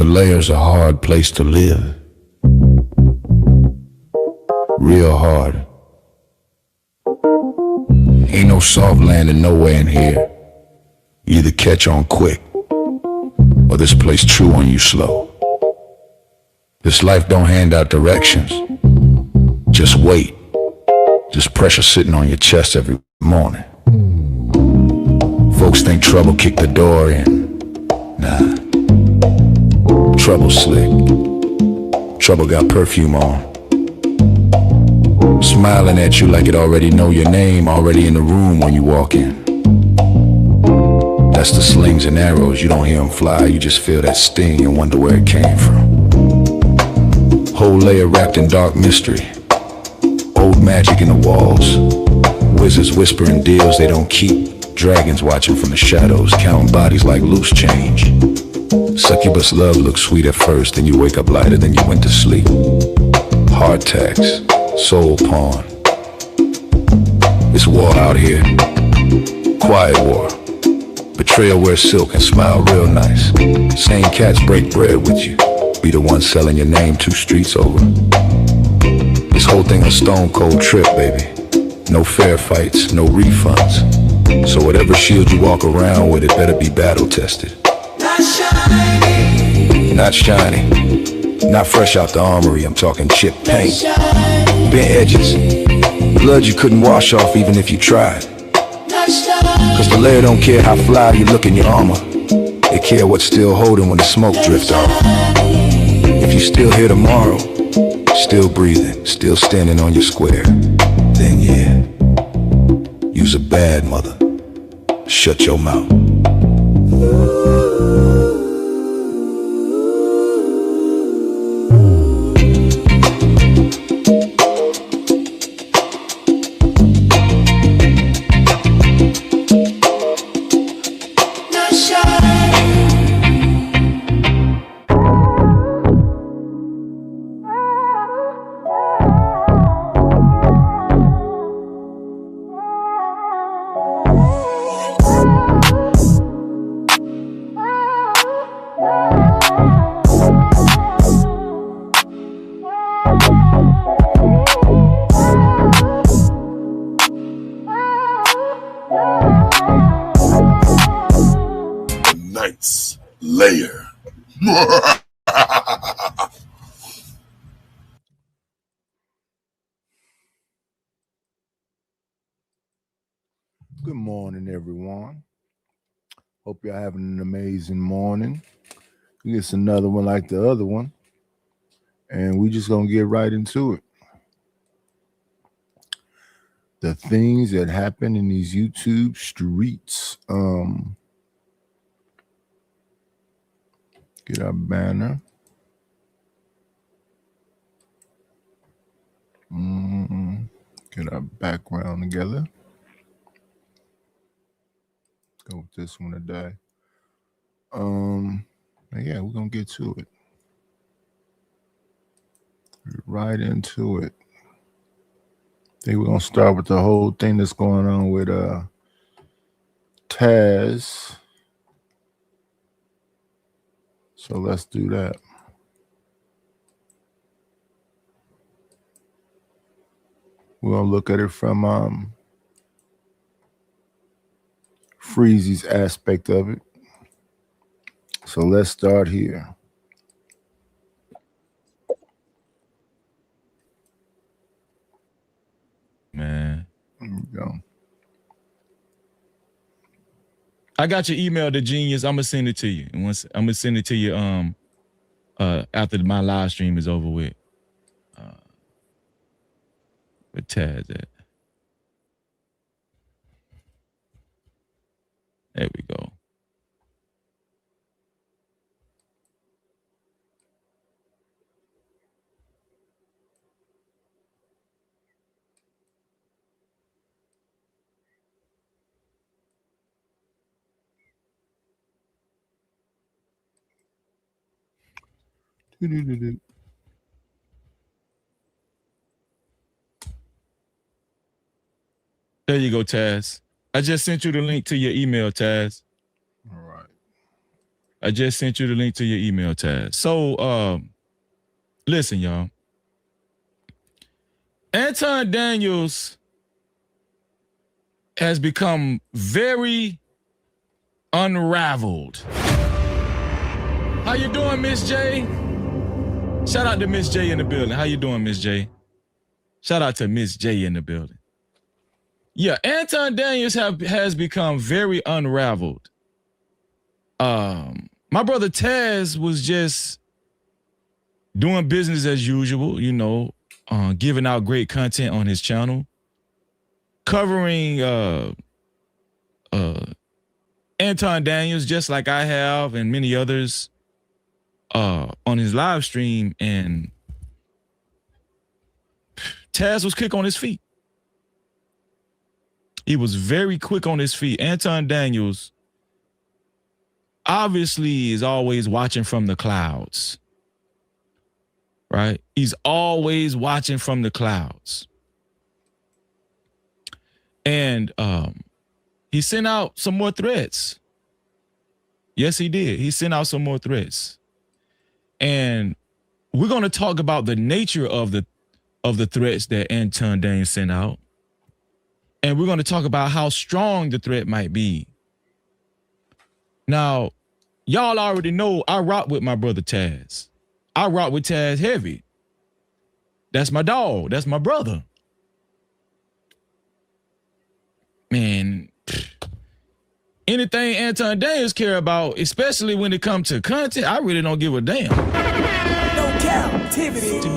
Himalayas a hard place to live. Real hard. Ain't no soft landing nowhere in here. You either catch on quick, or this place chew on you slow. This life don't hand out directions. Just wait. Just pressure sitting on your chest every morning. Folks think trouble kicked the door in. Nah. Trouble slick. Trouble got perfume on. Smiling at you like it already know your name, already in the room when you walk in. That's the slings and arrows, you don't hear them fly, you just feel that sting and wonder where it came from. Whole layer wrapped in dark mystery. Old magic in the walls. Wizards whispering deals they don't keep. Dragons watching from the shadows, counting bodies like loose change. Succubus love looks sweet at first, then you wake up lighter than you went to sleep. Heart tax, soul pawn. It's war out here. Quiet war. Betrayal wears silk and smile real nice. Same cats break bread with you. Be the one selling your name 2 streets over. This whole thing a stone cold trip, baby. No fair fights, no refunds. So whatever shield you walk around with, it better be battle tested. Not shiny. Not shiny. Not fresh out the armory, I'm talking chip paint. Bent edges. Blood you couldn't wash off even if you tried. Cause the layer don't care how fly you look in your armor. They care what's still holding when the smoke drifts off. If you still here tomorrow, still breathing, still standing on your square, then yeah, you's a bad mother. Shut your mouth. Layer. Good morning, everyone. Hope you're having an amazing morning. It's another one like the other one, and we just gonna get right into it. The things that happen in these YouTube streets. Get our banner. Get our background together. Go with this one today. Yeah, we're gonna get to it. Right into it. I think we're gonna start with the whole thing that's going on with Taz. So let's do that. We're gonna look at it from Freezy's aspect of it. So let's start here. Man. There we go. I got your email to Genius. I'm gonna send it to you. And once I'm gonna send it to you after my live stream is over with. Where Taz at? There we go. There you go, Taz. I just sent you the link to your email, Taz. All right. I just sent you the link to your email, Taz. So, listen, y'all. Anton Daniels has become very unraveled. How you doing, Miss J? Shout out to Miss J in the building. How you doing, Miss J? Shout out to Miss J in the building. Yeah, Anton Daniels has become very unraveled. My brother Taz was just doing business as usual, you know, giving out great content on his channel, covering Anton Daniels just like I have and many others on his live stream, and Taz was quick on his feet. He was very quick on his feet. Anton Daniels obviously is always watching from the clouds, right? He's always watching from the clouds. And he sent out some more threats. Yes, he did. He sent out some more threats. And we're going to talk about the nature of the threats that Anton Daniels sent out. And we're going to talk about how strong the threat might be. Now, y'all already know I rock with my brother Taz. I rock with Taz heavy. That's my dog. That's my brother. Man, anything Anton Daniels care about, especially when it comes to content, I really don't give a damn. No captivity. To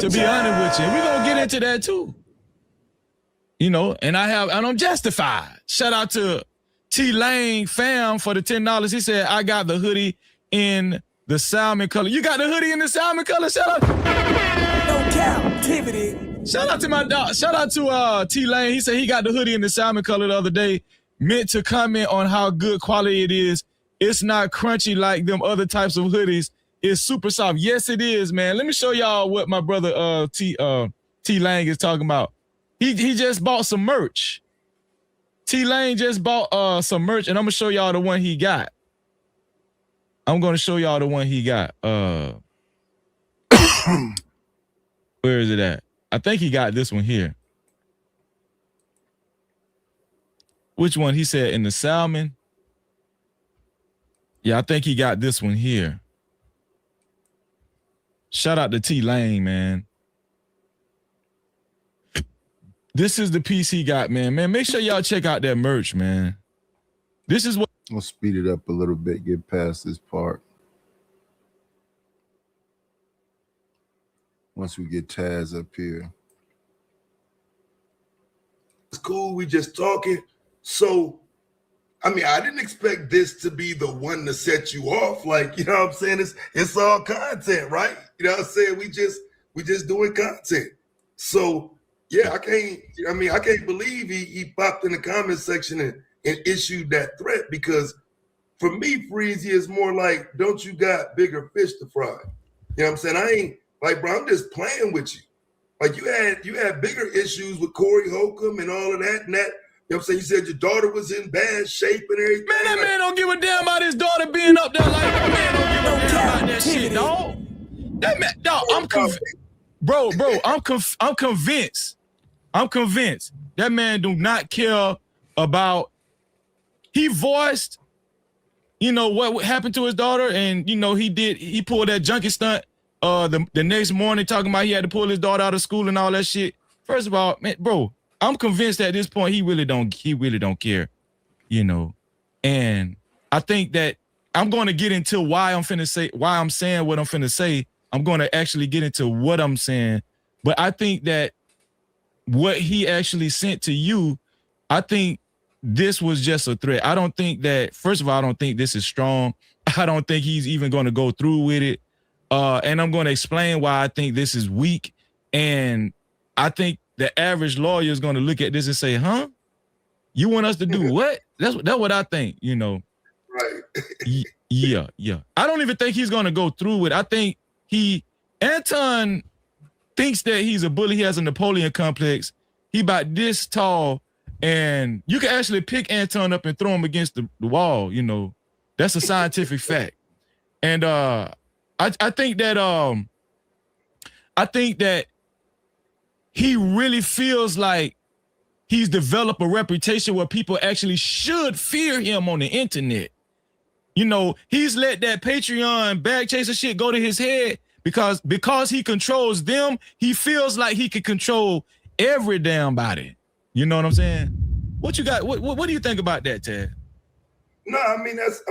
be honest with you, we're going to get into that too. You know, and I'm justified. Shout out to T Lane fam for the $10. He said, I got the hoodie in the salmon color. You got the hoodie in the salmon color? Shout out. No captivity. Shout out to my dog. Shout out to T Lane. He said he got the hoodie in the salmon color the other day. Meant to comment on how good quality it is. It's not crunchy like them other types of hoodies. It's super soft. Yes, it is, man. Let me show y'all what my brother T Lang is talking about. He just bought some merch. T Lane just bought some merch, and I'm gonna show y'all the one he got. I'm gonna show y'all the one he got. Where is it at? I think he got this one here. Which one? He said in the salmon. Yeah, I think he got this one here. Shout out to T Lane, man. This is the piece he got, man. Man, make sure y'all check out that merch, man. This is what. We'll speed it up a little bit, get past this part. Once we get Taz up here. It's cool. We just talking. So, I mean, I didn't expect this to be the one to set you off. Like, you know what I'm saying? It's all content, right? You know what I'm saying? We just doing content. So, yeah, I can't believe he popped in the comment section and issued that threat, because for me, Freezy is more like, don't you got bigger fish to fry? You know what I'm saying? I ain't like, bro, I'm just playing with you. Like you had bigger issues with Corey Holcomb and all of that and that. You know what I'm saying? You said your daughter was in bad shape and everything. Man, that man don't give a damn about his daughter being up there. Like, that man don't give a damn about that shit, dog. That man, dog, I'm convinced. Bro, I'm convinced. I'm convinced that man do not care about. He voiced, you know, what happened to his daughter, and you know he pulled that junkie stunt the next morning, talking about he had to pull his daughter out of school and all that shit. First of all, man, bro, I'm convinced at this point he really don't care, you know. And I think that I'm going to get into why I'm saying what I'm finna say. I'm going to actually get into what I'm saying, but I think that what he actually sent to you, I think this was just a threat. I don't think that, first of all, I don't think this is strong. I don't think he's even going to go through with it. And I'm going to explain why I think this is weak. And I think the average lawyer is going to look at this and say, huh? You want us to do what? That's what I think, you know. Right. Yeah. I don't even think he's going to go through with it. I think Anton thinks that he's a bully. He has a Napoleon complex. He about this tall, and you can actually pick Anton up and throw him against the wall, you know. That's a scientific fact. And I think that he really feels like he's developed a reputation where people actually should fear him on the internet. You know, he's let that Patreon bag chaser shit go to his head because he controls them. He feels like he can control every damn body. You know what I'm saying? What you got? What do you think about that, Ted? No, I mean that's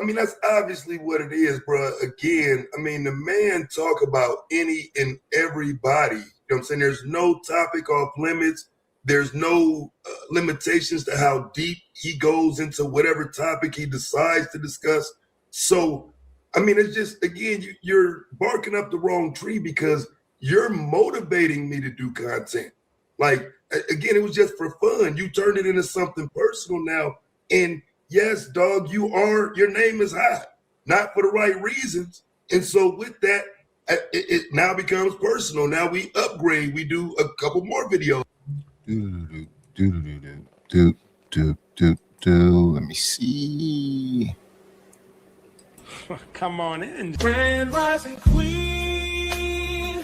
obviously what it is, bro. Again, I mean the man talk about any and everybody. You know what I'm saying? There's no topic off limits. There's no limitations to how deep he goes into whatever topic he decides to discuss. So, I mean, it's just, again, you're barking up the wrong tree because you're motivating me to do content. Like, again, it was just for fun. You turned it into something personal now. And yes, dog, your name is hot, not for the right reasons. And so with that, it now becomes personal. Now we upgrade. We do a couple more videos. Let me see. Come on in. Grand rising queen,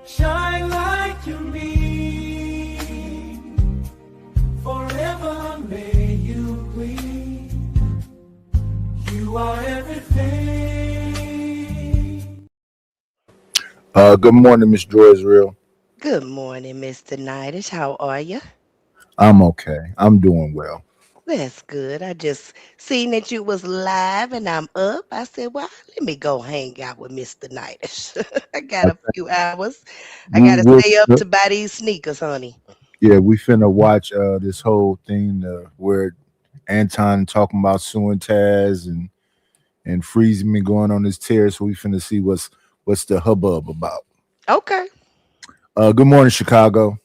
shine like you mean. Forever may you gleam. You are everything. Good morning, Miss Joy Israel. Good morning, Mr. Knightish. How are you? I'm okay. I'm doing well. That's good. I just seen that you was live and I'm up. I said, well, let me go hang out with Mr. Knightish. I got a few hours. I got to stay up to buy these sneakers, honey. Yeah, we finna watch this whole thing where Anton talking about suing Taz and freezing me going on his tear. So we finna see what's the hubbub about. Okay. Good morning, Chicago.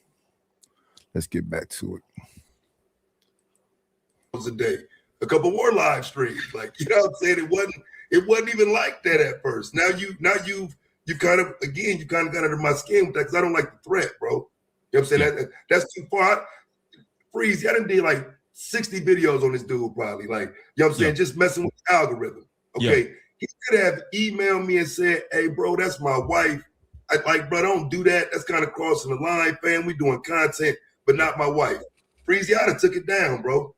Let's get back to it. A day, a couple more live streams, like, you know what I'm saying? It wasn't even like that at first. Now you've kind of got under my skin with that because I don't like the threat, bro. You know what I'm saying? That's too far. Freeze, I done did like 60 videos on this dude, probably. Like, you know what I'm saying? Just messing with the algorithm. Okay. He could have emailed me and said, hey, bro, that's my wife. I like, bro, don't do that. That's kind of crossing the line, fam. We doing content, but not my wife. Freeze, I'd have took it down, bro.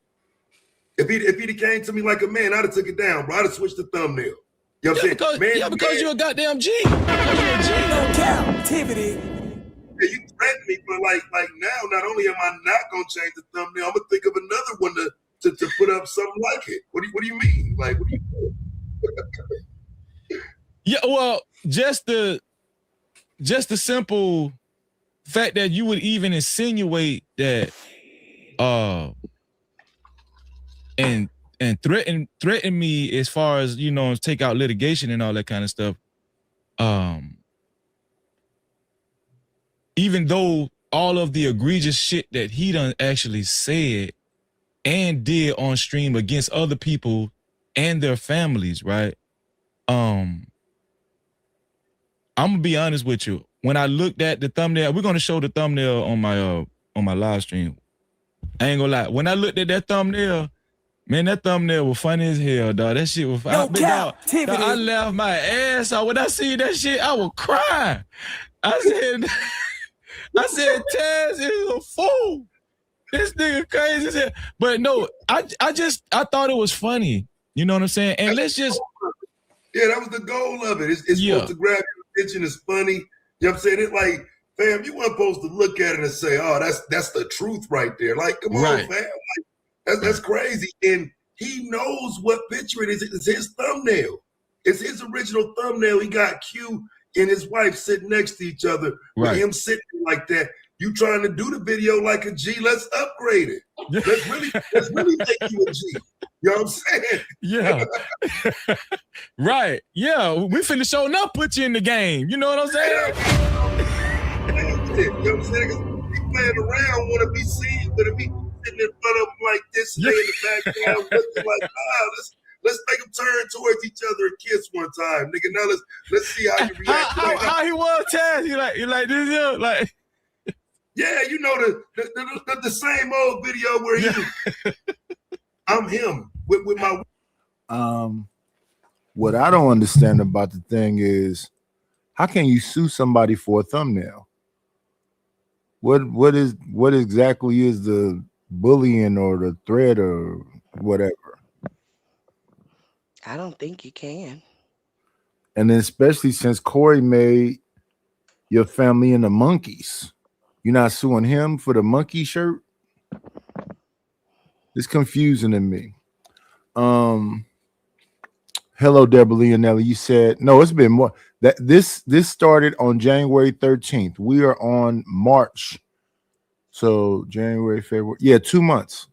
If he'd came to me like a man, I'd have took it down, bro. I'd have switched the thumbnail. You know what I'm saying? Because you're a goddamn G. Because you're a G. No captivity. Yeah, you threatened me, but like now, not only am I not gonna change the thumbnail, I'm gonna think of another one to put up something like it. What do you mean? Like, what do you mean? Yeah, well, just the simple fact that you would even insinuate that and threaten me as far as, you know, take out litigation and all that kind of stuff. Even though all of the egregious shit that he done actually said and did on stream against other people and their families, right? I'm gonna be honest with you. When I looked at the thumbnail, we're gonna show the thumbnail on my live stream. I ain't gonna lie. When I looked at that thumbnail, man, that thumbnail was funny as hell, dog. That shit was No captivity. dog, I laughed my ass off. When I see that shit, I was crying. I said, Taz is a fool. This nigga crazy as hell. But no, I thought it was funny. You know what I'm saying? And let's just. Yeah, that was the goal of it. It's supposed to grab your attention. It's funny. You know what I'm saying? It like, fam, you weren't supposed to look at it and say, oh, that's the truth right there. Like, come on, fam. Like, that's crazy. And he knows what picture it is. It's his thumbnail. It's his original thumbnail. He got Q and his wife sitting next to each other with him sitting like that. You trying to do the video like a G? Let's upgrade it. Let's really make you a G. You know what I'm saying? Yeah. Right. Yeah. We finna show enough put you in the game. You know what I'm saying? You know what I'm saying? He playing around, want to be seen, but if he sitting in front of him like this, lay in the background, looking like, let's make them turn towards each other and kiss one time, nigga. Now let's see how you react. How he was, Taz? You like this? Like. Yeah, you know the same old video where I'm him with my. What I don't understand about the thing is, how can you sue somebody for a thumbnail? What exactly is the bullying or the threat or whatever? I don't think you can. And then especially since Corey made your family into monkeys, you're not suing him for the monkey shirt? It's confusing to me. Hello, Deborah Leonelli. You said no, it's been more. That this started on January 13th. We are on March. So January, February. Yeah, 2 months.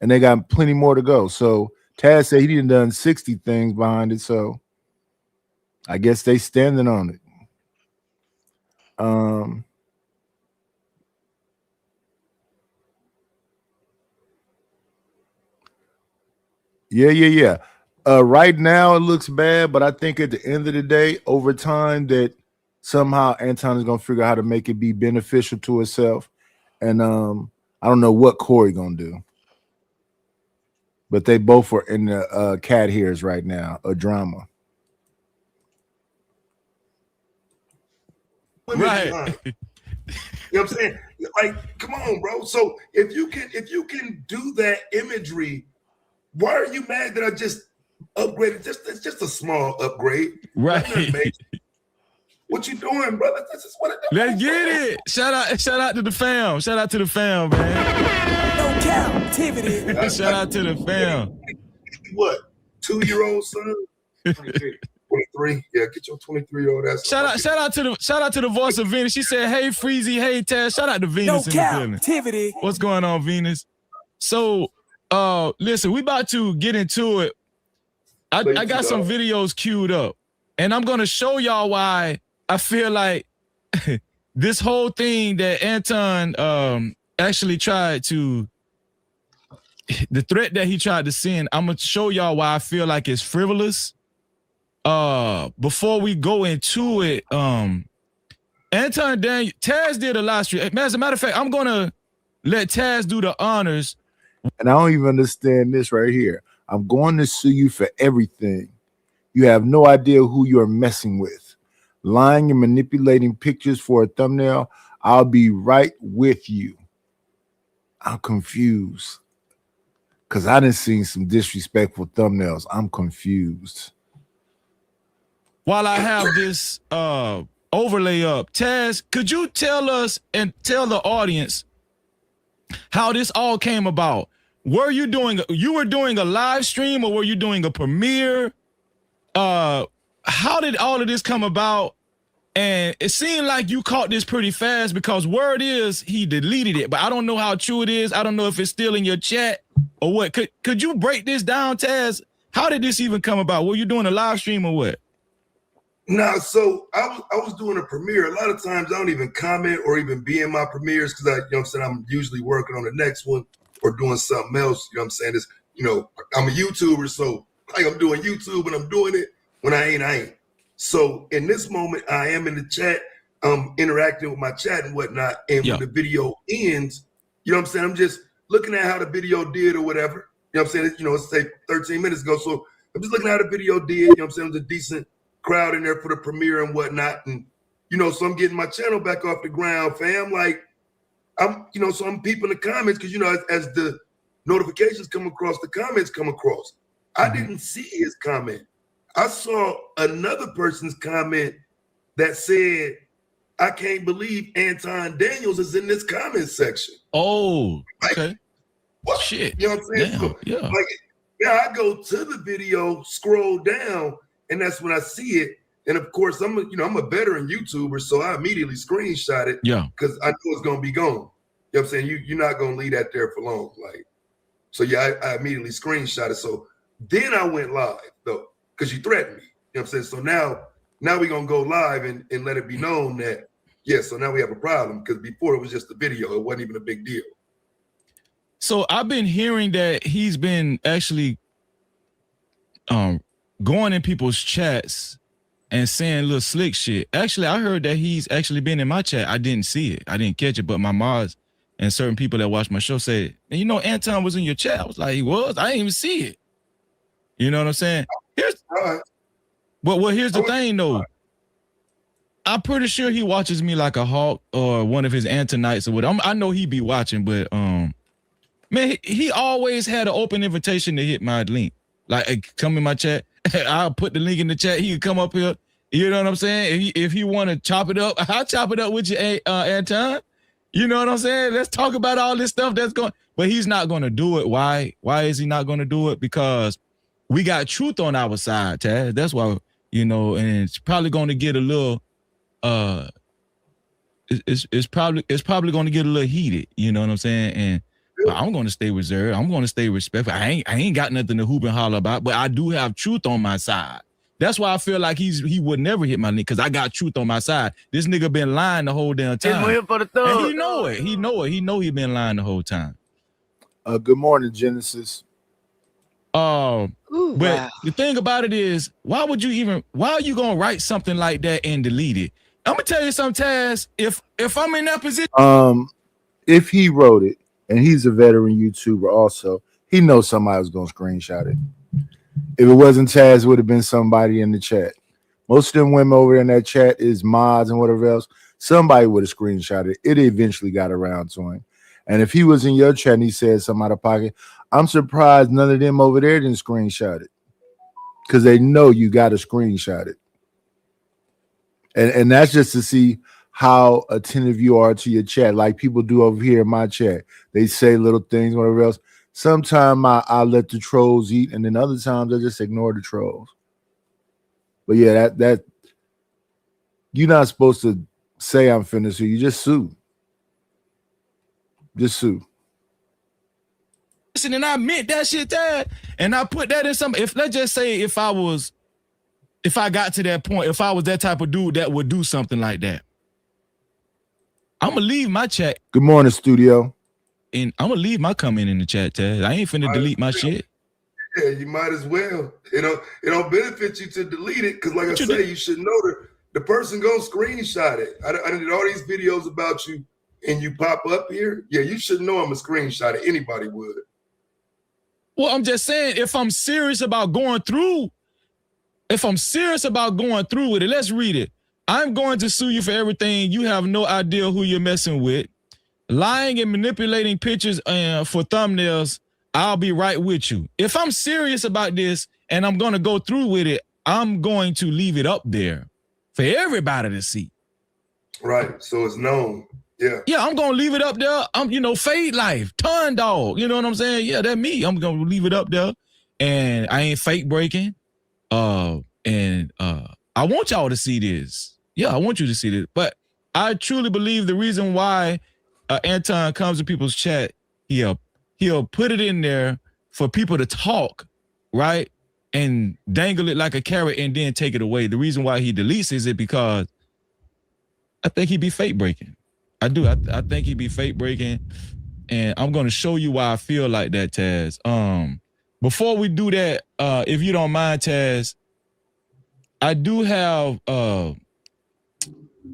And they got plenty more to go. So Taz said he done 60 things behind it. So I guess they standing on it. Yeah. Right now it looks bad, but I think at the end of the day, over time, that somehow Anton is gonna figure out how to make it be beneficial to itself. And I don't know what Corey gonna do, but they both are in the cat ears right now, a drama. Right. You know what I'm saying? Like, come on, bro. So if you can do that imagery, why are you mad that I just upgraded? It's just a small upgrade. Right. What you doing, brother? This is what it does. Let's get it. Shout out to the fam. Shout out to the fam, man. No captivity. Shout out to the fam. What? 2-year-old son? 23. Yeah, get your 23-year-old ass. Shout out to the voice of Venus. She said, "Hey Freezy, hey Taz." Shout out to Venus in the building. Captivity. What's going on, Venus? So, listen, we about to get into it. I got some videos queued up, and I'm gonna show y'all why I feel like this whole thing that Anton actually tried to, the threat that he tried to send. I'm gonna show y'all why I feel like it's frivolous. Before we go into it, Anton Daniel, Taz did a live stream. As a matter of fact, I'm gonna let Taz do the honors. And I don't even understand this right here. I'm going to sue you for everything. You have no idea who you're messing with. Lying and manipulating pictures for a thumbnail. I'll be right with you. I'm confused because I done seen some disrespectful thumbnails. I'm confused. While I have this overlay up, Taz, could you tell us and tell the audience how this all came about? Were you doing a live stream or were you doing a premiere? How did all of this come about? And it seemed like you caught this pretty fast because word is he deleted it, but I don't know how true it is. I don't know if it's still in your chat or what. Could you break this down, Taz? How did this even come about? Were you doing a live stream or what? Nah, so I was doing a premiere. A lot of times I don't even comment or even be in my premieres because I'm usually working on the next one or doing something else. You know what I'm saying? It's, I'm a YouTuber, so like I'm doing YouTube and I'm doing it when I ain't. So in this moment, I am in the chat, interacting with my chat and whatnot. And when the video ends, you know what I'm saying? I'm just looking at how the video did or whatever. You know what I'm saying? It's say 13 minutes ago. So I'm just looking at how the video did. You know what I'm saying? It was a decent crowd in there for the premiere and whatnot. And, so I'm getting my channel back off the ground, fam. Like, so I'm peeping the comments because, as the notifications come across, the comments come across. I didn't see his comment. I saw another person's comment that said, "I can't believe Anton Daniels is in this comment section." Oh, like, okay. What? Shit. You know what I'm saying? Damn, So, yeah. I go to the video, scroll down, and that's when I see it. And of course, I'm a veteran YouTuber, so I immediately screenshot it. Yeah. Because I know it's gonna be gone. You know what I'm saying? You're not gonna leave that there for long. Like, so yeah, I immediately screenshot it. So then I went live though, because you threatened me. You know what I'm saying? So now we're gonna go live and let it be known that, so now we have a problem. Because before it was just a video, it wasn't even a big deal. So I've been hearing that he's been actually going in people's chats and saying little slick shit. Actually, I heard that he's actually been in my chat. I didn't see it. I didn't catch it, but my mods and certain people that watch my show said, and Anton was in your chat. I was like, he was? I didn't even see it. You know what I'm saying? But well, here's the thing though. I'm pretty sure he watches me like a hawk or one of his Antonites or whatever. I know he be watching, but man, he always had an open invitation to hit my link. Like, come in my chat. I'll put the link in the chat. He can come up here. You know what I'm saying? If he want to chop it up, I'll chop it up with you, Anton. You know what I'm saying? Let's talk about all this stuff that's going. But he's not going to do it. Why? Why is he not going to do it? Because we got truth on our side, Taz. That's why, you know, and it's probably going to get a little. It's probably going to get a little heated. You know what I'm saying? And I'm going to stay reserved. I'm going to stay respectful. I ain't got nothing to hoop and holler about, but I do have truth on my side. That's why I feel like he would never hit my link, because I got truth on my side. This nigga been lying the whole damn time. Here for the thug. And he know it. He know it. He know he been lying the whole time. Good morning, Genesis. Ooh, But wow. the thing about it is, why are you gonna write something like that and delete it? I'm gonna tell you something, Taz. If I'm in that position, If he wrote it, and he's a veteran YouTuber also, he knows somebody was gonna screenshot it. If it wasn't Taz, it would have been somebody in the chat. Most of them women over in that chat is mods and whatever else. Somebody would have screenshot it. It eventually got around to him. And if he was in your chat and he said something out of pocket, I'm surprised none of them over there didn't screenshot it, because they know you got to screenshot it. And that's just to see how attentive you are to your chat, like people do over here in my chat. They say little things, whatever else. Sometimes I let the trolls eat, and then other times I just ignore the trolls. But yeah, that you're not supposed to say I'm finna sue. You just sue. Just sue. and I meant that shit, Taz, and I put that in some. If let's just say if I got to that point, if I was that type of dude that would do something like that, I'm gonna leave my chat. Good morning, studio. And I'm gonna leave my comment in the chat, Taz. I ain't finna delete my shit. Yeah, you might as well. It don't benefit you to delete it, because like I say, you should know the person gonna screenshot it. I did all these videos about you, and you pop up here. Yeah, you should know I'm a screenshot it. Anybody would. Well, I'm just saying, if I'm serious about going through with it, let's read it. I'm going to sue you for everything. You have no idea who you're messing with. Lying and manipulating pictures for thumbnails, I'll be right with you. If I'm serious about this and I'm going to go through with it, I'm going to leave it up there for everybody to see. Right, so it's known. Yeah. Yeah, I'm going to leave it up there. I'm, Fade Life, Ton Dog. You know what I'm saying? Yeah, that's me. I'm going to leave it up there. And I ain't fake breaking. And I want y'all to see this. Yeah, I want you to see this. But I truly believe the reason why Anton comes to people's chat, he'll put it in there for people to talk, right? And dangle it like a carrot and then take it away. The reason why he deletes is because I think he be fake breaking. I do. I think he be fake breaking. And I'm going to show you why I feel like that, Taz. Before we do that, if you don't mind, Taz, I do have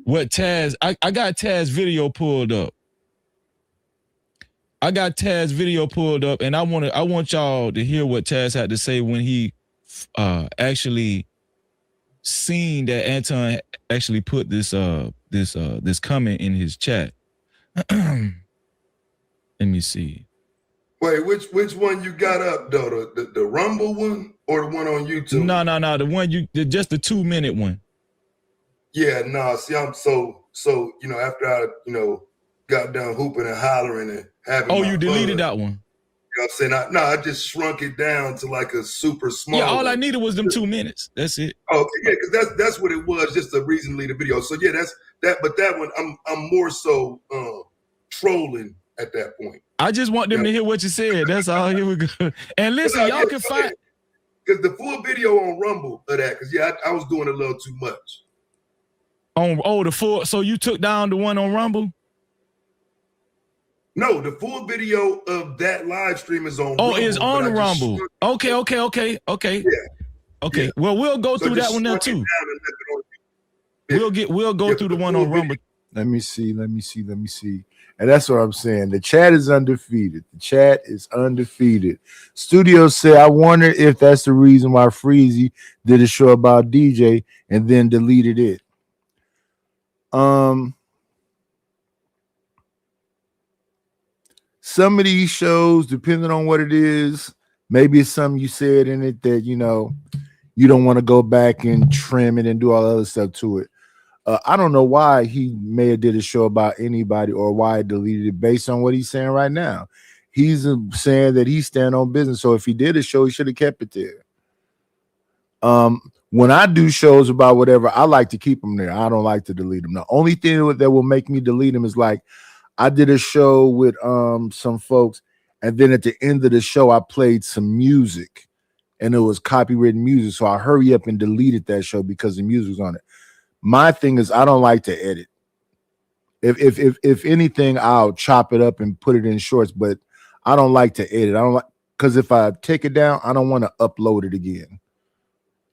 what Taz, I got Taz video pulled up. And I want y'all to hear what Taz had to say when he actually seen that Anton actually put this comment in his chat. Let me see. Wait, which one you got up though? The Rumble one or the one on YouTube? No, the one just the 2-minute one. Yeah, no. See, I'm so after I got done hooping and hollering and having. Oh, you deleted that one. You know what I'm saying? I just shrunk it down to like a super small. Yeah, all one. I needed was them 2 minutes. That's it. Oh, okay, yeah, because that's what it was, just a reason to leave the video. So yeah, that's that. But that one, I'm more so trolling at that point. I just want them to hear what you said. That's all. Here we go. And listen, y'all can find, because the full video on Rumble of that. Because yeah, I was doing a little too much. The full. So you took down the one on Rumble? No, the full video of that live stream is on. Oh, Rumble, it's on Rumble. Okay. Yeah. Okay. Yeah. Well, we'll go through that one there too. We'll go through the one on Rumble. Let me see. And that's what I'm saying. The chat is undefeated. Studio said, I wonder if that's the reason why Freezy did a show about DJ and then deleted it. Some of these shows, depending on what it is, maybe it's something you said in it that, you know, you don't want to go back and trim it and do all the other stuff to it. I don't know why he may have did a show about anybody or why he deleted it based on what he's saying right now. He's saying that he's standing on business. So if he did a show, he should have kept it there. When I do shows about whatever, I like to keep them there. I don't like to delete them. The only thing that will make me delete them is like I did a show with some folks, and then at the end of the show, I played some music, and it was copywritten music. So I hurry up and deleted that show because the music was on it. My thing is I don't like to edit. If anything, I'll chop it up and put it in shorts, but I don't like to edit. I don't like, because if I take it down, I don't want to upload it again.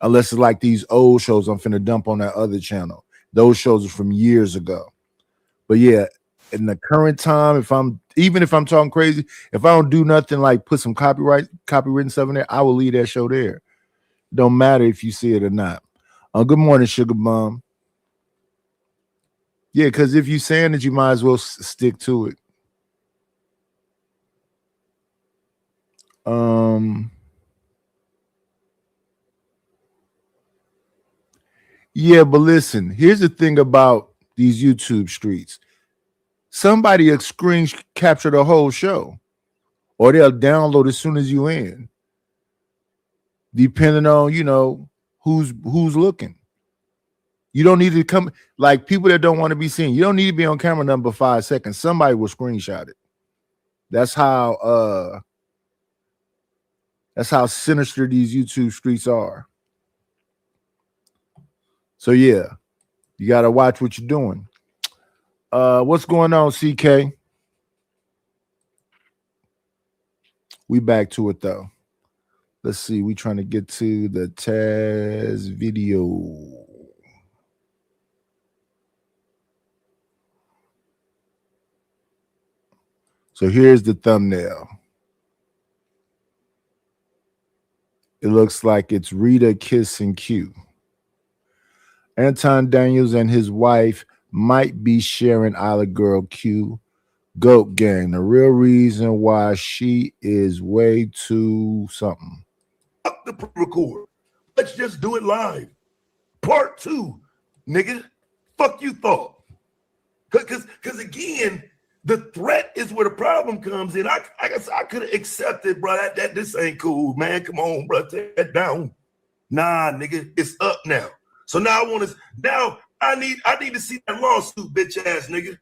Unless it's like these old shows I'm finna dump on that other channel. Those shows are from years ago. But yeah, in the current time, even if I'm talking crazy, if I don't do nothing like put some copywritten stuff in there, I will leave that show there. Don't matter if you see it or not. Good morning, Sugar Bomb. Yeah, because if you're saying it, you might as well stick to it. Yeah, but listen, here's the thing about these YouTube streets. Somebody will screen capture the whole show, or they'll download as soon as you in, depending on, you know, who's looking. You don't need to come, like people that don't want to be seen. You don't need to be on camera number 5 seconds. Somebody will screenshot it. That's how sinister these YouTube streets are. So yeah, you gotta watch what you're doing. What's going on, CK? We back to it though. Let's see. We trying to get to the Taz video. So here's the thumbnail. It looks like it's Rita kissing Q. Anton Daniels and his wife might be sharing Island Girl Q. Goat Gang. The real reason why she is way too something. Fuck the record. Let's just do it live. Part 2, nigga. Fuck you thought. Cause again, the threat is where the problem comes in. I guess I could have accepted, bro. That this ain't cool, man. Come on, bro. Take that down. Nah, nigga, it's up now. So now I need to see that lawsuit, bitch ass nigga.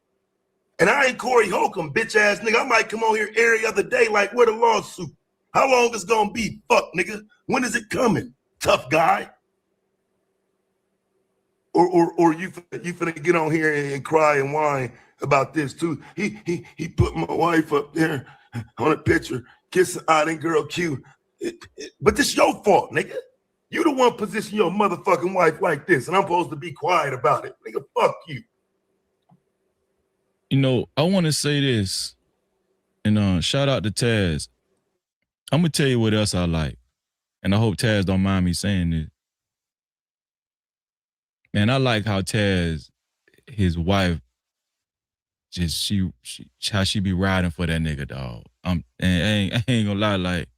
And I ain't Corey Holcomb, bitch ass nigga. I might come on here every other day, like where the lawsuit? How long is gonna be? Fuck, nigga. When is it coming? Tough guy. Or you finna get on here and cry and whine about this too. He put my wife up there on a picture, kissing Island Girl Q. But this your fault, nigga. You the one position your motherfucking wife like this, and I'm supposed to be quiet about it. Nigga, fuck you. You know, I want to say this, and shout out to Taz. I'm gonna tell you what else I like, and I hope Taz don't mind me saying this. Man, I like how Taz, his wife, just she how she be riding for that nigga, dog. And I ain't gonna lie, like,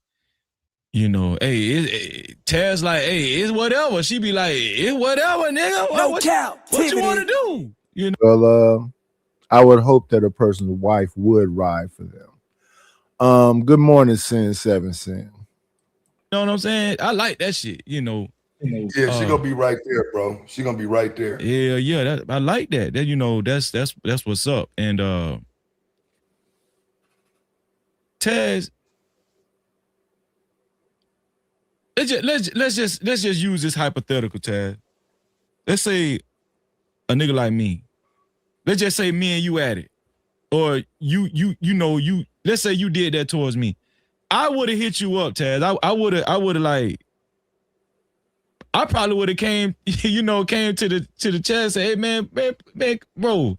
you know, hey, Taz like, hey, it's whatever. She be like, it's whatever, nigga. What you want to do? You know. Well, I would hope that a person's wife would ride for them. Good morning, Sin 7 Sin. You know what I'm saying? I like that shit, you know. Yeah, she gonna be right there, bro. She gonna be right there. Yeah, I like that. That, you know, that's what's up. And Taz, let's just use this hypothetical, Taz. Let's say a nigga like me. Let's just say me and you at it, or you know, let's say you did that towards me. I would have hit you up, Taz. I would have like. I probably would have came to the chat and said, hey man, bro,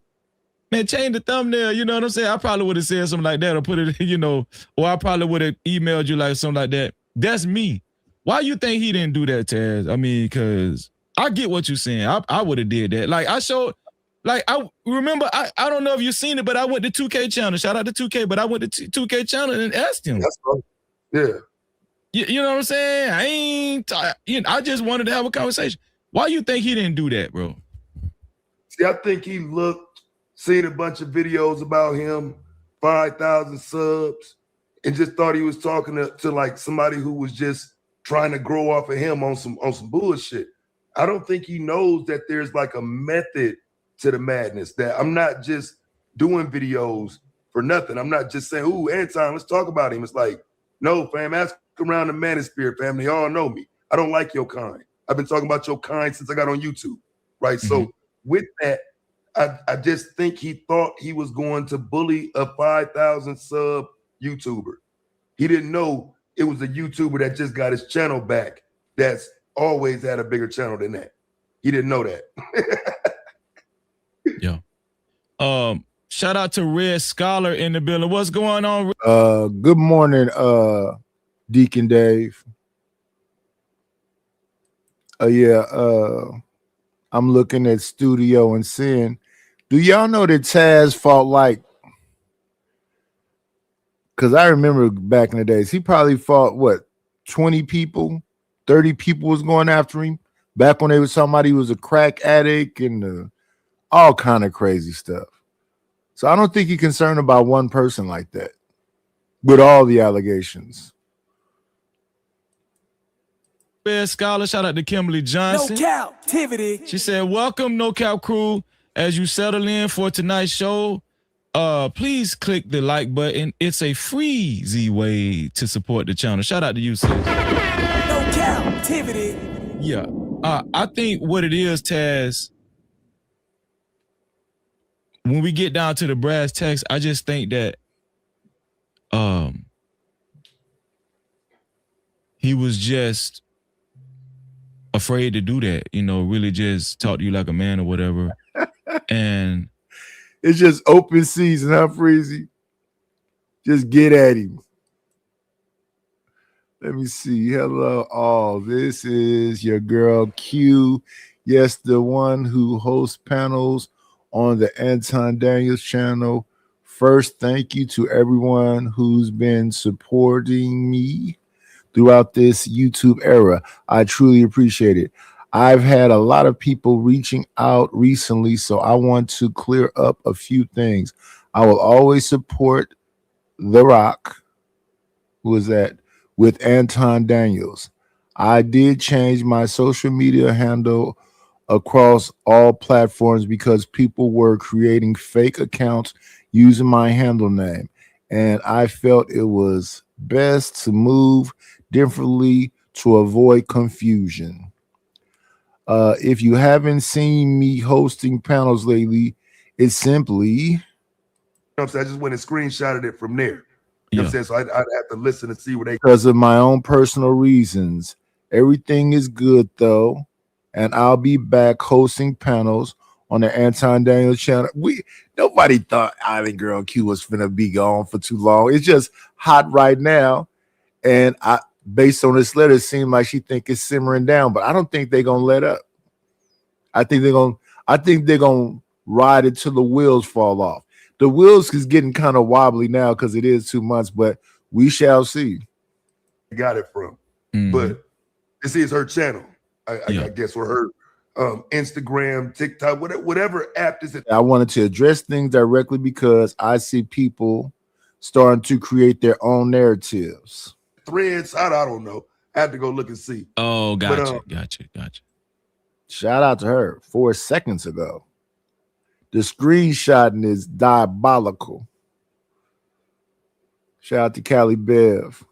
Man, change the thumbnail. You know what I'm saying? I probably would have said something like that or put it, you know, or I probably would have emailed you like something like that. That's me. Why you think he didn't do that, Taz? I mean, because I get what you're saying. I would have did that. Like I showed, like I remember, I don't know if you've seen it, but I went to 2K channel. Shout out to 2K, but I went to 2K channel and asked him. That's right. Yeah. You know what I'm saying? I just wanted to have a conversation. Why you think he didn't do that, bro? See, I think he looked, seen a bunch of videos about him, 5,000 subs, and just thought he was talking to like somebody who was just trying to grow off of him on some bullshit. I don't think he knows that there's like a method to the madness, that I'm not just doing videos for nothing. I'm not just saying, ooh, Anton, let's talk about him. It's like, no, fam, ask around the Manosphere family. They all know me. I don't like your kind. I've been talking about your kind since I got on YouTube, right? Mm-hmm. So with that, I just think he thought he was going to bully a 5,000 sub YouTuber. He didn't know it was a YouTuber that just got his channel back that's always had a bigger channel than that. He didn't know that. Yeah. Shout out to Red Scholar in the building. What's going on? Good morning, Deacon Dave. I'm looking at Studio and seeing, do y'all know that Taz fought like, because I remember back in the days, he probably fought what, 20 people, 30 people was going after him back when they was talking about he was a crack addict and all kind of crazy stuff. So I don't think he's concerned about one person like that with all the allegations. Red Scholar, shout out to Kimberly Johnson. No captivity. She said, welcome, No Cap Crew. As you settle in for tonight's show, please click the like button. It's a free way to support the channel. Shout out to you, sis. No captivity. Yeah. I think what it is, Taz, when we get down to the brass tacks, I just think that he was just afraid to do that, you know, really just talk to you like a man or whatever. And it's just open season, huh, Freezy? Just get at him. Let me see. Hello, all. This is your girl Q. Yes, the one who hosts panels on the Anton Daniels channel. First, thank you to everyone who's been supporting me throughout this YouTube era. I truly appreciate it. I've had a lot of people reaching out recently, so I want to clear up a few things. I will always support The Rock, who is that, with Anton Daniels. I did change my social media handle across all platforms because people were creating fake accounts using my handle name, and I felt it was best to move differently to avoid confusion. If you haven't seen me hosting panels lately, it's simply, you know what I'm saying? I just went and screenshotted it from there. You know what I'm saying? So I'd have to listen and see where they. Because of my own personal reasons. Everything is good though, and I'll be back hosting panels on the Anton Daniels channel. Nobody thought Island Girl Q was finna be gone for too long. It's just hot right now, and based on this letter, it seemed like she think it's simmering down, but I don't think they're gonna let up. I think they're gonna ride it till the wheels fall off. The wheels is getting kind of wobbly now because it is 2 months, but we shall see. Got it from, but this is her channel. I guess, or her Instagram, TikTok, whatever app is it. I wanted to address things directly because I see people starting to create their own narratives. Threads, I don't know. I have to go look and see. Oh, gotcha. Shout out to her 4 seconds ago. The screenshotting is diabolical. Shout out to Callie Bev.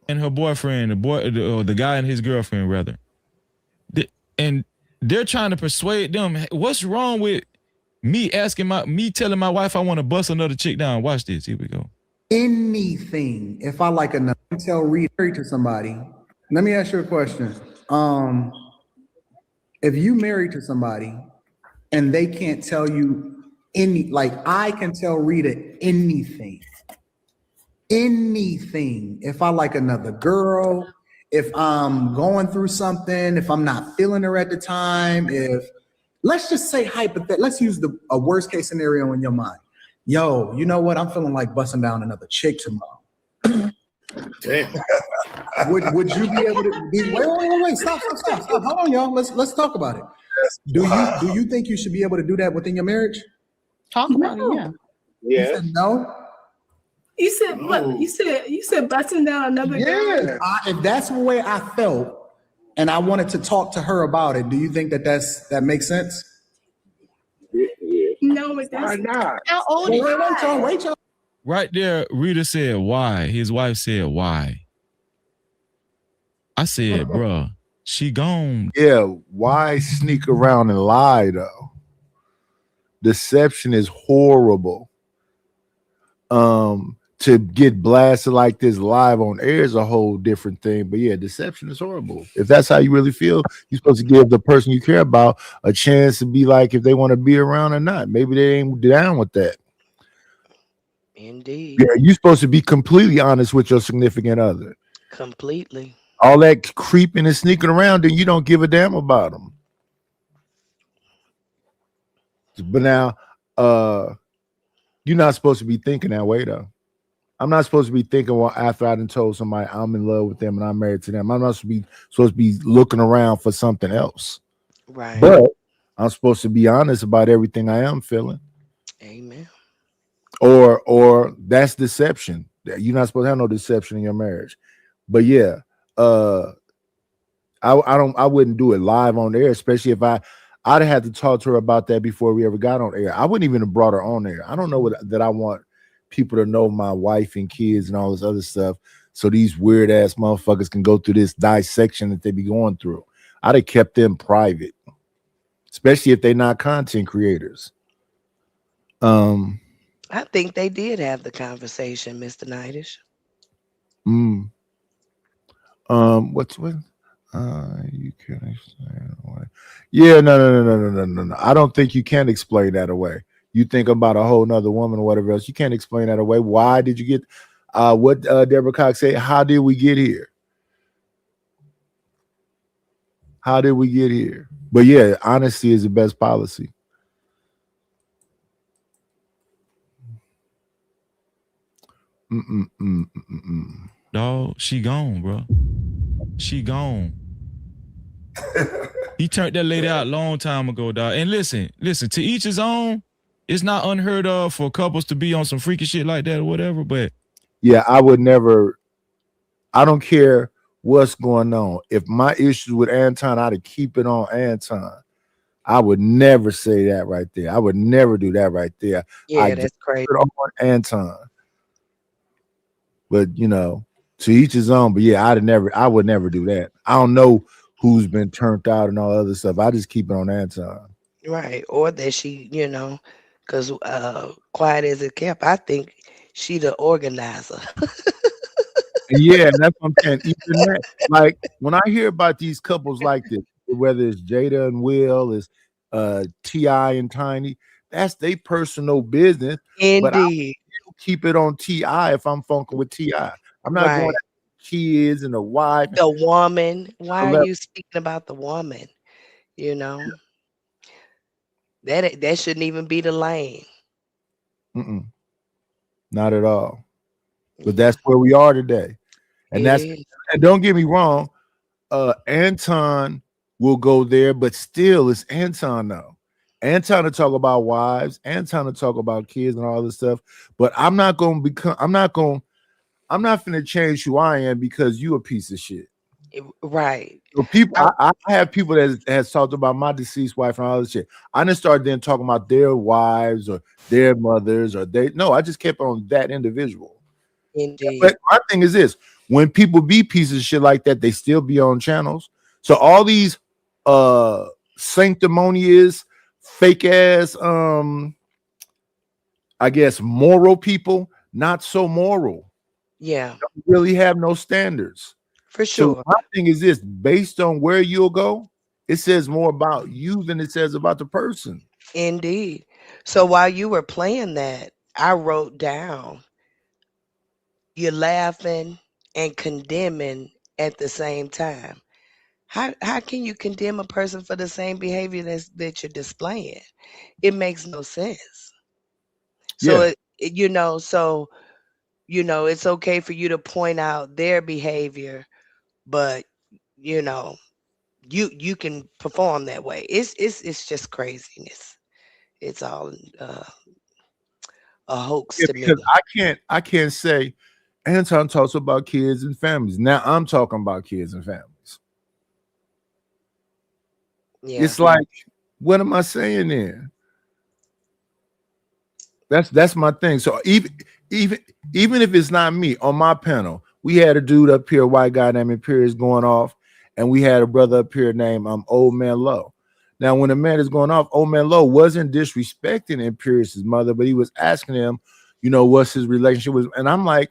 And her boyfriend, the guy and his girlfriend, rather. And they're trying to persuade them. What's wrong with me telling my wife I want to bust another chick down? Watch this. Here we go. Anything. If I like enough, tell read to somebody. Let me ask you a question. If you married to somebody and they can't tell you like I can tell Rita anything. If I like another girl, if I'm going through something, if I'm not feeling her at the time, let's just say let's use a worst case scenario in your mind. Yo, you know what? I'm feeling like busting down another chick tomorrow. Damn. Would you be able to be wait, stop. Hold on, y'all. Let's talk about it. Do you think you should be able to do that within your marriage? Talk about it, yeah. You said no? You said what? You said busting down another girl? If that's the way I felt and I wanted to talk to her about it, do you think that makes sense? No, it doesn't. Why not? How old is Wait, y'all. Right there, Rita said why. His wife said why. I said, bruh, she gone. Yeah, why sneak around and lie though? Deception is horrible. To get blasted like this live on air is a whole different thing. But yeah, deception is horrible. If that's how you really feel, you're supposed to give the person you care about a chance to be like if they want to be around or not. Maybe they ain't down with that. Indeed. Yeah, you're supposed to be completely honest with your significant other. Completely. All that creeping and sneaking around, and you don't give a damn about them. But now, you're not supposed to be thinking that way, though. I'm not supposed to be thinking, well, after I done told somebody I'm in love with them and I'm married to them, I'm not supposed to be looking around for something else. Right. But I'm supposed to be honest about everything I am feeling. Amen. Or that's deception. You're not supposed to have no deception in your marriage. But yeah, I wouldn't do it live on air, especially if I'd have had to talk to her about that before we ever got on air. I wouldn't even have brought her on air. I don't know that I want people to know my wife and kids and all this other stuff, so these weird ass motherfuckers can go through this dissection that they be going through. I'd have kept them private, especially if they're not content creators. I think they did have the conversation, Mr. Knightish. What's with you can't explain away. Yeah, no. I don't think you can explain that away. You think about a whole nother woman or whatever else. You can't explain that away. Why did you get what Deborah Cox said? How did we get here? How did we get here? But yeah, honesty is the best policy. Dog, she gone, bro. She gone. He turned that lady out a long time ago, dog. And listen, to each his own. It's not unheard of for couples to be on some freaky shit like that or whatever, but yeah, I don't care what's going on. If my issues with Anton, I'd keep it on Anton. I would never say that right there. I would never do that right there. Yeah, that's crazy. Keep it on Anton. But you know, to each his own. But yeah, I would never do that. I don't know who's been turned out and all other stuff. I just keep it on Anton. Right. Or that she, because quiet as it kept, I think she the organizer. Yeah, that's what I'm saying. Even that, like when I hear about these couples like this, whether it's Jada and Will, is T.I. and Tiny, that's their personal business. Indeed. But I keep it on T.I. if I'm funking with T.I. I'm not going to kids and the wife. The woman. Why are you speaking about the woman? That shouldn't even be the lane. Not at all. But that's where we are today. And and don't get me wrong, Anton will go there, but still it's Anton now. Anton to talk about wives, Anton to talk about kids and all this stuff. But I'm not finna change who I am because you a piece of shit. Right. So people, I have people that has talked about my deceased wife and all this shit. I didn't start then talking about their wives or their mothers or I just kept on that individual. Indeed. But my thing is this: when people be pieces of shit like that, they still be on channels. So all these sanctimonious, fake ass, I guess moral people, not so moral. Yeah. Don't really have no standards. For sure. So my thing is this: based on where you'll go, it says more about you than it says about the person. Indeed. So while you were playing that, I wrote down, you're laughing and condemning at the same time. How can you condemn a person for the same behavior that you're displaying? It makes no sense. So it's okay for you to point out their behavior, but you can perform that way. It's just craziness. It's all a hoax to me. Because I can't say Anton talks about kids and families. Now I'm talking about kids and families. Yeah. It's like, what am I saying then? That's my thing. So even if it's not me on my panel, we had a dude up here, a white guy named Imperius going off, and we had a brother up here named Old Man Low. Now, when the man is going off, Old Man Low wasn't disrespecting Imperius's mother, but he was asking him, what's his relationship with, and I'm like,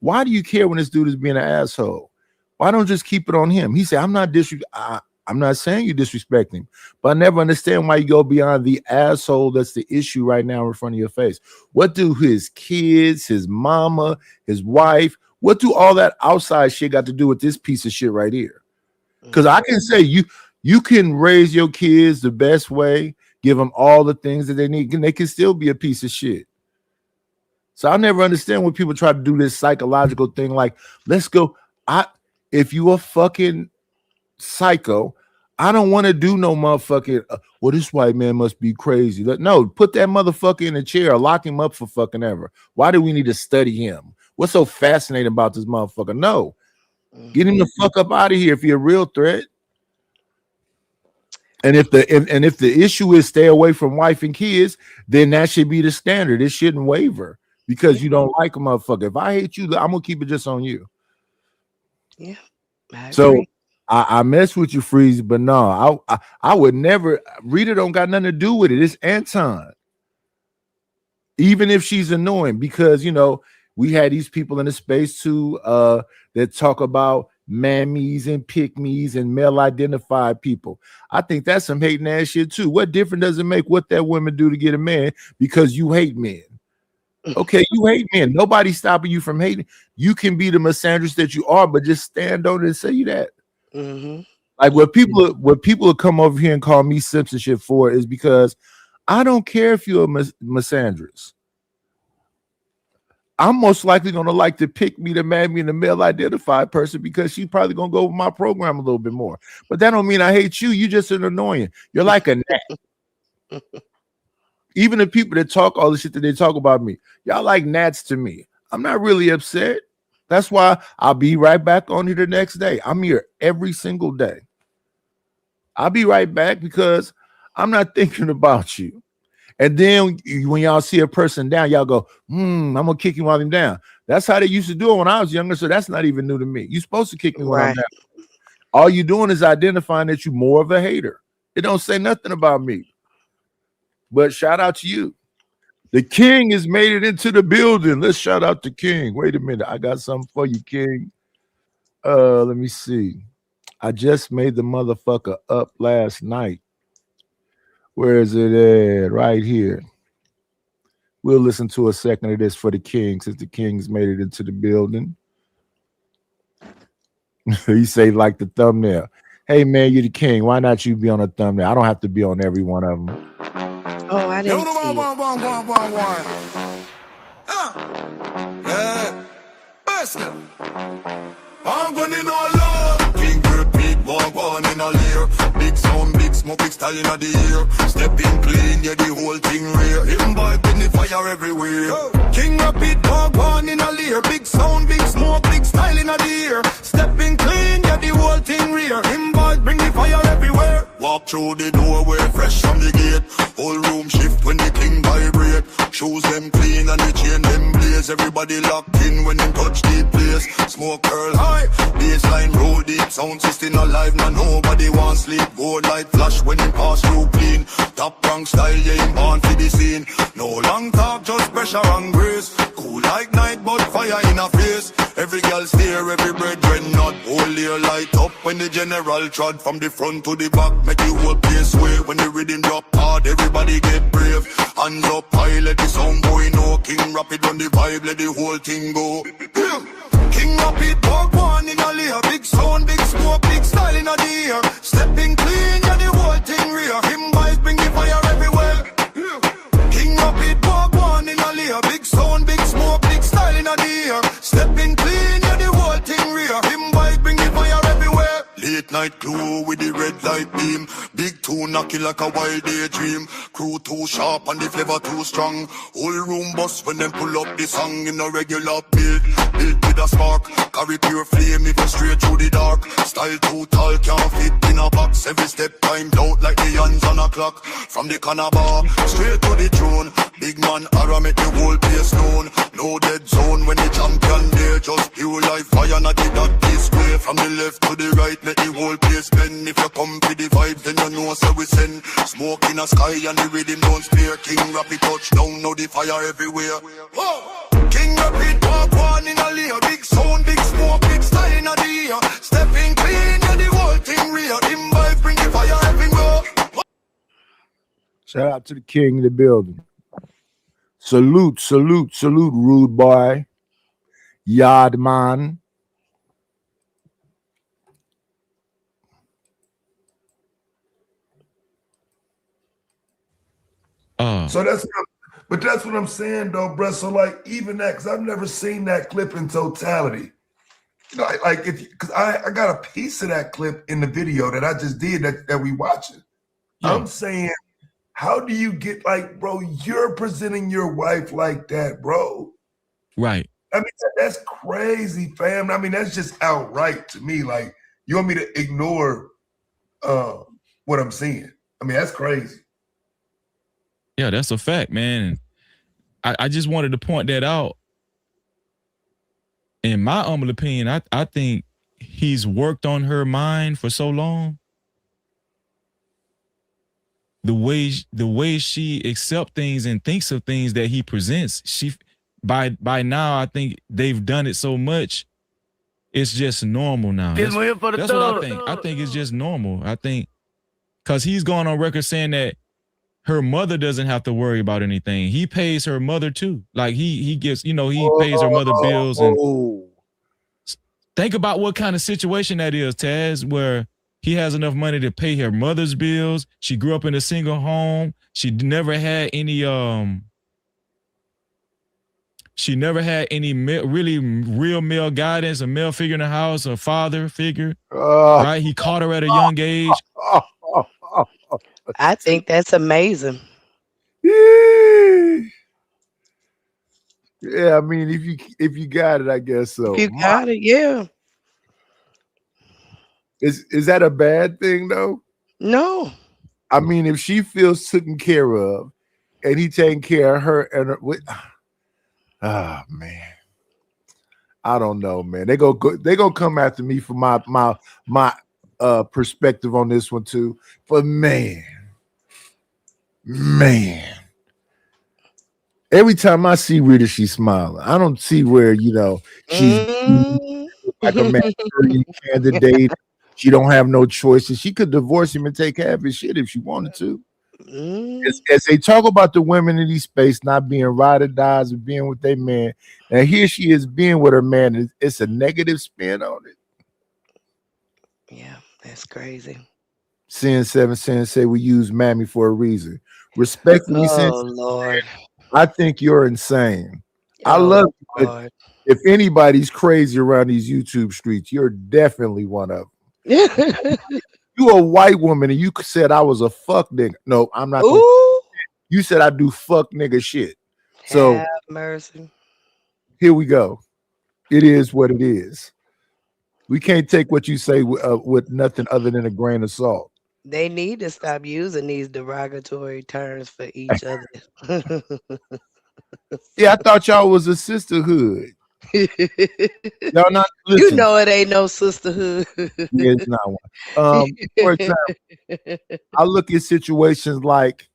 why do you care when this dude is being an asshole? Why don't you just keep it on him? He said, I'm not saying you disrespect him, but I never understand why you go beyond the asshole that's the issue right now in front of your face. What do his kids, his mama, his wife, what do all that outside shit got to do with this piece of shit right here? Because I can say you can raise your kids the best way, give them all the things that they need, and they can still be a piece of shit. So I never understand when people try to do this psychological thing like, let's go. If you a fucking psycho, I don't want to do no motherfucking, well, this white man must be crazy. No, put that motherfucker in a chair or lock him up for fucking ever. Why do we need to study him? What's so fascinating about this motherfucker? No. Get him the fuck up out of here if you're a real threat. And if the issue is stay away from wife and kids, then that should be the standard. It shouldn't waver because you don't like a motherfucker. If I hate you, I'm gonna keep it just on you. Yeah. So I mess with you, Freeze, but no, I would never. Rita don't got nothing to do with it. It's Anton. Even if she's annoying, because we had these people in the space too that talk about mammies and pick-me's and male-identified people. I think that's some hating ass shit too. What difference does it make what that woman do to get a man because you hate men? Okay, you hate men. Nobody's stopping you from hating. You can be the misandrist that you are, but just stand on it and say that. Mm-hmm. Like what people come over here and call me Simpson shit for is because I don't care if you're a misandrist. I'm most likely going to like to pick me, the mammy, and the male identified person because she's probably going to go over my program a little bit more. But that don't mean I hate you. You just an annoying. You're like a gnat. Even the people that talk all the shit that they talk about me, y'all like gnats to me. I'm not really upset. That's why I'll be right back on here the next day. I'm here every single day. I'll be right back because I'm not thinking about you. And then when y'all see a person down, y'all go, I'm going to kick him while I'm down. That's how they used to do it when I was younger, so that's not even new to me. You're supposed to kick me when I'm down. All you're doing is identifying that you're more of a hater. It don't say nothing about me. But shout out to you. The King has made it into the building. Let's shout out to King. Wait a minute. I got something for you, King. Let me see. I just made the motherfucker up last night. Where is it at? Right here. We'll listen to a second of this for the King since the King's made it into the building. He say like the thumbnail. Hey, man, you the King. Why not you be on a thumbnail? I don't have to be on every one of them. Oh, I didn't see I'm going in all love. King repeat, one in a layer. Big sound, big smoke, big style in the air. Stepping clean, yeah, the whole thing rare. Invite in the fire everywhere. King repeat, one in a layer. Big sound, big smoke, big style in the air. Stepping clean, yeah, the whole thing rare. Invite, bring the fire everywhere. Walk through the doorway, fresh from the gate. Whole room shift when the king vibrate. Shoes them clean and the chain them blaze. Everybody locked in when they touch the place. Smoke curl high, baseline roll deep. Sound system alive, now nobody wants sleep. Gold light flash when they pass through clean. Top rank style, yeah, him born for the scene. No long talk, just pressure and grace. Cool like night, but fire in a face. Every girl stare, every brethren not. Hold your light up when the general trod. From the front to the back, make you whole place sway. When the rhythm drop hard, everybody get brave. Hands up high, let the sound boy know. King Rapid on the vibe, let the whole thing go. King Rapid, walk one in a layer. Big sound, big smoke, big style in a the air. Stepping clean, yeah, the whole thing rear. Him boys bring the fire everywhere. King Rapid, walk one in a layer. Big sound, big smoke, big style in a the air. Stepping clean, yeah, the whole thing rear. Him boys bring the fire everywhere. Late night crew with the red light beam. Big two knocking like a wild daydream. Crew too sharp and the flavor too strong. Whole room bust when them pull up the song in a regular build. Built with a spark, carry pure flame even straight through the dark. Style too tall, can't fit in a box. Every step timed out like the hands on a clock. From the corner bar, straight to the throne. Big man Ara make the whole place known. No dead zone when the champion there. Just pure life fire, not the dot this way. From the left to the right, let the whole place bend. If you come with the vibes, then you know so we send. Smoke in the sky and the rhythm don't spare. King Rapid touchdown, now the fire everywhere. Whoa. King Rapid walk one in a layer. Big sound, big smoke, big style in a the air. Stepping clean, yeah, the whole thing real. Him vibe bring the fire everywhere. Shout out to the king of the building. Salute, salute, salute, rude boy. Yardman. So that's what I'm saying though, bro. So like even that, because I've never seen that clip in totality. You know, like because I got a piece of that clip in the video that I just did that we watching. Yeah. I'm saying, how do you get like, bro? You're presenting your wife like that, bro. Right. I mean, that's crazy, fam. I mean, that's just outright to me. Like, you want me to ignore what I'm seeing? I mean, that's crazy. Yeah, that's a fact, man. I just wanted to point that out. In my humble opinion, I think he's worked on her mind for so long. The way she accepts things and thinks of things that he presents, by now I think they've done it so much, it's just normal now. That's what I think. I think it's just normal. I think because he's going on record saying that her mother doesn't have to worry about anything. He pays her mother too. Like he gives, he pays her mother bills. And think about what kind of situation that is, Taz, where he has enough money to pay her mother's bills. She grew up in a single home. She never had any really real male guidance, a male figure in the house, a father figure. Right? He caught her at a young age. I think that's amazing. Yeah, I mean, if you got it, I guess so. If you got it, yeah. Is that a bad thing though? No. I mean, if she feels taken care of, and he taking care of her, and man, I don't know, man. They gonna come after me for my perspective on this one too. But man, every time I see Rita, she's smiling. I don't see where she's like a Manchurian candidate. She don't have no choices. She could divorce him and take half his shit if she wanted to. As they talk about the women in these space not being ride or dies or being with their man, and here she is being with her man. It's a negative spin on it. Yeah, that's crazy. Sin 7 say we use Mammy for a reason. Respectfully, Lord, I think you're insane. I love you, but if anybody's crazy around these YouTube streets, you're definitely one of them. You a white woman and you said I was a fuck nigga. No, I'm not. You said I do fuck nigga shit. So have mercy. Here we go. It is what it is. We can't take what you say with nothing other than a grain of salt. They need to stop using these derogatory terms for each other. Yeah, I thought y'all was a sisterhood. Y'all not listen. You know it ain't no sisterhood. Yeah, it's not one. For example, I look at situations like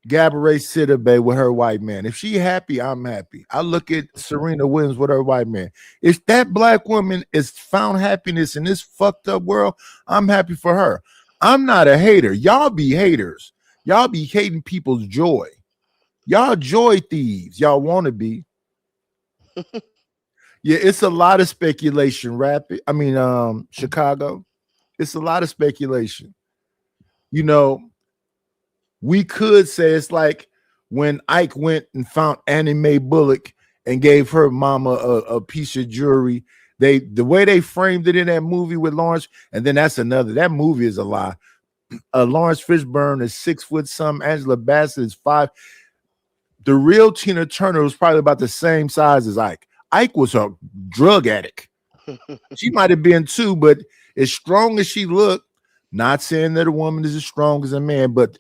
Gabourey Sidibe with her white man. If she happy, I'm happy. I look at Serena Williams with her white man. If that black woman is found happiness in this fucked up world, I'm happy for her. I'm not a hater. Y'all be haters. Y'all be hating people's joy. Y'all joy thieves. Y'all want to be. Yeah, it's a lot of speculation. Chicago. It's a lot of speculation. You know, we could say it's like when Ike went and found Annie Mae Bullock and gave her mama a piece of jewelry. The way they framed it in that movie with Lawrence, and then that movie is a lie. Lawrence Fishburne is 6 foot some. Angela Bassett is 5. The real Tina Turner was probably about the same size as Ike. Ike was a drug addict. She might have been too, but as strong as she looked, not saying that a woman is as strong as a man, but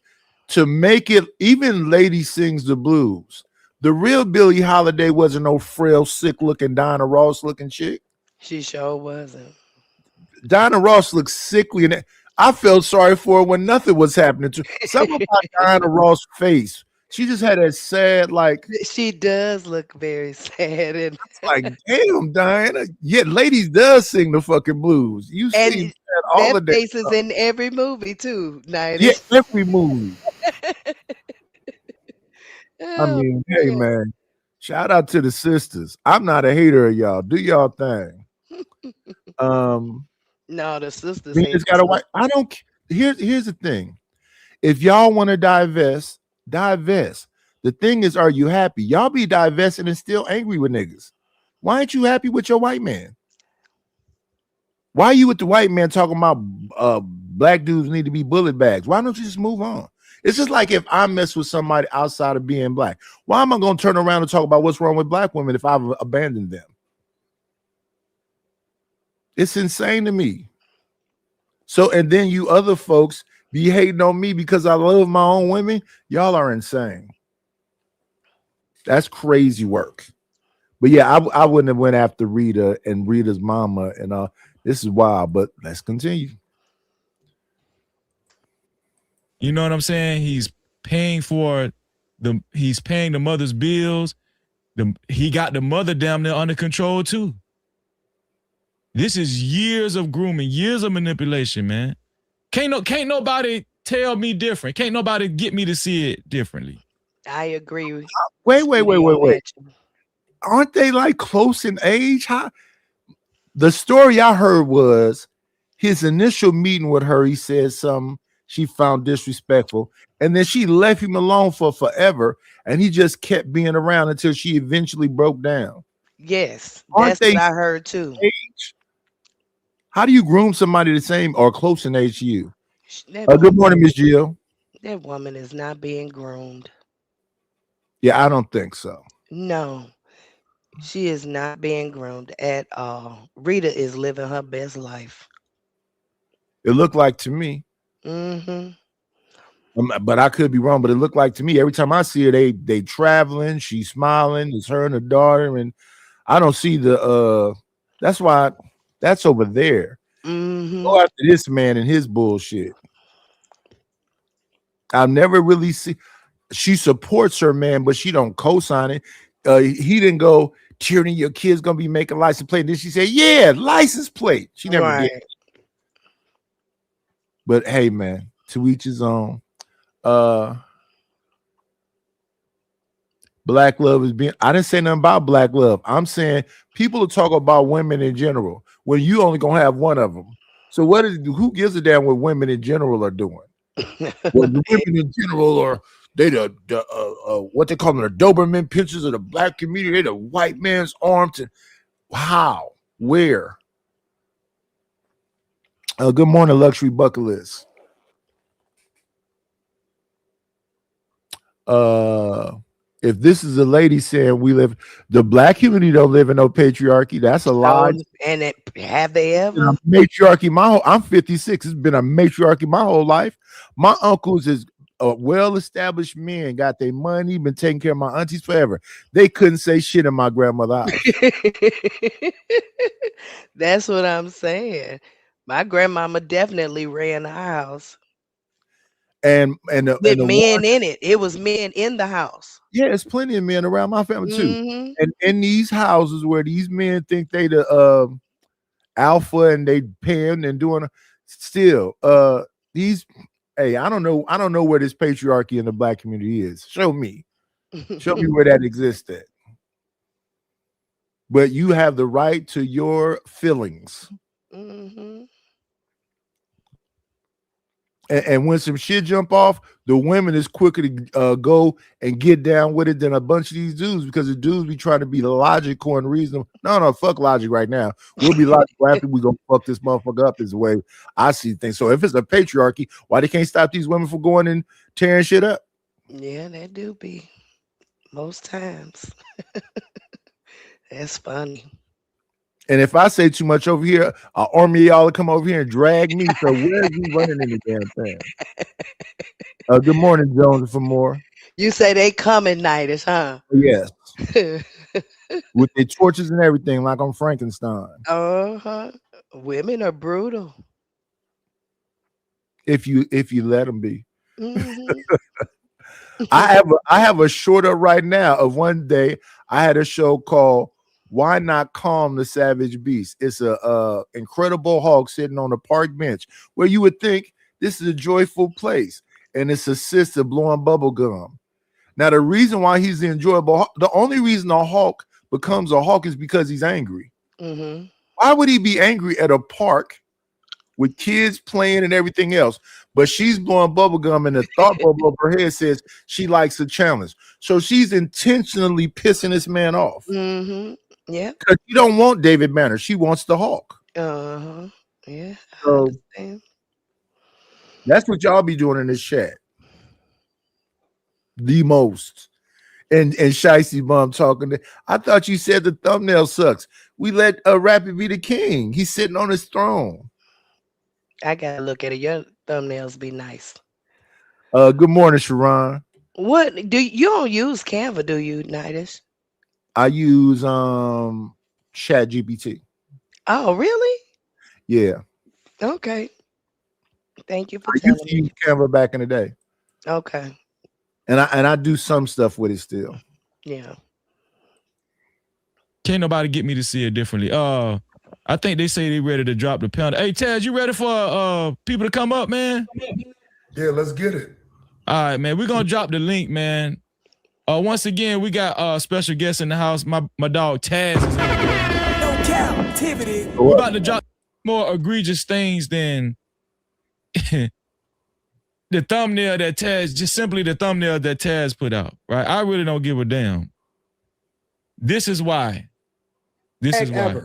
to make it, even Lady Sings the Blues, the real Billie Holiday wasn't no frail, sick-looking Diana Ross-looking chick. She sure wasn't. Diana Ross looked sickly, and I felt sorry for her when nothing was happening to her. Something about Diana Ross' face. She just had that sad, like. She does look very sad. And like, damn, Diana. Yet ladies does sing the fucking blues. You see that all the day. Face is in every movie, too. 90s. Yeah, every movie. I Oh, mean, hey, man. Shout out to the sisters. I'm not a hater of y'all. Do y'all thing. no, the sisters. We just got a white. I don't. Here's the thing. If y'all want to divest. The thing is, are you happy? Y'all be divesting and still angry with niggas. Why ain't you happy with your white man? Why are you with the white man talking about black dudes need to be bullet bags? Why don't you just move on? It's just like if I mess with somebody outside of being black. Why am I going to turn around and talk about what's wrong with black women if I've abandoned them? It's insane to me. So, and then you other folks be hating on me because I love my own women. Y'all are insane. That's crazy work. But yeah, I wouldn't have went after Rita and Rita's mama and this is wild, but let's continue. You know what I'm saying? He's paying the mother's bills. He got the mother down there under control too. This is years of grooming, years of manipulation, man. Can't nobody tell me different. Can't nobody get me to see it differently. I agree. Wait. Aren't they like close in age? The story I heard was his initial meeting with her. He said something she found disrespectful, and then she left him alone for forever, and he just kept being around until she eventually broke down. Yes, Aren't that's what I heard too. Age? How do you groom somebody the same or close in age to you? Good morning, Miss Jill. That woman is not being groomed. Yeah, I don't think so. No, she is not being groomed at all. Rita is living her best life. It looked like to me. Mm-hmm. But I could be wrong. But it looked like to me every time I see her, they traveling. She's smiling. It's her and her daughter, and I don't see the. That's why. That's over there. Mm-hmm. Go after this man and his bullshit. I've never really see. She supports her man, but she don't co-sign it. He didn't go, Tierney, your kid's gonna be making license plate. And then she said, "Yeah, license plate." She never did. But hey, man, to each his own. Black love is being. I didn't say nothing about black love. I'm saying people talk about women in general when you only gonna have one of them. So who gives a damn what women in general are doing? Well, the women in general are they what they call them, the Doberman pictures of the black community. They the white man's arms. And how? Where? Good morning, Luxury Bucket List. If this is a lady saying the black community don't live in no patriarchy, that's a lie. And have they ever? Matriarchy. I'm 56. It's been a matriarchy my whole life. My uncles is well-established men, got their money, been taking care of my aunties forever. They couldn't say shit in my grandmother's house. That's what I'm saying. My grandmama definitely ran our house. and With the men in it. It was men in the house. yeah, it's plenty of men around my family too. Mhm. And in these houses where these men think they the alpha and they paying and doing still these I don't know where this patriarchy in the black community is. Show me where that exists at. But you have the right to your feelings. Mhm. And when some shit jump off, the women is quicker to go and get down with it than a bunch of these dudes, because the dudes be trying to be logical and reasonable. No, fuck logic right now. We'll be logical after we gonna fuck this motherfucker up is the way I see things. So if it's a patriarchy, why they can't stop these women from going and tearing shit up? Yeah, that do be most times. That's funny. And if I say too much over here, an army of y'all will come over here and drag me. So where are you running in the damn thing? Good morning, Jones, for more. You say they coming nightish, huh? Yes. With their torches and everything, like on Frankenstein. Uh-huh. Women are brutal. If you let them be. Mhm. I have a short up right now of one day. I had a show called Why Not Calm the Savage Beast. It's a incredible hog sitting on a park bench where you would think this is a joyful place, and it's a sister blowing bubble gum. Now, the reason why he's enjoyable, the only reason a hawk becomes a hawk is because he's angry. Mm-hmm. Why would he be angry at a park with kids playing and everything else? But she's blowing bubble gum, and the thought bubble of her head says she likes a challenge. So she's intentionally pissing this man off. Mm-hmm. Yeah. Because she don't want David Banner. She wants the hawk. Uh-huh. Yeah. So that's what y'all be doing in this chat. The most. And Shicey Bum talking to, I thought you said the thumbnail sucks. We let Rapid be the king. He's sitting on his throne. I gotta look at it. Your thumbnails be nice. Good morning, Sharon. What do you don't use Canva, do you, Nightish? I use Chat GPT. Oh, really? Yeah. Okay. Thank you for I telling used to me. use Canva back in the day. Okay. And I do some stuff with it still. Yeah. Can't nobody get me to see it differently. I think they say they ready to drop the pound. Hey, Taz, you ready for people to come up, man? Yeah, let's get it. All right, man. We're gonna drop the link, man. Once again, we got special guests in the house. My dog Taz is in the building. No captivity. We're about to drop more egregious things than the thumbnail that Taz, just simply the thumbnail that Taz put out, right? I really don't give a damn. This is why. This is why.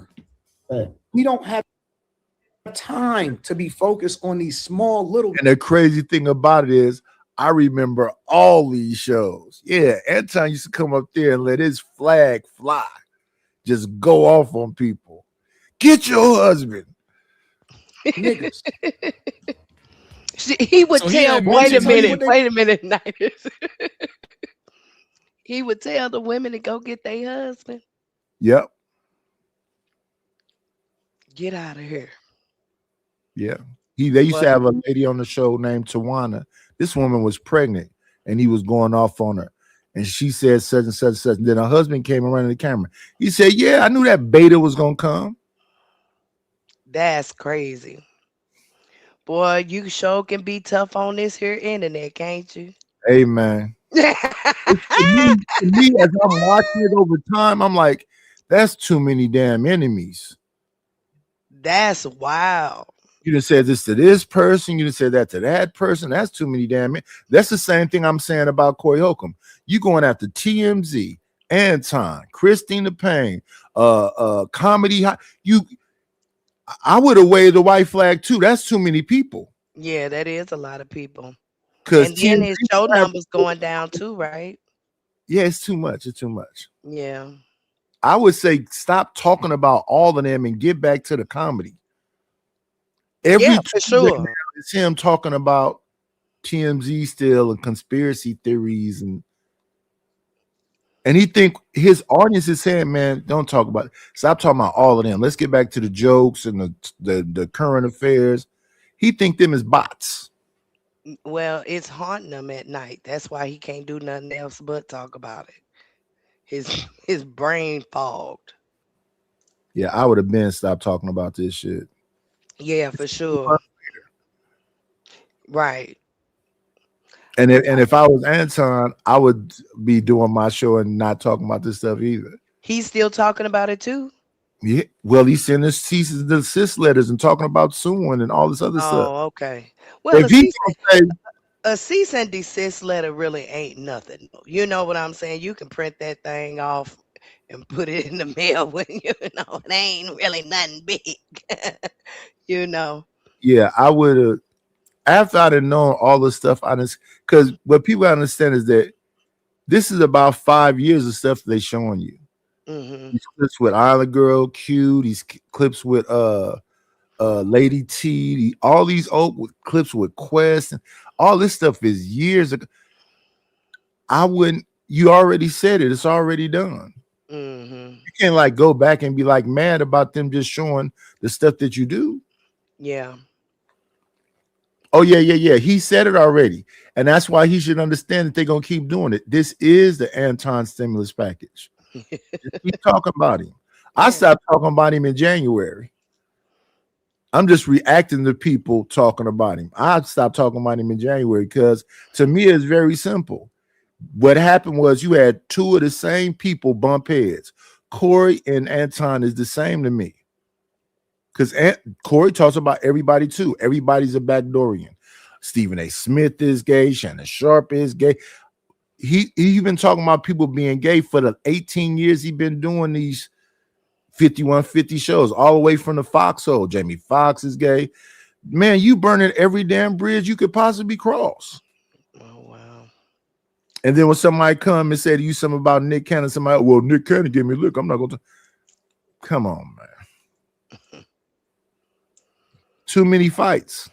We don't have time to be focused on these small little. And the crazy thing about it is, I remember all these shows. Yeah, Anton used to come up there and let his flag fly, just go off on people. Get your husband, niggas. He would So tell. he Wait a mentioned- minute, Nightish. He would tell the women to go get their husband. Yep. Get out of here. Yeah. They used to have a lady on the show named Tawana. This woman was pregnant and he was going off on her. And she said such and such and such. And then her husband came around the camera. He said, yeah, I knew that beta was gonna come. That's crazy. Boy, you sure can be tough on this here internet, can't you? Hey man. to me, as I'm watching it over time, I'm like, that's too many damn enemies. That's wild. You done said this to this person, you done said that to that person. That's too many damn. That's the same thing I'm saying about Corey Holcomb. You going after TMZ, Anton, Christina Payne, Comedy. I would have waved the white flag too. That's too many people. Yeah, that is a lot of people. Because And then his show numbers going down too, right? Yeah, it's too much. It's too much. Yeah. I would say stop talking about all of them and get back to the comedy. Yeah, for sure. It's him talking about TMZ still and conspiracy theories and he think his audience is saying, man, don't talk about it. Stop talking about all of them. Let's get back to the jokes and the current affairs. He think them as bots. Well, it's haunting him at night. That's why he can't do nothing else but talk about it. His brain fogged. Yeah, I would have been stopped talking about this shit. Yeah, for sure. Right. And if I was Anton, I would be doing my show and not talking about this stuff either. He's still talking about it too. Yeah, well, he's sending cease and desist letters and talking about suing and all this other stuff. Oh, okay. Well, If he say, a cease and desist letter really ain't nothing. You know what I'm saying? You can print that thing off and put it in the mail when it ain't really nothing big. You know. yeah, I would have. After I'd have known all the stuff, because what people understand is that this is about 5 years of stuff they showing you. Mm-hmm. These clips with Island Girl Q, these clips with Lady T, all these old clips with Quest, and all this stuff is years ago. You already said it, it's already done. Mm-hmm. You can't like go back and be like mad about them just showing the stuff that you do. Yeah. Oh, yeah. He said it already. And that's why he should understand that they're going to keep doing it. This is the Anton stimulus package. Keep talking about him. I stopped talking about him in January. I'm just reacting to people talking about him. I stopped talking about him in January because to me, it's very simple. What happened was you had two of the same people bump heads. Corey and Anton is the same to me. Because Corey talks about everybody too. Everybody's a backdoorian. Stephen A. Smith is gay. Shannon Sharp is gay. He been talking about people being gay for the 18 years he been doing these 5150 shows, all the way from the Foxhole. Jamie Foxx is gay. Man, you burning every damn bridge you could possibly cross. Oh, wow. And then when somebody come and say to you something about Nick Cannon, somebody, well, Nick Cannon gave me a look. I'm not going to. Come on, man. Too many fights.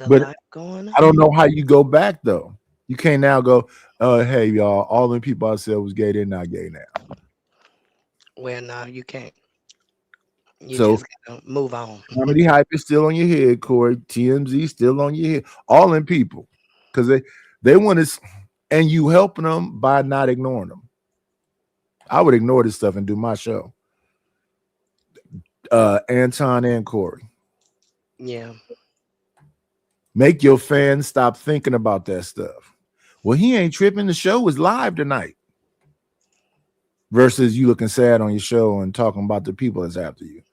But going on. I don't know how you go back though. You can't now go, hey y'all, all the people I said was gay, they're not gay now. Well, no, you can't. You So just gotta move on. comedy hype is still on your head, Corey. TMZ still on your head. All them people, because they want to, and you helping them by not ignoring them. I would ignore this stuff and do my show. Anton and Corey. Yeah. Make your fans stop thinking about that stuff. Well, he ain't tripping. The show was live tonight. Versus you looking sad on your show and talking about the people that's after you.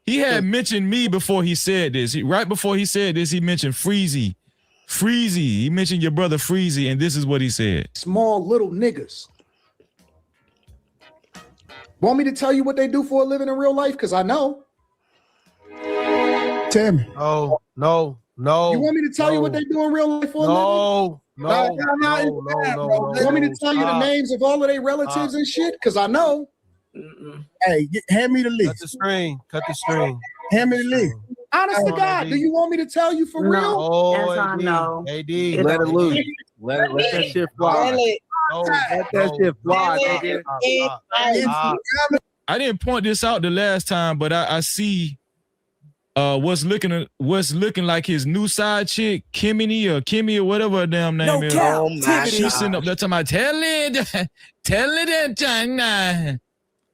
He had mentioned me before he said this. Right before he said this, he mentioned Freezy. He mentioned your brother Freezy, and this is what he said. Small little niggas. Want me to tell you what they do for a living in real life? Because I know. Tim. No. You want me to tell you what they do in real life for a living? No. You want me to tell you the names of all of their relatives and shit? Because I know. Hey, hand me the list. Cut the string. Hand me the list. Honest to God, do you want me to tell you for real? Oh, That's no. AD. Let it loose. Let that shit fly. Let that shit fly. I didn't point this out the last time, but I see what's looking like his new side chick, Kimmy or whatever her damn name is. Oh my She's sitting up there talking about tell it, China.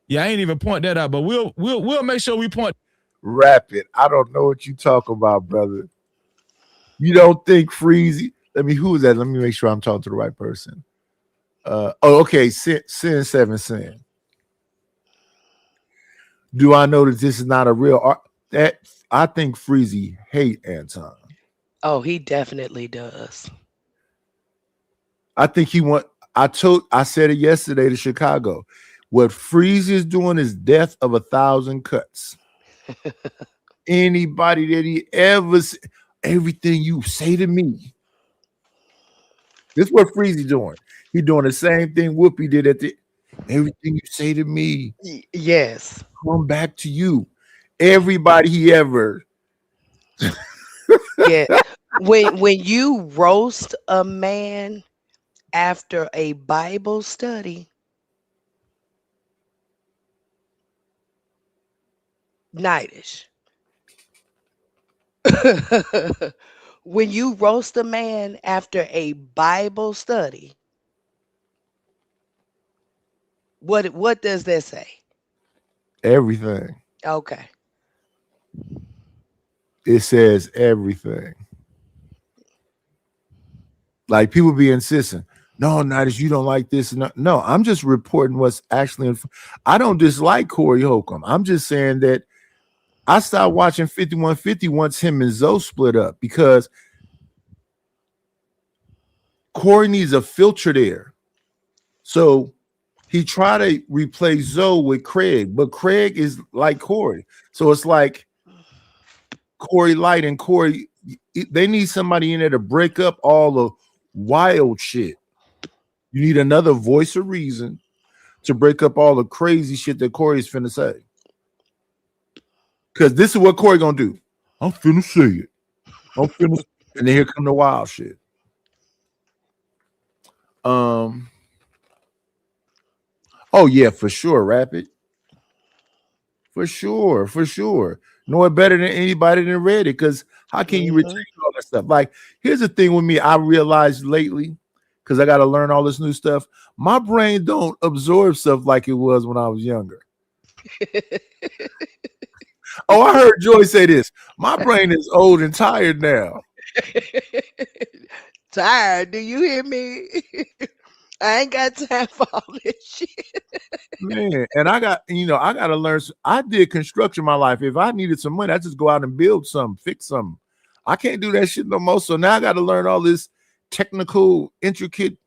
Yeah, I ain't even point that out, but we'll make sure we point. Rapid. I don't know what you talk about, brother. You don't think Freezy? Who is that? Let me make sure I'm talking to the right person. Okay, Sin 7 Sin. Do I know that this is not a real art? That I think Freezy hate Anton. Oh, he definitely does. I think he want. I said it yesterday to Chicago. What Freezy is doing is death of 1,000 cuts. Anybody that he ever, everything you say to me. This is what Freezy doing. He doing the same thing Whoopi did at the. Everything you say to me, yes, come back to you. Everybody he ever. Yeah, when you roast a man after a Bible study, Nightish. when you roast a man after a Bible study, what does that say? Everything. Okay. It says everything. Like people be insisting, no, Nidus, you don't like this. No, I'm just reporting what's actually. I don't dislike Corey Holcomb. I'm just saying that I stopped watching 5150 once him and Zoe split up because Corey needs a filter there. So he tried to replace Zoe with Craig, but Craig is like Corey. So it's like Corey Light and Corey, they need somebody in there to break up all the wild shit. You need another voice of reason to break up all the crazy shit that Corey's finna say. Because this is what Corey gonna do. I'm finna say it. And then here come the wild shit. Oh yeah, for sure, Rapid. For sure. Know it better than anybody than read it. Because how can you retain all that stuff? Like, here's the thing with me. I realized lately, because I got to learn all this new stuff. My brain don't absorb stuff like it was when I was younger. Oh, I heard Joy say this. My brain is old and tired now. Tired? Do you hear me? I ain't got time for all this shit. Man, and I got to learn. I did construction in my life. If I needed some money, I just go out and build something, fix something. I can't do that shit no more. So now I got to learn all this technical, intricate,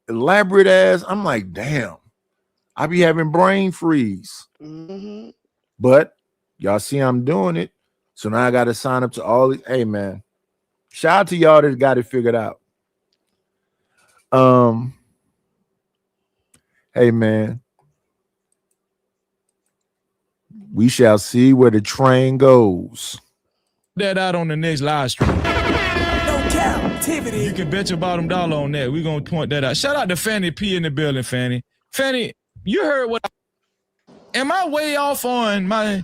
elaborate ass. I'm like, damn, I be having brain freeze. Mm-hmm. But y'all see I'm doing it. So now I got to sign up to all these. Hey, man, shout out to y'all that got it figured out. Hey, man, we shall see where the train goes. That out on the next live stream. No captivity. You can bet your bottom dollar on that. We're going to point that out. Shout out to Fanny P in the building, Fanny. Fanny, you heard what am I way off on my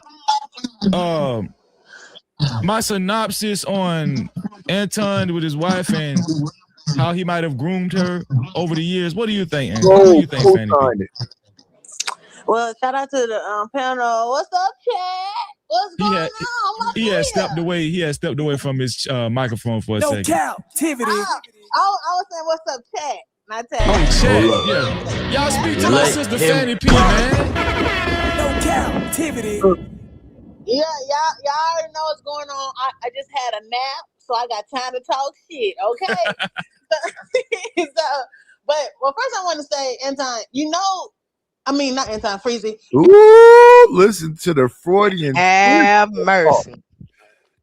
my synopsis on Anton with his wife and how he might have groomed her over the years? What do you think, Anton? What do you think, Fanny P? Well, shout out to the panel. What's up, chat? What's going on? He had stepped away. He had stepped away from his microphone for a second. No captivity. I was saying, what's up, chat? Not chat. Oh, chat. Yeah. Y'all speak to my sister Fanny P, man. No captivity. Yeah, y'all already know what's going on. I just had a nap, so I got time to talk shit. Okay. But first I want to say, Anton, not Anton, Freezy. Ooh, listen to the Freudian. Have mercy.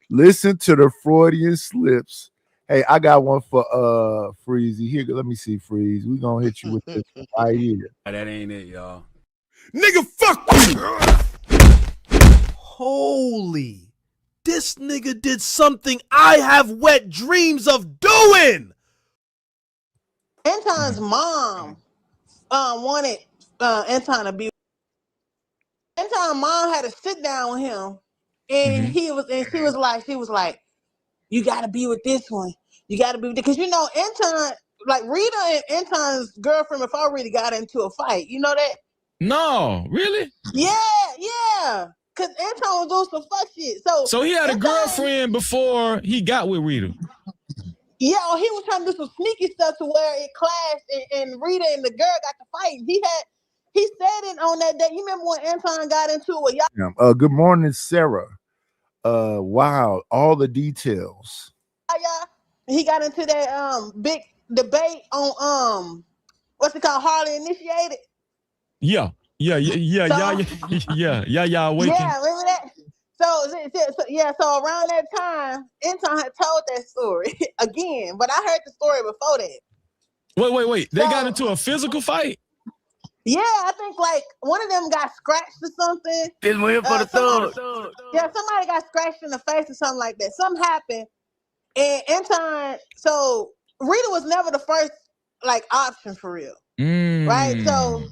Listen to the Freudian slips. Hey, I got one for Freezy. Here, let me see, Freeze. We gonna hit you with this right here. That ain't it, y'all. Nigga, fuck you. Holy. This nigga did something I have wet dreams of doing. Anton's mom wanted Anton to be. Anton's mom had to sit down with him, and she was like, you got to be with this one. You got to be with it. Because Anton, like Rita and Anton's girlfriend before Rita got into a fight. You know that? No, really? Yeah. Because Anton was doing some fuck shit. So he had a girlfriend before he got with Rita. Yeah, he was trying to do some sneaky stuff to where it clashed, and Rita and the girl got to fighting. He said it on that day. You remember when Anton got into it with y'all? Good morning, Sarah. Wow, all the details. He got into that big debate on what's it called, Harley Initiated. Yeah. Awakened. Yeah, remember that? So around that time, Anton had told that story again, but I heard the story before that. Wait. They got into a physical fight? Yeah, I think like one of them got scratched or something. This one here for the thug. Yeah, somebody got scratched in the face or something like that. Something happened. And Anton, so Rita was never the first like option for real. Right? So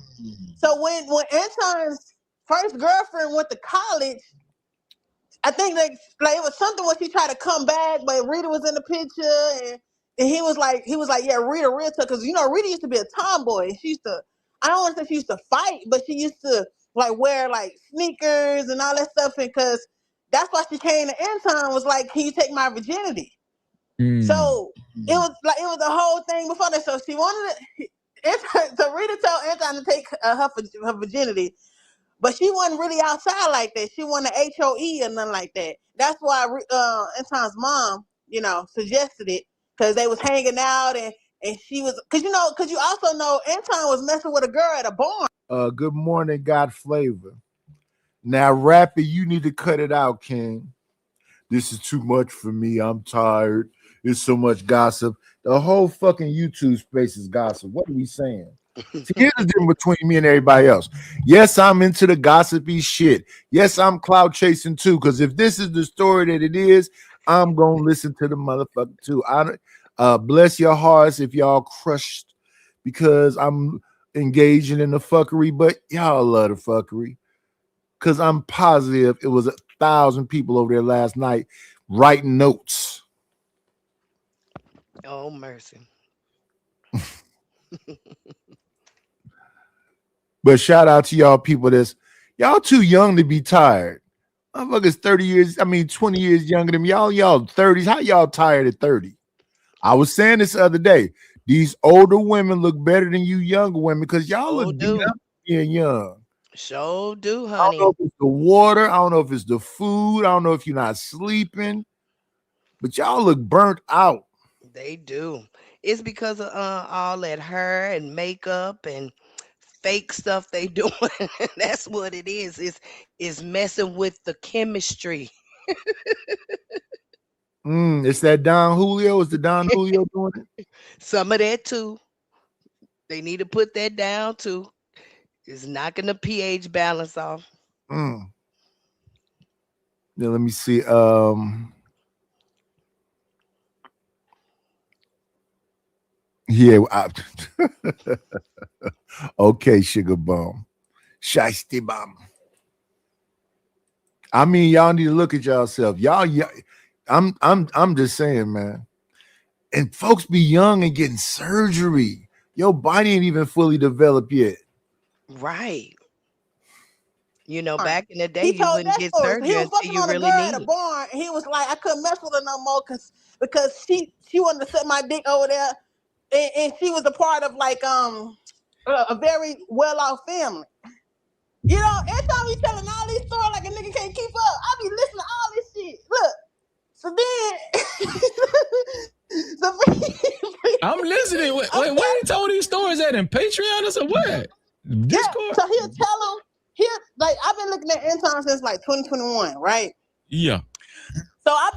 when Anton's first girlfriend went to college, I think like it was something when she tried to come back, but Rita was in the picture, and he was like, yeah, Rita real tough, because Rita used to be a tomboy. She used to, I don't want to say she used to fight, but she used to like wear like sneakers and all that stuff, and because that's why she came to Anton was like, can you take my virginity? So it was the whole thing before that. So she wanted so Rita told Anton to take her virginity. But she wasn't really outside like that. She wasn't an HOE or nothing like that. That's why Anton's mom, suggested it, because they was hanging out and she was, because you also know Anton was messing with a girl at a barn. Good morning, God Flavor. Now, Rappy, you need to cut it out, King. This is too much for me. I'm tired. There's so much gossip. The whole fucking YouTube space is gossip. What are we saying? See, here's the difference between me and everybody else. Yes, I'm into the gossipy shit. Yes, I'm cloud chasing too, because if this is the story that it is, I'm gonna listen to the motherfucker too. Bless your hearts if y'all crushed because I'm engaging in the fuckery, but y'all love the fuckery. Because I'm positive it was 1,000 people over there last night writing notes. Oh, mercy. But shout out to y'all people y'all too young to be tired. Motherfuckers 20 years younger than me. Y'all 30s. How y'all tired at 30? I was saying this the other day. These older women look better than you younger women because y'all look beat up being young. Sure do, honey. I don't know if it's the water. I don't know if it's the food. I don't know if you're not sleeping. But y'all look burnt out. They do. It's because of all that hair and makeup and fake stuff they doing. That's what it is. It's messing with the chemistry. It's that Don Julio. Is the Don Julio doing it? Some of that too. They need to put that down too. It's knocking the pH balance off. Now let me see. Yeah. Okay, Sugar Bum. Shiesty Bum. I mean, y'all need to look at yourself. Y'all, I'm just saying, man. And folks be young and getting surgery. Your body ain't even fully developed yet. Right. Back in the day, you wouldn't get story. surgery He was until fucking you on really a girl need at a it. barn, and he was like, I couldn't mess with her no more because she wanted to set my dick over there, and she was a part of like a very well-off family. Every time we telling all these stories like a nigga can't keep up, I be listening to all this shit. Look, so then I'm listening. Wait, where you told these stories at? In Patreon or what? Discord? Yeah, so he'll tell them. I've been looking at Anton since like 2021, right? Yeah. So I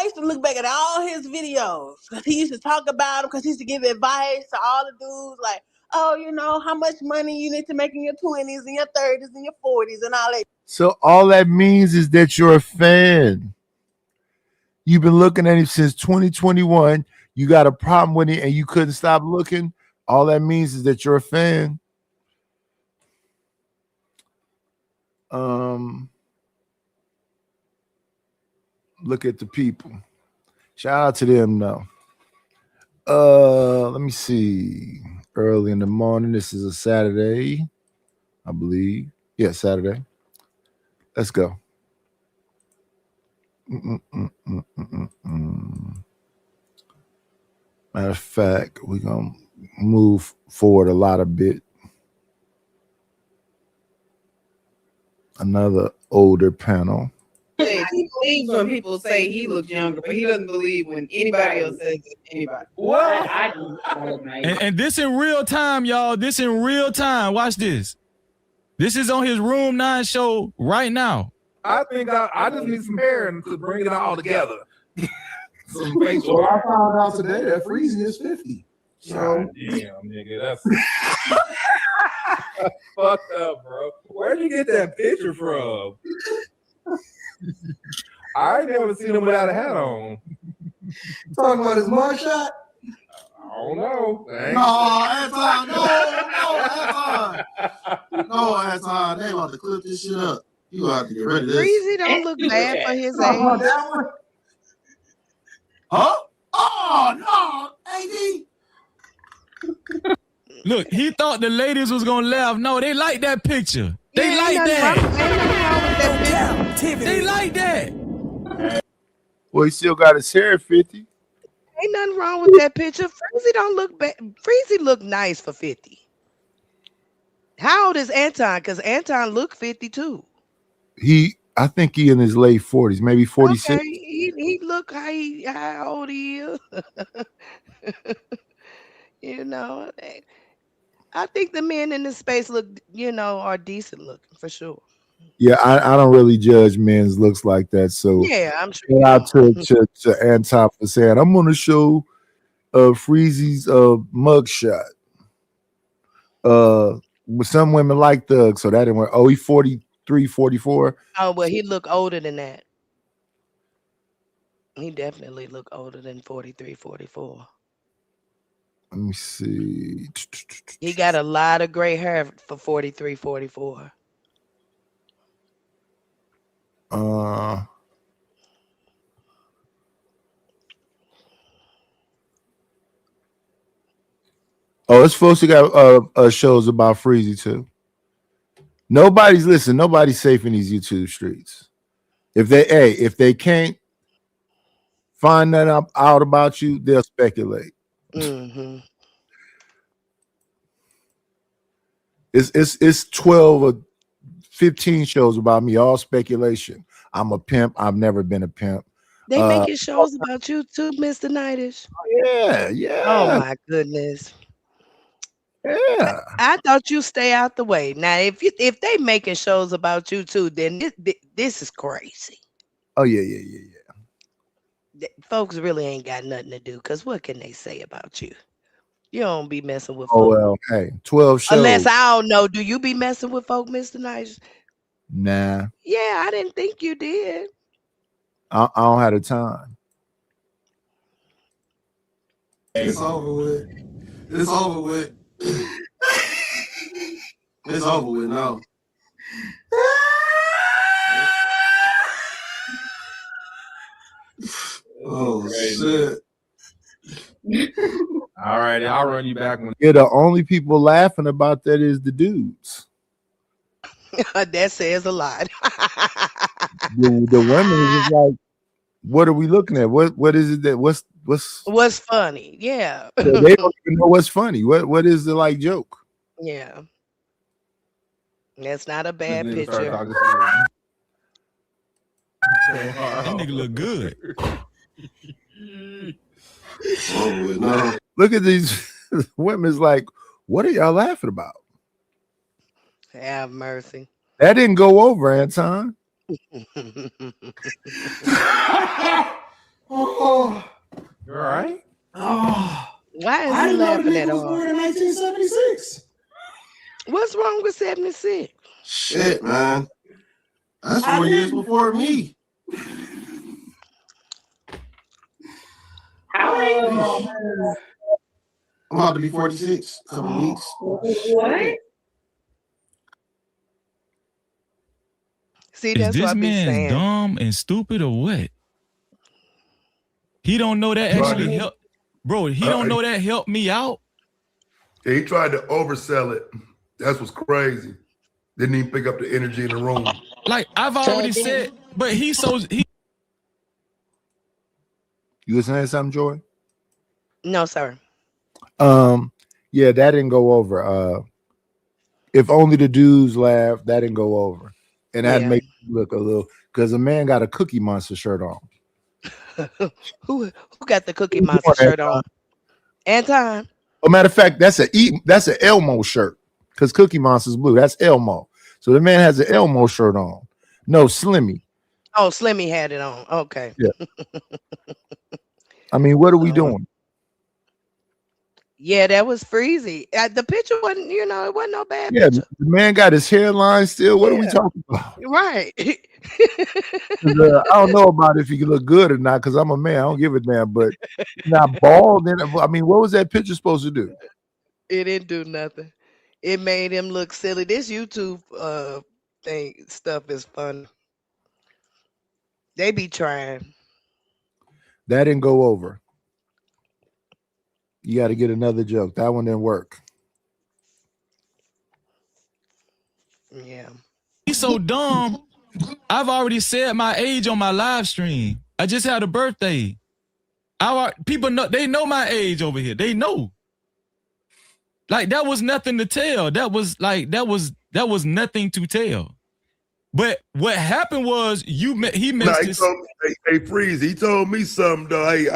used to look back at all his videos because he used to talk about them, because he used to give advice to all the dudes like, oh, how much money you need to make in your 20s and your 30s and your 40s and all that. So all that means is that you're a fan. You've been looking at him since 2021. You got a problem with it and you couldn't stop looking. All that means is that you're a fan. Look at the people. Shout out to them though. Let me see. Early in the morning. This is a Saturday, I believe. Yeah, Saturday. Let's go. Matter of fact, we're gonna move forward a lot a bit. Another older panel. He believes when people say he looks younger, but he doesn't believe when anybody else says anybody. What? And this in real time, y'all. This in real time. Watch this. This is on his Room 9 show right now. I think I just need some hair to bring it all together. Some face. So I found out today that Freezy is 50. So God damn, nigga, that's fucked up, bro. Where'd you get that picture from? I ain't never seen him without a hat on. Talking about his mugshot? I don't know. No, Anton. They about to clip this shit up. You gonna have to get rid of this. Freezy don't look bad for his age. Huh? Oh no, AD. Look, he thought the ladies was gonna laugh. No, they like that picture. They Yeah, like ain't nothing that. wrong- ain't nothing wrong with that picture. They like that. Well, he still got his hair at 50. Ain't nothing wrong with that picture. Freezy don't look bad. Freezy look nice for 50. How old is Anton? Because Anton look 50 too. I think he in his late 40s, maybe 46. Okay, he look how old he is. You know, I think the men in the space look, are decent looking for sure. Yeah, I don't really judge men's looks like that. So Yeah, I'm sure. shout out to Anton for saying, I'm going to show Freezy's mugshot. Some women like thugs, so that didn't work. Oh, he 43, 44. Oh, well, he look older than that. He definitely look older than 43, 44. Let me see. He got a lot of gray hair for 43, 44. Oh, it's supposed to got shows about Freezy too. Nobody's safe in these YouTube streets. If they can't find that out about you, they'll speculate. Mm-hmm. It's 12 or 15 shows about me, all speculation. I'm a pimp. I've never been a pimp. They making shows about you too, Mr. Nightish. Yeah. Oh my goodness. Yeah. I thought you stay out the way. Now, if they making shows about you too, then this is crazy. Oh yeah. Folks really ain't got nothing to do, because what can they say about you? You don't be messing with Oh folk. well, hey, 12 shows. Unless I don't know, do you be messing with folk, Mr. Nice? Nah, Yeah, I didn't think you did. I don't have the time. It's over with. It's over with. It's over with now. Oh shit. All right, I'll run you back when. Yeah, the only people laughing about that is the dudes. That says a lot. The women is just like, what are we looking at? What is it that What's funny? Yeah. they don't even know what's funny. What is the like joke? Yeah. That's not a bad This nigga picture. started talking That nigga look good. Over with now. Look at these women's like, what are y'all laughing about? Have mercy. That didn't go over, Anton. Oh, You all right? oh. Why is I he didn't know the laughing nigga at was all? born in 1976. What's wrong with 76? Shit, man. That's 4 years before me. I'm about to be 46 in a couple weeks. What? See, Is that's what this I be man saying. dumb and stupid or what? He don't know that actually Right. help, bro. He don't know that helped me out. Yeah, he tried to oversell it. That's what's crazy. Didn't even pick up the energy in the room. Like I've already said, but he. You was saying something, Joy? No, sir. Yeah, that didn't go over. If only the dudes laugh, that didn't go over. And that Yeah. makes me look a little, because a man got a Cookie Monster shirt on. Who got the Cookie Monster shirt on? Anton. Oh, matter of fact, that's an Elmo shirt, because Cookie Monster's blue. That's Elmo. So the man has an Elmo shirt on. No, Slimmy. Oh, Slimmy had it on. Okay. Yeah. I mean, what are we doing? Yeah, that was Freezy. The picture wasn't, it wasn't no bad Yeah, picture. the man got his hairline still. What are we talking about? Right. 'Cause, I don't know about if he can look good or not, because I'm a man. I don't give a damn. But not bald. Then I mean, what was that picture supposed to do? It didn't do nothing. It made him look silly. This YouTube think stuff is fun. They be trying. That didn't go over. You got to get another joke. That one didn't work. Yeah. He's so dumb. I've already said my age on my live stream. I just had a birthday. People know, they know my age over here. They know. Like that was nothing to tell. That was nothing to tell. But what happened was he missed his. Hey, Freeze, he told me something though. Hey,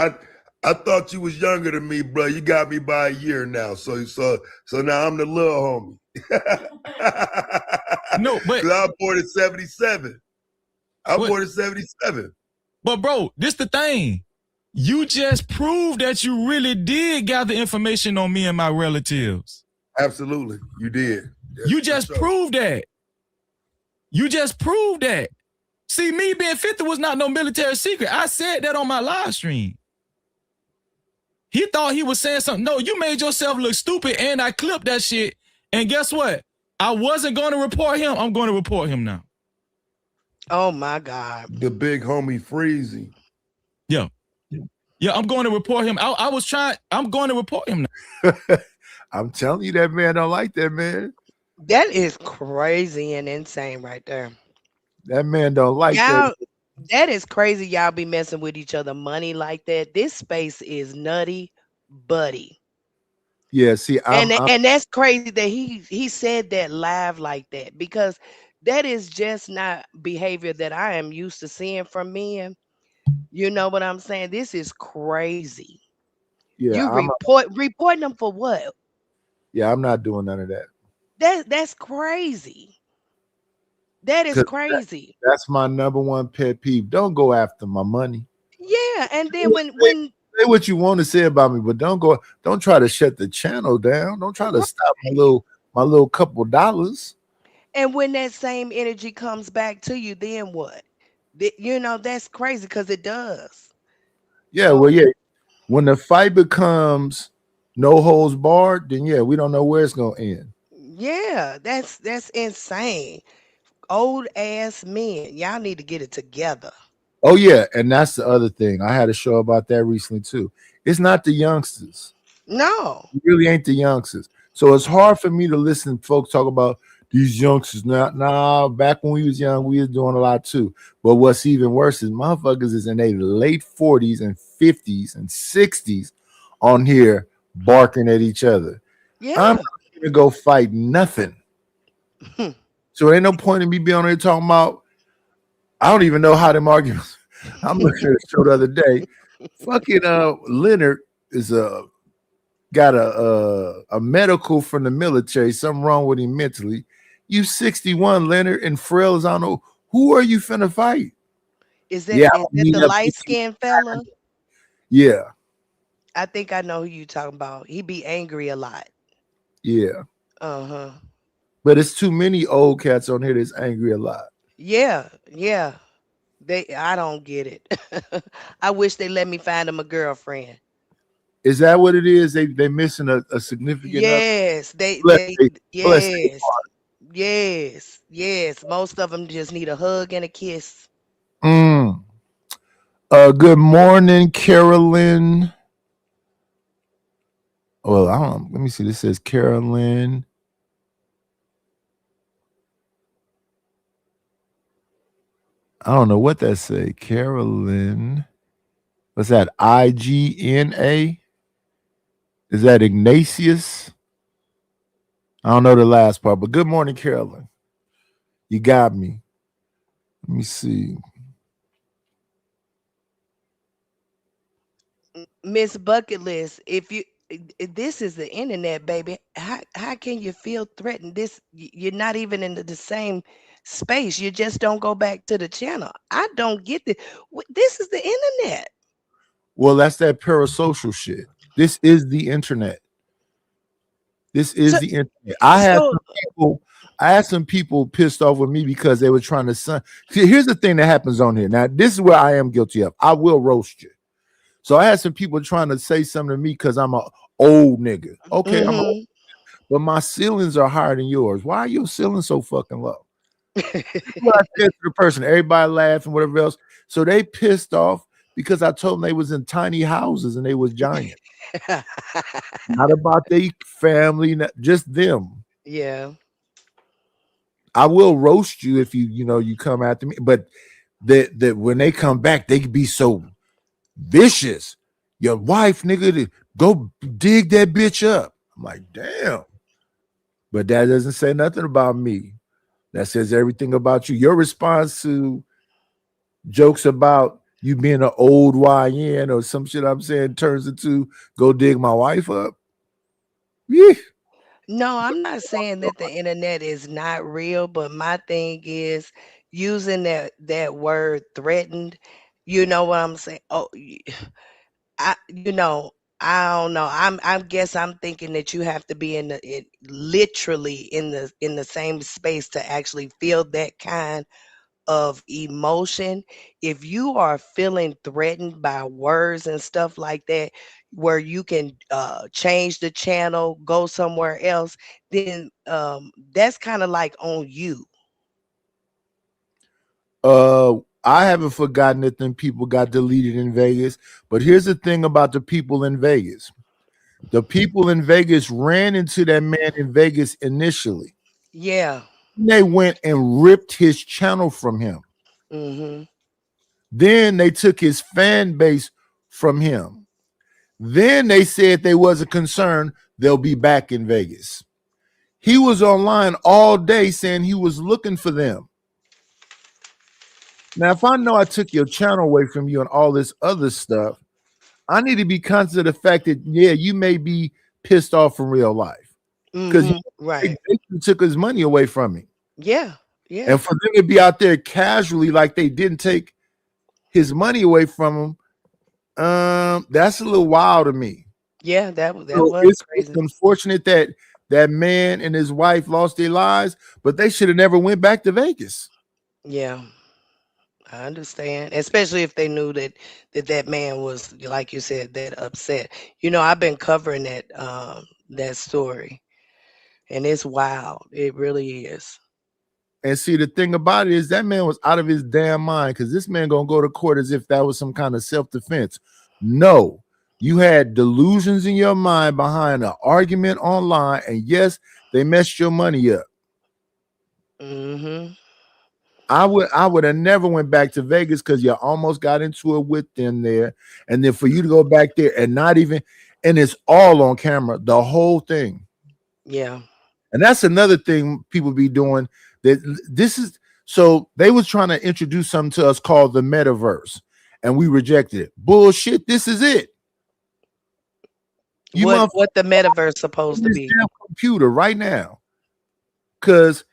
I thought you was younger than me, bro. You got me by a year now. So now I'm the little homie. No, but I was born in 77. I was born in 77. But bro, this the thing. You just proved that you really did gather information on me and my relatives. Absolutely, you did. Yes, you just proved that. You just proved that. See, me being 50 was not no military secret. I said that on my live stream. He thought he was saying something. No, you made yourself look stupid, and I clipped that shit. And guess what? I wasn't going to report him. I'm going to report him now. Oh, my God. The big homie Freezy. Yeah. Yeah, I'm going to report him. I'm going to report him now. I'm telling you, that man don't like that, man. That is crazy and insane right there. That man don't like y'all, that. That is crazy. Y'all be messing with each other money like that. This space is nutty, buddy. Yeah, see, and that's crazy that he said that live like that, because that is just not behavior that I am used to seeing from men. You know what I'm saying? This is crazy. Yeah, you reporting them for what? Yeah, I'm not doing none of that. That's crazy. That is crazy. That's my number one pet peeve. Don't go after my money. Yeah, and then when say what you want to say about me, but don't try to shut the channel down. Don't try to stop my little couple dollars. And when that same energy comes back to you, then what? You know, that's crazy, because it does. Yeah, well, yeah. When the fight becomes no holds barred, then yeah, we don't know where it's gonna end. Yeah, that's insane. Old ass men, y'all need to get it together. Oh yeah, and that's the other thing. I had a show about that recently too. It's not the youngsters. No, it really ain't the youngsters. So it's hard for me to listen to folks talk about these youngsters. Nah, back when we was young, we was doing a lot too. But what's even worse is motherfuckers is in their late 40s and 50s and 60s on here barking at each other. Yeah. I'm not gonna go fight nothing. So ain't no point in me being on there talking about, I don't even know how them arguments. I'm looking at a show the other day. Fucking Leonard is got a medical from the military, something wrong with him mentally. You 61, Leonard, and Frail is, I don't know, who are you finna fight? Is that the light-skinned fella? Yeah. I think I know who you talking about. He be angry a lot. Yeah. Uh-huh. But it's too many old cats on here that's angry a lot. Yeah, yeah. I don't get it. I wish they let me find him a girlfriend. Is that what it is? They missing a significant. Yes, yes. Most of them just need a hug and a kiss. Good morning, Carolyn. Well, I don't know. Let me see. This says Carolyn. I don't know what that say. Carolyn. What's that? IGNA? Is that Ignatius? I don't know the last part, but good morning, Carolyn. You got me. Let me see. Miss Bucket List, if this is the internet, baby, how can you feel threatened? You're not even in the same space. You just don't go back to the channel. I don't get this. This is the internet. Well, that's that parasocial shit. This is the internet. This is the internet. I had some people pissed off with me because they were trying to See, here's the thing that happens on here. Now, this is where I am guilty of. I will roast you. So I had some people trying to say something to me because I'm an old nigga. Okay, I'm old, but my ceilings are higher than yours. Why are your ceilings so fucking low? What I said to the person, everybody laughed and whatever else. So they pissed off because I told them they was in tiny houses and they was giant. Not about their family, just them. Yeah. I will roast you if you come after me, but that when they come back, they can be so vicious. Your wife, nigga, go dig that bitch up. I'm like, damn. But that doesn't say nothing about me. That says everything about you. Your response to jokes about you being an old YN or some shit I'm saying turns into go dig my wife up. Yeah. No, I'm not saying that the internet is not real, but my thing is using that word threatened. You know what I'm saying? Oh, I don't know. I guess I'm thinking that you have to be literally in the same space to actually feel that kind of emotion. If you are feeling threatened by words and stuff like that, where you can change the channel, go somewhere else, then that's kind of like on you. I haven't forgotten that them people got deleted in Vegas, but here's the thing about the people in Vegas. The people in Vegas ran into that man in Vegas initially. Yeah. They went and ripped his channel from him. Mm-hmm. Then they took his fan base from him. Then they said they wasn't concerned they'll be back in Vegas. He was online all day saying he was looking for them. Now, if I know I took your channel away from you and all this other stuff, I need to be conscious of the fact that, yeah, you may be pissed off in real life. Because right. they took his money away from me. Yeah. Yeah. And for them to be out there casually like they didn't take his money away from him, that's a little wild to me. Yeah, that was crazy. It's unfortunate that that man and his wife lost their lives, but they should have never went back to Vegas. Yeah, I understand, especially if they knew that man was, like you said, that upset. I've been covering that story, and it's wild. It really is. And see, the thing about it is that man was out of his damn mind, because this man gonna go to court as if that was some kind of self-defense. No, you had delusions in your mind behind an argument online, and yes, they messed your money up. Mm-hmm. I would have never went back to Vegas because you almost got into it with them there, and then for you to go back there and not even, and it's all on camera, the whole thing. Yeah. And that's another thing people be doing. So they was trying to introduce something to us called the metaverse, and we rejected it. Bullshit. This is it. What the metaverse supposed to be? Computer right now, because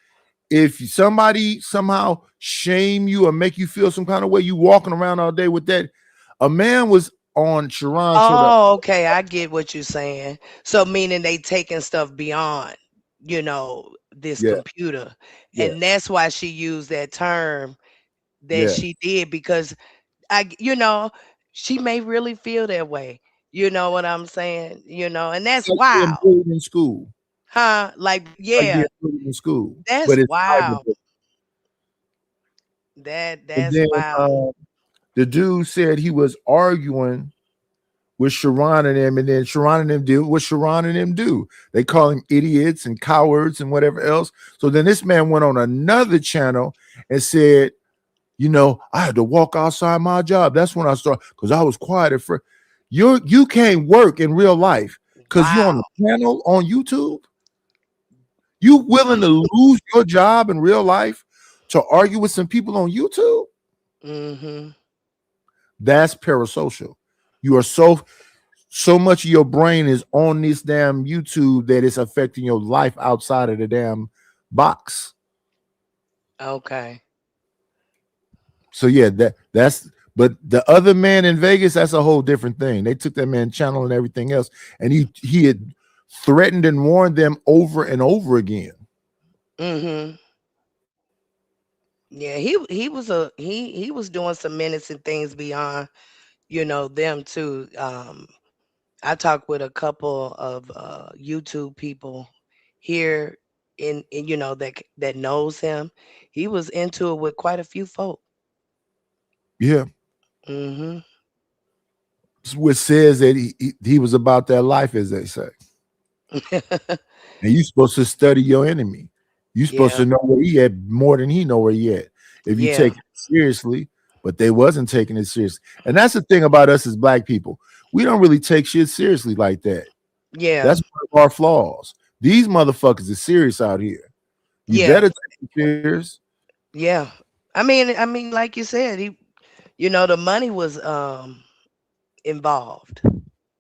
if somebody somehow shame you or make you feel some kind of way, you walking around all day with that. A man was on Sharon. Oh, okay, I get what you're saying. So meaning they taking stuff beyond, this computer, and that's why she used that term that she did, because she may really feel that way. You know what I'm saying? And that's wild. In school. Huh? Like, yeah. In school. That's wild. That's wild. The dude said he was arguing with Sharon and them, and then Sharon and them do what Sharon and them do. They call him idiots and cowards and whatever else. So then this man went on another channel and said, I had to walk outside my job. That's when I started, because I was quiet at first. You can't work in real life because you're on a channel on YouTube. You willing to lose your job in real life to argue with some people on YouTube? Mm-hmm. That's parasocial. You are so much of your brain is on this damn YouTube that it's affecting your life outside of the damn box. Okay. So yeah, that's. But the other man in Vegas, that's a whole different thing. They took that man channel and everything else, and he had threatened and warned them over and over again. Mm-hmm. Yeah, he was doing some menacing things beyond, them too. I talked with a couple of YouTube people here in you know that knows him, he was into it with quite a few folk. Yeah. Mm-hmm. Which says that he was about that life, as they say. And you're supposed to study your enemy. You're supposed to know where he at more than he know where he at. If you take it seriously, but they wasn't taking it seriously. And that's the thing about us as black people. We don't really take shit seriously like that. Yeah. That's one of our flaws. These motherfuckers are serious out here. You better take it serious. Yeah. I mean, like you said, the money was involved.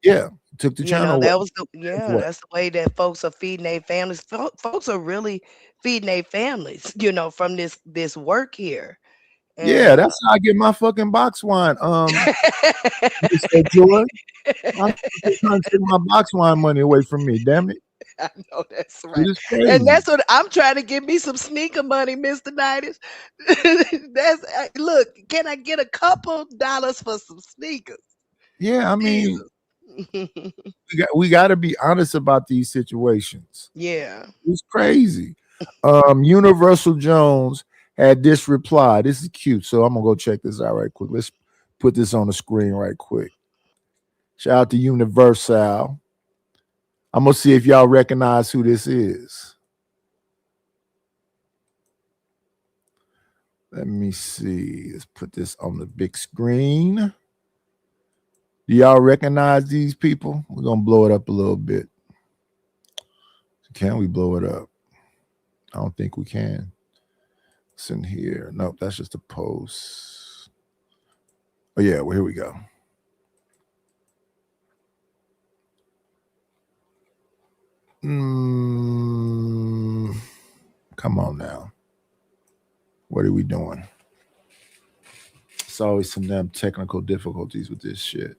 Yeah. Took the channel. That was that's the way that folks are feeding their families. Folks are really feeding their families, from this work here. And, yeah, that's how I get my fucking box wine. Mr. George, I'm trying to take my box wine money away from me. Damn it. I know that's right. And that's what I'm trying to get me some sneaker money, Mr. Nightis. Look, can I get a couple dollars for some sneakers? Yeah, I mean, we got to be honest about these situations. Yeah. It's crazy. Universal Jones had this reply. This is cute. So I'm going to go check this out right quick. Let's put this on the screen right quick. Shout out to Universal. I'm going to see if y'all recognize who this is. Let me see. Let's put this on the big screen. Do y'all recognize these people? We're going to blow it up a little bit. Can we blow it up? I don't think we can. It's in here. Nope, that's just a post. Oh, yeah, well, here we go. Come on now. What are we doing? It's always some damn technical difficulties with this shit.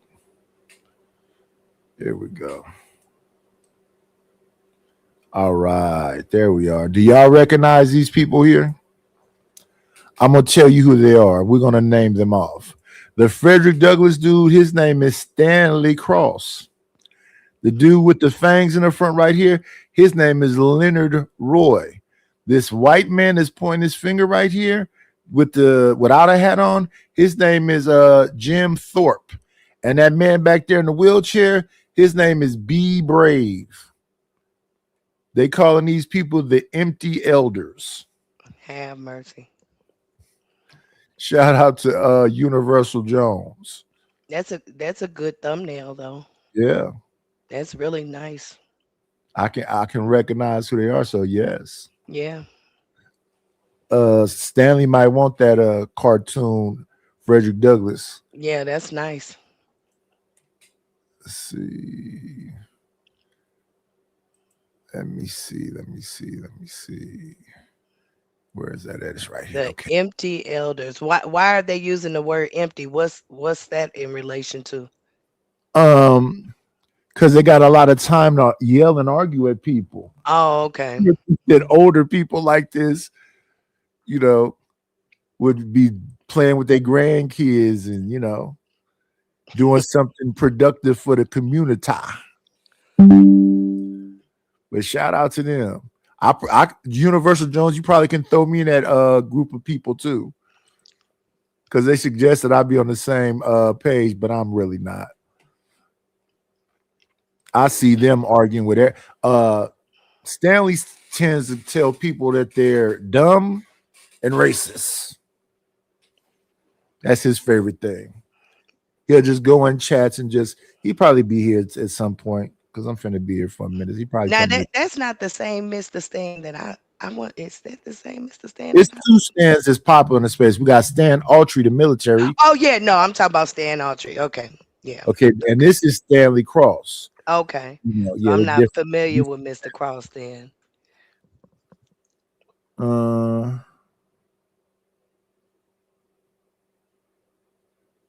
Here we go. All right, there we are. Do y'all recognize these people here? I'm going to tell you who they are. We're going to name them off. The Frederick Douglass dude, his name is Stanley Cross. The dude with the fangs in the front right here, his name is Leonard Roy. This white man is pointing his finger right here without a hat on, his name is Jim Thorpe. And that man back there in the wheelchair, his name is B. Brave. They calling these people the empty elders. Have mercy. Shout out to Universal Jones. That's a good thumbnail though. Yeah. That's really nice. I can recognize who they are, so yes. Yeah. Stanley might want that cartoon Frederick Douglass. Yeah, that's nice. Let's see. Let me see. Where is that at? It's right here. The empty elders. Why are they using the word empty? What's that in relation to? Because they got a lot of time to yell and argue at people. Oh, okay. That older people like this, would be playing with their grandkids and, doing something productive for the community. But shout out to them. Universal Jones, you probably can throw me in that group of people too. Because they suggested I'd be on the same page, but I'm really not. I see them arguing with it. Stanley tends to tell people that they're dumb and racist. That's his favorite thing. He'll just go in chats and he'll probably be here at some point because I'm finna be here for a minute. He probably that's not the same Mr. Stan that I want. Is that the same Mr. Stan? It's two Stans that's popular in the space. We got Stan Autry, the military. Oh yeah, no, I'm talking about Stan Autry. Okay, yeah. Okay, and this is Stanley Cross. Okay, I'm not familiar with Mr. Cross then.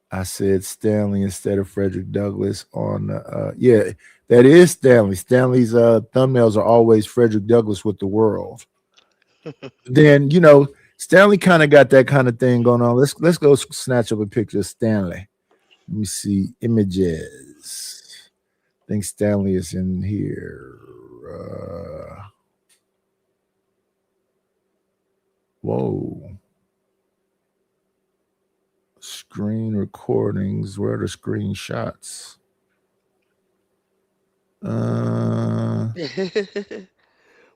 I said Stanley instead of Frederick Douglass on yeah, that is Stanley. Stanley's thumbnails are always Frederick Douglass with the world. Then Stanley kind of got that kind of thing going on. Let's go snatch up a picture of Stanley. Let me see images. I think Stanley is in here. Whoa. Screen recordings. Where are the screenshots?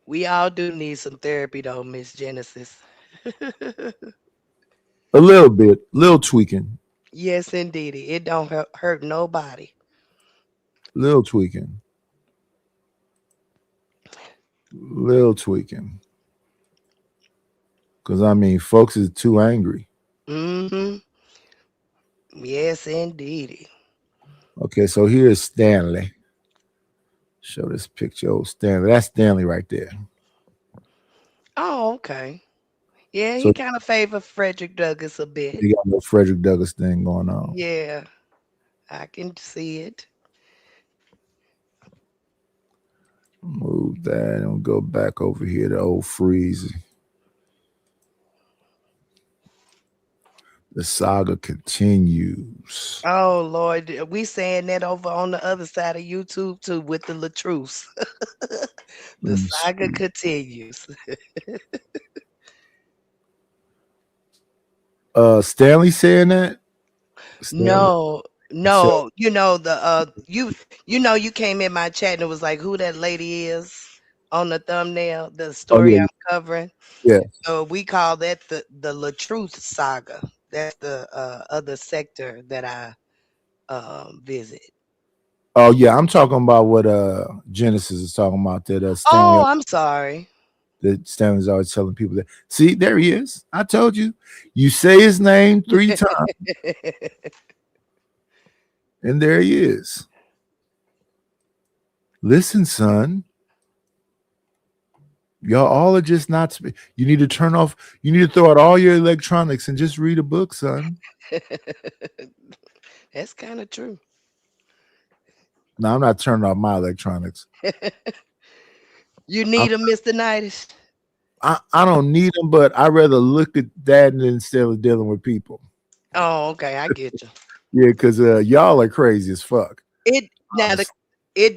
We all do need some therapy though, Miss Genesis. A little bit, little tweaking. Yes, indeed. It don't hurt nobody. Little tweaking. Little tweaking. Because, I mean, folks is too angry. Mm-hmm. Yes, indeed. Okay, so here's Stanley. Show this picture of Stanley. That's Stanley right there. Oh, okay. Yeah, So- he kind of favor Frederick Douglass a bit. You got a little Frederick Douglass thing going on. Yeah, I can see it. Move that and go back over here to old Freezy. The saga continues. Oh Lord, we saying that over on the other side of YouTube too with the Latrus. The saga continues. Stanley saying that? Stanley? No, you know you came in my chat and it was like who that lady is on the thumbnail, the story yeah. I'm covering. Yeah. So we call that the Latruth saga. That's the other sector that I visit. Oh yeah, I'm talking about what Genesis is talking about. That Stanley. Oh, I'm sorry. That Stanley's always telling people that. See, there he is. I told you. You say his name 3 times, and there he is. Listen, son. Y'all all are just not. You need to turn off. You need to throw out all your electronics and just read a book, son. That's kind of true. No, I'm not turning off my electronics. You need them, Mr. Knightish. I don't need them, but I'd rather look at that instead of dealing with people. Oh, okay, I get you. Yeah, because y'all are crazy as fuck. It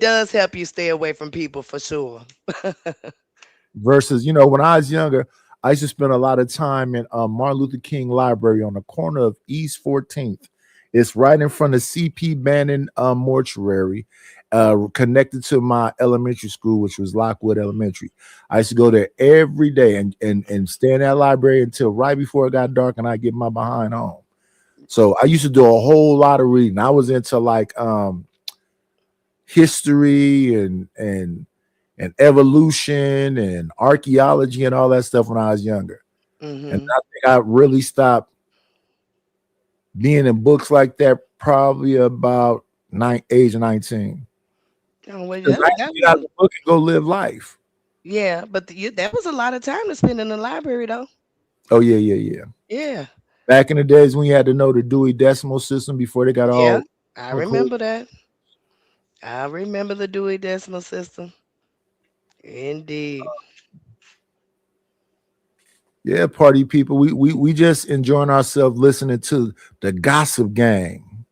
does help you stay away from people for sure. Versus, when I was younger, I used to spend a lot of time in Martin Luther King Library on the corner of East 14th. It's right in front of C.P. Bannon Mortuary, connected to my elementary school, which was Lockwood Elementary. I used to go there every day and stay in that library until right before it got dark, and I get my behind home. So I used to do a whole lot of reading. I was into like history and evolution and archaeology and all that stuff when I was younger. Mm-hmm. And I think I really stopped being in books like that probably about age of 19. Oh, well, Get out of the book and go live life. yeah, but that was a lot of time to spend in the library, though. Oh, yeah. Yeah. Back in the days when you had to know the Dewey Decimal System before they got all. Yeah, I remember that. I remember the Dewey Decimal System. Indeed. Yeah, party people. We just enjoying ourselves listening to the Gossip Gang.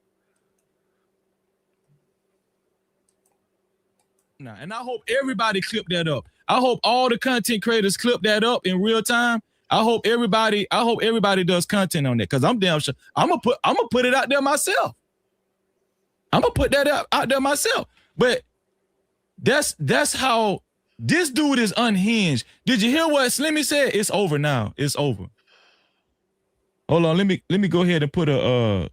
And I hope everybody clip that up. I hope all the content creators clip that up in real time. I hope everybody does content on that because I'm damn sure I'm gonna put it out there myself. I'm gonna put that out there myself. But that's how this dude is unhinged. Did you hear what Slimmy said? It's over now. It's over. Hold on. Let me go ahead and put a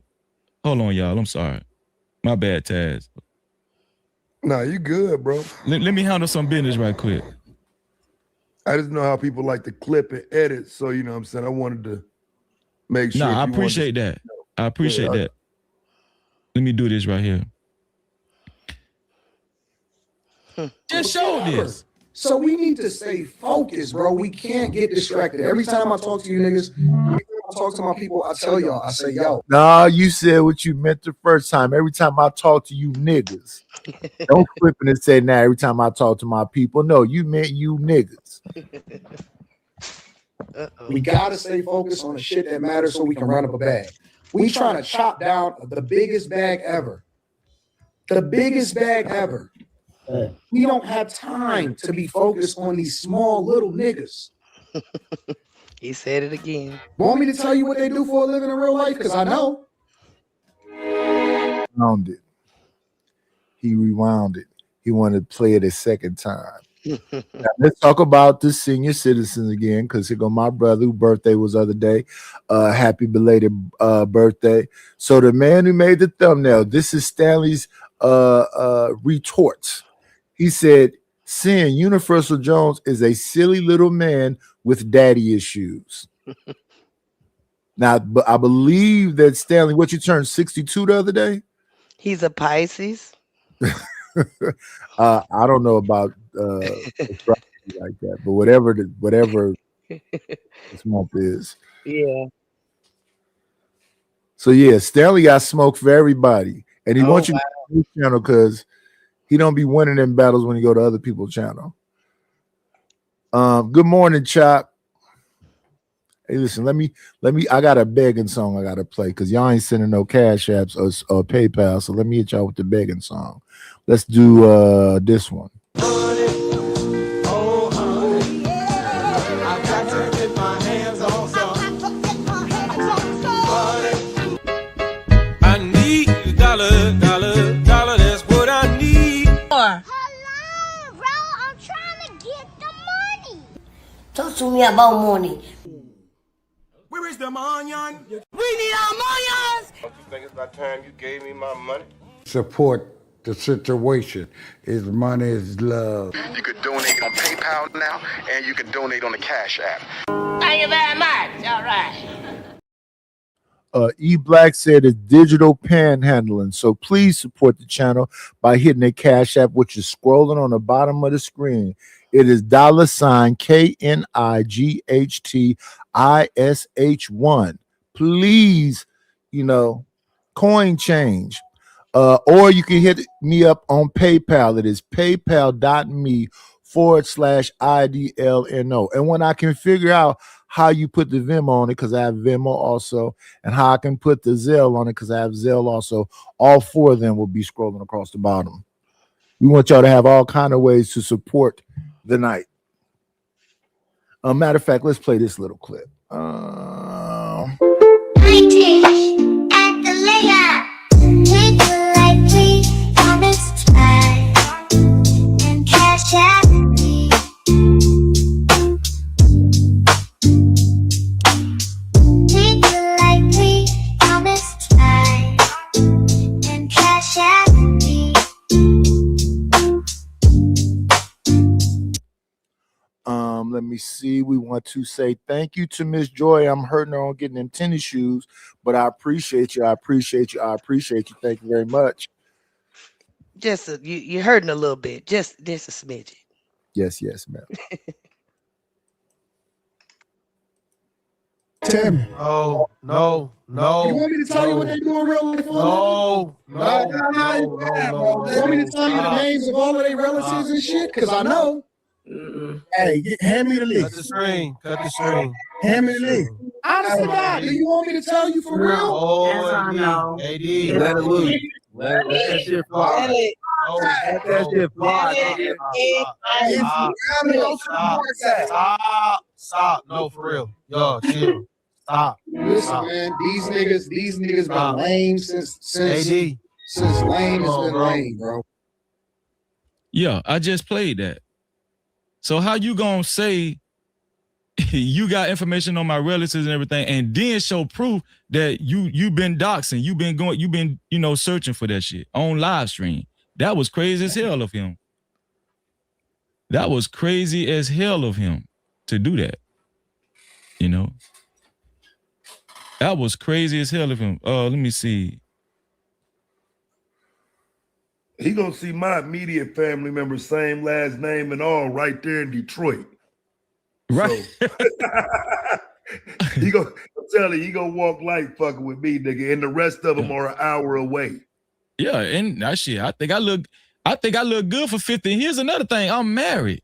hold on, y'all. I'm sorry. My bad, Taz. Nah, you good, bro. Let me handle some business right quick. I just know how people like to clip and edit. So, you know what I'm saying? I wanted to make sure. I appreciate that. I appreciate that. Let me do this right here. Just show this. So we need to stay focused, bro. We can't get distracted. Every time I talk to you niggas, every time I talk to my people, I tell y'all, I say, yo. Nah, you said what you meant the first time. Every time I talk to you niggas. Don't flip it and say, nah, every time I talk to my people. No, you meant you niggas. We gotta stay focused on the shit that matters so we can run up a bag. We trying to chop down the biggest bag ever. The biggest bag ever. We don't have time to be focused on these small little niggas. He said it again. Want me to tell you what they do for a living in real life? Because I know. Rewound it. He rewound it. He wanted to play it a second time. Now, let's talk about the senior citizens again, because here go my brother whose birthday was the other day. Happy belated birthday. So the man who made the thumbnail, this is Stanley's retorts. He said, "Sin Universal Jones is a silly little man with daddy issues." Now, I believe that Stanley, what, you turned 62 the other day? He's a Pisces. I don't know about astrology like that, but whatever this month is. Yeah. So yeah, Stanley got smoke for everybody, and he wants you to go to his channel because he don't be winning them battles when you go to other people's channel. Good morning, Chop. Hey, listen, let me. I got a begging song I gotta play because y'all ain't sending no cash apps or PayPal. So let me hit y'all with the begging song. Let's do this one. I need a dollar, that's what I need. Hello, bro, I'm trying to get the money. Talk to me about money. Where is the money? We need our money. Don't you think it's about time you gave me my money? Support the situation. Is money is love. You could donate on PayPal now, and you can donate on the Cash App. Thank you very much. All right. E Black said it's digital panhandling, so please support the channel by hitting the Cash App, which is scrolling on the bottom of the screen. It is $KNIGHTISH1. Please, coin change. Or you can hit me up on PayPal. It is paypal.me/IDLNO. And when I can figure out how you put the Venmo on it, because I have Venmo also, and how I can put the Zelle on it, because I have Zelle also, all four of them will be scrolling across the bottom. We want y'all to have all kind of ways to support the night. Matter of fact, let's play this little clip. Let me see. We want to say thank you to Miss Joy. I'm hurting her on getting them tennis shoes, but I appreciate you. I appreciate you. I appreciate you. Thank you very much. Just you're hurting a little bit. Just a smidget. Yes, ma'am. Tim. No. You want me to tell you what they do in real life? No. You want me to tell you the names of all of their relatives and shit? Because I know. Hey, hand me the list. Cut the string. Hand me the list. Honestly, God, do you want me to tell you for real? Oh, AD. Let it loose. Let that shit fly. Let that shit fly. Stop. No, for real. Yo, chill. Stop. Listen, man, these niggas been lame since lame has been lame, bro. Yeah, I just played that. So how you gonna say you got information on my relatives and everything, and then show proof that you've been doxing, you've been searching for that shit on live stream? That was crazy as hell of him. That was crazy as hell of him to do that. That was crazy as hell of him. Let me see. He gonna see my immediate family members, same last name and all, right there in Detroit. Right. So, I'm telling you, he gonna walk light fucking with me, nigga, and the rest of them are an hour away. Yeah, and that shit, I think I look good for 50. And here's another thing, I'm married.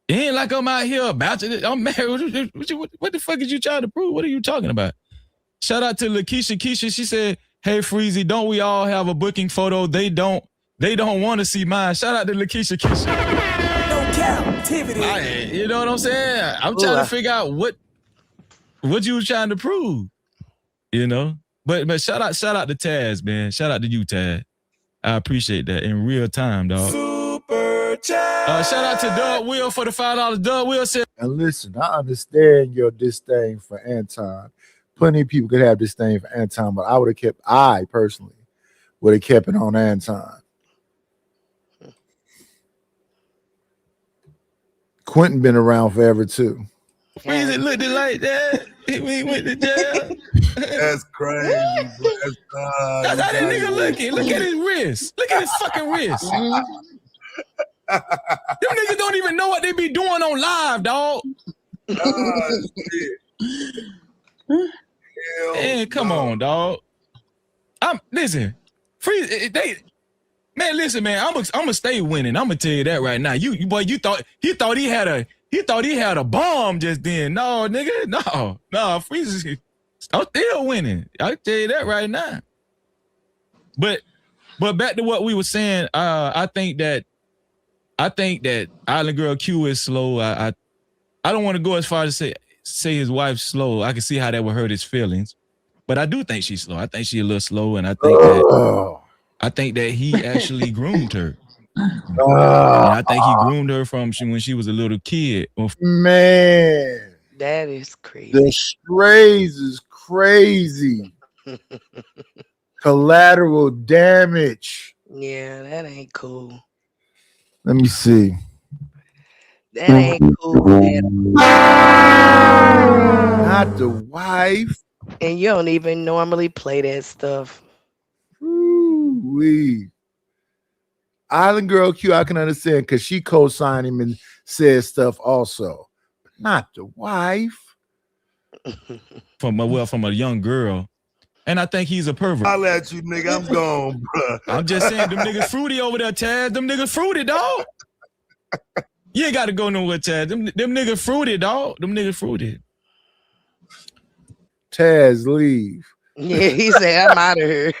It ain't like I'm out here about it. I'm married. What the fuck is you trying to prove? What are you talking about? Shout out to Lakeisha. Keisha, she said, "Hey Freezy, don't we all have a booking photo? They don't want to see mine." Shout out to Lakeisha. No captivity. You know what I'm saying? I'm trying to figure out what what you was trying to prove, you know. But shout out to Taz, man. Shout out to you, Taz. I appreciate that in real time, dog. Super chat. Shout out to Doug Will for the $5. Doug Will said, and listen, I understand your disdain for Anton. Plenty of people could have disdain for Anton, but I personally would have kept it on Anton. Quentin been around forever too. Freezy looked like that. He went to jail. That's crazy. Bro. That's how that nigga looking. Look at his wrist. Look at his fucking wrist. Them niggas don't even know what they be doing on live, dog. Man, come on, dog. Listen, listen, man. I'm gonna stay winning. I'm gonna tell you that right now. You boy, you thought he had a bomb just then. No, nigga, no, Freezy. I'm still winning. I'll tell you that right now. But back to what we were saying. I think that Island Girl Q is slow. I don't want to go as far as to say his wife's slow. I can see how that would hurt his feelings, but I do think she's slow. I think she's a little slow, and I think that he actually groomed her. And I think he groomed her from when she was a little kid. Man, that is crazy. The strays is crazy. Collateral damage. Yeah, that ain't cool. Let me see. That ain't cool, man. Not the wife. And you don't even normally play that stuff. Ooh-wee. Island Girl Q, I can understand because she co-signed him and said stuff also. But not the wife. From a young girl. And I think he's a pervert. I'll let you, nigga. I'm gone, bro. I'm just saying, them niggas fruity over there, Taz. Them niggas fruity, dog. You ain't got to go nowhere, Taz. Them niggas fruity, dog. Them niggas fruity. Taz, leave. Yeah, he said, I'm out of here.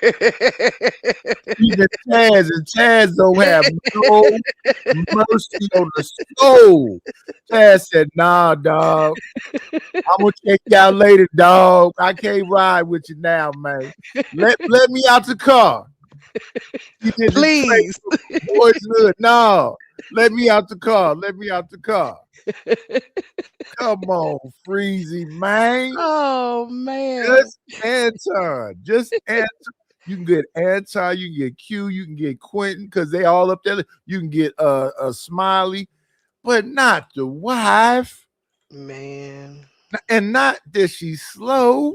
Even Taz, and Taz don't have no mercy on the soul. Taz said, nah, dog. I'm gonna check y'all later, dog. I can't ride with you now, man. Let me out the car. Please. Boyshood. No, let me out the car. Let me out the car. Come on, Freezy, man. Oh, man. Just Anton. Just Anton. You can get Anton, you can get Q, you can get Quentin, because they all up there. You can get a Smiley, but not the wife. Man. And not that she's slow.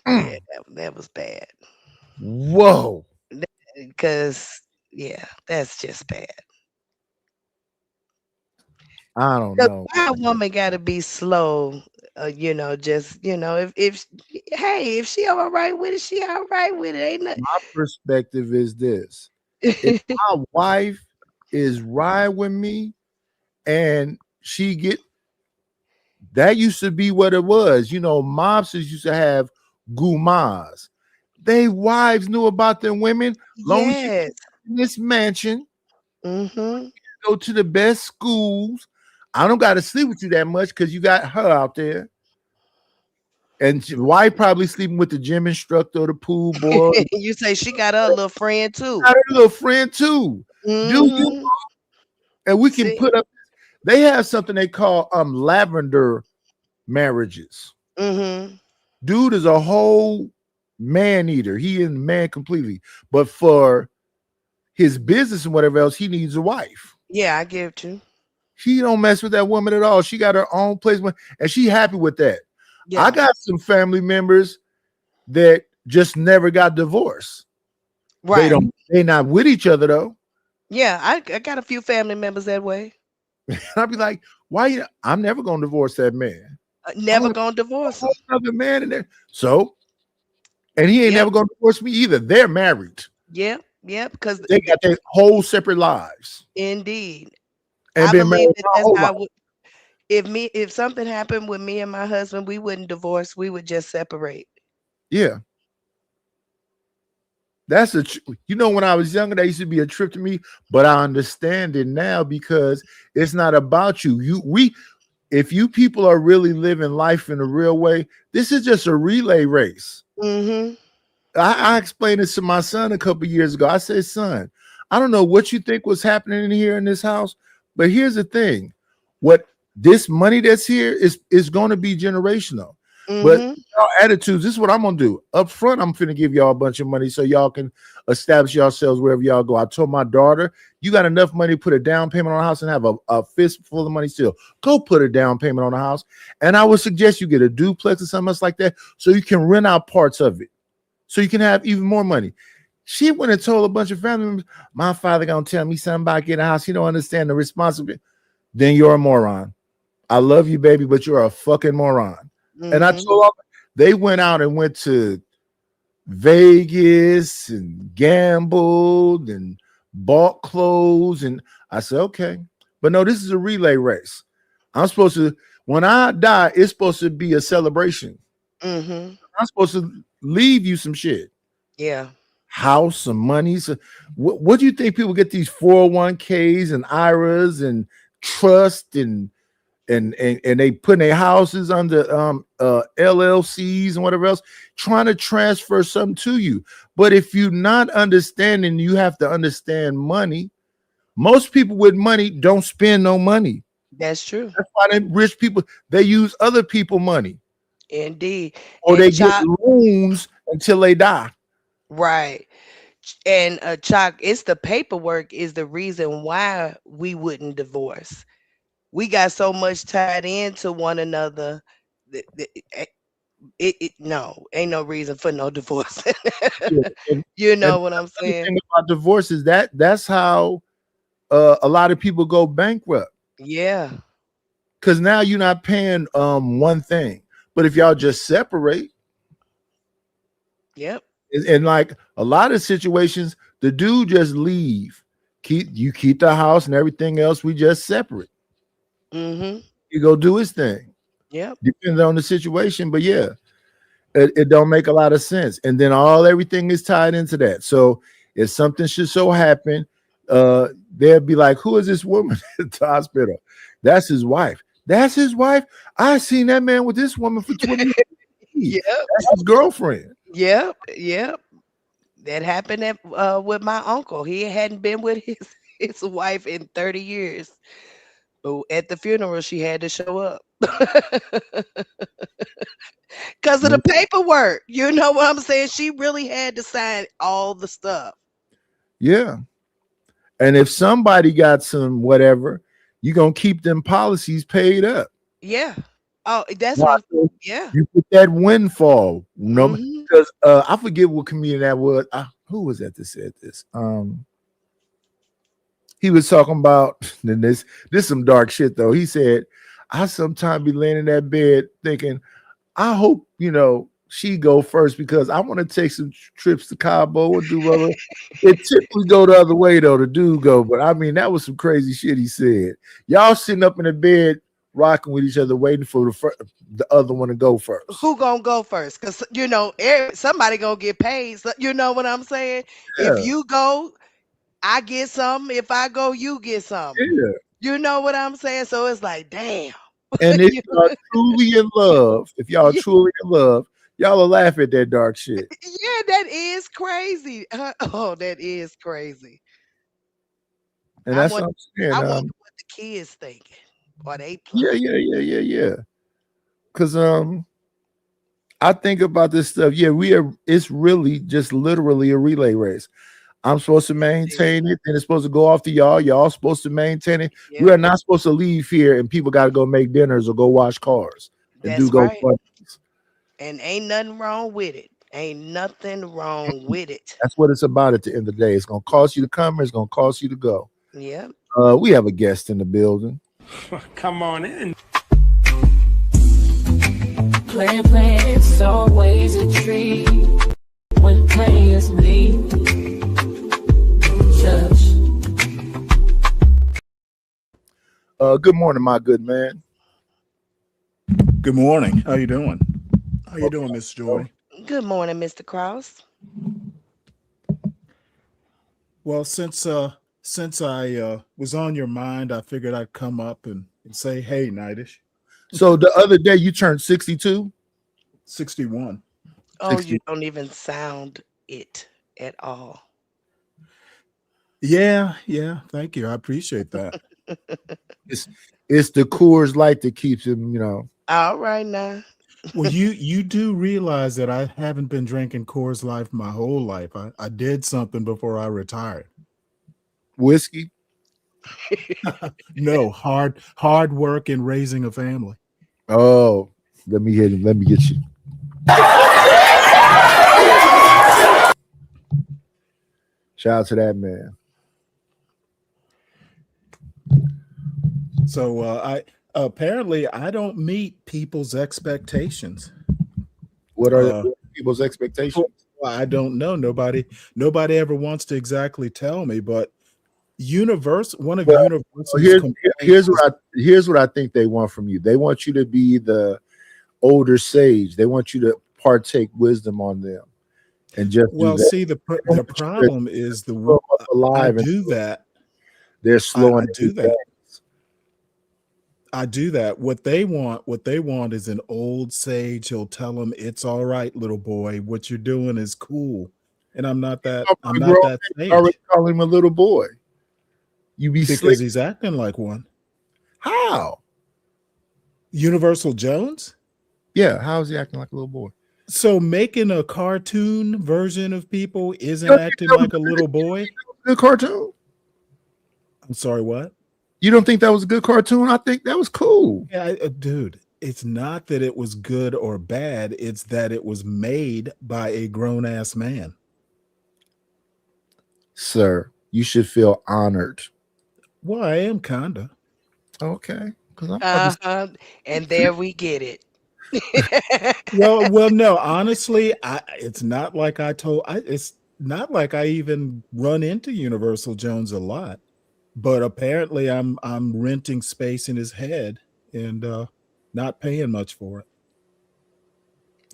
Yeah, that was bad. Whoa. Because, yeah, that's just bad. I don't know. Why a woman got to be slow? If she all right with it, she all right with it. Ain't nothing. My perspective is this: if my wife is riding with me, and that used to be what it was. Mobsters used to have gumas. They wives knew about them women. Long as you in this mansion, go to the best schools. I don't got to sleep with you that much because you got her out there. And wife probably sleeping with the gym instructor or the pool boy. You say she got her little friend too. Got her little friend too. Do you? And we can put up. They have something they call lavender marriages. Dude is a whole man eater. He is man completely. But for his business and whatever else, he needs a wife. Yeah, I give it you. She don't mess with that woman at all. She got her own place, and she happy with that. Yeah. I got some family members that just never got divorced. Right. They're not with each other though. Yeah, I got a few family members that way. I'll be like, why I'm never gonna divorce that man. Never gonna divorce him. Another man in there. So, and he ain't never gonna divorce me either. They're married. Yeah, because they got their whole separate lives. Indeed. And I been believe married if something happened with me and my husband, we wouldn't divorce. We would just separate. Yeah. That's when I was younger, that used to be a trip to me, but I understand it now because it's not about you. if you people are really living life in a real way, this is just a relay race. Mm-hmm. I explained this to my son a couple years ago. I said, son, I don't know what you think was happening in here in this house, but here's the thing. What this money that's here is going to be generational. But our attitudes, this is what I'm going to do. Up front, I'm finna give y'all a bunch of money so y'all can establish yourselves wherever y'all go. I told my daughter, you got enough money to put a down payment on a house and have a fist full of money still. Go put a down payment on a house. And I would suggest you get a duplex or something else like that so you can rent out parts of it. So you can have even more money. She went and told a bunch of family members, my father gonna tell me something about getting a house. He don't understand the responsibility. Then you're a moron. I love you, baby, but you're a fucking moron. And I told them, they went out and went to Vegas and gambled and bought clothes. And I said, okay. But no, this is a relay race. I'm supposed to, when I die, it's supposed to be a celebration. I'm supposed to leave you some shit. Yeah. House, some money. So what do you think people get these 401ks and IRAs and trust and they put their houses under LLCs and whatever else, trying to transfer something to you. But if you're not understanding, you have to understand money. Most people with money don't spend no money. That's true. That's why they rich people, they use other people's money. Indeed. Or they get loans until they die. Right. And Chalk, it's the paperwork is the reason why we wouldn't divorce. We got so much tied into one another. No, ain't no reason for no divorce. You know what I'm saying? The thing about divorce is that's how a lot of people go bankrupt. Yeah. Because now you're not paying one thing. But if y'all just separate, yep. And like a lot of situations, the dude just leave. You keep the house and everything else. We just separate. You go do his thing. Yep. Depends on the situation, but yeah, it don't make a lot of sense. And then everything is tied into that. So if something should so happen, they'll be like, "Who is this woman at the hospital?" That's his wife. That's his wife. I seen that man with this woman for 20 years. Yep. That's his girlfriend. Yep. That happened with my uncle. He hadn't been with his wife in 30 years. But at the funeral, she had to show up. Because of the paperwork. You know what I'm saying? She really had to sign all the stuff. Yeah. And if somebody got some whatever, you're going to keep them policies paid up. Yeah. Oh, that's what yeah. You put that windfall. Because I forget what comedian that was. Who was that said this? He was talking about this some dark shit though. He said, I sometimes be laying in that bed thinking, I hope she go first because I want to take some trips to Cabo or do whatever. It typically go the other way though, the dude go. But I mean, that was some crazy shit he said. Y'all sitting up in the bed rocking with each other, waiting for the other one to go first. Who gonna go first? Because somebody gonna get paid. So, you know what I'm saying? Yeah. If you go, I get some. If I go, you get some. Yeah. You know what I'm saying? So it's like, damn. And if y'all truly in love, y'all will laugh at that dark shit. Yeah, that is crazy. Oh, that is crazy. And that's what I'm saying. I wonder what the kids thinking. Or they play. Yeah. Because I think about this stuff. Yeah, it's really just literally a relay race. I'm supposed to maintain it, and it's supposed to go off to y'all. Y'all supposed to maintain it. Yeah. We are not supposed to leave here, and people got to go make dinners or go wash cars and That's do go right. parties. And ain't nothing wrong with it. Ain't nothing wrong with it. That's what it's about at the end of the day. It's gonna cost you to come, or it's gonna cost you to go. Yeah. We have a guest in the building. Come on in. Playing, it's always a treat when players leave. Good morning, my good man. Good morning. How you doing? How you doing, Miss Joy? Good morning, Mr. Cross. Well, since I was on your mind, I figured I'd come up and say, hey, Nightish. So the other day you turned 62? 61. Oh, you don't even sound it at all. Yeah. Thank you. I appreciate that. It's the Coors Light that keeps him, All right now. Well, you do realize that I haven't been drinking Coors Light my whole life. I did something before I retired. Whiskey? No, hard work in raising a family. Oh, let me hit him. Let me get you. Shout out to that man. So I don't meet people's expectations. What are people's expectations? Well, I don't know. Nobody ever wants to exactly tell me, but here's what I think they want from you. They want you to be the older sage. They want you to partake wisdom on them. And just see, the problem is I do that. They're slowing. I do that. What they want is an old sage. He'll tell them it's all right, little boy. What you're doing is cool. And I'm not that. I'm not that sage. Already call him a little boy. You be because he's acting like one. How? Universal Jones? Yeah. How is he acting like a little boy? So making a cartoon version of people isn't acting like a little boy? Good cartoon. I'm sorry, what? You don't think that was a good cartoon? I think that was cool. Yeah, dude, it's not that it was good or bad. It's that it was made by a grown-ass man. Sir, you should feel honored. Well, I am kinda. Okay. And there we get it. well, no, honestly, it's not like it's not like I even run into Universal Jones a lot, but apparently I'm renting space in his head and not paying much for it.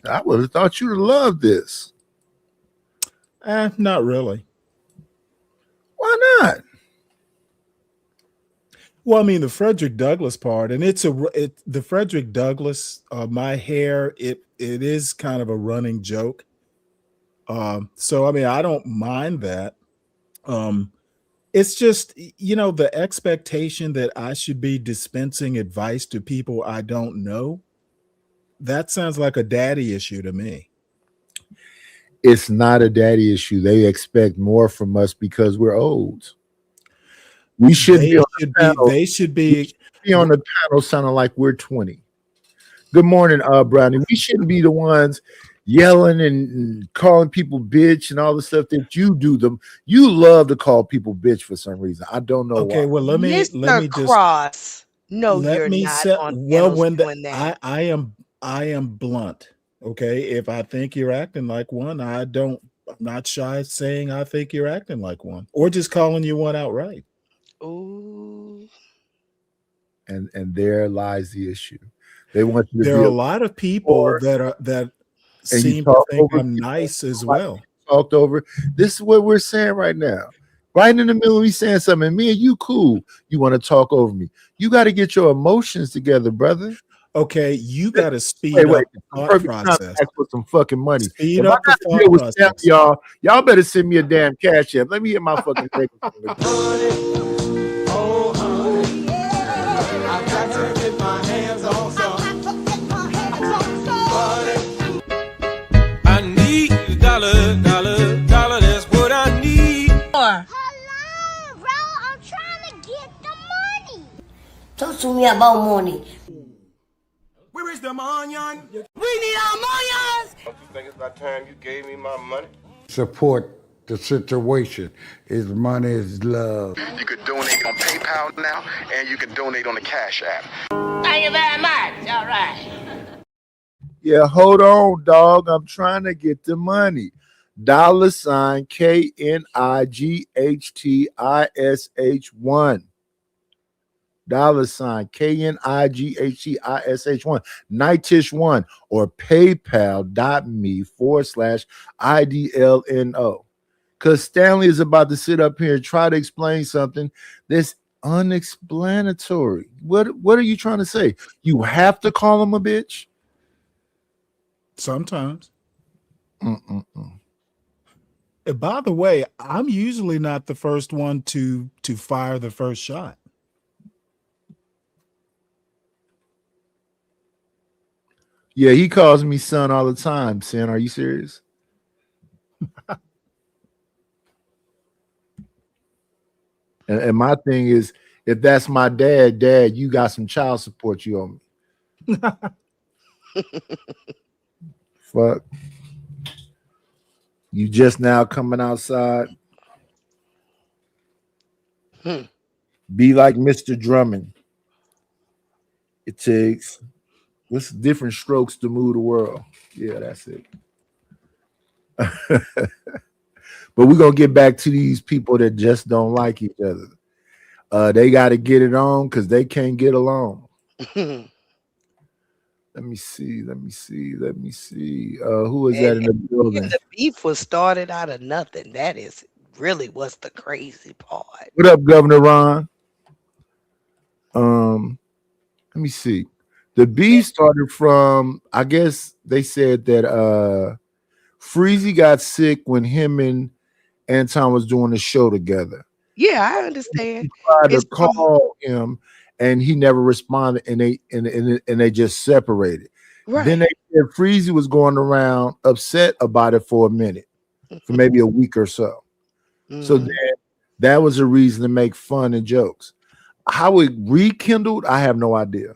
I would have thought you'd love this. Not really. Why not? Well, I mean, the Frederick Douglass part, and the Frederick Douglass, my hair, it is kind of a running joke. So, I mean, I don't mind that. It's just, the expectation that I should be dispensing advice to people I don't know. That sounds like a daddy issue to me. It's not a daddy issue. They expect more from us because we're old. We should be on the panel. They should be on the panel sounding like we're 20. Good morning, Brownie. We shouldn't be the ones yelling and calling people bitch and all the stuff that you do. You love to call people bitch for some reason. I don't know why. Well, let me Mr. Cross. No, you're not. I am blunt. Okay, if I think you're acting like one, I'm not shy saying I think you're acting like one, or just calling you one outright. Ooh. And there lies the issue. They want you to there are a lot of people that seem to think I'm nice as well. Talked over. This is what we're saying right now. Right in the middle, we saying something. Me and you cool. You want to talk over me. You got to get your emotions together, brother. Okay, you got to speed up the thought process. With some fucking money. Speed up the thought process. Y'all better send me a damn cash app. Let me get my fucking thing. I need a dollar, that's what I need. Hello, bro, I'm trying to get the money. Talk to me about money. Where is the money? We need our money. Don't you think it's about time you gave me my money? Support the situation. Is money is love. You could donate on PayPal now, and you can donate on the Cash App. Thank you very much. All right. Yeah, hold on, dog. I'm trying to get the money. $ KNIGHTISH1. $ KNIGHTISH1. Nightish1 or paypal.me/IDLNO. Because Stanley is about to sit up here and try to explain something that's Unexplanatory. What are you trying to say? You have to call him a bitch? Sometimes. And by the way, I'm usually not the first one to fire the first shot. Yeah, he calls me son all the time. Sin, are you serious? and my thing is, if that's my dad, you got some child support you owe me. Fuck. You just now coming outside. Be like Mr. Drummond. It takes what's different strokes to move the world. Yeah, that's it. But we're gonna get back to these people that just don't like each other. They got to get it on because they can't get along. Let me see. Who is that in the building? The beef was started out of nothing. That is really what's the crazy part. What up, Governor Ron? Let me see. The beef started from, I guess they said that Freezy got sick when him and Anton was doing the show together. Yeah, I understand. He tried to call him and he never responded, and they just separated. Right. Then they said Freezy was going around upset about it for a minute, for maybe a week or so. So then that was a reason to make fun and jokes. How it rekindled, I have no idea.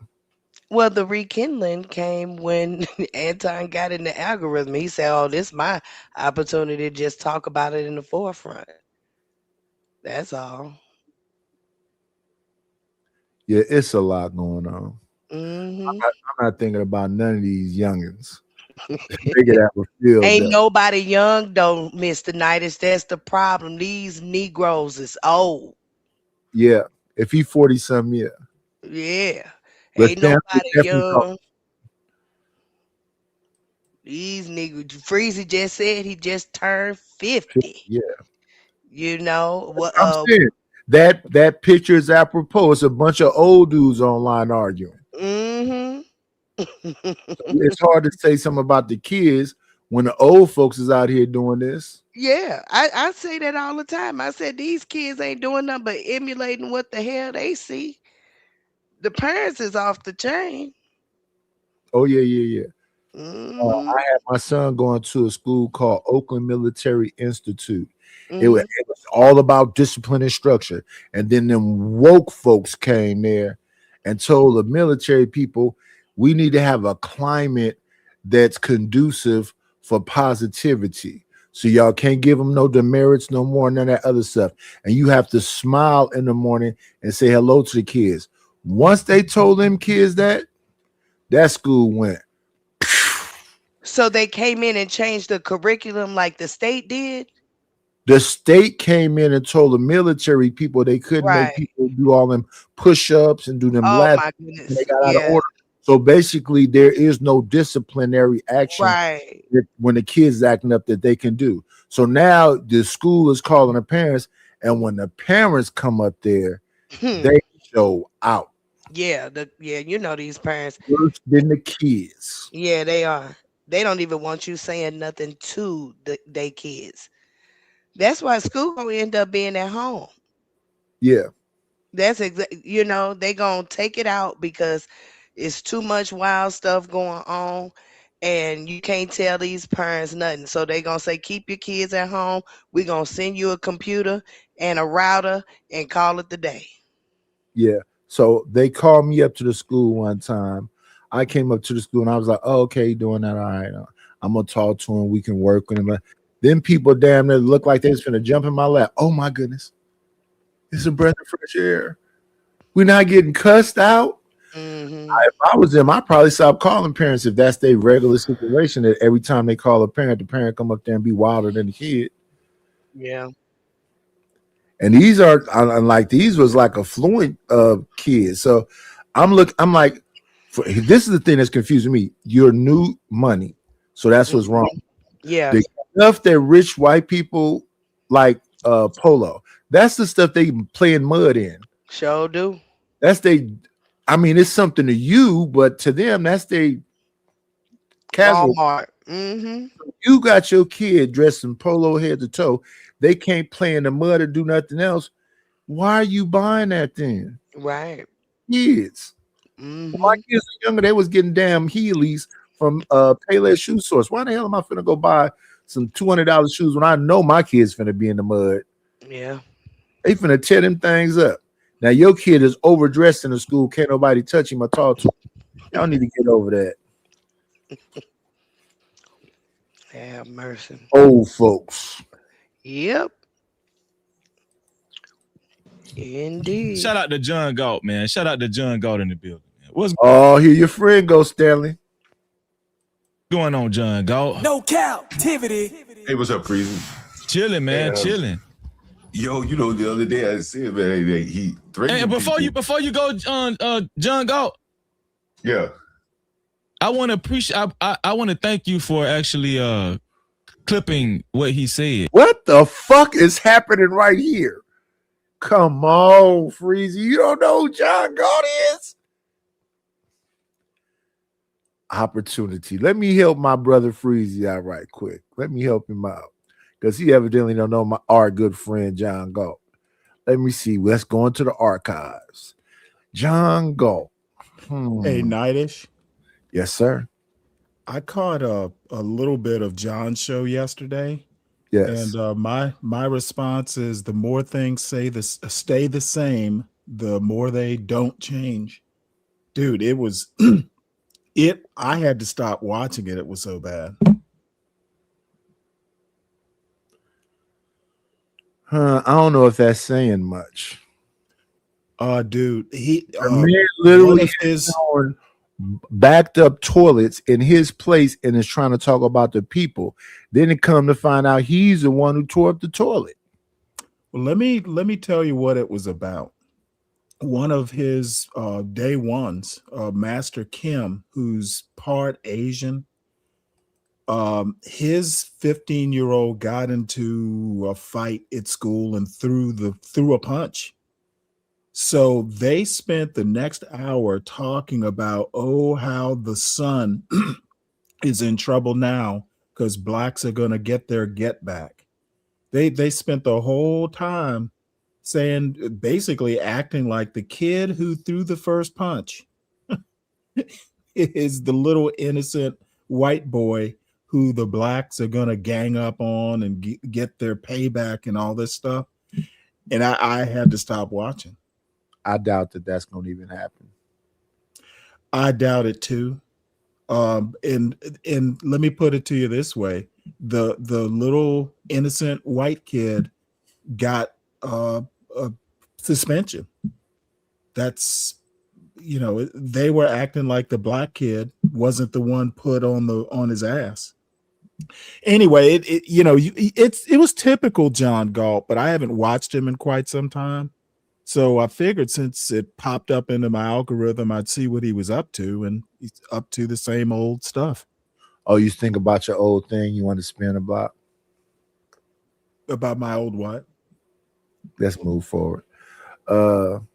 Well, the rekindling came when Anton got in the algorithm. He said, "Oh, this is my opportunity to just talk about it in the forefront." That's all. Yeah, it's a lot going on. I'm not thinking about none of these youngins. Ain't nobody young though, Mr. Knightis. That's the problem. These Negroes is old. Yeah, if he 40-something, yeah. Yeah. But Ain't nobody young. These niggas. Freezy just said he just turned 50. Yeah. You know what? I'm saying that picture is apropos. It's a bunch of old dudes online arguing. It's hard to say something about the kids when the old folks is out here doing this. Yeah, I say that all the time. I said these kids ain't doing nothing but emulating what the hell they see. The parents is off the chain. Oh yeah. I had my son going to a school called Oakland Military Institute. It was all about discipline and structure. And then them woke folks came there and told the military people, we need to have a climate that's conducive for positivity. So y'all can't give them no demerits no more, none of that other stuff. And you have to smile in the morning and say hello to the kids. Once they told them kids that school went. So they came in and changed the curriculum like the state did? The state came in and told the military people they couldn't make people do all them push-ups and do them laps. My goodness. They got out of order. So basically, there is no disciplinary action when the kids acting up that they can do. So now the school is calling the parents, and when the parents come up there, they show out. Yeah, you know these parents. Worse than the kids. Yeah, they are. They don't even want you saying nothing to their kids. That's why school gonna end up being at home. Yeah. That's exactly, they gonna take it out because it's too much wild stuff going on and you can't tell these parents nothing. So they gonna say, keep your kids at home. We're gonna send you a computer and a router and call it the day. Yeah. So they called me up to the school one time. I came up to the school and I was like, oh, okay, doing that. All right. I'm gonna talk to him. We can work with him. Then people damn near look like they was finna jump in my lap. Oh my goodness. It's a breath of fresh air. We're not getting cussed out. If I was them, I'd probably stop calling parents if that's their regular situation, that every time they call a parent, the parent come up there and be wilder than the kid. Yeah. And these was like affluent kids. So I'm like, this is the thing that's confusing me. Your new money. So that's what's wrong. Yeah. The stuff that rich white people like Polo, that's the stuff they play in mud in. Sure do. That's I mean, it's something to you, but to them, that's they casual. Walmart. Mm-hmm. You got your kid dressed in polo head to toe. They can't play in the mud or do nothing else. Why are you buying that then? Right. Kids. Mm-hmm. My kids were younger, they was getting damn Heelys from Payless Shoe Source. Why the hell am I finna go buy some $200 shoes when I know my kids finna be in the mud? Yeah. They finna tear them things up. Now your kid is overdressed in the school. Can't nobody touch him or talk to him. Y'all need to get over that. Have mercy. Old folks. Yep. Indeed. Shout out to John Galt, man. Shout out to John Galt in the building. What's here your friend goes, Stanley. going on, John Galt? No captivity. Hey, what's up, Freezy? Chilling, man. Chilling. Yo, you know, the other day I said, man, he threatened. Hey, before you go, John Galt. Yeah. I want to appreciate. I want to thank you for actually clipping what he said. What the fuck is happening right here? Come on, Freezy. You don't know who John Galt is? Opportunity. Let me help my brother Freezy out right quick. Let me help him out. Because he evidently don't know our good friend John Galt. Let me see. Let's go into the archives. John Galt. Hey, Nightish. Yes, sir. I caught a little bit of John's show yesterday. Yes. And my response is the more things stay the same, the more they don't change. Dude, it was I had to stop watching it. It was so bad. I don't know if that's saying much. Dude, he man literally is on backed up toilets in his place and is trying to talk about the people. Then it come to find out he's the one who tore up the toilet. Well, let me tell you what it was about. One of his day ones, Master Kim, who's part Asian, his 15-year-old got into a fight at school and threw a punch. So they spent the next hour talking about, how the son is in trouble now because blacks are going to get their get back. They spent the whole time saying, basically acting like the kid who threw the first punch is the little innocent white boy who the blacks are going to gang up on and get their payback and all this stuff. And I had to stop watching. I doubt that that's going to even happen. I doubt it too. And let me put it to you this way. The little innocent white kid got a suspension. That's, they were acting like the black kid wasn't the one put on his ass. Anyway, it was typical John Galt, but I haven't watched him in quite some time. So I figured since it popped up into my algorithm, I'd see what he was up to, and he's up to the same old stuff. Oh, you think about your old thing you want to spin about? About my old what? Let's move forward. Don't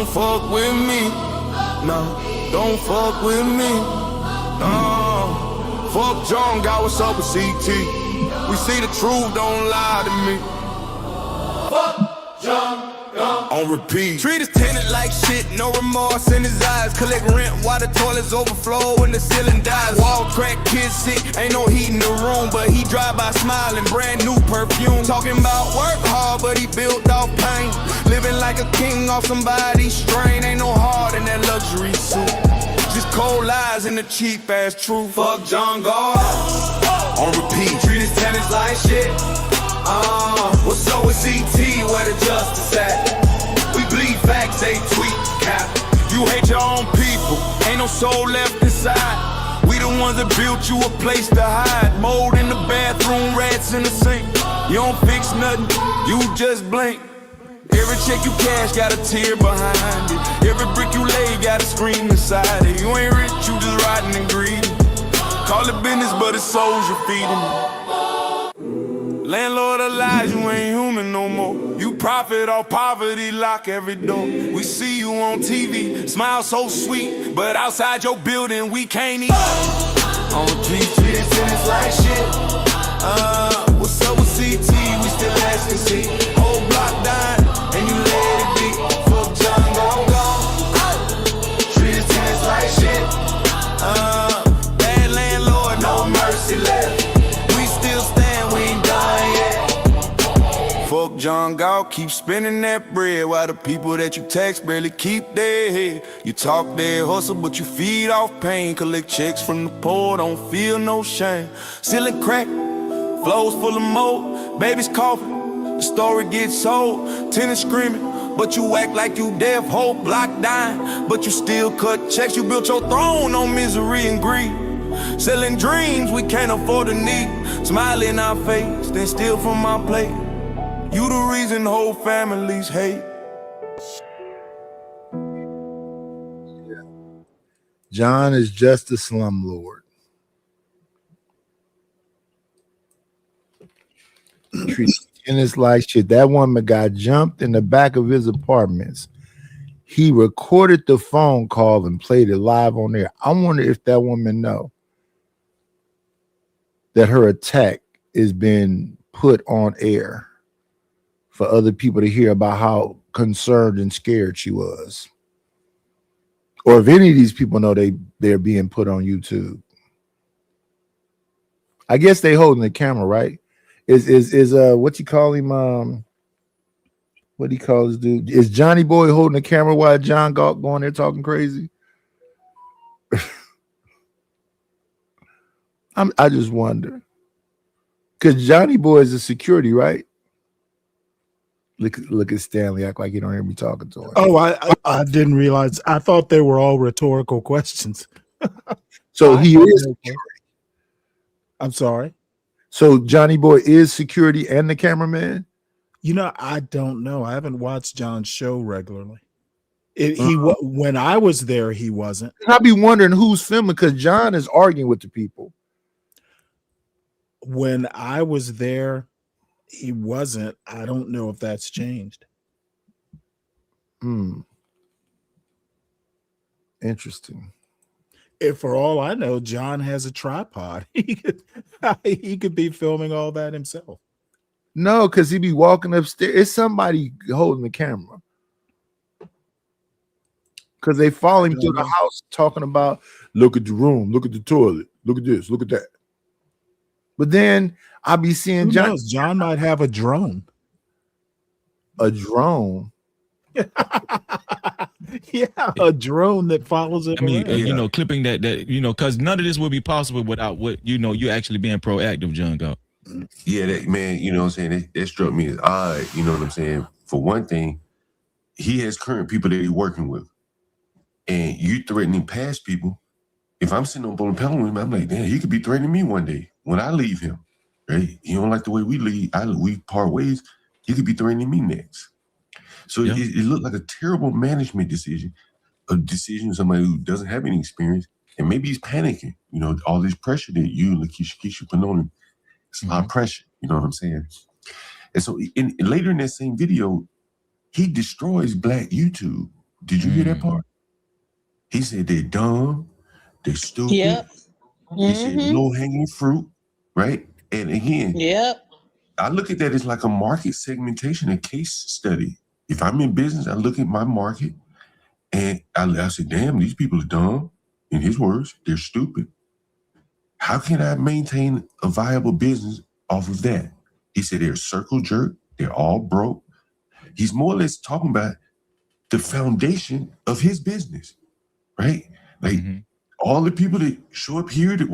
fuck with me, no. Don't fuck with me, no. Fuck John, got what's up with CT. We see the truth, don't lie to me. Fuck John, on repeat. Treat his tenant like shit, no remorse in his eyes. Collect rent while the toilets overflow and the ceiling dies. Wall crack, kids sick, ain't no heat in the room, but he drive by smiling, brand new perfume. Talking about work hard, but he built off pain. Living like a king off somebody's strain. Ain't no heart in that luxury suit. Just cold lies and the cheap ass truth. Fuck John Galt, on repeat. Treat his tenants like shit. What's up with CT, where the justice at? We bleed facts, they tweet cap. You hate your own people, ain't no soul left inside. We the ones that built you a place to hide. Mold in the bathroom, rats in the sink. You don't fix nothing, you just blink. Every check you cash got a tear behind it. Every brick you lay got a scream inside it. You ain't rich, you just riding and greedy. Call it business, but it's souls you're feeding. Landlord of lies, you ain't human no more. You profit off poverty, lock every door. We see you on TV, smile so sweet, but outside your building we can't eat. On G3, it's like shit. What's up with CT? We still asking C. Whole block dying, and you let it be. Fuck John, gone. Treat his tenants like shit. Bad landlord, no mercy left. We still stand, we ain't done yet. Fuck John Galt, keep spending that bread while the people that you tax barely keep their head. You talk their hustle, but you feed off pain. Collect checks from the poor, don't feel no shame. Selling crack, flows full of mold, babies coughing, the story gets sold. Tenants screaming, but you act like you deaf. Whole block dying, but you still cut checks. You built your throne on misery and greed. Selling dreams we can't afford to need. Smile in our face, then steal from our plate. You the reason whole families hate. John is just a slumlord. And it's like shit. That woman got jumped in the back of his apartments. He recorded the phone call and played it live on there. I wonder if that woman know that her attack is being put on air for other people to hear about how concerned and scared she was. Or if any of these people know they're being put on YouTube. I guess they holding the camera, right? Is what you call him? What do you call this dude? Is Johnny Boy holding the camera while John Galt going there talking crazy? I just wonder, because Johnny Boy is a security, right? Look at Stanley, act like you don't hear me talking to him. Oh, I didn't realize. I thought they were all rhetorical questions. So he is security. I'm sorry. So Johnny Boy is security and the cameraman? You know, I don't know. I haven't watched John's show regularly. When I was there, he wasn't. And I'd be wondering who's filming, because John is arguing with the people. When I was there, he wasn't. I don't know if that's changed. Interesting. If for all I know, John has a tripod. He could be filming all that himself. No, because he'd be walking upstairs. It's somebody holding the camera. Because they follow him through the house talking about, look at the room, look at the toilet, look at this, look at that. But then I'll be seeing John might have a drone. A drone? Yeah, a drone that follows it. I mean, you know, clipping that because none of this would be possible without you actually being proactive, John Galt. Yeah, that man, you know what I'm saying? That struck me as odd, you know what I'm saying? For one thing, he has current people that he's working with. And you threatening past people. If I'm sitting on the panel with him, I'm like, damn, he could be threatening me one day when I leave him. Right? He don't like the way we leave. We part ways. He could be threatening me next. So it looked like a terrible management decision, a decision of somebody who doesn't have any experience, and maybe he's panicking. You know, all this pressure that you and Lakeisha put on him. It's a lot of pressure. You know what I'm saying? And so later in that same video, he destroys Black YouTube. Did you hear that part? He said they're dumb, they're stupid. Yep. He said low-hanging fruit, right? And again, I look at that as like a market segmentation, a case study. If I'm in business, I look at my market and I say, damn, these people are dumb. In his words, they're stupid. How can I maintain a viable business off of that? He said they're a circle jerk. They're all broke. He's more or less talking about the foundation of his business, right? Like all the people that show up here to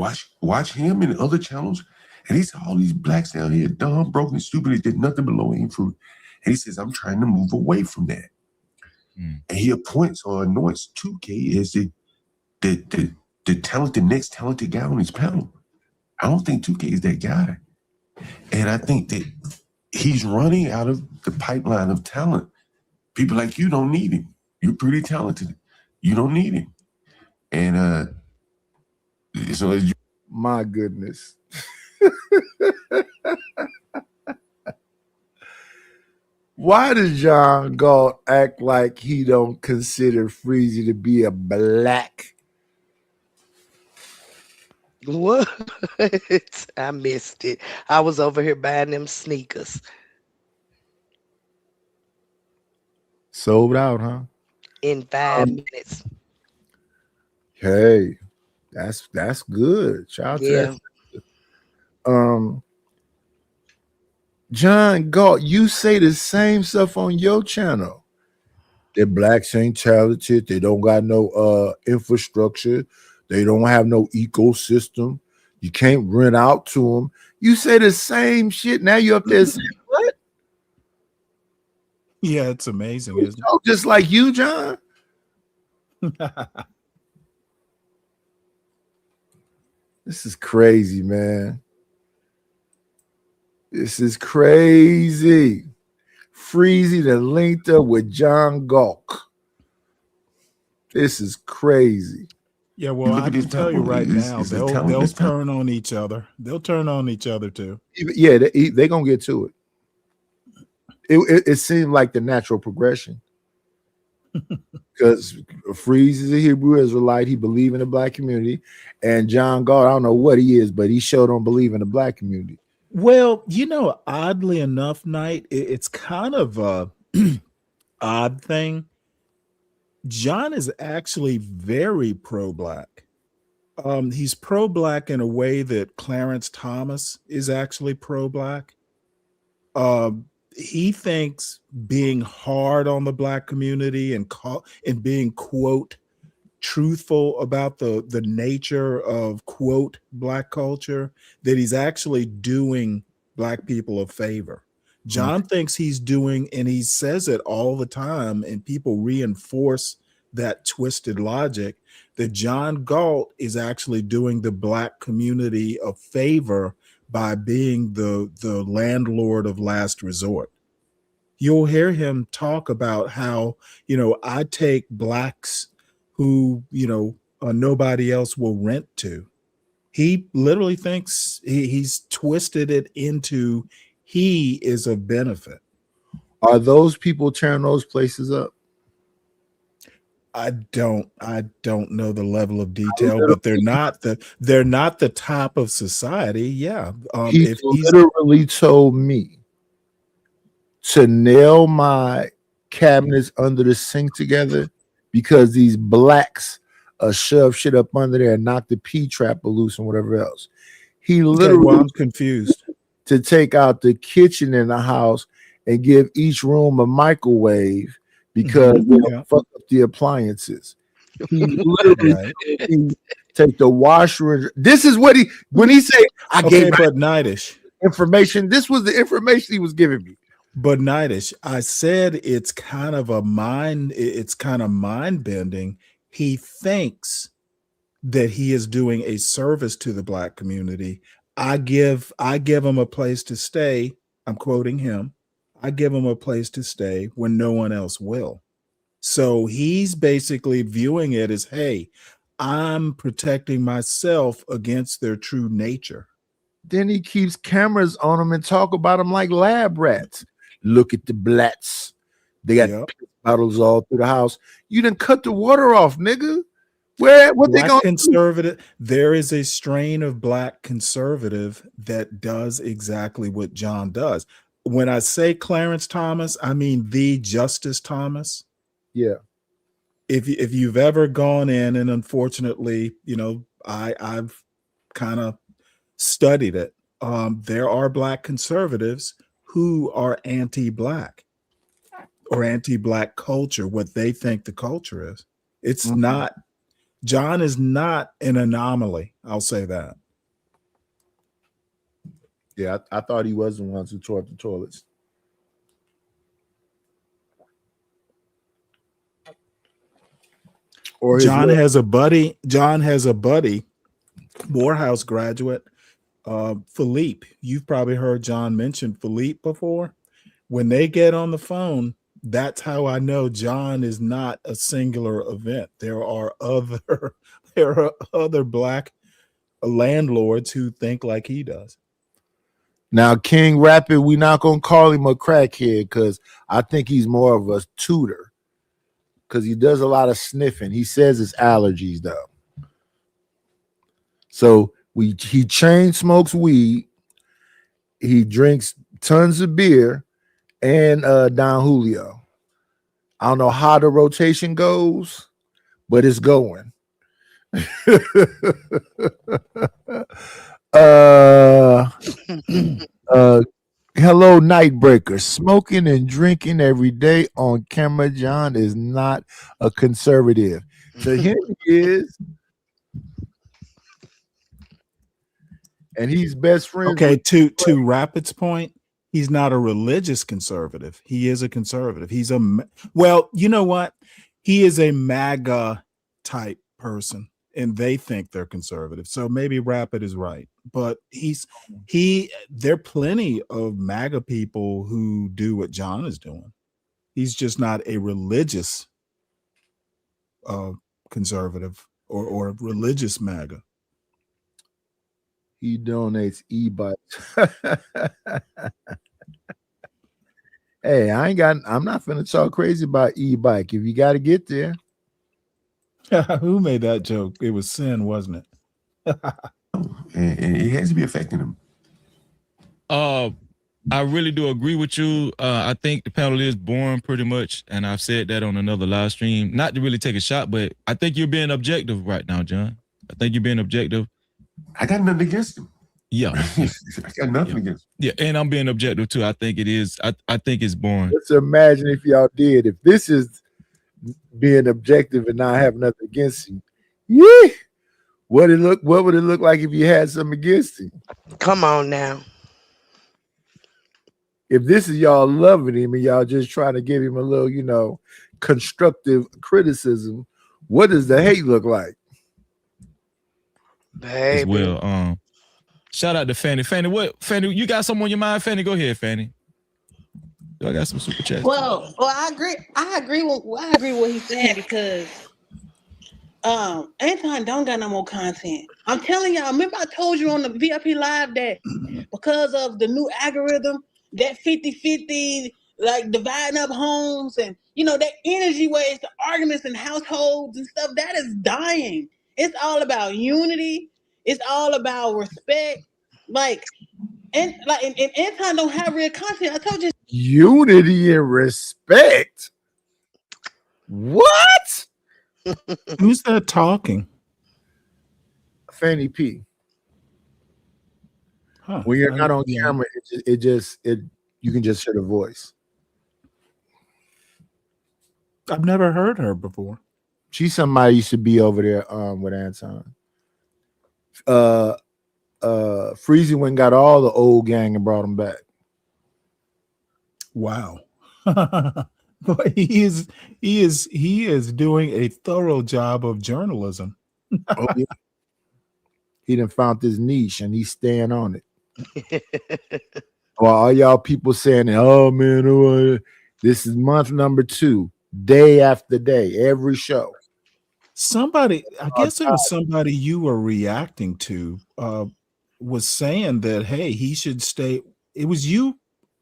watch him and other channels, and he said all these blacks down here, dumb, broken, stupid, they did nothing but low-hanging fruit. And he says, I'm trying to move away from that. And he appoints or anoints 2K as the talented, next talented guy on his panel. I don't think 2K is that guy. And I think that he's running out of the pipeline of talent People like you don't need him. You're pretty talented. You don't need him. And so my goodness. Why does John Galt act like he don't consider Freezy to be a black? What? I missed it. I was over here buying them sneakers. Sold out, huh? In 5 minutes. Hey, that's good. Shout out Yeah. to that. John Galt, you say the same stuff on your channel. That blacks ain't talented. They don't got no infrastructure. They don't have no ecosystem. You can't rent out to them. You say the same shit. Now you up there saying what? Yeah, it's amazing, isn't it? Just like you, John. This is crazy, man. This is crazy. Freezy the linked up with John Galt. This is crazy. Yeah, well, I can tell you right now, they'll turn on each other. They'll turn on each other too. Yeah, they're gonna get to it. It seemed like the natural progression. Because Freeze is a Hebrew Israelite. He believes in the black community. And John Galt, I don't know what he is, but he sure don't believe in the black community. Well, oddly enough, Knight, it's kind of a odd thing. John is actually very pro-black. He's pro-black in a way that Clarence Thomas is actually pro-black. He thinks being hard on the black community and being, quote, truthful about the nature of, quote, black culture, that he's actually doing black people a favor. John thinks he's doing, and he says it all the time, and people reinforce that twisted logic, that John Galt is actually doing the black community a favor by being the landlord of last resort. You'll hear him talk about how, I take blacks who, nobody else will rent to. He literally thinks he's twisted it into he is a benefit. Are those people tearing those places up? I don't know the level of detail, but they're not the top of society. Yeah. He literally told me to nail my cabinets under the sink together because these blacks shove shit up under there and knock the P-trap loose and whatever else. He literally, I'm confused, to take out the kitchen in the house and give each room a microwave because they fuck up the appliances. He literally take the washer. This is what when he said, I gave but Nightish information. This was the information he was giving me. But Nightish, I said it's kind of mind bending. He thinks that he is doing a service to the black community. I give him a place to stay. I'm quoting him. I give him a place to stay when no one else will. So he's basically viewing it as, hey, I'm protecting myself against their true nature. Then he keeps cameras on them and talk about them like lab rats. Look at the blats. They got bottles all through the house. You done cut the water off, nigga. What they gonna conservative? Do? There is a strain of black conservative that does exactly what John does. When I say Clarence Thomas, I mean the Justice Thomas. Yeah. If you've ever gone in, and unfortunately, I've kind of studied it. There are black conservatives who are anti-black or anti-black culture, what they think the culture is. It's not. John is not an anomaly. I'll say that. Yeah, I thought he was the ones who tore up the toilets. Or John has a buddy, Morehouse graduate, Philippe. You've probably heard John mention Philippe before. When they get on the phone, that's how I know John is not a singular event. There are other black landlords who think like he does. Now, King Rapid, we're not gonna call him a crackhead because I think he's more of a tutor because he does a lot of sniffing. He says it's allergies though. So he chain smokes weed, he drinks tons of beer, and Don Julio. I don't know how the rotation goes, but it's going. Hello, Nightbreaker. Smoking and drinking every day on camera, John, is not a conservative. To him, he is. And he's best friends. Okay, to Rapid's point, he's not a religious conservative. He is a conservative. He's well, you know what? He is a MAGA type person, and they think they're conservative. So maybe Rapid is right. But there are plenty of MAGA people who do what John is doing. He's just not a religious conservative or religious MAGA. He donates e-bikes. Hey, I'm not finna talk crazy about e-bike. If you got to get there. Who made that joke? It was Sin, wasn't it? and it has to be affecting him. I really do agree with you. I think the panel is boring pretty much, and I've said that on another live stream. Not to really take a shot, but I think you're being objective right now, John. I think you're being objective. I got nothing against him. Yeah. I got nothing against him. Yeah, and I'm being objective too. I think it is. I think it's boring. Let's imagine if y'all did. If this is being objective and not have nothing against him, yeah. What would it look like if you had something against him? Come on now. If this is y'all loving him and y'all just trying to give him a little, constructive criticism, what does the hate look like? As well. Shout out to Fanny. Fanny, you got something on your mind, Fanny? Go ahead, Fanny. I got some super chats. Well, I agree with what he's saying because Anton don't got no more content. I'm telling y'all, remember I told you on the VIP live that because of the new algorithm, that 50-50, like dividing up homes and that energy waste, the arguments in households and stuff, that is dying. It's all about unity. It's all about respect. And Anton don't have real content. I told you. Unity and respect. What? Who's that talking? Fanny P. Huh. When you're not on camera, you can just hear the voice. I've never heard her before. She's somebody used to be over there with Anton. Freezy went and got all the old gang and brought them back. Wow. But he is doing a thorough job of journalism. Oh, yeah. He done found this niche and he's staying on it. Well, all y'all people saying, oh man, this is month number 2, day after day, every show. Somebody, I guess it was somebody you were reacting to, was saying that, hey, he should stay. It was you.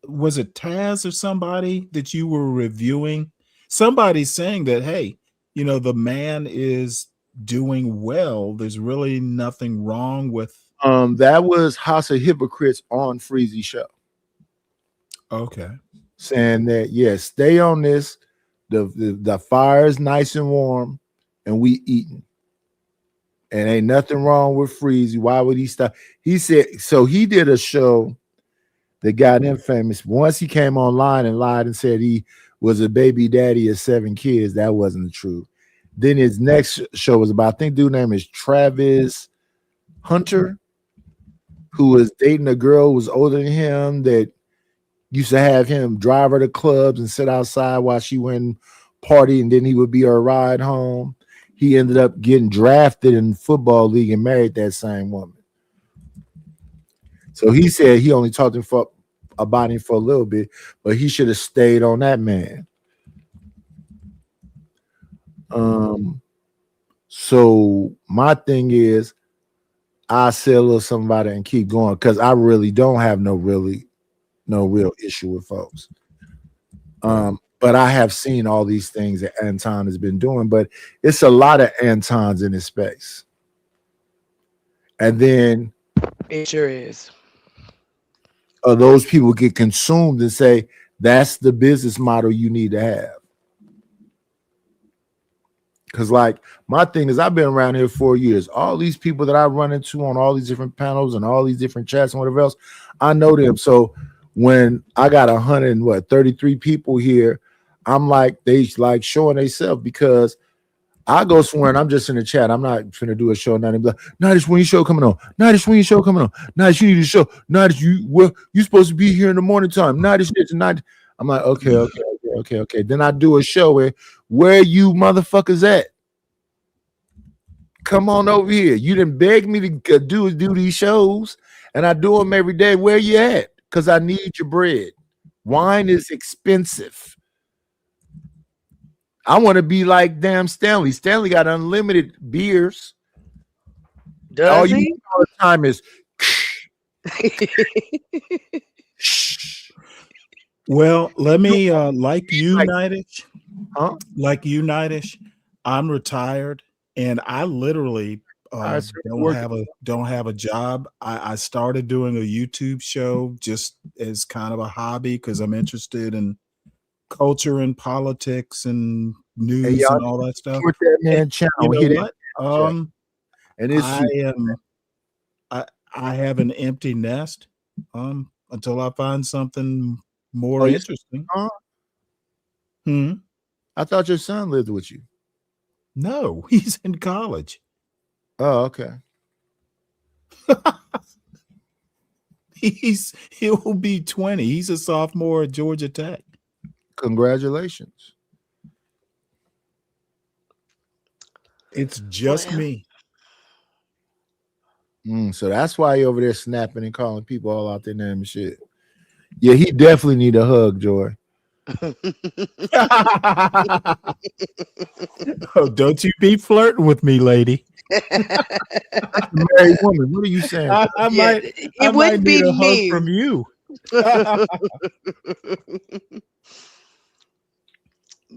Was it Taz or somebody that you were reviewing? Somebody's saying that, hey, the man is doing well. There's really nothing wrong with. That was House of Hypocrites on Freezy show. Okay. Saying that, yes, stay on this. The fire is nice and warm and we eating. And ain't nothing wrong with Freezy. Why would he stop? He said, so he did a show that got him famous. Once he came online and lied and said he was a baby daddy of 7 kids. That wasn't the truth. Then his next show was about, I think dude's name is Travis Hunter, who was dating a girl who was older than him that used to have him drive her to clubs and sit outside while she went party, and then he would be her ride home. He ended up getting drafted in the football league and married that same woman. So he said he only talked about him for a little bit, but he should have stayed on that man. So my thing is, I say a little something about it and keep going because I really don't have no real issue with folks. But I have seen all these things that Anton has been doing, but it's a lot of Antons in his space. And then it sure is. Those people get consumed and say that's the business model you need to have. Because like my thing is, I've been around here 4 years. All these people that I run into on all these different panels and all these different chats and whatever else, I know them. So when I got 133 people here, I'm like, they like showing themselves because I go somewhere and I'm just in the chat. I'm not finna do a show now and be like, Nadish, when your show coming on? Nadish, when your show coming on? Nadish, you need a show. Nadish, you supposed to be here in the morning time. Nadish, this and Nadish. I'm like, okay. Then I do a show where you motherfuckers at? Come on over here. You didn't beg me to do these shows, and I do them every day. Where you at? Because I need your bread. Wine is expensive. I want to be like damn Stanley. Stanley got unlimited beers. All you do all the time is well, let me like you, Nadish. Like you, Nadish. I'm retired, and I literally don't have a job. I started doing a YouTube show just as kind of a hobby because I'm interested in culture and politics and news and all that stuff. That man channel. You know what? And I have an empty nest until I find something more interesting. I thought your son lived with you. No, he's in college. Oh, okay. He'll be 20. He's a sophomore at Georgia Tech. Congratulations. It's just me. So that's why you're over there snapping and calling people all out their name and shit. Yeah, he definitely need a hug, Joy. Oh, don't you be flirting with me, lady. Married woman, what are you saying? It wouldn't be a hug from you.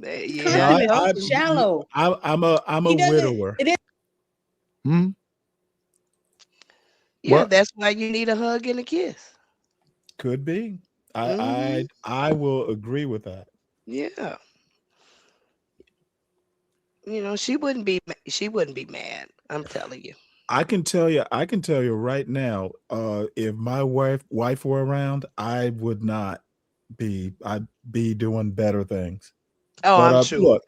I'm shallow. I'm a widower. Yeah, that's why you need a hug and a kiss. Could be. I will agree with that. Yeah. You know, she wouldn't be mad. I'm telling you. I can tell you right now, if my wife were around, I would not be. I'd be doing better things. Oh, but, I'm sure. Look,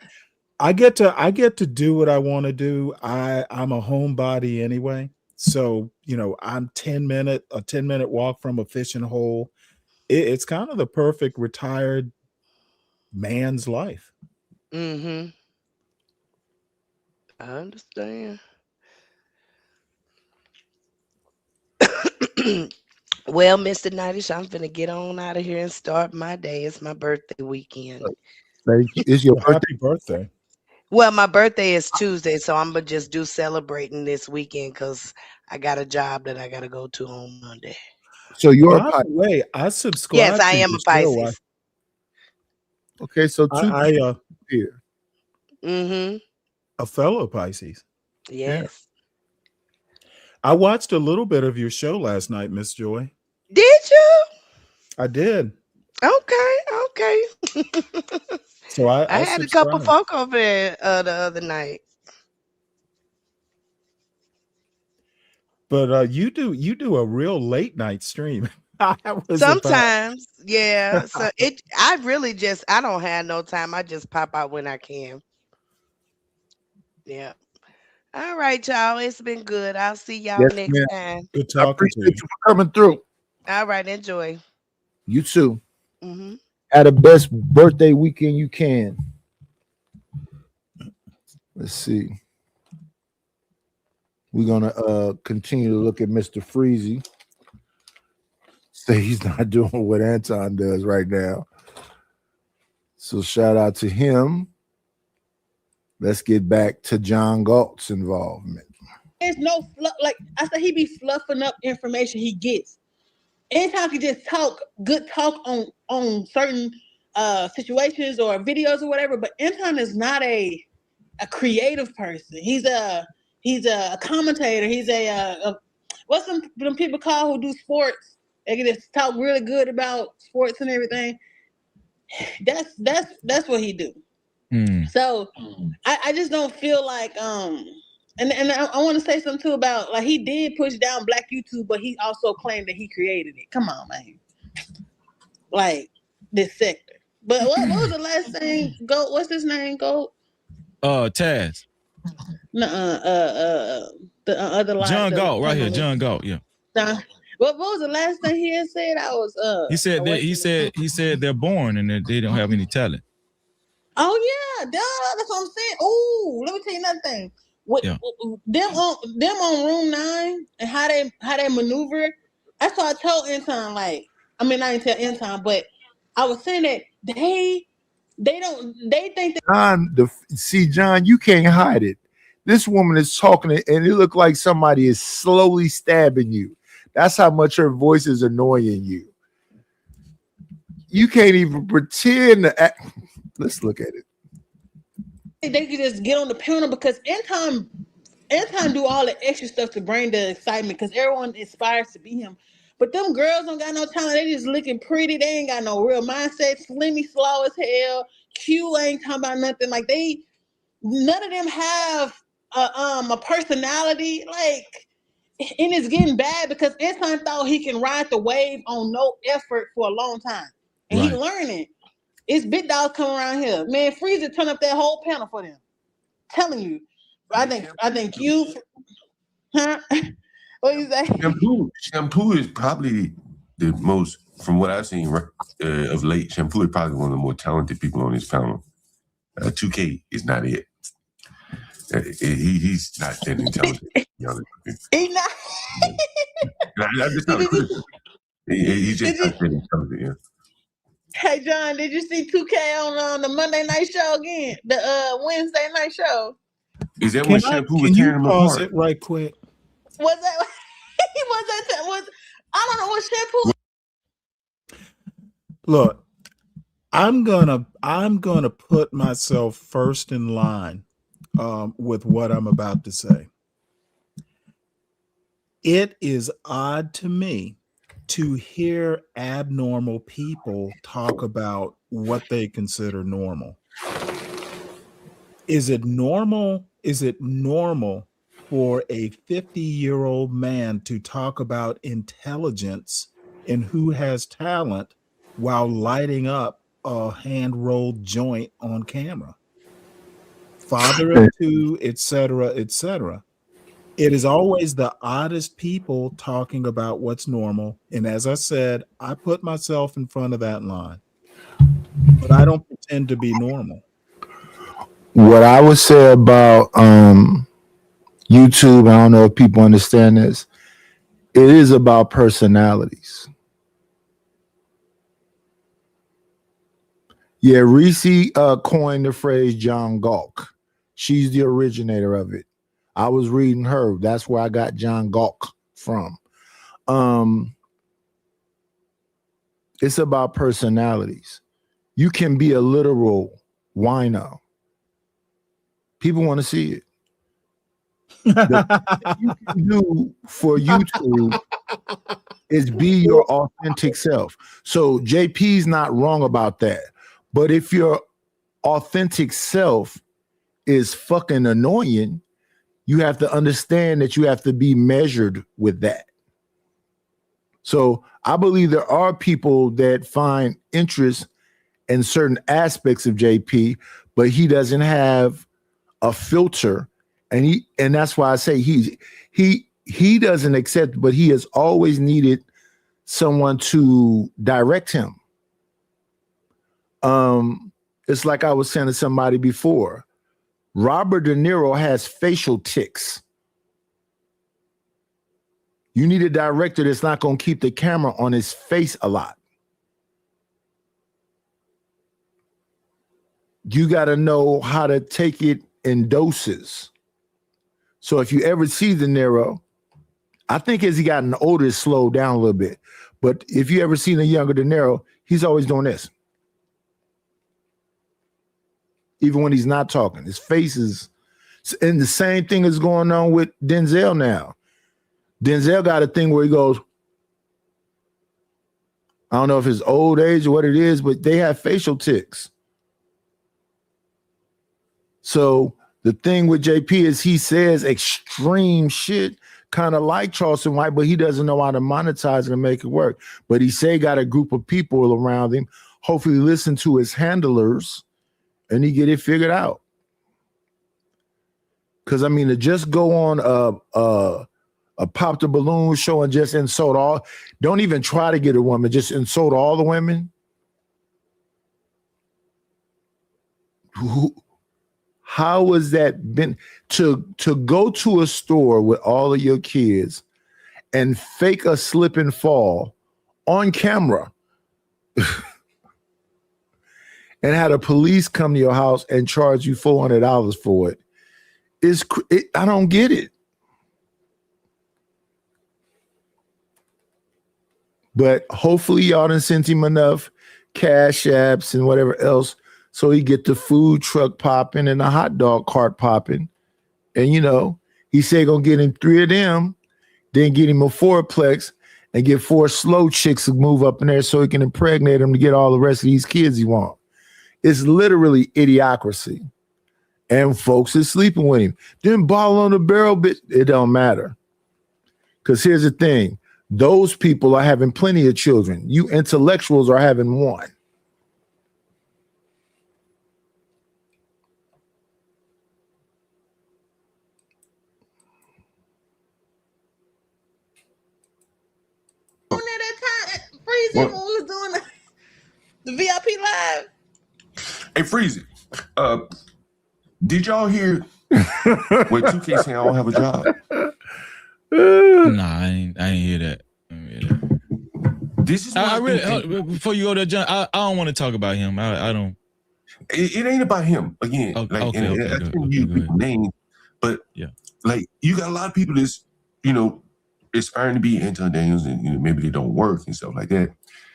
I get to do what I want to do. I'm a homebody anyway. So, you know, I'm a 10-minute walk from a fishing hole. It's kind of the perfect retired man's life. Mm-hmm. I understand. Well, Mr. Nadish, I'm finna get on out of here and start my day. It's my birthday weekend. It's your happy birthday. Well, my birthday is Tuesday, so I'm gonna just do celebrating this weekend because I got a job that I gotta go to on Monday. So you're by the way, I subscribe. Yes, I am a Pisces. Okay, so here. Mm-hmm. A fellow Pisces. Yes. I watched a little bit of your show last night, Miss Joy. Did you? I did. Okay. So I had a couple folk over there the other night. But you do a real late night stream. Sometimes, yeah. So I don't have no time. I just pop out when I can. Yeah. All right, y'all. It's been good. I'll see y'all next time. Good talking. I appreciate you for coming through. All right, enjoy. You too. Mm-hmm. Have the best birthday weekend you can. Let's see. We're gonna continue to look at Mr. Freezy. Say he's not doing what Anton does right now. So shout out to him. let's get back to John Galt's involvement. There's no fluff. Like I said, he be fluffing up information he gets. Anytime he just talk on certain situations or videos or whatever, but Anton is not a creative person. He's a commentator. He's a what's them people call who do sports? They can just talk really good about sports and everything. That's what he do. So I just don't feel like and I want to say something too about, like, he did push down Black YouTube, but he also claimed that he created it. Come on, man. Like, this sector. But what was the last thing? What's his name? Taz. The other line. John Galt, right here. John Galt, yeah. What was the last thing he had said? He said they're born and they don't have any talent. Oh yeah, that's what I'm saying. Oh, let me tell you another thing. Them on Room 9 and how they maneuver. That's why I told Anton, like, I mean, I didn't tell Anton, but I was saying that they think that John, you can't hide it. This woman is talking and it looked like somebody is slowly stabbing you. That's how much her voice is annoying you. You can't even pretend to act. Let's look at it. they could just get on the panel because Anton do all the extra stuff to bring the excitement because everyone aspires to be him. But them girls don't got no talent. They just looking pretty. They ain't got no real mindset. Slimmy slow as hell. Q ain't talking about nothing. Like none of them have a personality. Like, and it's getting bad because Anton thought he can ride the wave on no effort for a long time, and he learning. It's big dogs coming around here, man. Freezer turn up that whole panel for them. Telling you, I think you, huh? What you say? Shampoo is probably the most, from what I've seen of late. Shampoo is probably one of the more talented people on this panel. 2K is not it. He's not that intelligent. He's not. He's just not that intelligent. Yeah. Hey John, did you see 2K on the Monday night show again? The Wednesday night show. Is that what Shampoo was tearing him pause apart? it right quick? Was that? I don't know what Shampoo. Look, I'm gonna put myself first in line with what I'm about to say. It is odd to me to hear abnormal people talk about what they consider normal. Is it normal? Is it normal for a 50-year-old man to talk about intelligence and who has talent while lighting up a hand-rolled joint on camera? Father of two, etc., etc. It is always the oddest people talking about what's normal. And as I said, I put myself in front of that line. But I don't pretend to be normal. What I would say about YouTube, I don't know if people understand this, it is about personalities. Yeah, Reese coined the phrase John Galt. She's the originator of it. I was reading her. That's where I got John Galt from. It's about personalities. You can be a literal wino. People want to see it. What you can do for YouTube is be your authentic self. So JP's not wrong about that. But if your authentic self is fucking annoying, you have to understand that you have to be measured with that. So I believe there are people that find interest in certain aspects of JP, but he doesn't have a filter, and that's why I say he doesn't accept, but he has always needed someone to direct him. It's like I was saying to somebody before. Robert De Niro has facial tics. You need a director that's not going to keep the camera on his face a lot. You got to know how to take it in doses. So if you ever see De Niro, I think as he gotten older, it slowed down a little bit. But if you ever seen a younger De Niro, he's always doing this. Even when he's not talking, his face is, and the same thing is going on with Denzel now. Denzel got a thing where he goes, I don't know if it's old age or what it is, but they have facial tics. So the thing with JP is he says extreme shit, kind of like Charleston White, but he doesn't know how to monetize it and make it work. But he say got a group of people around him, hopefully listen to his handlers, and he get it figured out. Because I mean, to just go on a Pop the Balloon show and just insult all, don't even try to get a woman, just insult all the women. How has that been to go to a store with all of your kids and fake a slip and fall on camera and have the police come to your house and charge you $400 for it? I don't get it. But hopefully y'all done sent him enough cash apps and whatever else so he get the food truck popping and the hot dog cart popping. And, you know, he said gonna get him 3 of them, then get him a 4-plex and get 4 slow chicks to move up in there so he can impregnate them to get all the rest of these kids he want. It's literally idiocracy. And folks is sleeping with him. Then ball on the barrel, bitch. It don't matter. Because here's the thing. Those people are having plenty of children. You intellectuals are having one. Freezy when we was doing the VIP live. Hey, Freezy, did y'all hear what 2K saying I don't have a job? Nah, I ain't hear that. This is I really before you go there, John. I don't want to talk about him. I don't. It ain't about him again. Name, but yeah, like you got a lot of people that's aspiring to be Anton Daniels, and maybe they don't work and stuff like that.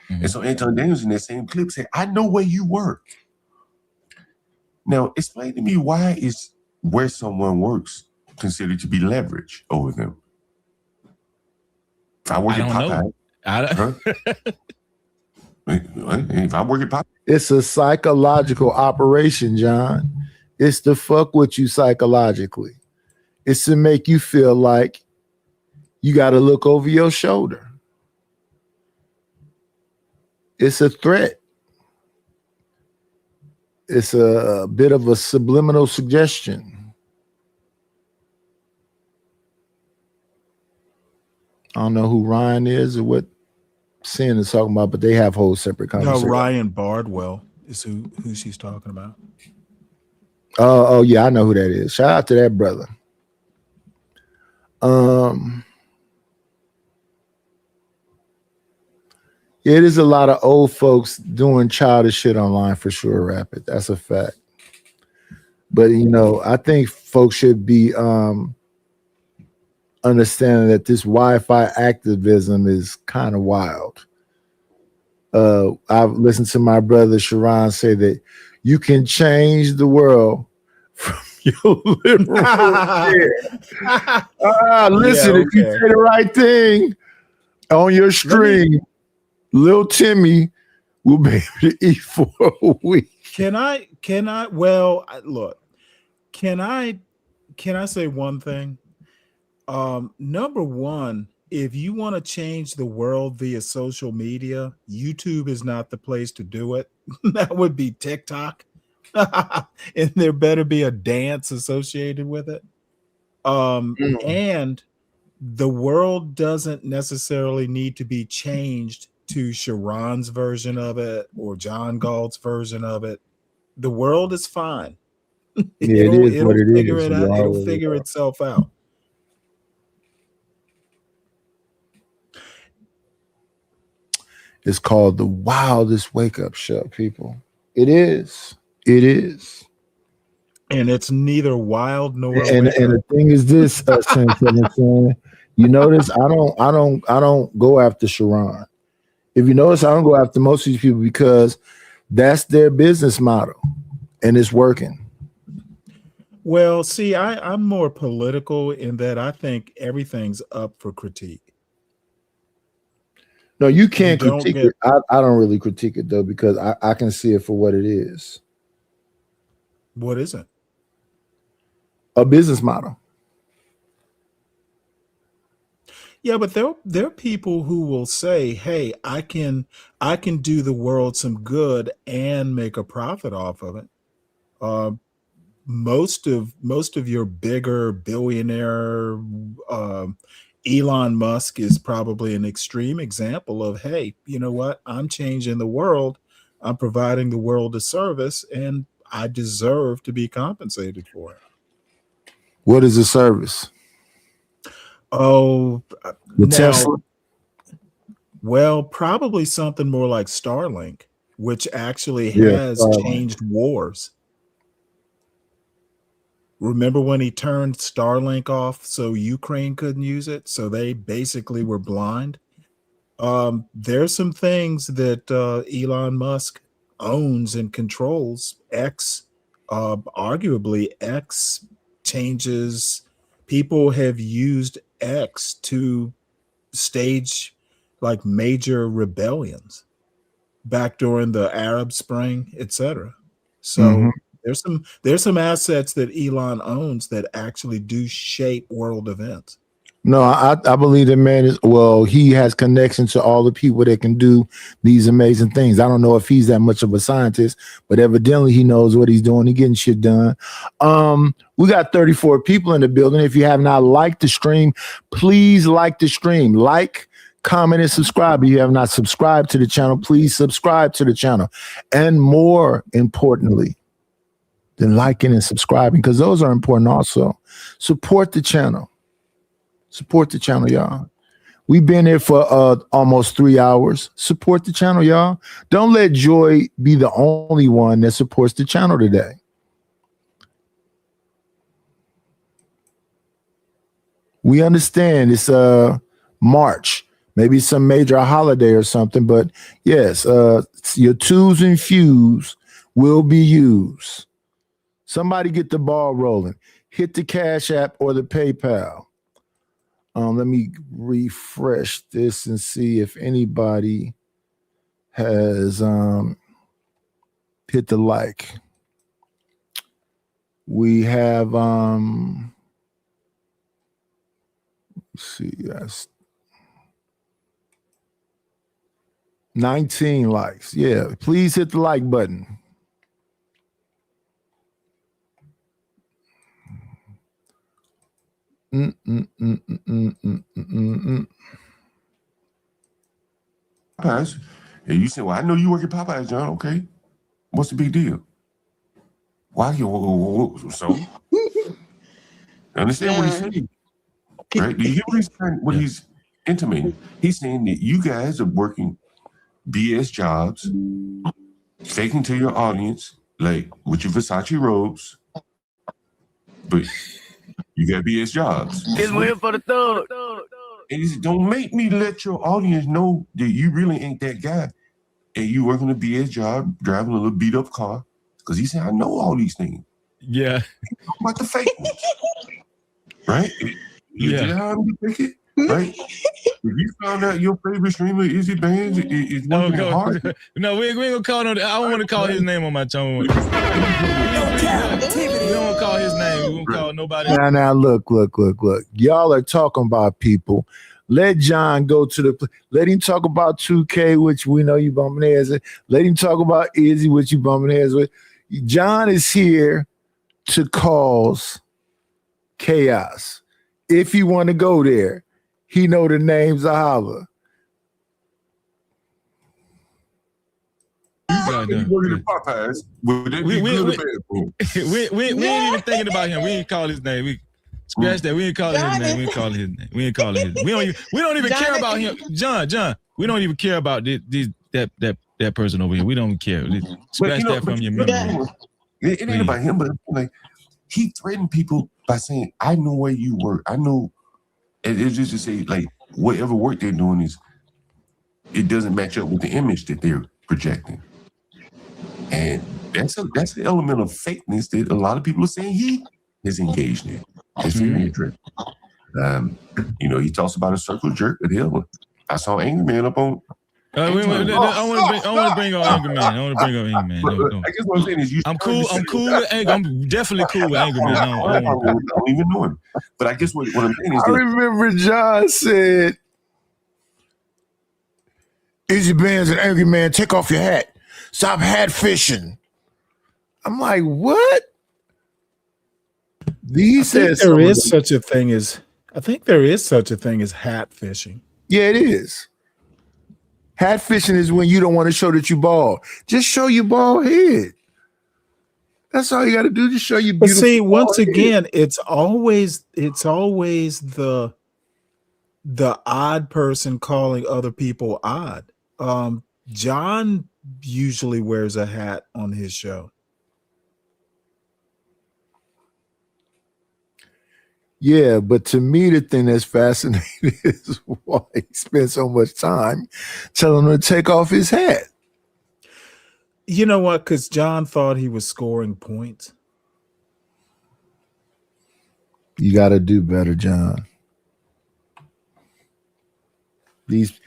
Mm-hmm. And so Anton Daniels in that same clip said, "I know where you work." Now, explain to me why is where someone works considered to be leverage over them? If I work at Popeye, if I work at Popeye, it's a psychological operation, John. It's to fuck with you psychologically. It's to make you feel like you got to look over your shoulder. It's a threat. It's a bit of a subliminal suggestion. I don't know who Ryan is or what Sin is talking about, but they have whole separate conversations. No, Ryan Bardwell is who she's talking about. Oh yeah, I know who that is. Shout out to that brother. It is a lot of old folks doing childish shit online for sure, Rapid. That's a fact. But I think folks should be understanding that this Wi-Fi activism is kind of wild. I've listened to my brother Sharon say that you can change the world from your liberal listen, if you say the right thing on your stream, Lil Timmy will be able to eat for a week. Can I well, look, can I say one thing? Number one, if you want to change the world via social media, YouTube is not the place to do it. That would be TikTok. And there better be a dance associated with it. And the world doesn't necessarily need to be changed to Sharon's version of it or John Galt's version of it. The world is fine. It'll figure it out. It'll figure itself out. It's called the wildest wake up show, people. It is. It is. And it's neither wild nor and the thing is this, Sam, you notice I don't go after Sharon. If you notice, I don't go after most of these people because that's their business model and it's working. Well, see, I'm more political in that I think everything's up for critique. No, you can't critique it. I don't really critique it though, because I can see it for what it is. What is it? A business model. Yeah, but there are people who will say, "Hey, I can do the world some good and make a profit off of it." Most of your bigger billionaire, Elon Musk is probably an extreme example of, hey, you know what? I'm changing the world. I'm providing the world a service, and I deserve to be compensated for it. What is the service? Oh, the Tesla? Well, probably something more like Starlink, which actually has changed wars. Remember when he turned Starlink off so Ukraine couldn't use it? So they basically were blind. There's some things that Elon Musk owns and controls. Arguably X changes. People have used X to stage like major rebellions back during the Arab Spring, etc. So there's some assets that Elon owns that actually do shape world events. No, I believe that man is, well, he has connections to all the people that can do these amazing things. I don't know if he's that much of a scientist, but evidently he knows what he's doing. He's getting shit done. We got 34 people in the building. If you have not liked the stream, please like the stream. Like, comment, and subscribe. If you have not subscribed to the channel, please subscribe to the channel. And more importantly than liking and subscribing, because those are important also, support the channel. Support the channel, y'all. We've been here for almost 3 hours. Support the channel, y'all. Don't let Joy be the only one that supports the channel today. We understand it's March, maybe some major holiday or something, but yes, your twos and fews will be used. Somebody get the ball rolling. Hit the Cash App or the PayPal. Let me refresh this and see if anybody has hit the like. We have let's see, that's 19 likes. Yeah, please hit the like button. Popeyes. And you say, well, I know you work at Popeyes, John. Okay. What's the big deal? Why you so? Understand what he's saying. Right? Do you hear what he's intimating? He's saying that you guys are working BS jobs, faking to your audience, like with your Versace robes, but you got BS jobs. It's waiting for the thug. And he said, don't make me let your audience know that you really ain't that guy. And you working a BS job, driving a little beat up car. Because he said, I know all these things. Yeah. About the fake ones. Right? You did how I'm it, right? If you found out your favorite streamer, Izzy Bands, is working hard. No, we ain't gonna call no. I don't want to call his name on my channel. We don't call his name. We won't call nobody. Now, look. Y'all are talking about people. Let John go to the. Let him talk about 2K, which we know you bumping heads with. Let him talk about Izzy, which you bumping heads with. John is here to cause chaos. If you want to go there, he know the names of holler. Working at Popeyes. We ain't even thinking about him. We ain't call his name. We scratch that. We ain't calling his name. We ain't calling his name. We ain't calling his name. We don't even care about him. John. We don't even care about that person over here. We don't care. Scratch that from your memory. It ain't about him, but like he threatened people by saying, "I know where you work. I know," and it's just to say, like, whatever work they're doing it doesn't match up with the image that they're projecting, and that's an element of fakeness that a lot of people are saying he is engaged in. It's very interesting. He talks about a circle jerk, but hell, I saw Angry Man up on. I want to bring on Angry Man. I want to bring on Angry Man. No. I guess what I'm saying is, I'm cool with Angry. I'm definitely cool with Angry Man. I don't even know him. But I guess what I'm saying is, I remember John said, "Easy Bands and Angry Man, take off your hat. Stop hat fishing." I'm like, what? I think there is such a thing as hat fishing. Yeah, it is. Hat fishing is when you don't want to show that you bald. Just show your bald head. That's all you got to do. Just show your beautiful. But see, once again, it's always the odd person calling other people odd. John usually wears a hat on his show. Yeah, but to me, the thing that's fascinating is why he spent so much time telling him to take off his hat. You know what? Because John thought he was scoring points. You got to do better, John. These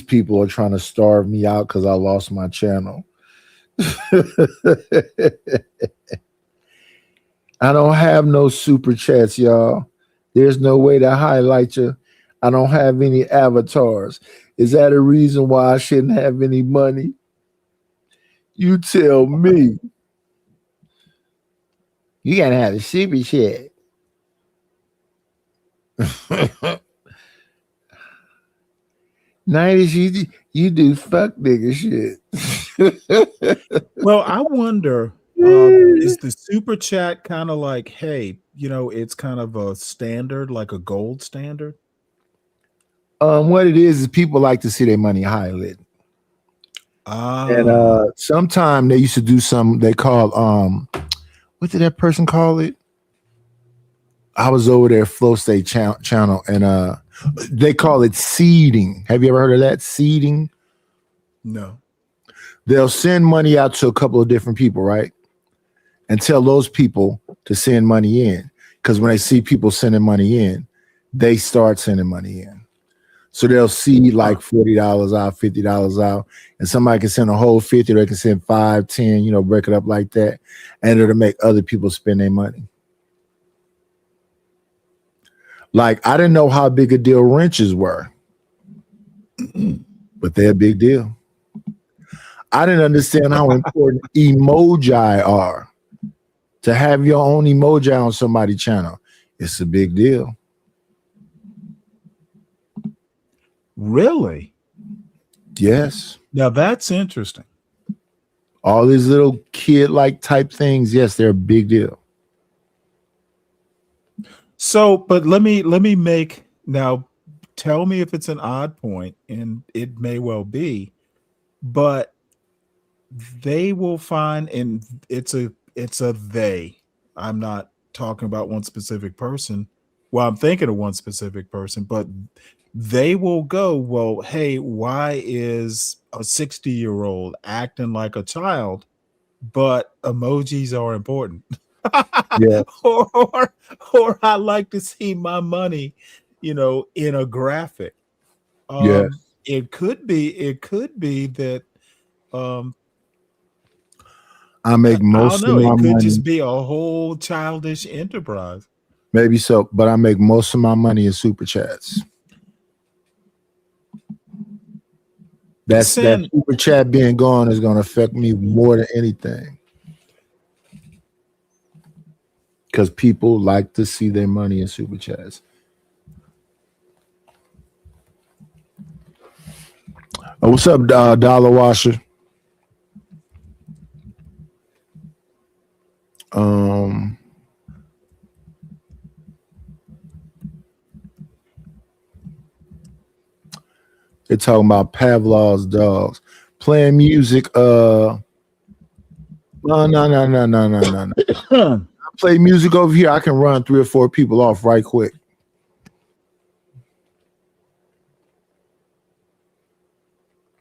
people are trying to starve me out because I lost my channel. I don't have no super chats, y'all. There's no way to highlight you. I don't have any avatars. Is that a reason why I shouldn't have any money? You tell me. You gotta have a super chat. '90s, you do fuck nigga shit. Well, I wonder, is the super chat kind of like, hey, it's kind of a standard, like a gold standard? What it is people like to see their money highlighted. And sometime they used to do some, they call, what did that person call it? I was over there, Flow State channel, and they call it seeding. Have you ever heard of that? Seeding? No. They'll send money out to a couple of different people, right? And tell those people to send money in. Because when they see people sending money in, they start sending money in. So they'll see like $40 out, $50 out, and somebody can send a whole 50, they can send 5, 10, break it up like that. And it'll make other people spend their money. Like, I didn't know how big a deal wrenches were, but they're a big deal. I didn't understand how important emoji are. To have your own emoji on somebody's channel, it's a big deal. Really? Yes. Now that's interesting. All these little kid-like type things, yes, they're a big deal. So, but let me make now. Tell me if it's an odd point, and it may well be, but they will find, and it's a they. I'm not talking about one specific person. Well, I'm thinking of one specific person, but they will go, well, hey, why is a 60-year-old acting like a child, but emojis are important? Yeah. or I like to see my money, in a graphic. Yeah. It could be that I make most of my money. It could just be a whole childish enterprise. Maybe so, but I make most of my money in super chats. That super chat being gone is going to affect me more than anything. Because people like to see their money in super chats. Oh, what's up, Dollar Washer? They're talking about Pavlov's dogs playing music. No. play music over here, I can run 3 or 4 people off right quick.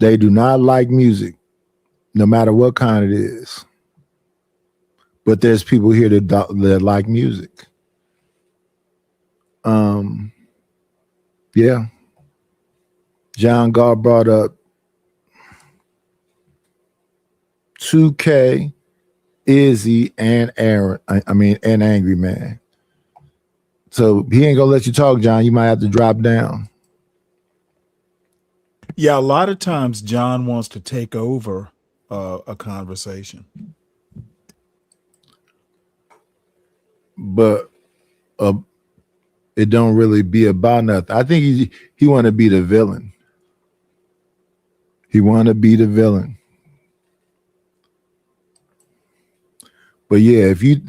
They do not like music, no matter what kind it is. But there's people here that like music. Yeah. John Gar brought up 2K, Izzy, and Aaron. And Angry Man. So he ain't gonna let you talk, John. You might have to drop down. Yeah, a lot of times John wants to take over a conversation. But it don't really be about nothing. I think he want to be the villain. He want to be the villain. But yeah, if you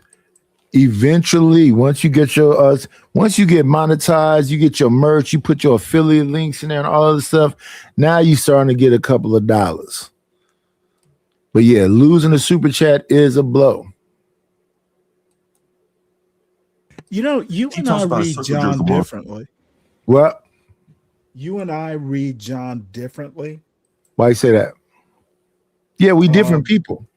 eventually, once you get monetized, you get your merch, you put your affiliate links in there and all of the stuff, now you starting to get a couple of dollars. But yeah, losing the super chat is a blow. You know, you and I read John differently. What? You and I read John differently. Why you say that? Yeah, we different people.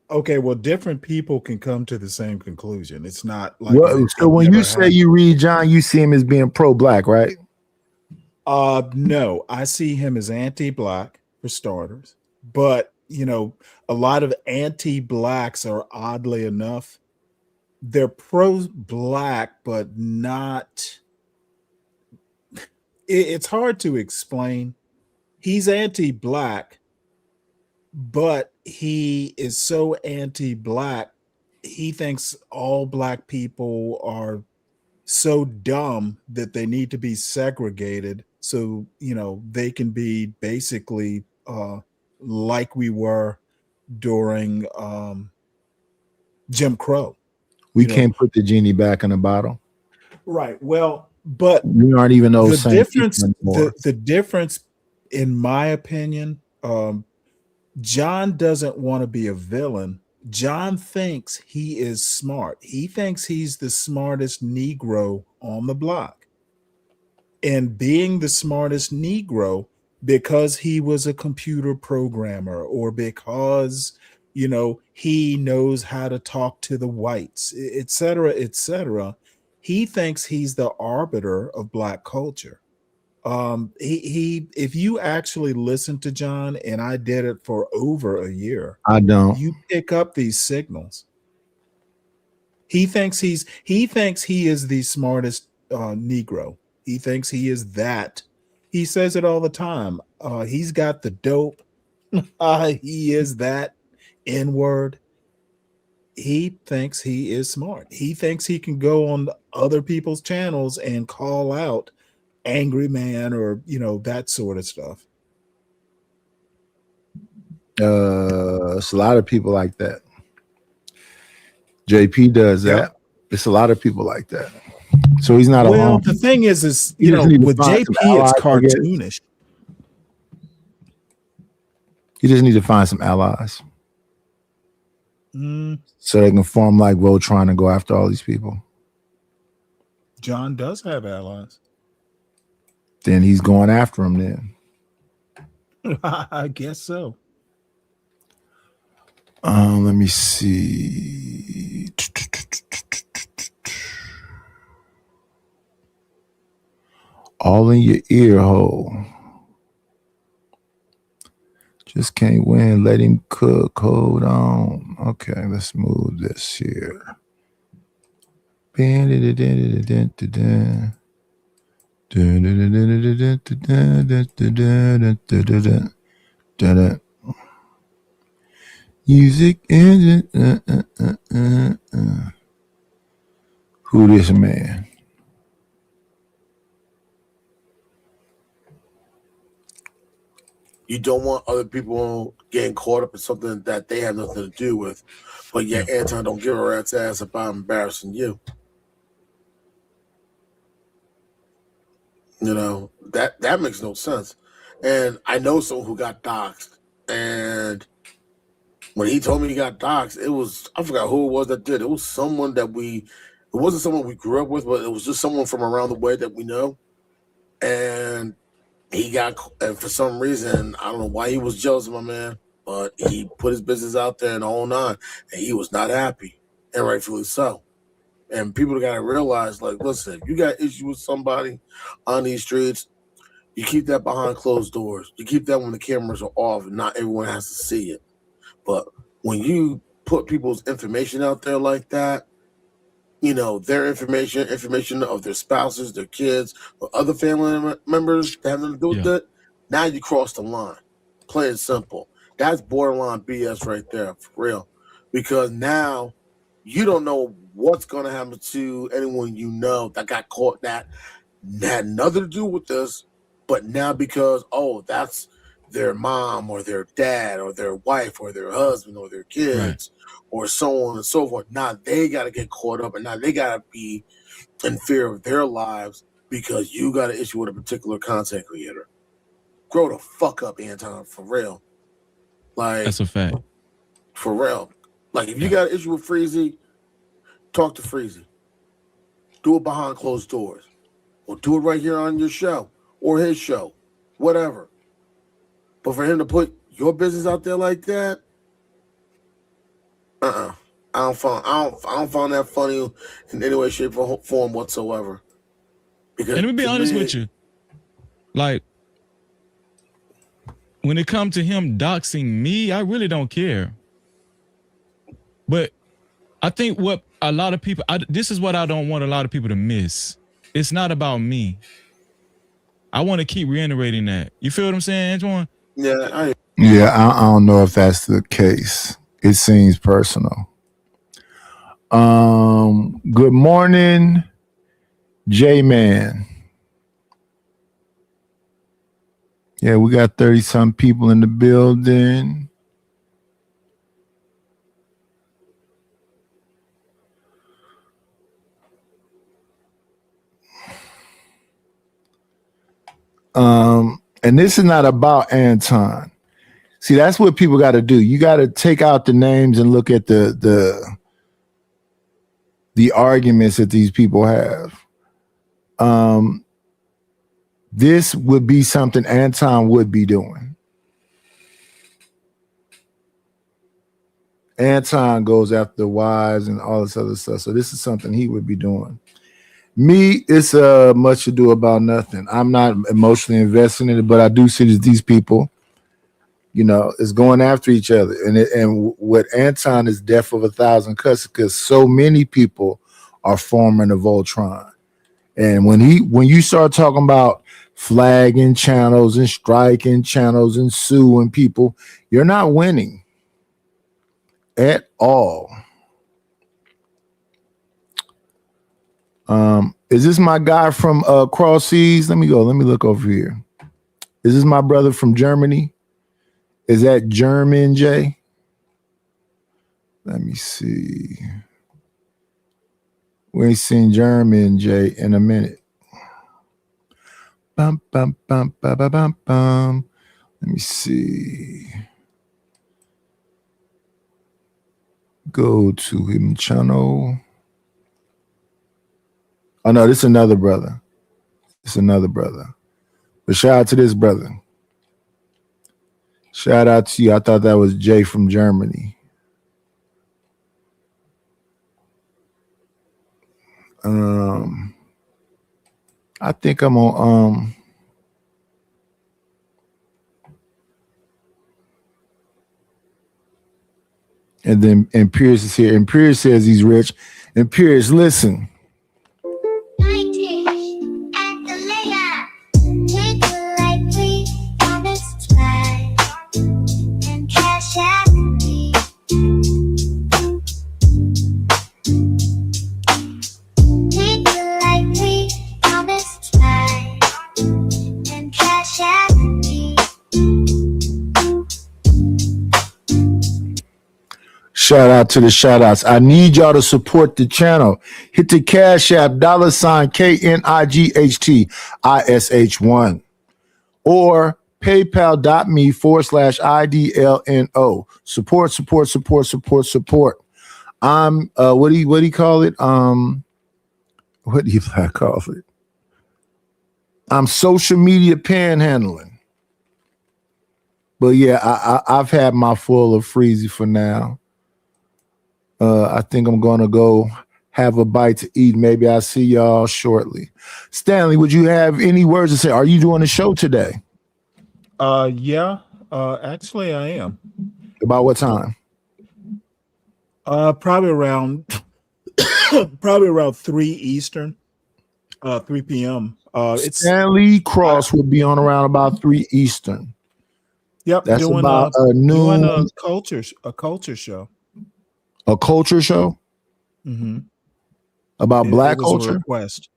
Okay, well, different people can come to the same conclusion. It's not like so when you say you read John, you see him as being pro-black, right? No, I see him as anti-black for starters. But you know, a lot of anti-blacks are, oddly enough, they're pro-black, but not. It's hard to explain. He's anti-black, but he is so anti-black, he thinks all black people are so dumb that they need to be segregated so, you know, they can be basically like we were during Jim Crow. We can't put the genie back in the bottle. Right. Well, but we aren't even those the difference. The difference, in my opinion, John doesn't want to be a villain. John thinks he is smart. He thinks he's the smartest Negro on the block. And being the smartest Negro because he was a computer programmer or because, you know, he knows how to talk to the whites, et cetera, he thinks he's the arbiter of black culture. If you actually listen to John, and I did it for over a year, you pick up these signals. He thinks he is the smartest Negro. He thinks he is that. He says it all the time. He's got the dope. He is that N-word. He thinks he is smart. He thinks he can go on other people's channels and call out Angry Man or, you know, that sort of stuff. It's a lot of people like that. JP does that. Yep. It's a lot of people like that. So he's not alone. Well, the thing is you know, with JP, it's cartoonish. You just need to find some allies. So they can form like Voltron and go after all these people. John does have allies. Then he's going after them then. I guess so. Let me see. All in your ear hole. Just can't win. Let him cook. Hold on. Okay, let's move this here. Music engine. Who this man? You don't want other people getting caught up in something that they have nothing to do with, but yet Anton don't give a rat's ass about embarrassing you. You know, that makes no sense. And I know someone who got doxxed, and when he told me he got doxxed, it was, I forgot who it was that did. It was someone that it wasn't someone we grew up with, but it was just someone from around the way that we know. And and for some reason, I don't know why he was jealous of my man, but he put his business out there in the whole nine, and he was not happy, and rightfully so. And people got to realize, like, listen, if you got issue with somebody on these streets, you keep that behind closed doors. You keep that when the cameras are off and not everyone has to see it. But when you put people's information out there like that, you know, their information of their spouses, their kids, or other family members that have nothing to do with it, now you cross the line. Plain and simple. That's borderline BS right there, for real. Because now you don't know what's going to happen to anyone you know that got caught that had nothing to do with this, but now because, that's their mom or their dad or their wife or their husband or their kids or so on and so forth. Now they got to get caught up and now they got to be in fear of their lives because you got an issue with a particular content creator. Grow the fuck up, Anton, for real. Like, that's a fact. For real. Like, if you got an issue with Freezy, talk to Freezy. Do it behind closed doors. Or do it right here on your show or his show. Whatever. But for him to put your business out there like that, I don't find that funny in any way, shape, or form whatsoever. Because and let me be honest with you, like when it comes to him doxing me, I really don't care. But I think what a lot of people, this is what I don't want a lot of people to miss. It's not about me. I want to keep reiterating that. You feel what I'm saying, Antoine? Yeah, I don't know if that's the case. It seems personal. Good morning, J-Man. Yeah, we got 30-some people in the building. And this is not about Anton. See, that's what people got to do. You got to take out the names and look at the arguments that these people have. This would be something Anton would be doing. Anton goes after wives and all this other stuff. So this is something he would be doing. Me, it's much ado about nothing. I'm not emotionally invested in it, but I do see that these people, you know, is going after each other. And what Anton is death of 1,000 cuts because so many people are forming a Voltron. And when you start talking about flagging channels and striking channels and suing people, you're not winning at all. Is this my guy from Cross Seas? Let me look over here. Is this my brother from Germany? Is that German J? Let me see. We ain't seen German J in a minute. Bum, bum, bum, bum, bum, bum, bum. Let me see. Go to him channel. Oh no, this is another brother. It's another brother. But shout out to this brother. Shout out to you. I thought that was Jay from Germany. I think I'm on and then Pierce is here. And Pierce says he's rich. And Pierce, listen. Shout out to the shout outs. I need y'all to support the channel. Hit the Cash App $KNIGHTISH1 or paypal.me/IDLNO. Support. I'm what do you call it? What do you call it? I'm social media panhandling. But yeah, I've had my full of Freezy for now. I think I'm gonna go have a bite to eat. Maybe I'll see y'all shortly. Stanley, would you have any words to say? Are you doing a show today? Yeah. Actually, I am. About what time? Probably around 3 Eastern, 3 p.m. Stanley Cross would be on around about 3 Eastern. Yep, that's doing about doing noon. a culture show. A culture show Mm-hmm. about Black It was a culture. request.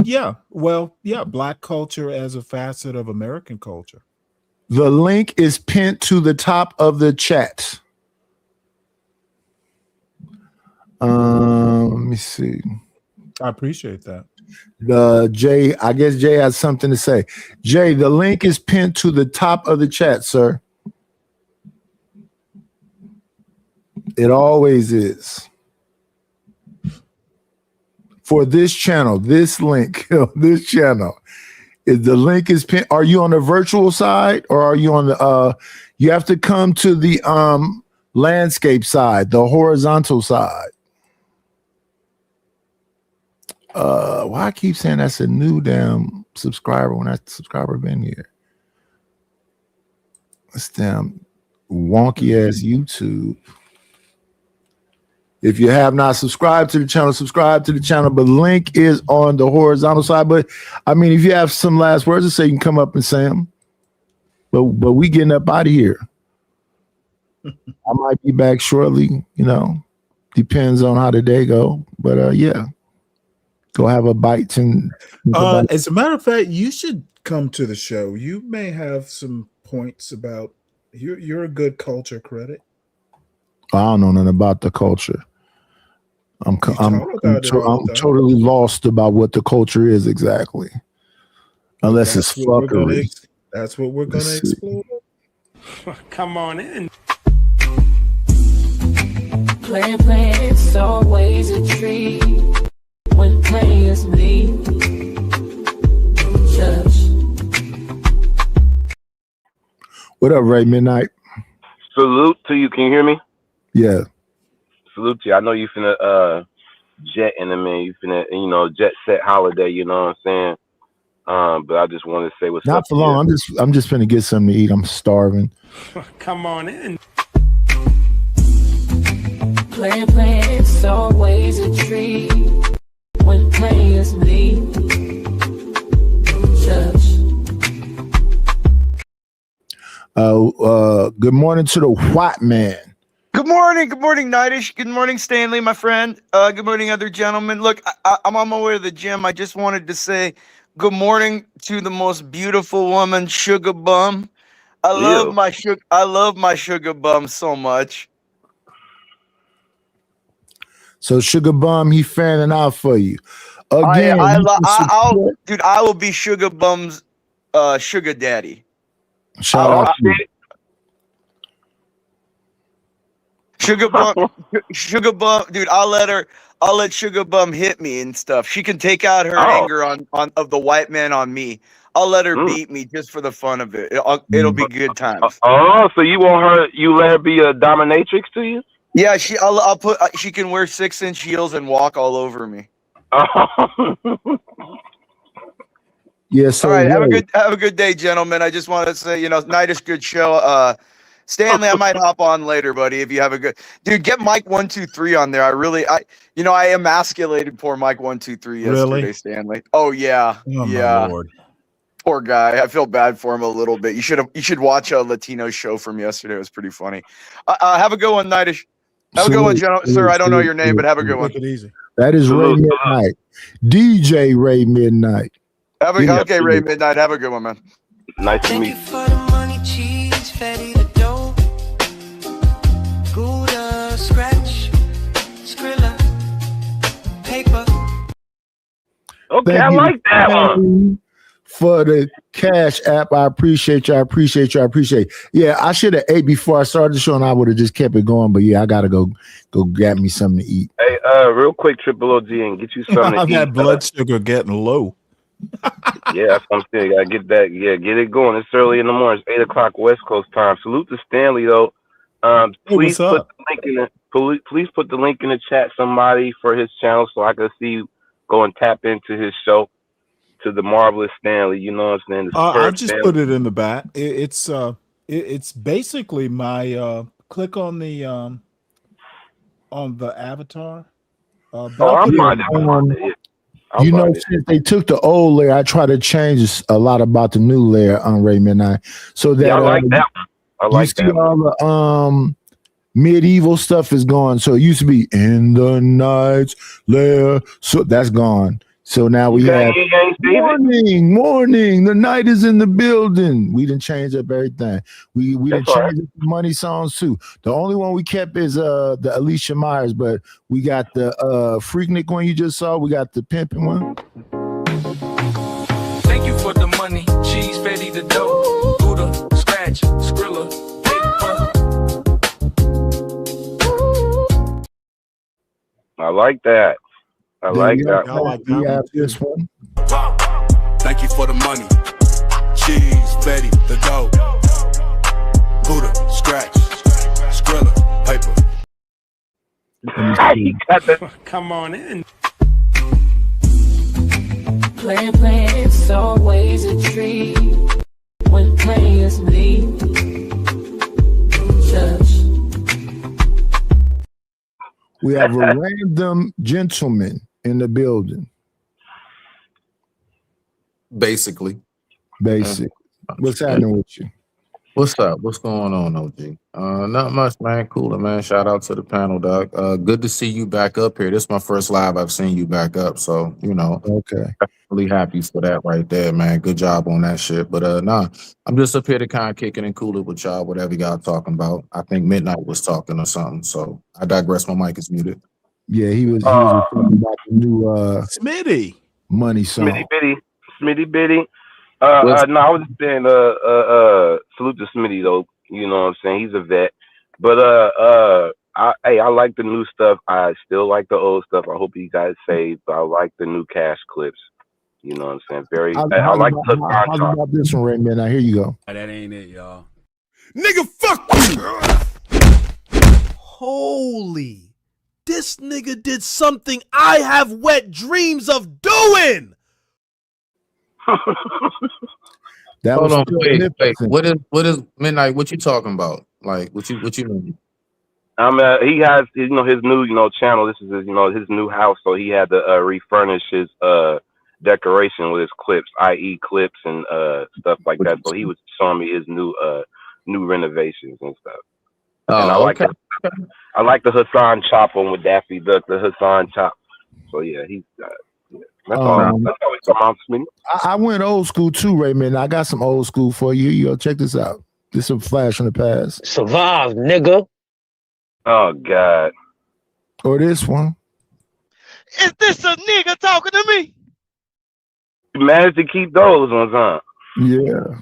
Yeah. Well, yeah, Black culture as a facet of American culture. The link is pinned to the top of the chat. Let me see. I appreciate that. Jay, I guess Jay has something to say. Jay, the link is pinned to the top of the chat, sir. It always is. For this channel, this link, this channel, the link is pinned. Are you on the virtual side or are you on the you have to come to the landscape side, the horizontal side. Why I keep saying that's a new damn subscriber when that subscriber been here? That's damn wonky ass YouTube. If you have not subscribed to the channel, subscribe to the channel. But the link is on the horizontal side. But I mean, if you have some last words to say, you can come up and say them. But we getting up out of here. I might be back shortly. You know, depends on how the day go. But yeah, go have a bite. As a matter of fact, you should come to the show. You may have some points about you're a good culture critic. I don't know nothing about the culture. I'm totally lost about what the culture is exactly. Unless it's fuckery. That's what we're going to explore. Come on in. Playing, it's always a treat when players meet. What up, Ray Midnight? Salute to you. Can you hear me? Yeah. Salute to you. I know you finna jet in a minute. You finna, jet set holiday, you know what I'm saying? But I just wanted to say what's up. Not for long. I'm just finna get something to eat. I'm starving. Come on in. Playing, it's always a treat when players meet. Good morning to the white man. Good morning, Nightish. Good morning, Stanley, my friend. Good morning, other gentlemen. Look, I'm on my way to the gym. I just wanted to say good morning to the most beautiful woman, Sugar Bum. I love my Sugar Bum so much. So Sugar Bum, he fanning out for you. Again, dude, I will be Sugar Bum's sugar daddy. Shout out to you. Sugar Bum, dude, I'll let Sugar Bum hit me and stuff. She can take out her anger of the white man on me. I'll let her beat me just for the fun of it. It'll be good times. Oh, so you let her be a dominatrix to you? Yeah, she can wear 6-inch heels and walk all over me. Yes. All right, have a good day, gentlemen. I just want to say, Nightish, good show. Stanley, I might hop on later, buddy. If you have a good dude, get Mike 123 on there. I emasculated poor Mike 123 yesterday, Really? Stanley. Oh yeah, Oh, yeah. my Lord. Poor guy. I feel bad for him a little bit. You should watch a Latino show from yesterday. It was pretty funny. Have a good one, Nightish. Have a good one, sir. I don't know your name, but have a good one. Take it easy. That is Ray Midnight. DJ Ray Midnight. Okay, Ray Midnight. Have a good one, man. Nice to meet you. For the money, cheese, fatty the dough. Gouda, scratch, Skrilla, paper. Okay, I like that one. for the Cash App. I appreciate you. I appreciate you. I appreciate you. Yeah, I should have ate before I started the show, and I would have just kept it going. But yeah, I gotta go grab me something to eat. Hey, real quick, Triple OG, and get you something to eat. That blood sugar getting low. Yeah, that's what I'm saying. Gotta get that. Yeah, get it going. It's early in the morning. It's 8:00 West Coast time. Salute to Stanley though. Please put the link in the please put the link in the chat, somebody, for his channel, so I can go and tap into his show. To the marvelous Stanley, you know what I'm saying? I just put it in the back. It's basically my click on the avatar. You know, since they took the old layer, I try to change a lot about the new layer on Ray Midnight. So that I like that. I like you see that. all the medieval stuff is gone. So it used to be in the night's lair. So that's gone. So now we have morning. The night is in the building. We didn't change up everything. We didn't change up the money songs too. The only one we kept is the Alicia Myers, but we got the Freaknik one you just saw. We got the pimping one. Thank you for the money. Cheese, Fetty the dough. Buddha, scratch, Skrilla, paper. I like that. I like that. We have this one. Thank you for the money. Cheese, Betty, the dough. Buddha, scratch, Skrilla, paper. Come on in. Play, it's always a treat when players leave. We have a random gentleman in the building. Basically. What's happening with you? What's up? What's going on, OG? Not much, man. Cooler, man. Shout out to the panel, dog. Good to see you back up here. This is my first live I've seen you back up. So, you know, okay. Really happy for that right there, man. Good job on that shit. But nah, I'm just up here to kind of kick it and cool it with y'all, whatever y'all talking about. I think Midnight was talking or something. So I digress. My mic is muted. Yeah, he was talking about the new Smitty money song. Smitty bitty. No, I was just saying salute to Smitty though. You know what I'm saying? He's a vet. But I like the new stuff. I still like the old stuff. I hope you guys saved. But I like the new Cash clips. You know what I'm saying? I like How about this one right now? Now here you go. That ain't it, y'all. Nigga, fuck you! Holy. This nigga did something I have wet dreams of doing! That Hold was on, wait. What is Midnight? What you talking about? Like, what you mean? He has, his new, channel. This is his, his new house. So he had to refurnish his decoration with his clips, i.e. clips and stuff like that. So he was showing me his new renovations and stuff. And I like I like the Hassan Chop one with Daffy Duck, the Hassan Chop. So yeah, he's that's all we come out to me. I went old school too, Raymond. I got some old school for you. Yo, check this out. This is some flash from the past. Survive, nigga. Oh God. Or this one. Is this a nigga talking to me? You managed to keep those ones, huh? Yeah.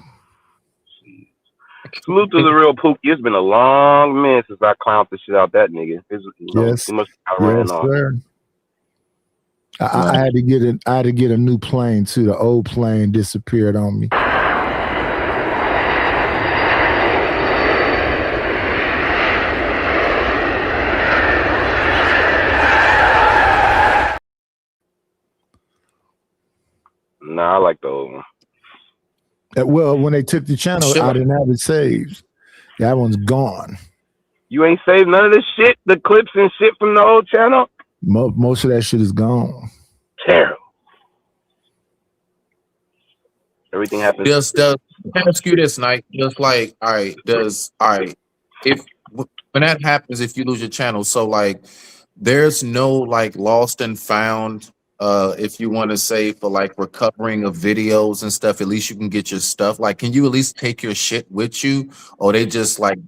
Salute to the real Pookie. It's been a long minute since I clowned the shit out that nigga. Yes. He must have ran off. Sir. I had to get a new plane too. The old plane disappeared on me. Nah, I like the old one. Well, when they took the channel, I didn't have it saved. That one's gone. You ain't saved none of this shit, the clips and shit from the old channel? Most of that shit is gone. Terrible. Everything happens. Just ask you this, Night. Just like, if when that happens, if you lose your channel, so like, there's no like lost and found. If you want to say for like recovering of videos and stuff, at least you can get your stuff. Like, can you at least take your shit with you, or they just like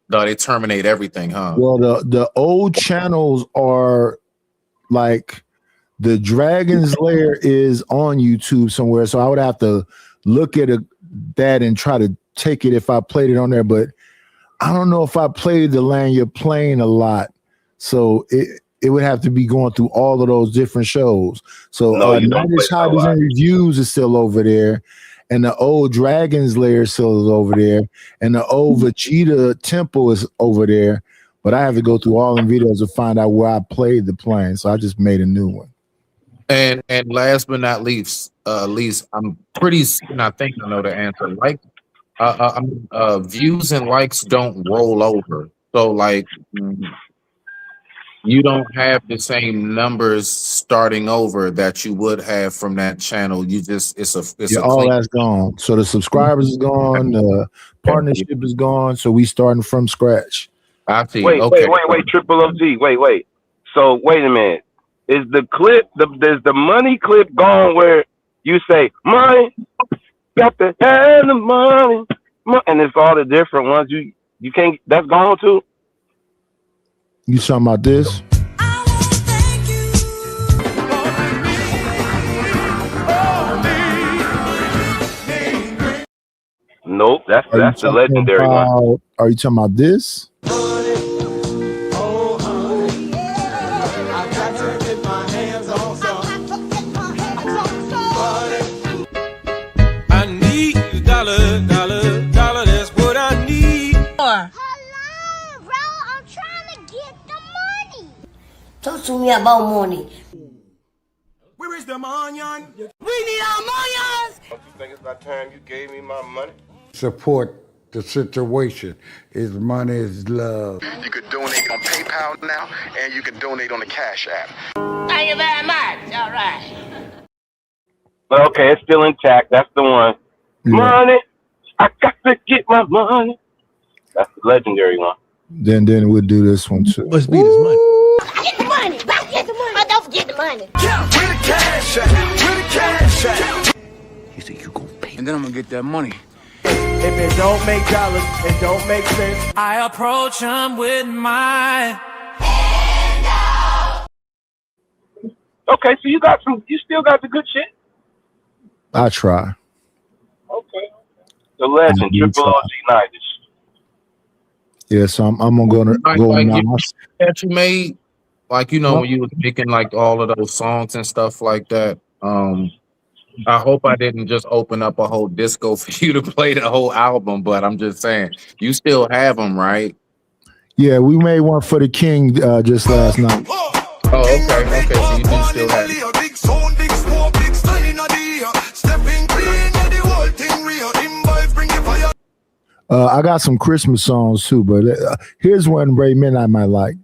they terminate everything, huh? Well, the old channels are like The Dragon's Lair is on YouTube somewhere, so I would have to look at that and try to take it if I played it on there. But I don't know if I played The Land You're Playing a lot, so it would have to be going through all of those different shows. So Nightish Hobbies and Reviews is still over there, and the old Dragon's Lair still is over there, and the old Vegeta Temple is over there. But I have to go through all the videos to find out where I played the plane. So I just made a new one. And last but not least, I'm pretty certain I think I know the answer. Like, views and likes don't roll over. So like, you don't have the same numbers starting over that you would have from that channel. You just it's all that's gone. So the subscribers is gone, the partnership is gone. So we starting from scratch. I see. Wait, Triple OG. Wait. So wait a minute. Is the clip there's the money clip gone where you say money, got to have the money, and it's all the different ones. You can't. That's gone too. You talking about this? Nope, that's the legendary one. Are you talking about this? I need a dollar, that's what I need. Hello, bro. I'm trying to get the money. Talk to me about money. Where is the money? We need our money. Don't you think it's about time you gave me my money? Support the situation. Is money is love. You could donate on PayPal now, and you can donate on the Cash App. Thank you very much. All right. Okay, it's still intact. That's the one. Yeah. Money, I got to get my money. That's the legendary one. Then we'll do this one too. Let's beat his money. Get the money. Get the money. Oh, don't forget the money. Yeah, where the cash at? Where the cash at? You think you gonna pay? And then I'm gonna get that money. If it don't make dollars, it don't make sense. I approach him with my. Okay, so you still got the good shit. I try. Okay. The legend, Triple OG Nightish. Yeah, so I'm gonna go now. That you made, like when you was making like all of those songs and stuff like that. I hope I didn't just open up a whole disco for you to play the whole album, but I'm just saying you still have them, right? Yeah, we made one for the King just last night. Oh, okay. So you do still have it. Big sound, big smoke, big style in the ear. Stepping clean, yeah, the whole thing real. Invite, bring it fire. I got some Christmas songs too, but here's one Ray Midnight might like.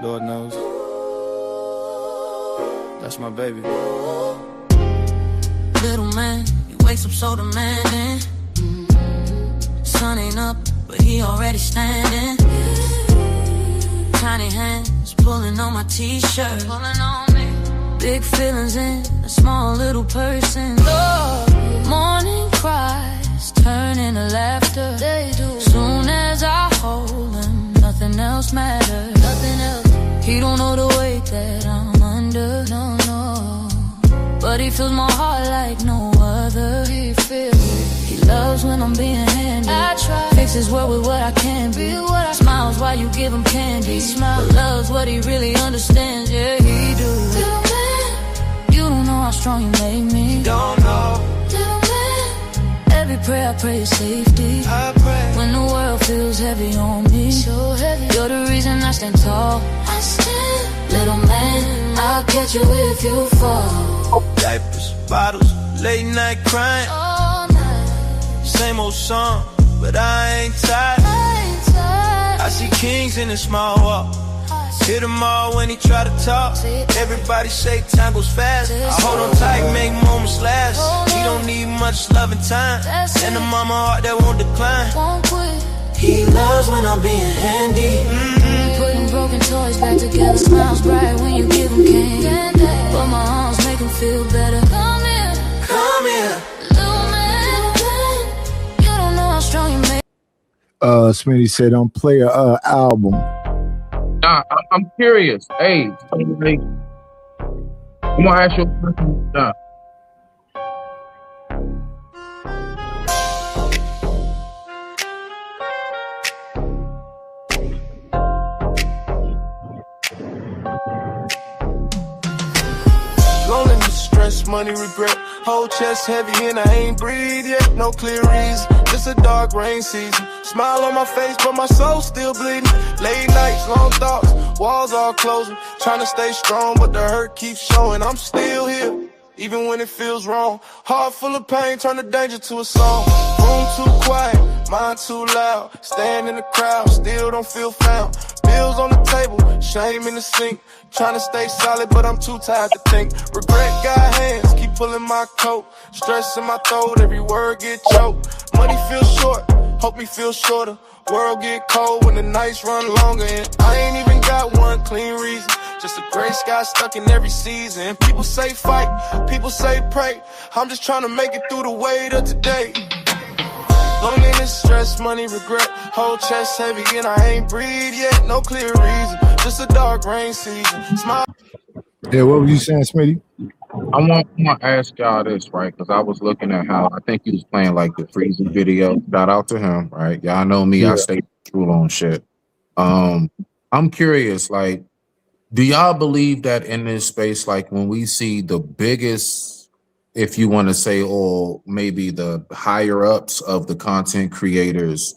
Lord knows. That's my baby. Little man, he wakes up so demanding. Sun ain't up, but he already standing. Tiny hands pulling on my t-shirt. Pulling on me. Big feelings in a small little person. Morning cries turn into laughter. They do. Soon as I hold him, nothing else matters. Nothing else. He don't know the weight that I'm under. No. But he fills my heart like no other. He feels it. He loves when I'm being handy. I try. Fix his world with what I can be. Smiles while you give him candy. But loves what he really understands. Yeah, he do. Little man, you don't know how strong you made me. Don't know. Little man, every prayer I pray is safety. I pray. When the world feels heavy on me. So heavy. You're the reason I stand tall. I stand. Little man, I'll catch you if you fall. Diapers, bottles, late night crying. All night. Same old song, but I ain't tired. I see kings in a small walk. Hit them all when he try to talk. Everybody say time goes fast. I hold on tight, make moments last. He don't need much love and time. And a mama heart that won't decline. He loves when I'm being handy. Putting broken toys back together. Smiles bright when you give him candy. But my arms make him feel better. Come here. Come here. Little Smitty said, "Don't play a album." Nah, I'm curious. Hey, I'm gonna ask you a question. Nah. Loneliness, stress, money, regret. Whole chest heavy and I ain't breathe yet. No clear reason. Just a dark rain season. Smile on my face, but my soul still bleeding. Late nights, long thoughts, walls all closing. Trying to stay strong, but the hurt keeps showing. I'm still here, even when it feels wrong. Heart full of pain, turn the danger to a song. Room too quiet, mind too loud. Stand in the crowd, still don't feel found. Bills on the table, shame in the sink. Trying to stay solid, but I'm too tired to think. Regret got hands, keep pulling my coat. Stress in my throat, every word get choked. Money feels short, hope me feel shorter. World get cold when the nights run longer. And I ain't even got one clean reason. Just a gray sky stuck in every season. People say fight, people say pray. I'm just trying to make it through the weight of today. Loneliness, stress, money, regret. Whole chest heavy and I ain't breathe yet. No clear reason, just a dark rain season. Smile. Yeah, what were you saying, Smitty? I want to ask y'all this, right? Because I was looking at how I think he was playing like the Freezy video. Shout out to him, right? Y'all know me, I stay true on shit. I'm curious, like, do y'all believe that in this space, like when we see the biggest, if you want to say, or maybe the higher ups of the content creators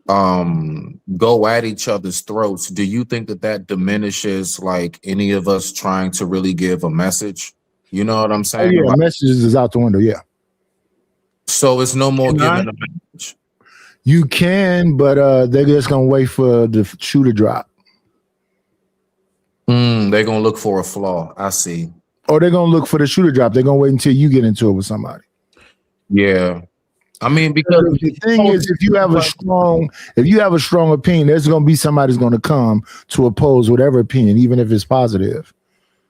go at each other's throats, do you think that that diminishes like any of us trying to really give a message? You know what I'm saying? Oh, yeah, Like, messages is out the window. Yeah, so it's no more giving a message. you can, but they're just gonna wait for the shoe to drop. They're gonna look for a flaw. I see. Or they're gonna look for the shoe to drop. They're gonna wait until you get into it with somebody. Yeah. I mean, because the thing is, if you have a strong opinion, there's gonna be somebody who's gonna come to oppose whatever opinion, even if it's positive.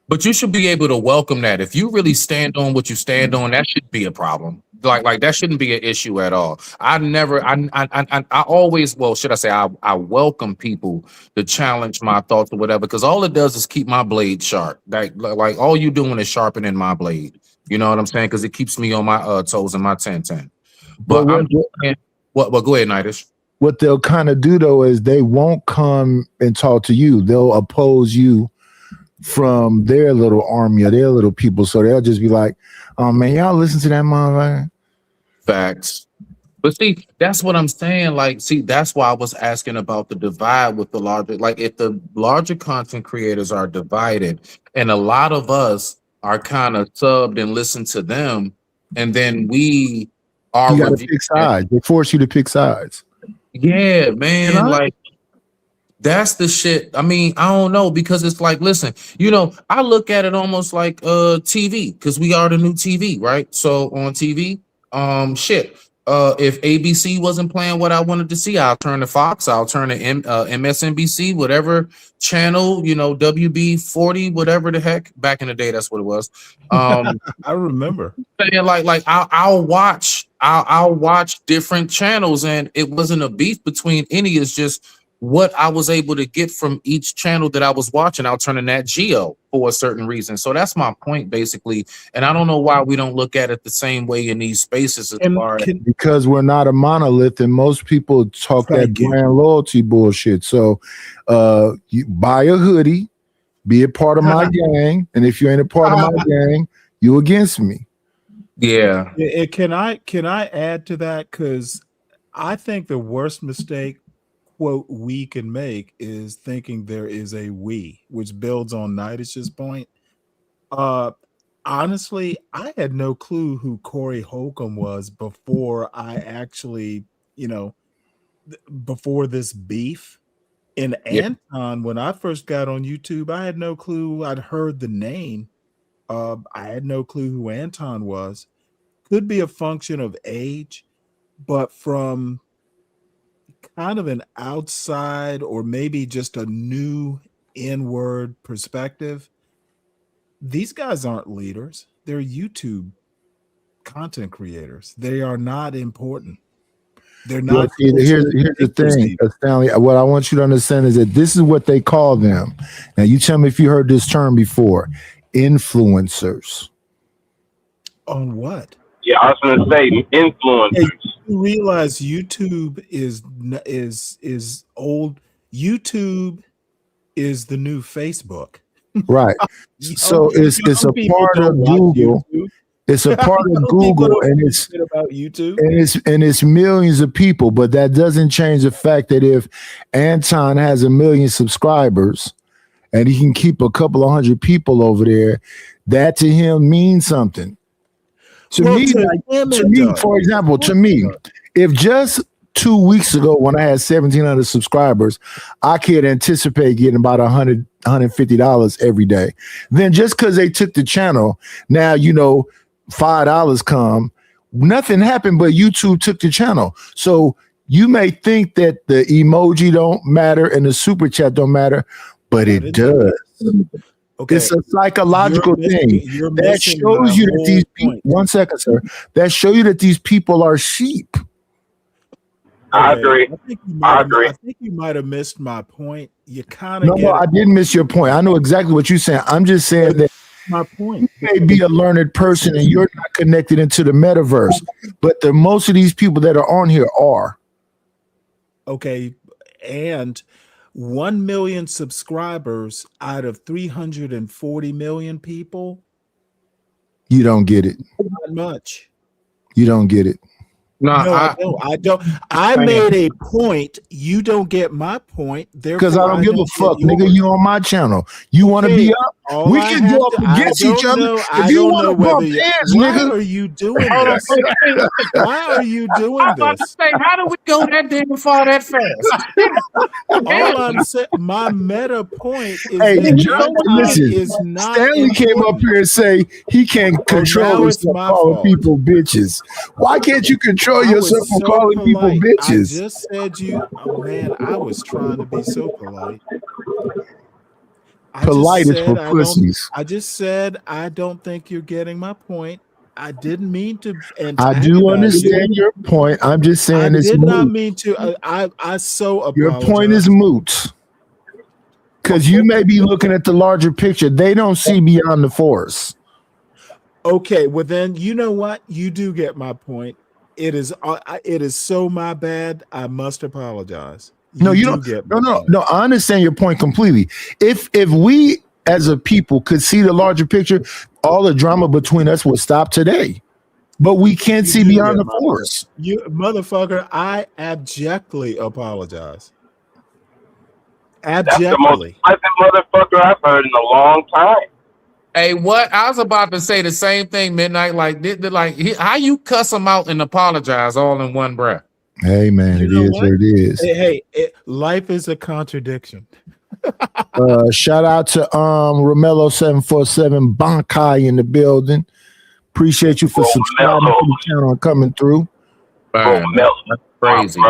But you should be able to welcome that. If you really stand on what you stand on, that shouldn't be a problem. Like that shouldn't be an issue at all. I always, well, should I say, I welcome people to challenge my thoughts or whatever, because all it does is keep my blade sharp. Like all you doing is sharpening my blade. You know what I'm saying? Because it keeps me on my toes and my 10-10. But what? Go ahead, Nidish. What they'll kind of do though is they won't come and talk to you. They'll oppose you from their little army or their little people. So they'll just be like, "Oh man, y'all listen to that motherfucker." Facts. But see, that's what I'm saying. Like, see, that's why I was asking about the divide with the larger, like if the larger content creators are divided and a lot of us are kind of subbed and listen to them, and then we are you gotta pick sides. They force you to pick sides. Yeah, man. Like that's the shit. I mean, I don't know, because it's like, listen, you know, I look at it almost like TV, because we are the new TV, right? So on TV, if ABC wasn't playing what I wanted to see, I'll turn to Fox, I'll turn to MSNBC, whatever channel, you know, WB40, whatever the heck. Back in the day, that's what it was. I remember. Like I'll watch different channels, and it wasn't a beef between any. It's just what I was able to get from each channel that I was watching. I'll turn to Nat Geo for a certain reason. So that's my point, basically. And I don't know why we don't look at it the same way in these spaces. Because we're not a monolith, and most people talk that brand loyalty bullshit. So you buy a hoodie, be a part of my gang, and if you ain't a part of my gang, you against me. Yeah. Can I add to that? Because I think the worst mistake, quote, we can make is thinking there is a we, which builds on Nidish's point. Honestly, I had no clue who Corey Holcomb was before I actually, before this beef. And Anton, when I first got on YouTube, I had no clue. I'd heard the name. I had no clue who Anton was. Could be a function of age, but from kind of an outside or maybe just a new inward perspective, these guys aren't leaders. They're YouTube content creators. They are not important. They're not. Here's the thing, Stanley. What I want you to understand is that this is what they call them. Now, you tell me if you heard this term before. Influencers. On what? Yeah, I was going to say influencers. Hey, you realize YouTube is old. YouTube is the new Facebook. Right. So it's a part of Google. It's a part of Google, and it's about YouTube, and it's millions of people. But that doesn't change the fact that if Anton has 1 million subscribers, and he can keep a couple of hundred people over there, that to him means something. To me, for example, to me, if just 2 weeks ago when I had 1,700 subscribers, I could anticipate getting about $100, $150 every day. Then just because they took the channel, now $5 come, nothing happened, but YouTube took the channel. So you may think that the emoji don't matter and the super chat don't matter, but it does. Okay. It's a psychological thing that shows you that these people. 1 second, sir. That show you that these people are sheep. I agree. I agree. I think you might have missed my point. You kind of no, I didn't miss your point. I know exactly what you're saying. I'm just saying that my point. You may be a learned person and you're not connected into the metaverse, but most of these people that are on here are. Okay, and 1 million subscribers out of 340 million people. You don't get it. Not much. You don't get it. No, I don't. I made a point. You don't get my point. Because I don't give a fuck, nigga. You on my channel. You want to be up? We can go up against each other. If you want to bump heads, nigga. Why are you doing this? Why are you doing I'm about to this? say, how do we go that damn far that fast? All I'm saying, my meta point is Hey, that John, listen. is not Stanley came up here and say he can't control himself calling people bitches. Why can't you control yourself from calling people bitches? I just said man, I was trying to be so polite. Polite is for pussies. I just said I don't think you're getting my point. I didn't mean to. I do understand your point. I'm just saying I it's did moot. not mean to. I so apologize. Your point is moot. Because you may be looking at the larger picture. They don't see beyond the forest. Okay, well then you know what? You do get my point. It is so my bad. I must apologize. No, you don't get no. I understand your point completely. If we as a people could see the larger picture, all the drama between us would stop today. But we can't see beyond the forest. You motherfucker, I abjectly apologize. That's the most pleasant motherfucker I've heard in a long time. Hey, what? I was about to say the same thing, Midnight. How you cuss them out and apologize all in one breath? Hey, man, it is what it is. Hey, life is a contradiction. Shout out to Romello 747 Bankai in the building. Appreciate you for subscribing to the channel and coming through. That's crazy.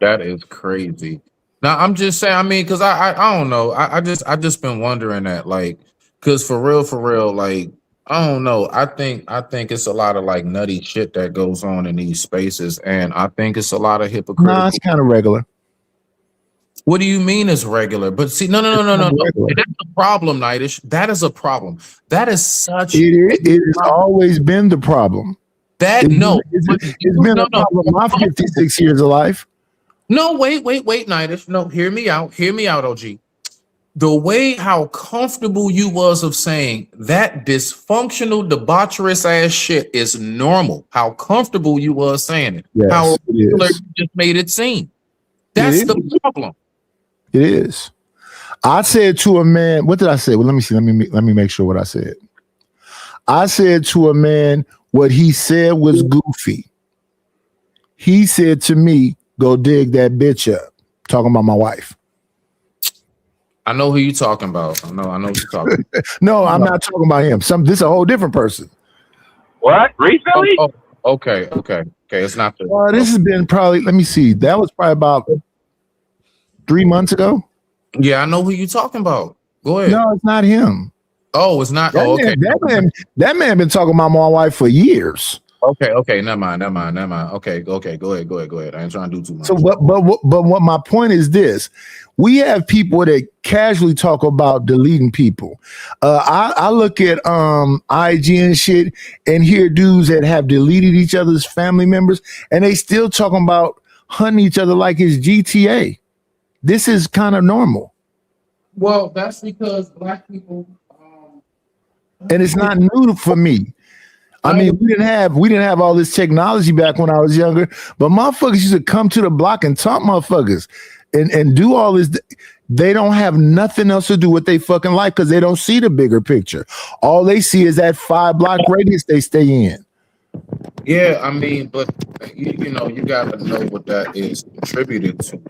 That is crazy. Now I'm just saying, I mean, because I don't know. I just been wondering that, like, because for real, like, I don't know. I think it's a lot of like nutty shit that goes on in these spaces, and I think it's a lot of hypocritical. Nah, it's kind of regular. What do you mean it's regular? But see, no. That's a problem, Nightish. That is a problem. That is such. It has always been the problem. It's been a problem my 56 years of life. No, wait, Nightish. No, hear me out, OG. The way how comfortable you was of saying that dysfunctional, debaucherous ass shit is normal. How comfortable you was saying it. Yes, how it is. you just made it seem. That's the problem. It is. I said to a man, what did I say? Well, let me see. Let me make sure what I said. I said to a man what he said was goofy. He said to me, go dig that bitch up. Talking about my wife. I know who you talking about. I know who you're talking about. No, I'm not talking about him. This is a whole different person. What? Recently? Oh, okay. It's not the this has been probably, let me see. That was probably about 3 months ago. Yeah, I know who you talking about. Go ahead. No, it's not him. Oh, it's not. That man been talking about my wife for years. Okay, never mind. Okay, go ahead. I ain't trying to do too much. So, but what my point is this: we have people that casually talk about deleting people. I look at IG and shit and hear dudes that have deleted each other's family members, and they still talking about hunting each other like it's GTA. This is kind of normal. Well, that's because black people, and it's not new for me. I mean, we didn't have all this technology back when I was younger, but motherfuckers used to come to the block and talk motherfuckers and do all this. They don't have nothing else to do with they fucking life because they don't see the bigger picture. All they see is that 5-block radius they stay in. Yeah, I mean, but you know, you gotta know what that is contributed to.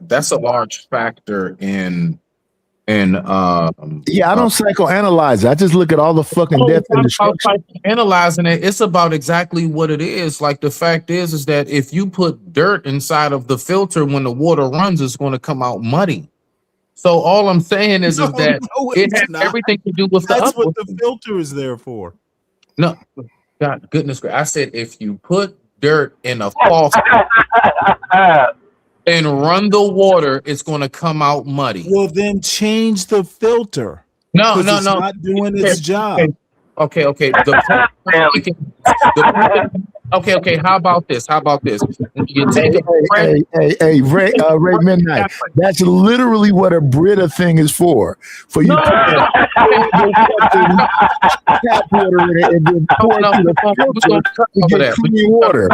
That's a large factor in yeah, I don't psychoanalyze it. I just look at all the fucking death and destruction. Analyzing it, it's about exactly what it is. Like the fact is that if you put dirt inside of the filter when the water runs, it's going to come out muddy. So all I'm saying is that it has everything to do with That's what the filter is there for. No, God, goodness gracious! I said if you put dirt in a faucet and run the water, it's going to come out muddy. Well, then change the filter. No. It's not doing its job. Okay. Okay. How about this? You take Hey, Ray Midnight. That's literally what a Brita thing is for. For you to tap water in it and then pour it through the filter to get clean water.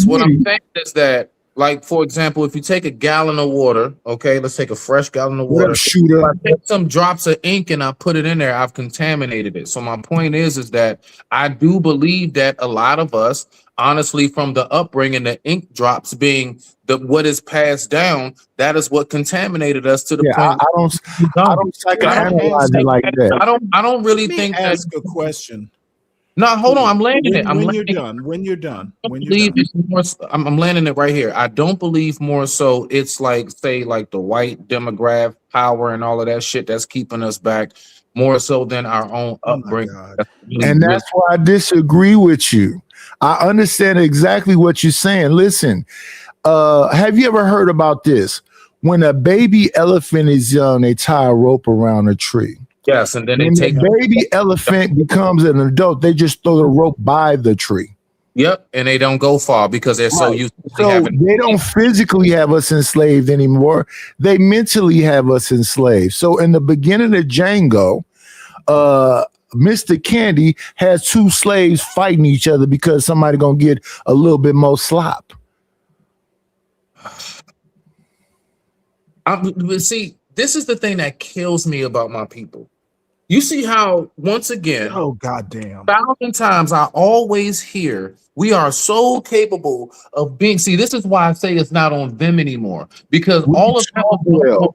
What I'm saying is that, like, for example, if you take a gallon of water, okay, let's take a fresh gallon of water. I take some drops of ink and I put it in there, I've contaminated it. So my point is that I do believe that a lot of us, honestly, from the upbringing, the ink drops being what is passed down, that is what contaminated us to the point. I don't psychoanalyze it like that. I don't really think that. Ask a question. No, hold on. I'm landing it. When you're done. I'm landing it right here. I don't believe more so it's like, say, like the white demographic power and all of that shit that's keeping us back more so than our own upbringing. And that's why I disagree with you. I understand exactly what you're saying. Listen, have you ever heard about this? When a baby elephant is young, they tie a rope around a tree. Yes, and then when the baby elephant becomes an adult, they just throw the rope by the tree. Yep, and they don't go far because they're so used to having. They don't physically have us enslaved anymore. They mentally have us enslaved. So in the beginning of Django, Mr. Candy has two slaves fighting each other because somebody gonna get a little bit more slop. See, this is the thing that kills me about my people. You see how, once again, oh goddamn, 1,000 times I always hear we are so capable of being. See, this is why I say it's not on them anymore, because all of that.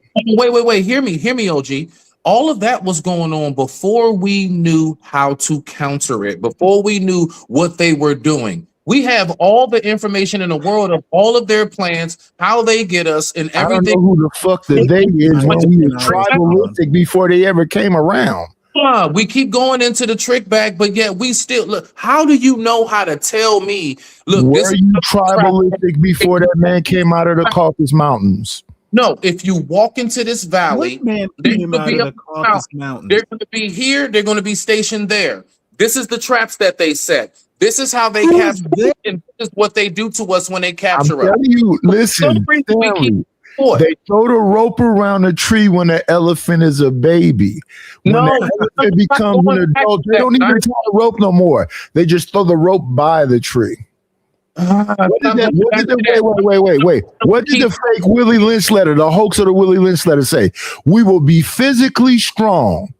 Wait. Hear me, OG. All of that was going on before we knew how to counter it, before we knew what they were doing. We have all the information in the world of all of their plans, how they get us, and everything. I don't know who the fuck the they is when we were tribalistic before they ever came around. Yeah, we keep going into the trick bag, but yet we still look. How do you know how to tell me? Look, were you tribalistic before that man came out of the Caucasus Mountains? No, if you walk into this valley, they're going to be here. They're going to be stationed there. This is the traps that they set. This is how they capture us, and this is what they do to us when they capture us. You, listen, they throw the rope around a tree when the elephant is a baby. When the elephant becomes an adult, they don't even tie the rope no more. They just throw the rope by the tree. What did the fake Willie Lynch letter, the hoax of the Willie Lynch letter say? We will be physically strong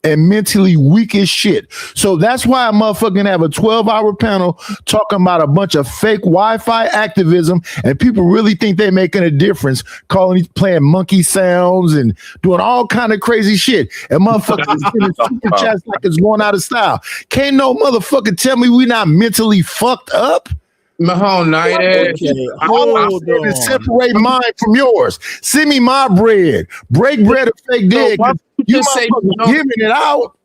and mentally weak as shit. So that's why I motherfucking have a 12-hour panel talking about a bunch of fake Wi-Fi activism, and people really think they're making a difference, playing monkey sounds and doing all kind of crazy shit. And motherfuckers getting super chats like it's going out of style. Can't no motherfucker tell me we not mentally fucked up? Mahone, separate mine from yours. Send me my bread. Break bread or fake dead. You say giving it out.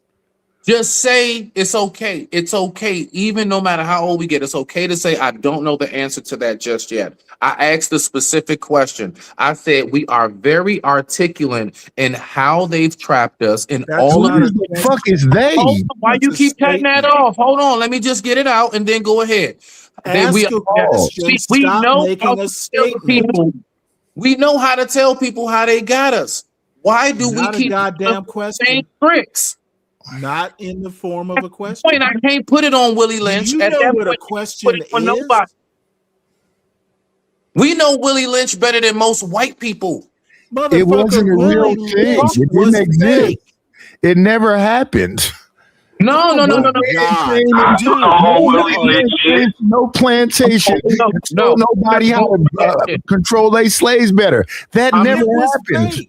Just say it's okay. It's okay. Even no matter how old we get, it's okay to say, I don't know the answer to that just yet. I asked a specific question. I said, we are very articulate in how they've trapped us in all of the fuck is they? Why you keep cutting that off? Hold on. Let me just get it out and then go ahead. Ask a question. We Stop know making how a to tell statement. people. We know how to tell people how they got us. Why do we Not a keep goddamn the question. same tricks? Not in the form of a question. Point, I can't put it on Willie Lynch. Do you At know that what a point, question put it on is? nobody. We know Willie Lynch better than most white people. It wasn't a real thing. It didn't exist. It never happened. No. No plantation. No, nobody how to control their slaves better. That never happened.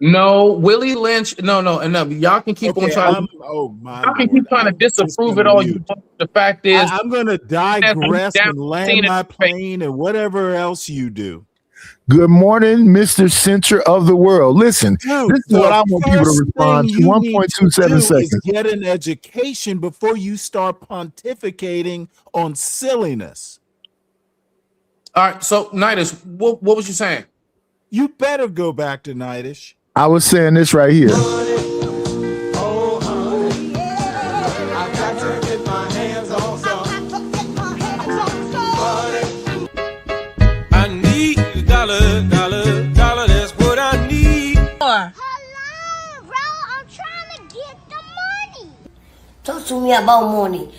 No, Willie Lynch. No. Y'all can keep on trying. Y'all can keep trying to disapprove it all. The fact is, I'm going to digress and land my plane and whatever else you do. Good morning, Mr. Center of the World. Listen, this is what I want people to respond to. 1.27 seconds. Get an education before you start pontificating on silliness. All right, so Nidish, what was you saying? You better go back to Nidish. I was saying this right here. I need a dollar, that's what I need. Hello, bro. I'm trying to get the money. Talk to me about money.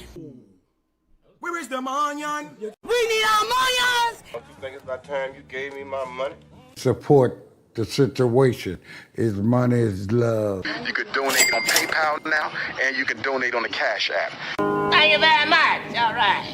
Where is the money? We need our money. Don't you think it's about time you gave me my money? Support the situation. Is money is love. You could donate on PayPal now, and you can donate on the Cash App. Thank you very much. All right.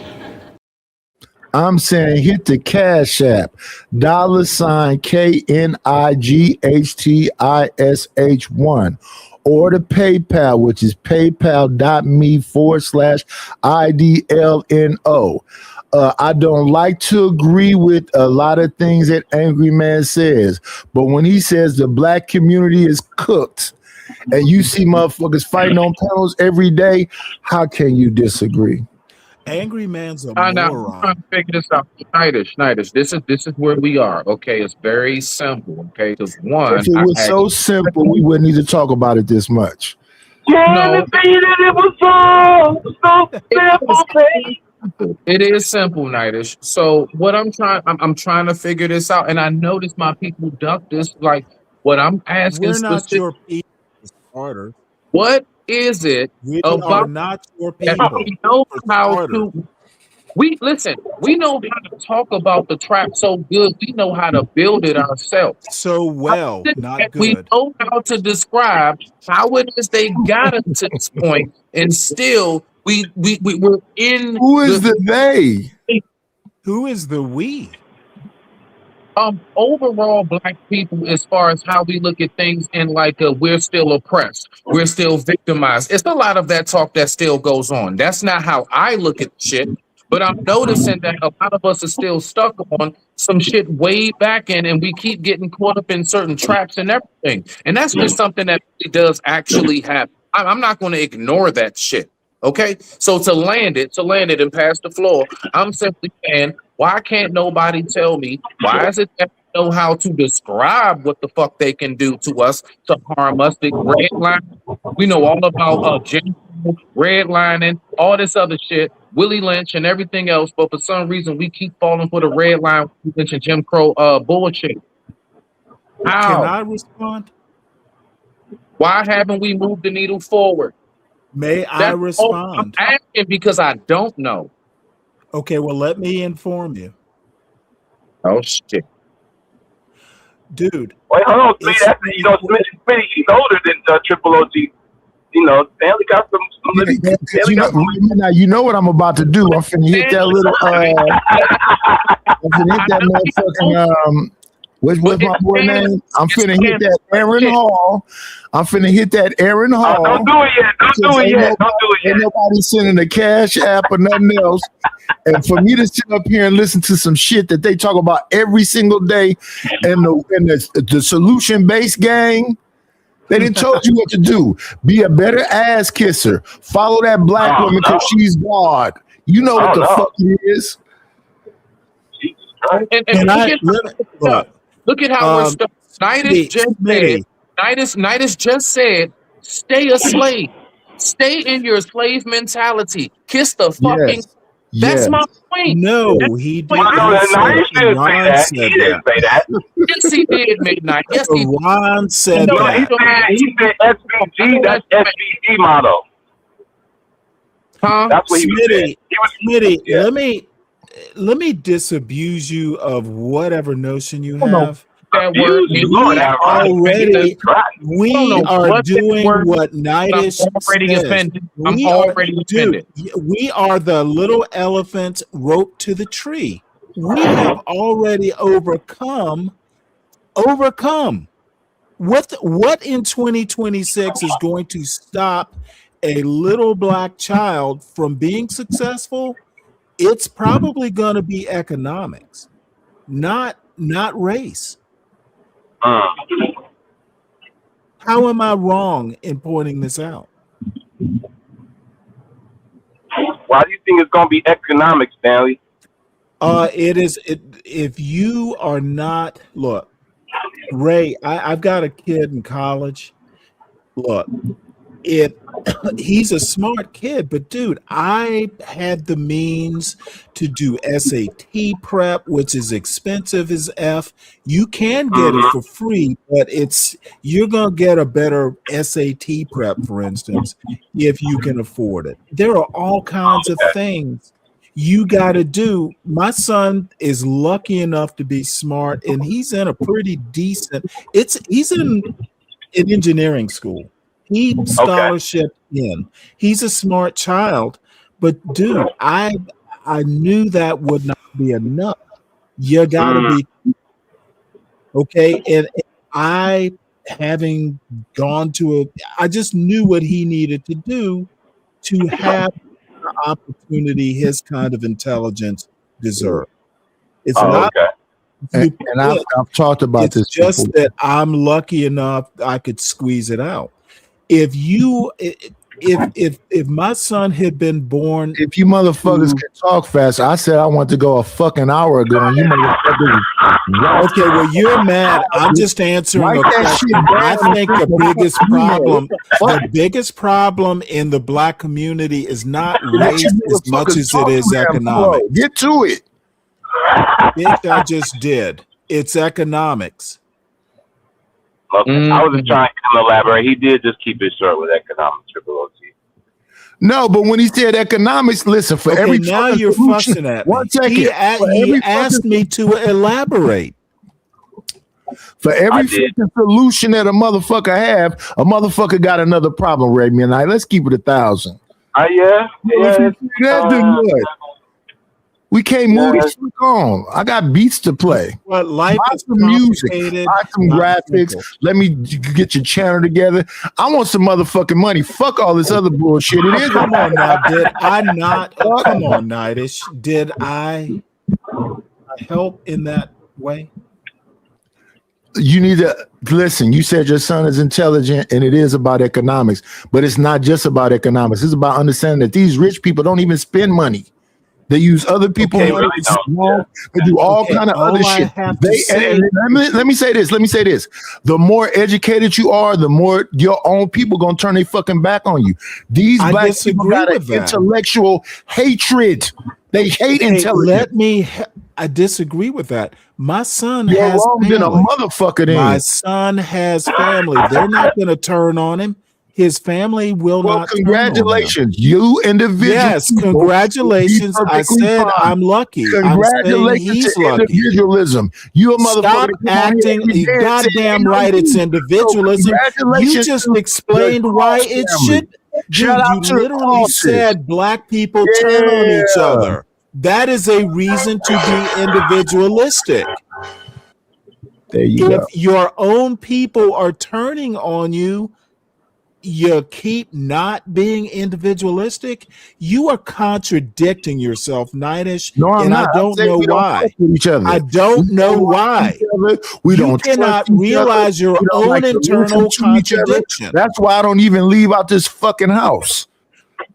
I'm saying hit the Cash App, $KNIGHTISH1, or the PayPal, which is paypal.me/IDLNO. I don't like to agree with a lot of things that Angry Man says, but when he says the black community is cooked and you see motherfuckers fighting on panels every day, how can you disagree? Angry Man's a I'm moron. trying to figure this out. Nidish, this is where we are. Okay, it's very simple. Okay, because one, If it was so simple, we wouldn't need to talk about it this much. No, it is simple, Nidish. So what I'm trying to figure this out, and I notice my people duck this. Like what I'm asking, We're not your people, starter. What is it We are about not your that people. we know how starter. to? We know how to talk about the trap so good. We know how to build it ourselves. So well, not We good. know how to describe how it is they got us to this point, and still we're in. Who is the they? Who is the we? Overall black people, as far as how we look at things, and we're still oppressed, we're still victimized. It's a lot of that talk that still goes on. That's not how I look at shit, but I'm noticing that a lot of us are still stuck on some shit way back in, and we keep getting caught up in certain traps and everything. And that's just something that does actually happen. I'm not going to ignore that shit. Okay, so to land it and pass the floor, I'm simply saying, why can't nobody tell me, why is it that we know how to describe what the fuck they can do to us to harm us? The red line, we know all about redlining, all this other shit, Willie Lynch and everything else, but for some reason we keep falling for the red line, Willie Lynch and Jim Crow bullshit. How? Can I respond? Why haven't we moved the needle forward? May I respond? I'm asking because I don't know. Okay, well, let me inform you. Oh shit. Dude. Wait, hold on, Smitty. That's, Smitty, he's older than Triple OG. You know, Stanley got some Now you know what I'm about to do. I'm finna hit that little I'm finna hit that motherfucking what's my boy name? I'm finna hit that Aaron Hall. Don't do it yet. Don't do it yet. Ain't nobody sending a Cash App or nothing else. And for me to sit up here and listen to some shit that they talk about every single day, and the solution based gang, They didn't told you what to do. Be a better ass kisser. Follow that black woman because she's God. You know what the fuck it is. Look at how we're stuck. Nidus just said, stay a slave. Stay in your slave mentality. Kiss the fucking. That's my point. No, he didn't. He didn't say that. Yes, he did, Midnight. Yes, he did. Ron said that. He said SVG. That's SVG motto. Huh? That's what Smitty, let me disabuse you of whatever notion you have. We are doing what Nidus says. I'm already offended. We are the little elephant roped to the tree. We have already overcome. What in 2026 is going to stop a little black child from being successful? It's probably going to be economics, not race. How am I wrong in pointing this out? Why do you think it's going to be economics, Stanley? If you are not, look, Ray, I've got a kid in college. Look, he's a smart kid, but dude, I had the means to do SAT prep, which is expensive as F. You can get it for free, but you're gonna get a better SAT prep, for instance, if you can afford it. There are all kinds of things you got to do. My son is lucky enough to be smart, and he's in a pretty decent. He's in an engineering school. He scholarship in. He's a smart child, but dude, I knew that would not be enough. You gotta be okay. And I, having gone to I just knew what he needed to do to have the opportunity his kind of intelligence deserved. It's not. And I've talked about this. Just before. That I'm lucky enough I could squeeze it out. If my son had been born, if you motherfuckers can talk fast, I said I want to go a fucking hour ago, and you motherfuckers. Okay, well you're mad. I'm just answering a question. I think the biggest problem in the black community is not race as much as it is economics. Get to it. Bitch, I just did. It's economics. Okay. I wasn't trying to elaborate. He did just keep it short with economics. No, but when he said economics, listen, for every now you're fussing at me. 1 second. He asked me to elaborate. For every fucking solution that a motherfucker got another problem, Ray. Me and I, let's keep it 1,000. Yeah. We can't move this on. I got beats to play. But life is some music, buy some graphics. Let me get your channel together. I want some motherfucking money. Fuck all this other bullshit. It is. Come on now, did I not? Come on, Nidus. Did I help in that way? You need to listen. You said your son is intelligent, and it is about economics, but it's not just about economics. It's about understanding that these rich people don't even spend money. They use other people's money. They do all kind of other shit. Let me say this. The more educated you are, the more your own people gonna turn their fucking back on you. These black people got an intellectual hatred. They hate intelligence. I disagree with that. My son has family. Been a motherfucker then. My son has family. They're not gonna turn on him. His family will not. Congratulations, you individual. Yes, congratulations. I said fine. I'm lucky. Congratulations he's to lucky. Individualism. You a motherfucker. Stop acting. You goddamn right. It's individualism. You just explained why it should. You literally said black people turn on each other. That is a reason to be individualistic. There you go. If your own people are turning on you, you keep not being individualistic, you are contradicting yourself, Nightish. No, I'm and not. I don't know why. Each other. I don't know why. We You don't cannot trust each realize other. your We don't own like to internal listen to each other. contradiction. That's why I don't even leave out this fucking house.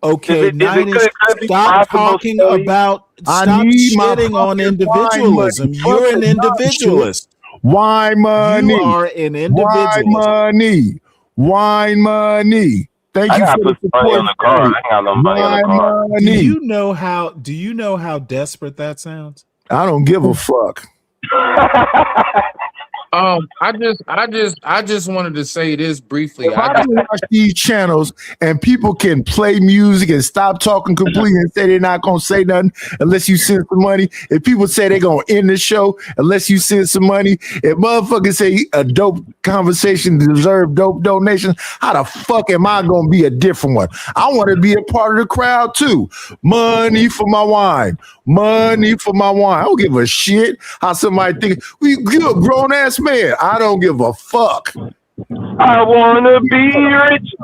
Okay, Nightish, stop talking about. I Stop need my shitting on fucking individualism. wine money. You're an Fuck about individualist. Wine money. You are an Wine individualist. money. Wine money. Thank I you gotta for put the some money support. on the car. I ain't got no money on the car. Do you know how? Do you know how desperate that sounds? I don't give a fuck. I just wanted to say this briefly. If I can watch these channels and people can play music and stop talking completely and say they're not gonna say nothing unless you send some money. If people say they're gonna end the show unless you send some money, if motherfuckers say a dope conversation deserve dope donations, how the fuck am I gonna be a different one? I want to be a part of the crowd too. Money for my wine. Money for my wine. I don't give a shit how somebody think. You're a grown ass man. I don't give a fuck. I wanna be rich.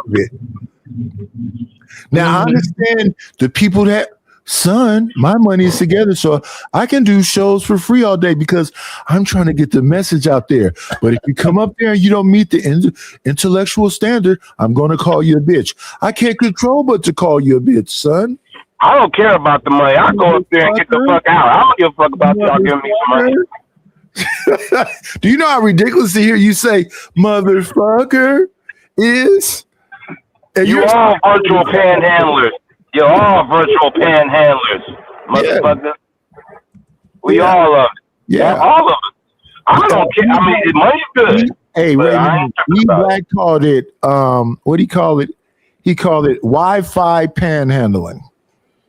Now I understand the people that, son, my money is together, so I can do shows for free all day because I'm trying to get the message out there. But if you come up there and you don't meet the intellectual standard, I'm going to call you a bitch. I can't control but to call you a bitch, son. I don't care about the money. I go up there and get the fuck out. I don't give a fuck about y'all giving me some money. Do you know how ridiculous to hear you say motherfucker is? And You all virtual panhandlers. You're all virtual panhandlers, motherfucker. We all of it. Yeah. All of it. I don't care. I mean, money's good. Hey, but I Raymond, ain't tripping about Black called it what do you call it? He called it Wi-Fi panhandling.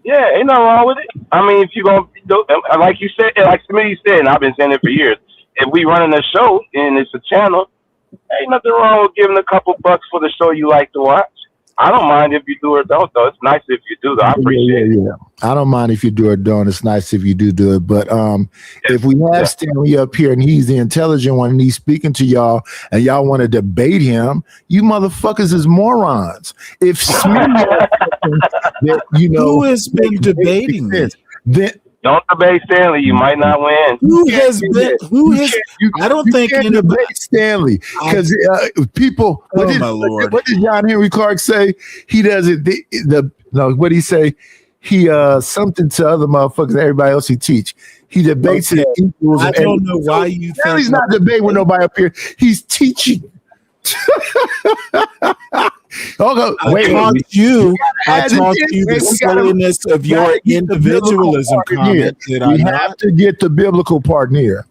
Yeah, ain't nothing wrong with it. I mean, if you gonna do, like you said, like Smitty said, and I've been saying it for years. If we running a show and it's a channel, ain't nothing wrong with giving a couple bucks for the show you like to watch. I don't mind if you do or don't, though. It's nice if you do, though. I appreciate it. Yeah. I don't mind if you do or don't. It's nice if you do it. But if we have Stanley up here and he's the intelligent one and he's speaking to y'all and y'all want to debate him, you motherfuckers is morons. If Smith, that, you know, Who has been debating this? Then don't debate Stanley. You might not win. Who has been? Who has? I don't think anybody debate Stanley because people. Oh, my Lord. What did John Henry Clark say? He does it. What did he say? He something to other motherfuckers. Everybody else he teach. He debates it equals. I don't know why you think He's not debating with nobody up here. He's teaching. I taught you the silliness of your individualism comment. Did I We not? have to get the biblical part in here.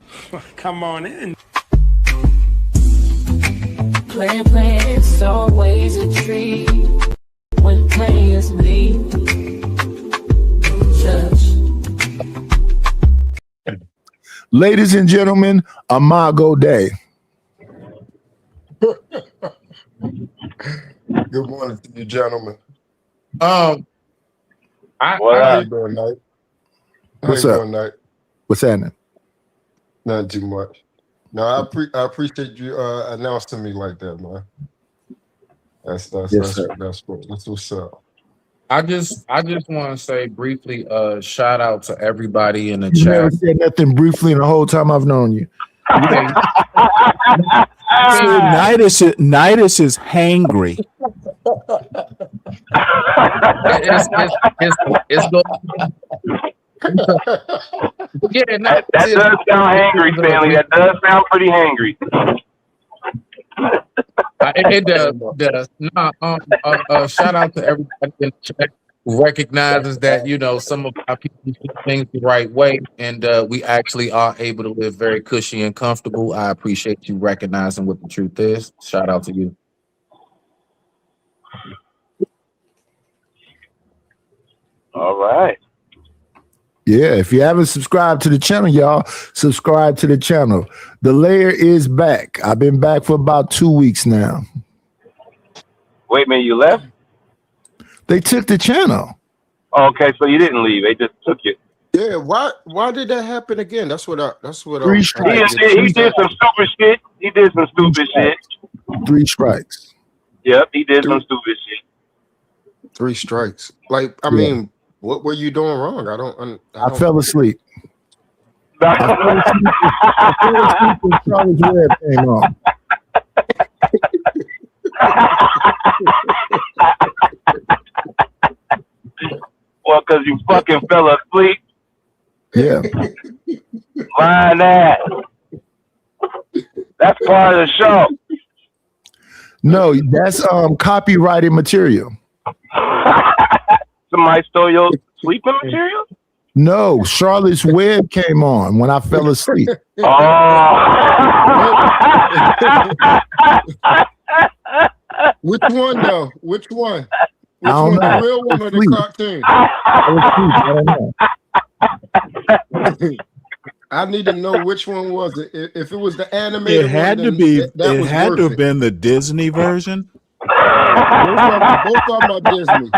Come on in. Plan, it's always a treat when players leave. Ladies and gentlemen, Imago Day. Good morning to you, gentlemen. I How you doing, Knight? How What's you up? doing, Knight? What's happening? Not too much. No, I appreciate you announcing me like that, man. That's what's up. I just want to say briefly, shout out to everybody in the You never chat. said nothing briefly in the whole time I've known you. Nidus is hangry. That does sound hangry, Stanley. That does sound pretty hangry. It does. No, shout out to everybody in the chat who recognizes that, you know, some of our people do things the right way, and we actually are able to live very cushy and comfortable. I appreciate you recognizing what the truth is. Shout out to you. All right. Yeah, if you haven't subscribed to the channel, y'all, subscribe to the channel. The Layer is back. I've been back for about 2 weeks now. Wait a minute, you left? They took the channel. Okay, so you didn't leave. They just took it. Yeah, why did that happen again? That's what Three He strikes. did some stupid shit. He did some stupid shit. 3 strikes. Yep, he did some stupid shit. 3 strikes. Like, I mean, what were you doing wrong? I fell asleep. I fell asleep when Charlotte's Web came on. Well, because you fucking fell asleep. Yeah. Mind that. That's part of the show. No, that's copyrighted material. Somebody stole your sleeping material? No, Charlotte's Web came on when I fell asleep. Which one though? Which one? Which I don't one? know. The real one or the Sleep. cartoon? I don't know. I need to know which one was it. If it was the animated, It had one, to then be. that It was had worth to have it. been the Disney version. Both of them are Disney.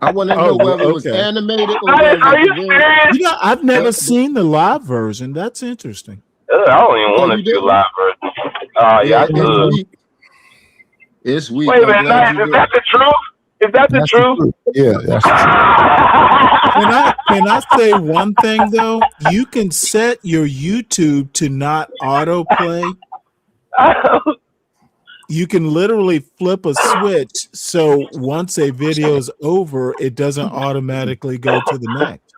I want to know whether it was animated or whether it was real. You know, I've never seen the live version. That's interesting. I don't even want to do live version. Oh, yeah, I could. It's weak. Wait a minute, Nice, is that the truth? Is that the truth? Yeah, that's Can I say one thing though? You can set your YouTube to not autoplay. You can literally flip a switch so once a video is over, it doesn't automatically go to the next.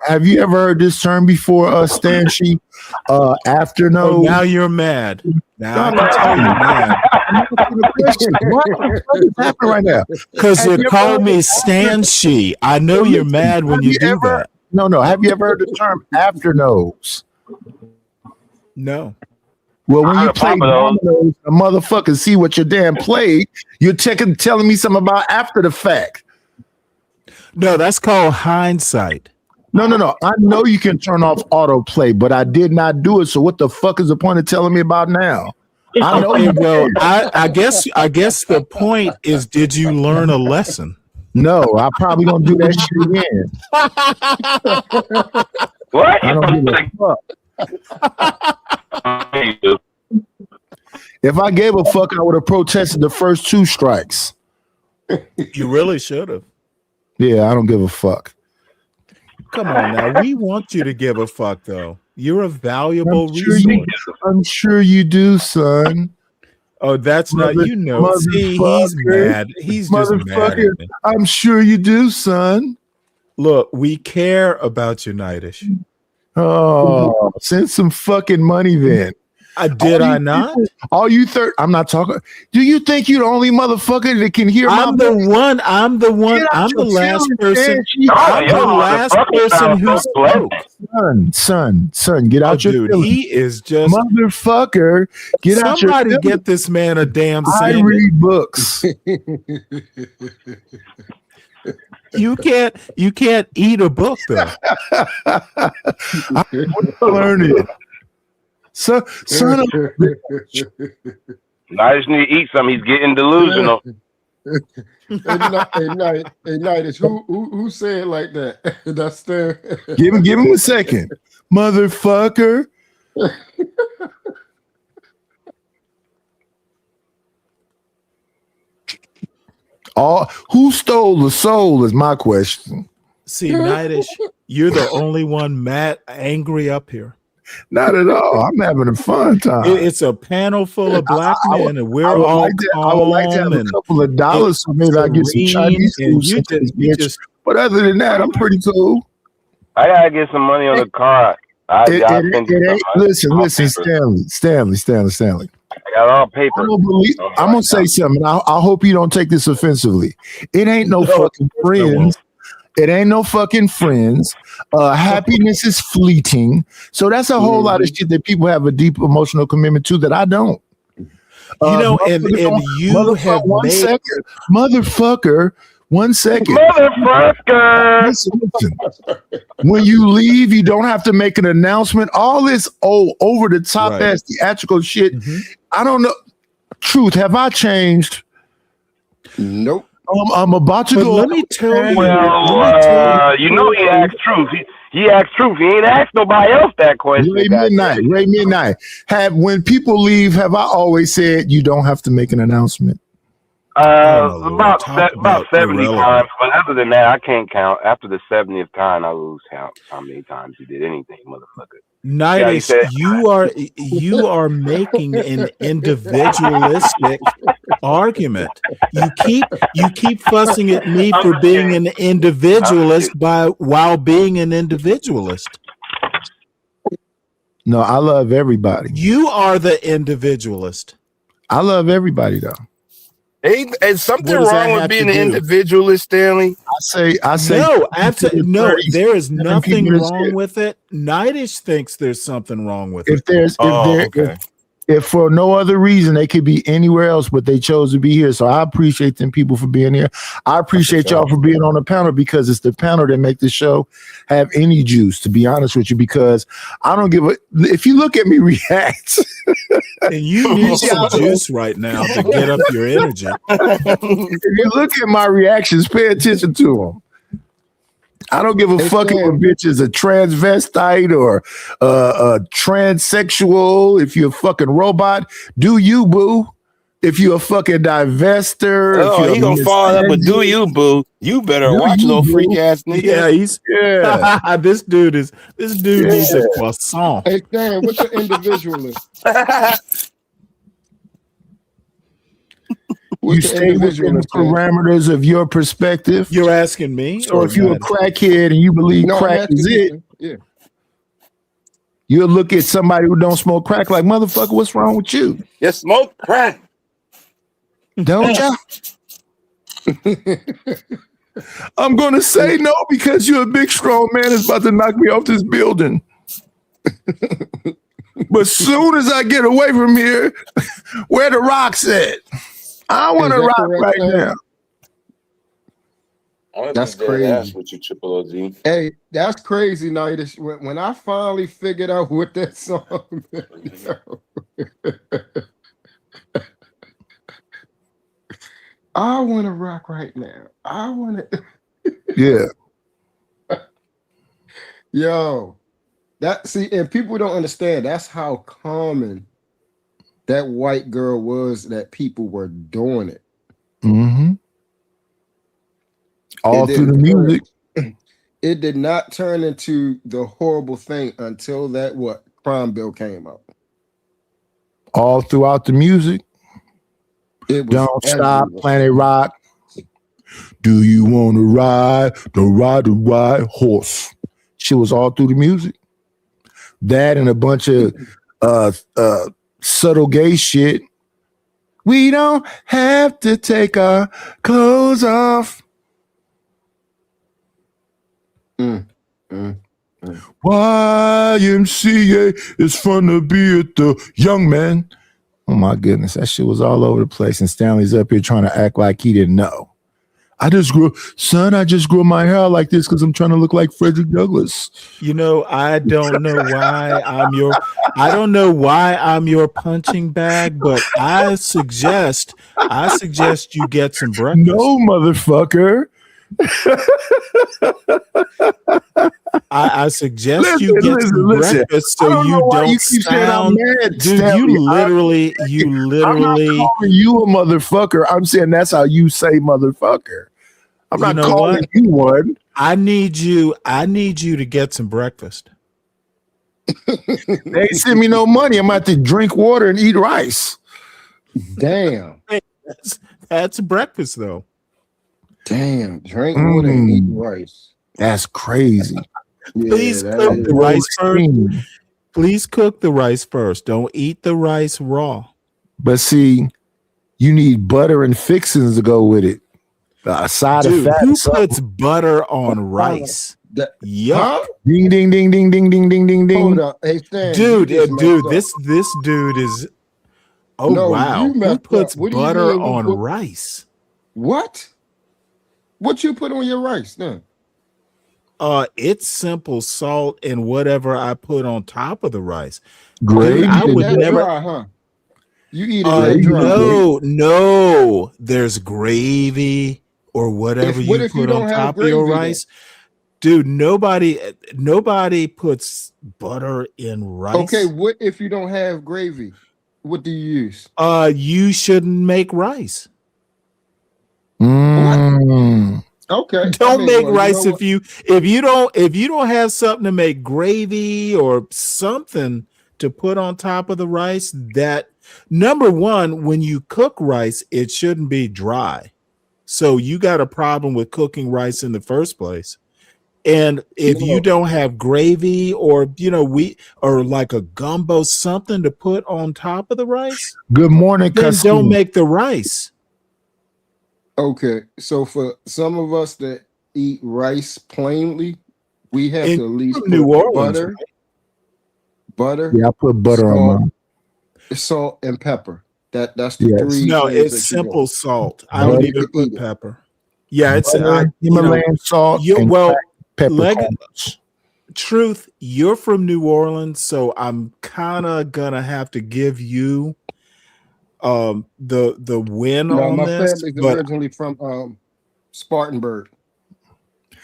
Have you ever heard this term before, Stanchi? After no. Oh, now you're mad. Now I can tell you're mad. What is happening right now? Because you called me Stanchi. I know you're mad when you do that. No. Have you ever heard the term after nose? No. Well, when you play dominoes, a motherfucker see what your damn played, you're telling me something about after the fact. No, that's called hindsight. No. I know you can turn off autoplay, but I did not do it. So what the fuck is the point of telling me about now? I know. Okay, well, I guess the point is, did you learn a lesson? No, I'm probably gonna do that shit again. What? I don't give a fuck. If I gave a fuck, I would have protested the first 2 strikes. You really should have. Yeah, I don't give a fuck. Come on now. We want you to give a fuck, though. You're a valuable resource. I'm sure you do, son. Oh, that's not, you know. See, he's mad. He's just mad. At me. I'm sure you do, son. Look, we care about you, Nightish. Oh, send some fucking money then. Did I not? I'm not talking. Do you think you're the only motherfucker that can hear I'm my the one. I'm the last person. I'm the last person who spoke. Son, get out your dude. feelings. He is just motherfucker. Get out your somebody feelings. get this man a damn I sandwich. read books. You can't eat a book though. I learn it. Son of I just need to eat something. He's getting delusional. Hey, Night, who said it like that? That's there. give him a second, motherfucker. Who stole the soul is my question. See, Nightish, you're the only one angry up here. Not at all. I'm having a fun time. It's a panel full of black men, and we're all I would like to have a couple of dollars so maybe I get some Chinese food. But other than that, I'm pretty cool. I gotta get some money on the card. Listen, Stanley. I got all paper. I'm gonna say something. I hope you don't take this offensively. It ain't no fucking friends. It ain't no fucking friends. Happiness is fleeting. So that's a whole lot of shit that people have a deep emotional commitment to that I don't. And you have motherfucker. 1 second. Motherfucker. Listen. When you leave, you don't have to make an announcement. All this over the top ass theatrical shit. I don't know. Truth, have I changed? Nope. I'm about to But go. let me tell you. Well, you know he asked truth. He asked truth. He ain't asked nobody else that question. Ray Midnight. When people leave, have I always said you don't have to make an announcement? About 70 times, but other than that, I can't count. After the 70th time, I lose count how many times you did anything, motherfucker. Nidus, you are making an individualistic argument. You keep fussing at me for being an individualist while being an individualist. No, I love everybody. You are the individualist. I love everybody though. Ain't something wrong with being an individualist, Stanley? I say no, absolutely no. There is nothing wrong with it. Nidus thinks there's something wrong with it. If for no other reason they could be anywhere else, but they chose to be here. So I appreciate them people for being here. I appreciate y'all for being on the panel because it's the panel that make the show have any juice, to be honest with you, because I don't give a if you look at me react. And you need some juice right now to get up your energy. If you look at my reactions, pay attention to them. I don't give a fuck if a bitch is a transvestite or a transsexual. If you're a fucking robot, do you, boo? If you're a fucking divester, he gonna fall up, but do you, boo? You better watch little freak ass nigga. Yeah, this dude needs a croissant. Hey, Dan, what's your individualist? You stay within the parameters of your perspective. You're asking me, so if you're a crackhead and you believe crack is it, you'll look at somebody who don't smoke crack like, motherfucker, what's wrong with you? You smoke crack, don't ya? I'm gonna say no because you're a big strong man that's about to knock me off this building. But soon as I get away from here, where the rocks at? I want to rock right now. That's crazy. With you, Triple OG. Hey, that's crazy, Nidus. When I finally figured out what that song I want to rock right now. I want to. Yeah. Yo, and people don't understand. That's how common that white girl was, that people were doing it. Mm-hmm. All through the music. It did not turn into the horrible thing until that crime bill came out. All throughout the music. Don't stop, Planet Rock. Do you want to ride the white horse? She was all through the music. That and a bunch of subtle gay shit. We don't have to take our clothes off. YMCA, it's fun to be at the Young Man. Oh my goodness, that shit was all over the place. And Stanley's up here trying to act like he didn't know. I just grew my hair like this because I'm trying to look like Frederick Douglass. You know, I don't know why I'm your punching bag, but I suggest you get some breakfast. No, motherfucker. I suggest you get some breakfast so you don't sound. Dude, you literally. I'm not calling you a motherfucker. I'm saying that's how you say motherfucker. I'm not calling you one. I need you to get some breakfast. They ain't send me no money. I'm about to drink water and eat rice. Damn. That's breakfast though. Damn, drink water and eat rice. That's crazy. Please cook the rice first. Please cook the rice first. Don't eat the rice raw. But see, you need butter and fixings to go with it. A side of fat. Who puts butter on rice? Yup. Ding ding ding ding ding ding ding ding ding. Hold up. Hey, Stan, dude, this dude is. Oh no, wow! Who puts butter on rice? What? What you put on your rice then? It's simple salt and whatever I put on top of the rice. Gravy. I would never. Dry, huh? You eat it dry. No. There's gravy. or whatever What you if you put on don't have top of your gravy, though? rice. Dude, nobody puts butter in rice. Okay, what if you don't have gravy? What do you use? You shouldn't make rice. Okay. Don't make rice what? if you don't have something to make gravy or something to put on top of the rice. That number one, when you cook rice, it shouldn't be dry. So you got a problem with cooking rice in the first place. And if you don't have gravy or or like a gumbo, something to put on top of the rice, Good morning, then Kasim. don't make the rice. Okay, so for some of us that eat rice plainly, we have And to at least from put New Orleans, butter, right? butter, Yeah, I put butter on salt, mine. and pepper. That's the Yes. three No, things it's that simple salt. I Butter don't to even eat put it. pepper. Yeah, it's Butter, Himalayan salt, and well, peppercorns. truth, you're from New Orleans, so I'm kind of gonna have to give you the win No, on my this. family's But originally from Spartanburg.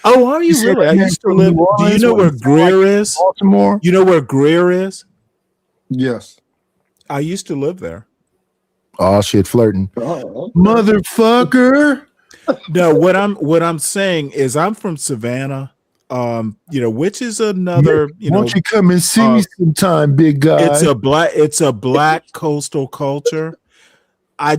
oh, are You you said really? I that used to from live. New Do you Orleans? know What, where you sound like Greer you're is? from Baltimore? You know where Greer is? Yes. I used to live there. Oh shit, flirting. Oh, Motherfucker. No, what I'm saying is I'm from Savannah, which is another, Why don't you come and see me sometime, big guy? it's a black coastal culture. I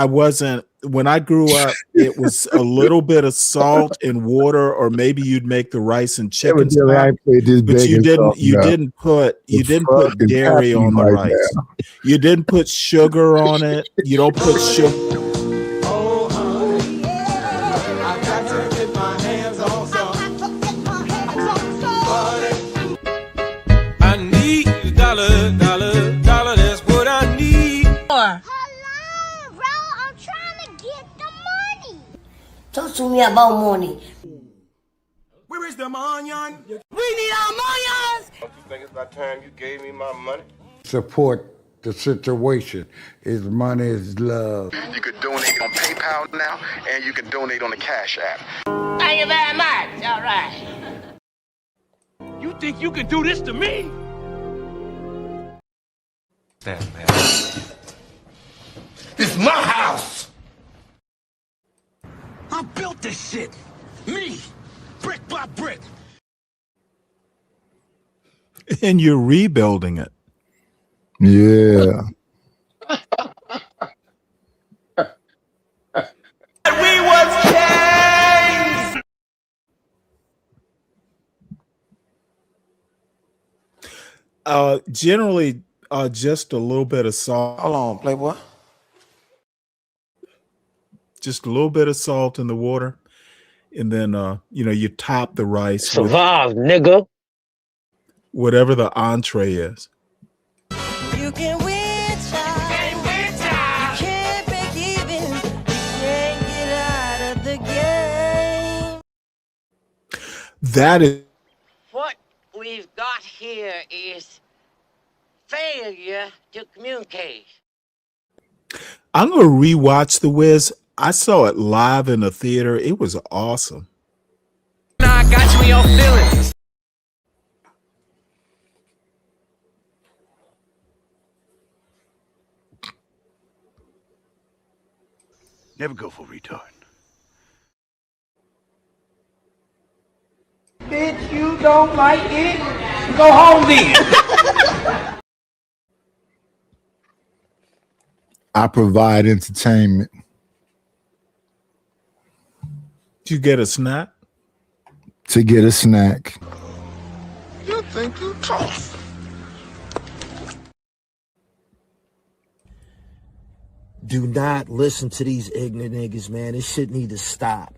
wasn't, when I grew up, it was a little bit of salt and water, or maybe you'd make the rice and chicken Evidently, I stock, ain't played this but big and soft you enough. didn't put Fucking dairy happy on the right rice. now. You didn't put sugar on it. You don't put sugar. I need a dollar, that's what I need. Hello, bro. I'm trying to get the money. Talk to me about money. Where is the money? We need our money. Don't you think it's about time you gave me my money? Support the situation. Is money is love. You could donate on PayPal now, and you can donate on the Cash App. Thank you very much. All right. You think you can do this to me? That man. It's my house. I built this shit. Me. Brick by brick. And you're rebuilding it. Yeah. We was changed. Generally, just a little bit of salt. Hold on, Playboy. Just a little bit of salt in the water, and then you top the rice Survive, nigga. whatever the entree is. You can win, child. You can't break even. You can't get out of the game. That is What we've got here is failure to communicate. I'm gonna rewatch The Wiz. I saw it live in a theater. It was awesome. Now I got you in your feelings. Never go for retard. Bitch, you don't like it? Go home then. I provide entertainment. Did you get a snack? To get a snack. You think you tough? Do not listen to these ignorant niggas, man. This shit need to stop.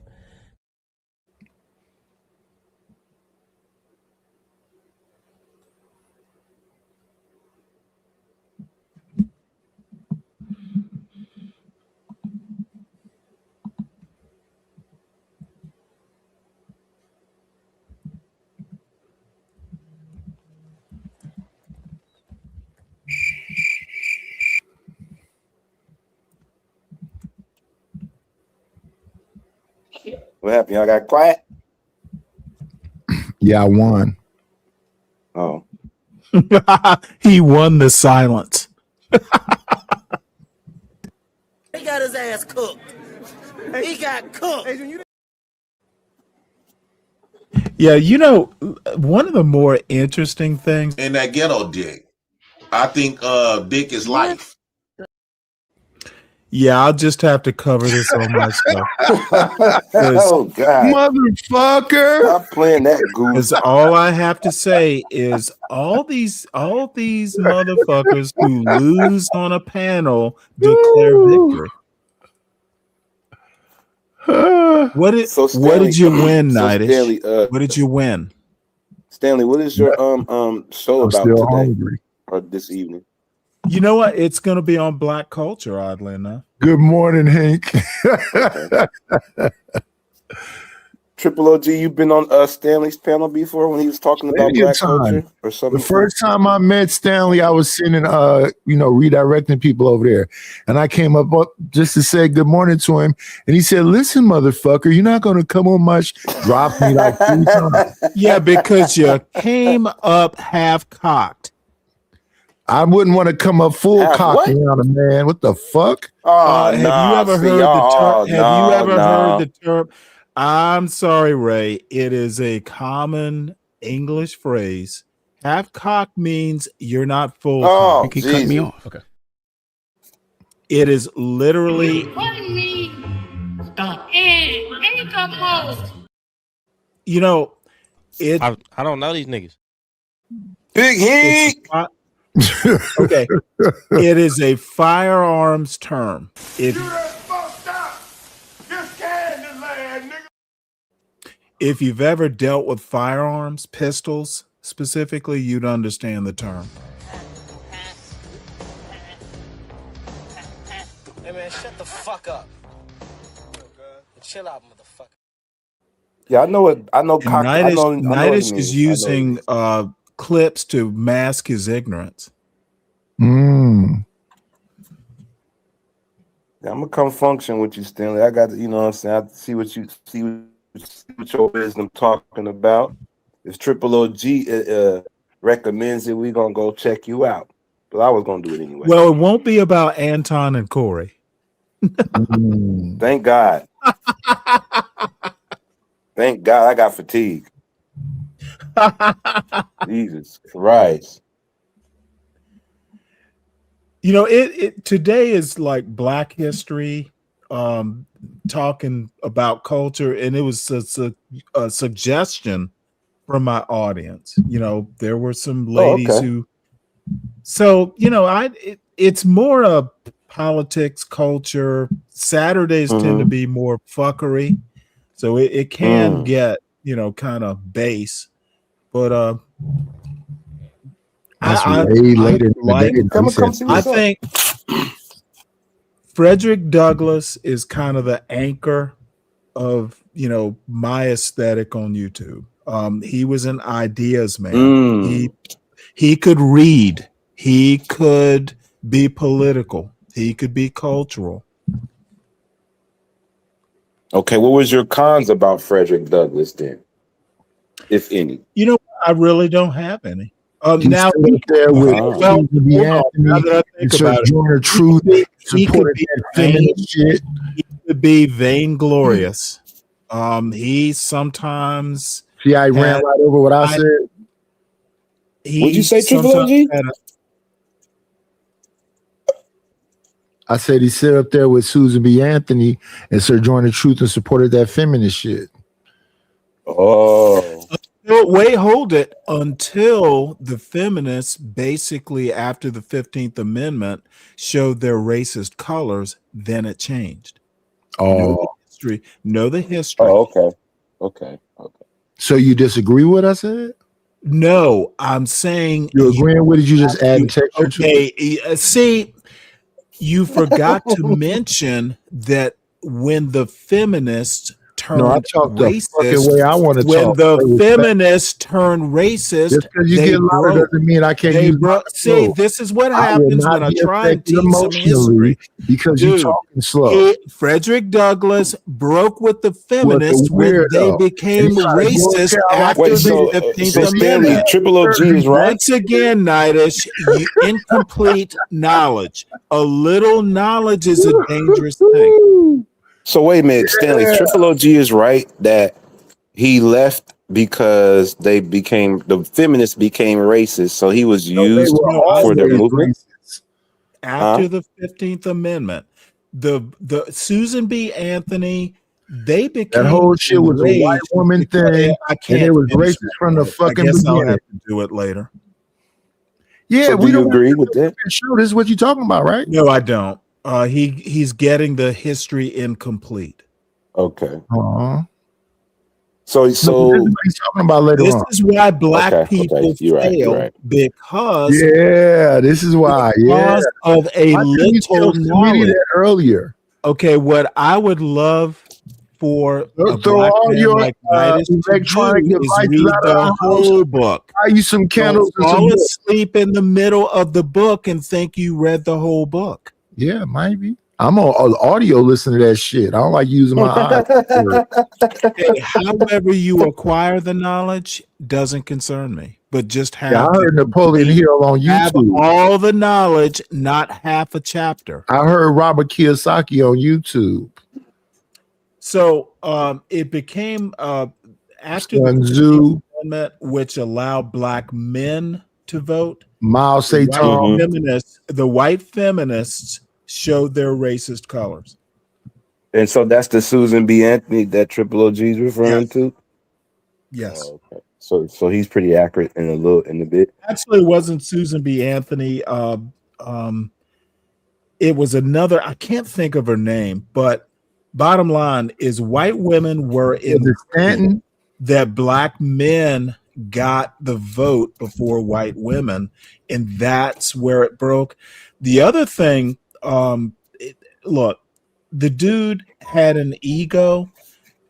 What happened? Y'all got quiet? Yeah, I won. Oh. He won the silence. He got his ass cooked. He got cooked. Yeah, you know, one of the more interesting things. And that ghetto dick. I think dick is life. Yeah, I'll just have to cover this on myself. Oh God, motherfucker! Stop playing that goof. Because all I have to say is all these motherfuckers who lose on a panel declare victory. What did you win, Nightish? Stanley, what did you win? Stanley, what is your show about still today hungry. or this evening? You know what? It's going to be on Black culture, oddly enough. Good morning, Hank. Triple OG, you've been on Stanley's panel before when he was talking about Plenty of Black time. culture or something. The first time I met Stanley, I was sending, redirecting people over there. And I came up just to say good morning to him. And he said, listen, motherfucker, you're not going to come on my drop me like 3 times. Yeah, because you came up half cocked. I wouldn't want to come up full Half cocked what? on a man. What the fuck? Oh, Have you ever heard the term? I'm sorry, Ray. It is a common English phrase. Half cocked means you're not full Oh, cocked. He cut me off. Okay. It is literally, you know, I don't know these niggas. Big Heat. Okay. It is a firearms term. If you've ever dealt with firearms, pistols specifically, you'd understand the term. Hey man, shut the fuck up. Chill out, motherfucker. Yeah, I know it. I know. And Cock, I know. Nightish is using clips to mask his ignorance. Mm. Yeah, I'm gonna come function with you, Stanley. I got to, you know what I'm saying. I see what you see what your wisdom talking about. If Triple OG recommends it, we're gonna go check you out. But I was gonna do it anyway. Well, it won't be about Anton and Corey. Thank God. Thank God I got fatigue. Jesus Christ. You know, it today is like Black History, talking about culture, and it was a suggestion from my audience. You know, there were some ladies who, so you know, it's more of politics, culture. Saturdays tend to be more fuckery, so it can get, you know, kind of base, but I think Frederick Douglass is kind of the anchor of, you know, my aesthetic on YouTube. He was an ideas man. He could read. He could be political. He could be cultural. Okay, what was your cons about Frederick Douglass then, if any? You know, I really don't have any. Now there with now that I think about it, Truth, he could be vainglorious. He sometimes see, I ran right over what I said. What'd you say, Triple OG? I said he sat up there with Susan B. Anthony and Sojourner Truth and supported that feminist shit. Oh. Wait, hold it. Until the feminists, basically after the 15th Amendment, showed their racist colors, then it changed. Know the history. Oh, okay. So you disagree with what I said? No, I'm saying you're agreeing with it. You just add texture. Okay, see, you forgot to mention that when the feminists turned No, I talk the racist. fucking way I want to When talk. the feminists turned racist, Just because you they get louder broke. doesn't mean I can't They use my broke. See, control. this is what I will happens not when I be try and affected teach some emotionally history. because you're Dude, talking slow. Frederick Douglass broke with the Was feminists a when they weirdo. became And he tried to go racist tell like after Wait, the so 15th so Stanley, Amendment. Triple OG is right. Once again, Nidish, incomplete knowledge. A little knowledge is a dangerous thing. So wait a minute, Stanley. Triple OG is right that he left because the feminists became racist. So he was used for the movement. After the 15th Amendment, the Susan B. Anthony, they became That whole shit was a white enraged woman because thing, I and can't it was finish racist that from the part. fucking I guess I'll beginning. have to do it later. Yeah, So we do you don't agree with that? show. This is what you're talking about, right? No, I don't. He's getting the history incomplete. Okay. So So this is what he's talking about later This on. is why black people You're right. You're fail right. because Yeah, this is why. Yeah, because of a why couldn't you tell little Sweetie knowledge. that earlier? Okay, what I would love for a Throw black all man your like Midas to electronic do is devices read out of the the house. whole book. Buy you some candles Don't and some fall books. asleep in the middle of the book and think you read the whole book. Yeah, maybe. I'm on audio listening to that shit. I don't like using my eyes. Hey, however you acquire the knowledge doesn't concern me, but just have Yeah, I heard the Napoleon Hill on have YouTube. all the knowledge, not half a chapter. I heard Robert Kiyosaki on YouTube. So it became after the Sun 15th Tzu, Amendment, which allowed black men to vote. Mao Zedong. The white feminists showed their racist colors. And so that's the Susan B. Anthony that Triple OG is referring to. Yes. Oh, okay. So he's pretty accurate in a bit. Actually, it wasn't Susan B. Anthony. It was another. I can't think of her name, but bottom line is, white women were in Stanton that black men got the vote before white women, and that's where it broke. The other thing, look, the dude had an ego,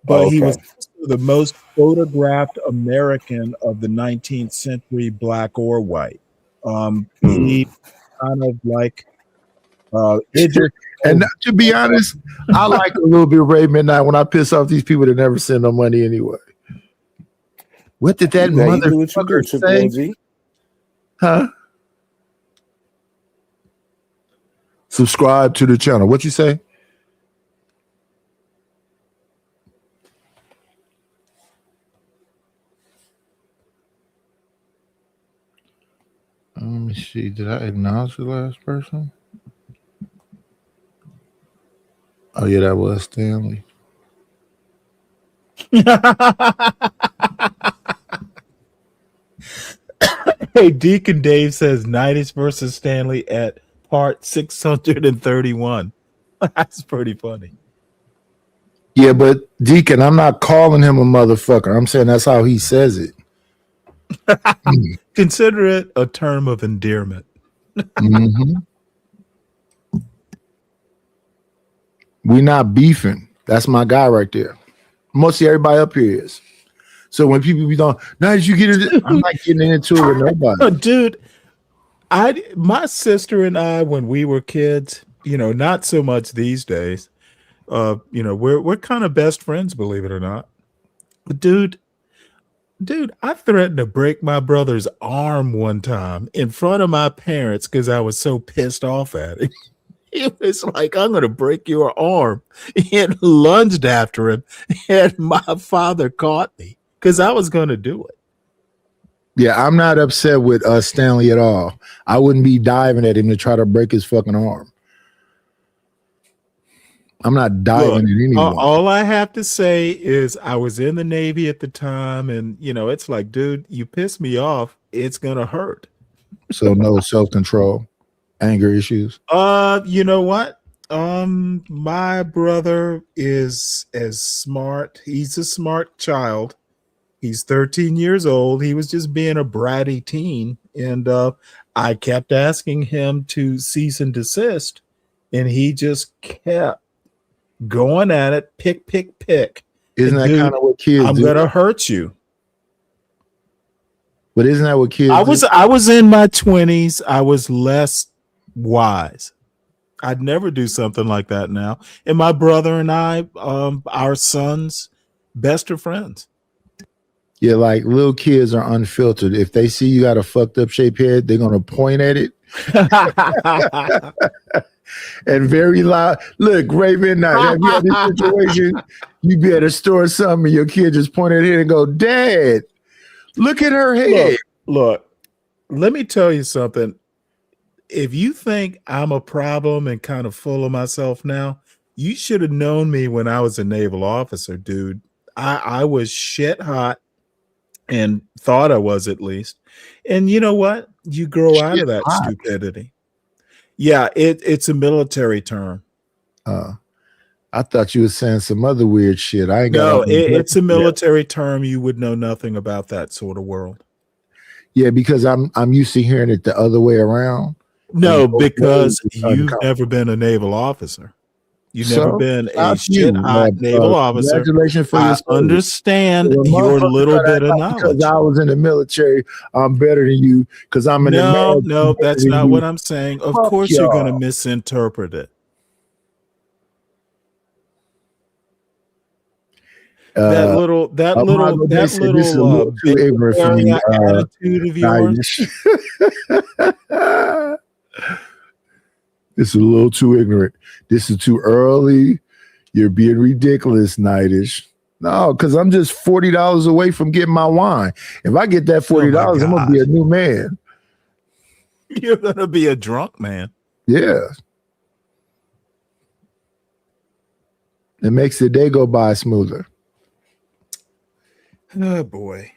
but he was the most photographed American of the 19th century, black or white. He kind of like and to be honest, I like a little bit of Ray Midnight when I piss off these people that never send no money anyway. What did that motherfucker say? Huh? Subscribe to the channel. What you say? Let me see. Did I acknowledge the last person? Oh yeah, that was Stanley. Hey, Deacon Dave says Nidish versus Stanley at part 631. That's pretty funny. Yeah, but Deacon, I'm not calling him a motherfucker. I'm saying that's how he says it. Consider it a term of endearment. Mm-hmm. We not beefing. That's my guy right there. Mostly everybody up here is. So when people be going, now did you get it? I'm not getting into it with nobody. Dude, my sister and I, when we were kids, not so much these days. We're kind of best friends, believe it or not. But dude, I threatened to break my brother's arm one time in front of my parents because I was so pissed off at him. It was like, I'm going to break your arm. And lunged after him, and my father caught me because I was going to do it. Yeah, I'm not upset with Stanley at all. I wouldn't be diving at him to try to break his fucking arm. I'm not diving at anyone. All I have to say is I was in the Navy at the time, and it's like, dude, you piss me off, it's gonna hurt. So no self-control, anger issues. You know what? My brother is as smart. He's a smart child. He's 13 years old. He was just being a bratty teen, and I kept asking him to cease and desist, and he just kept going at it, pick. Isn't that Dude, kind of what kids I'm do? gonna hurt you. But isn't that what kids do? I was in my 20s. I was less wise. I'd never do something like that now. And my brother and I, our sons, best of friends. Yeah, like little kids are unfiltered. If they see you got a fucked up shaped head, they're gonna point at it. And very loud. Look, Raven, now have you had this situation? You be at a store or something, and your kid just point at it and go, "Dad, look at her head." Look, let me tell you something. If you think I'm a problem and kind of full of myself now, you should have known me when I was a naval officer, dude. I was shit hot and thought I was, at least. And you know what? You grow out of that stupidity. Yeah, it's a military term. I thought you were saying some other weird shit. I ain't No, got it's a military term. You would know nothing about that sort of world. Yeah, because I'm used to hearing it the other way around. No, because you've never been a naval officer. You've never been a shit hot naval officer. Congratulations for I your service. understand Well, your motherfucker little thought bit of because knowledge. I was in the military, I'm better than you because I'm an American. No, that's better not than what you. I'm saying. Of Fuck course, you're going to y'all. misinterpret it. Uh, That Michael, little this is a little too ignorant for me. attitude of yours. This is a little too ignorant. This is too early. You're being ridiculous, Nightish. No, because I'm just $40 away from getting my wine. If I get that $40, I'm gonna be a new man. You're going to be a drunk man. Yeah. It makes the day go by smoother. Oh boy.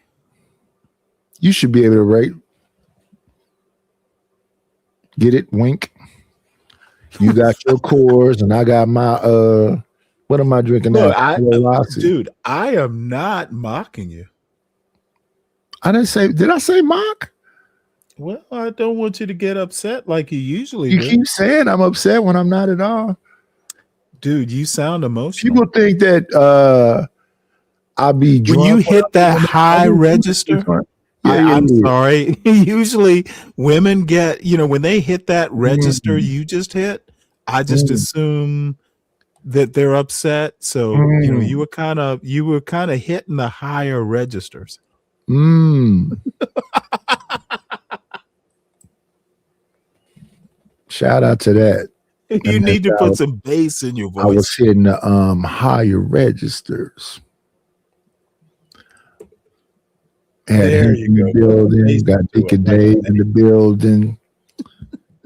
You should be able to rate. Get it? Wink. You got your Coors and I got my what am I drinking now? Look, dude, I am not mocking you. I didn't say, did I say mock? Well, I don't want you to get upset like you usually You do. keep saying I'm upset when I'm not at all. Dude, you sound emotional. People think that I'll be drunk. When you hit that high register, I'm sorry. Usually women get, when they hit that register you just hit, I just assume that they're upset. So, you were kind of hitting the higher registers. Shout out to that. You need to put some bass in your voice. I was hitting the higher registers. There you in the building, got Deacon Dave in the building.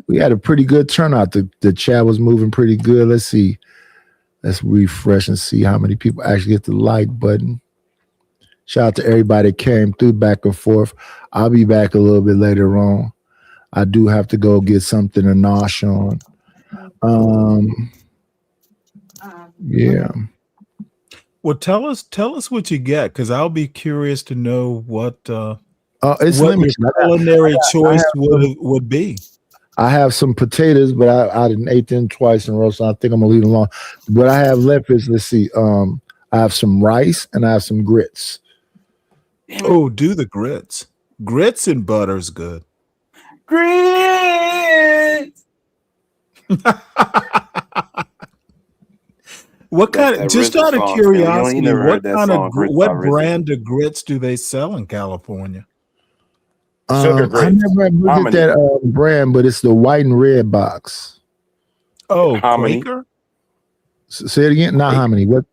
We had a pretty good turnout. The chat was moving pretty good. Let's see. Let's refresh and see how many people actually hit the like button. Shout out to everybody that came through back and forth. I'll be back a little bit later on. I do have to go get something to nosh on. Yeah. Well, tell us what you get, because I'll be curious to know what it's what limited. your culinary choice would be. I have some potatoes, but I didn't ate them twice in a row, so I think I'm gonna leave them alone. What I have left is, let's see, I have some rice and I have some grits. Oh, do the grits. Grits and butter's good. Grits. What kind of, just out of curiosity, what RZA. brand of grits do they sell in California? Sugar I grits. never looked at that brand, but it's the white and red box. Oh, Hominy. Quaker? Say it again. Not Hominy. What?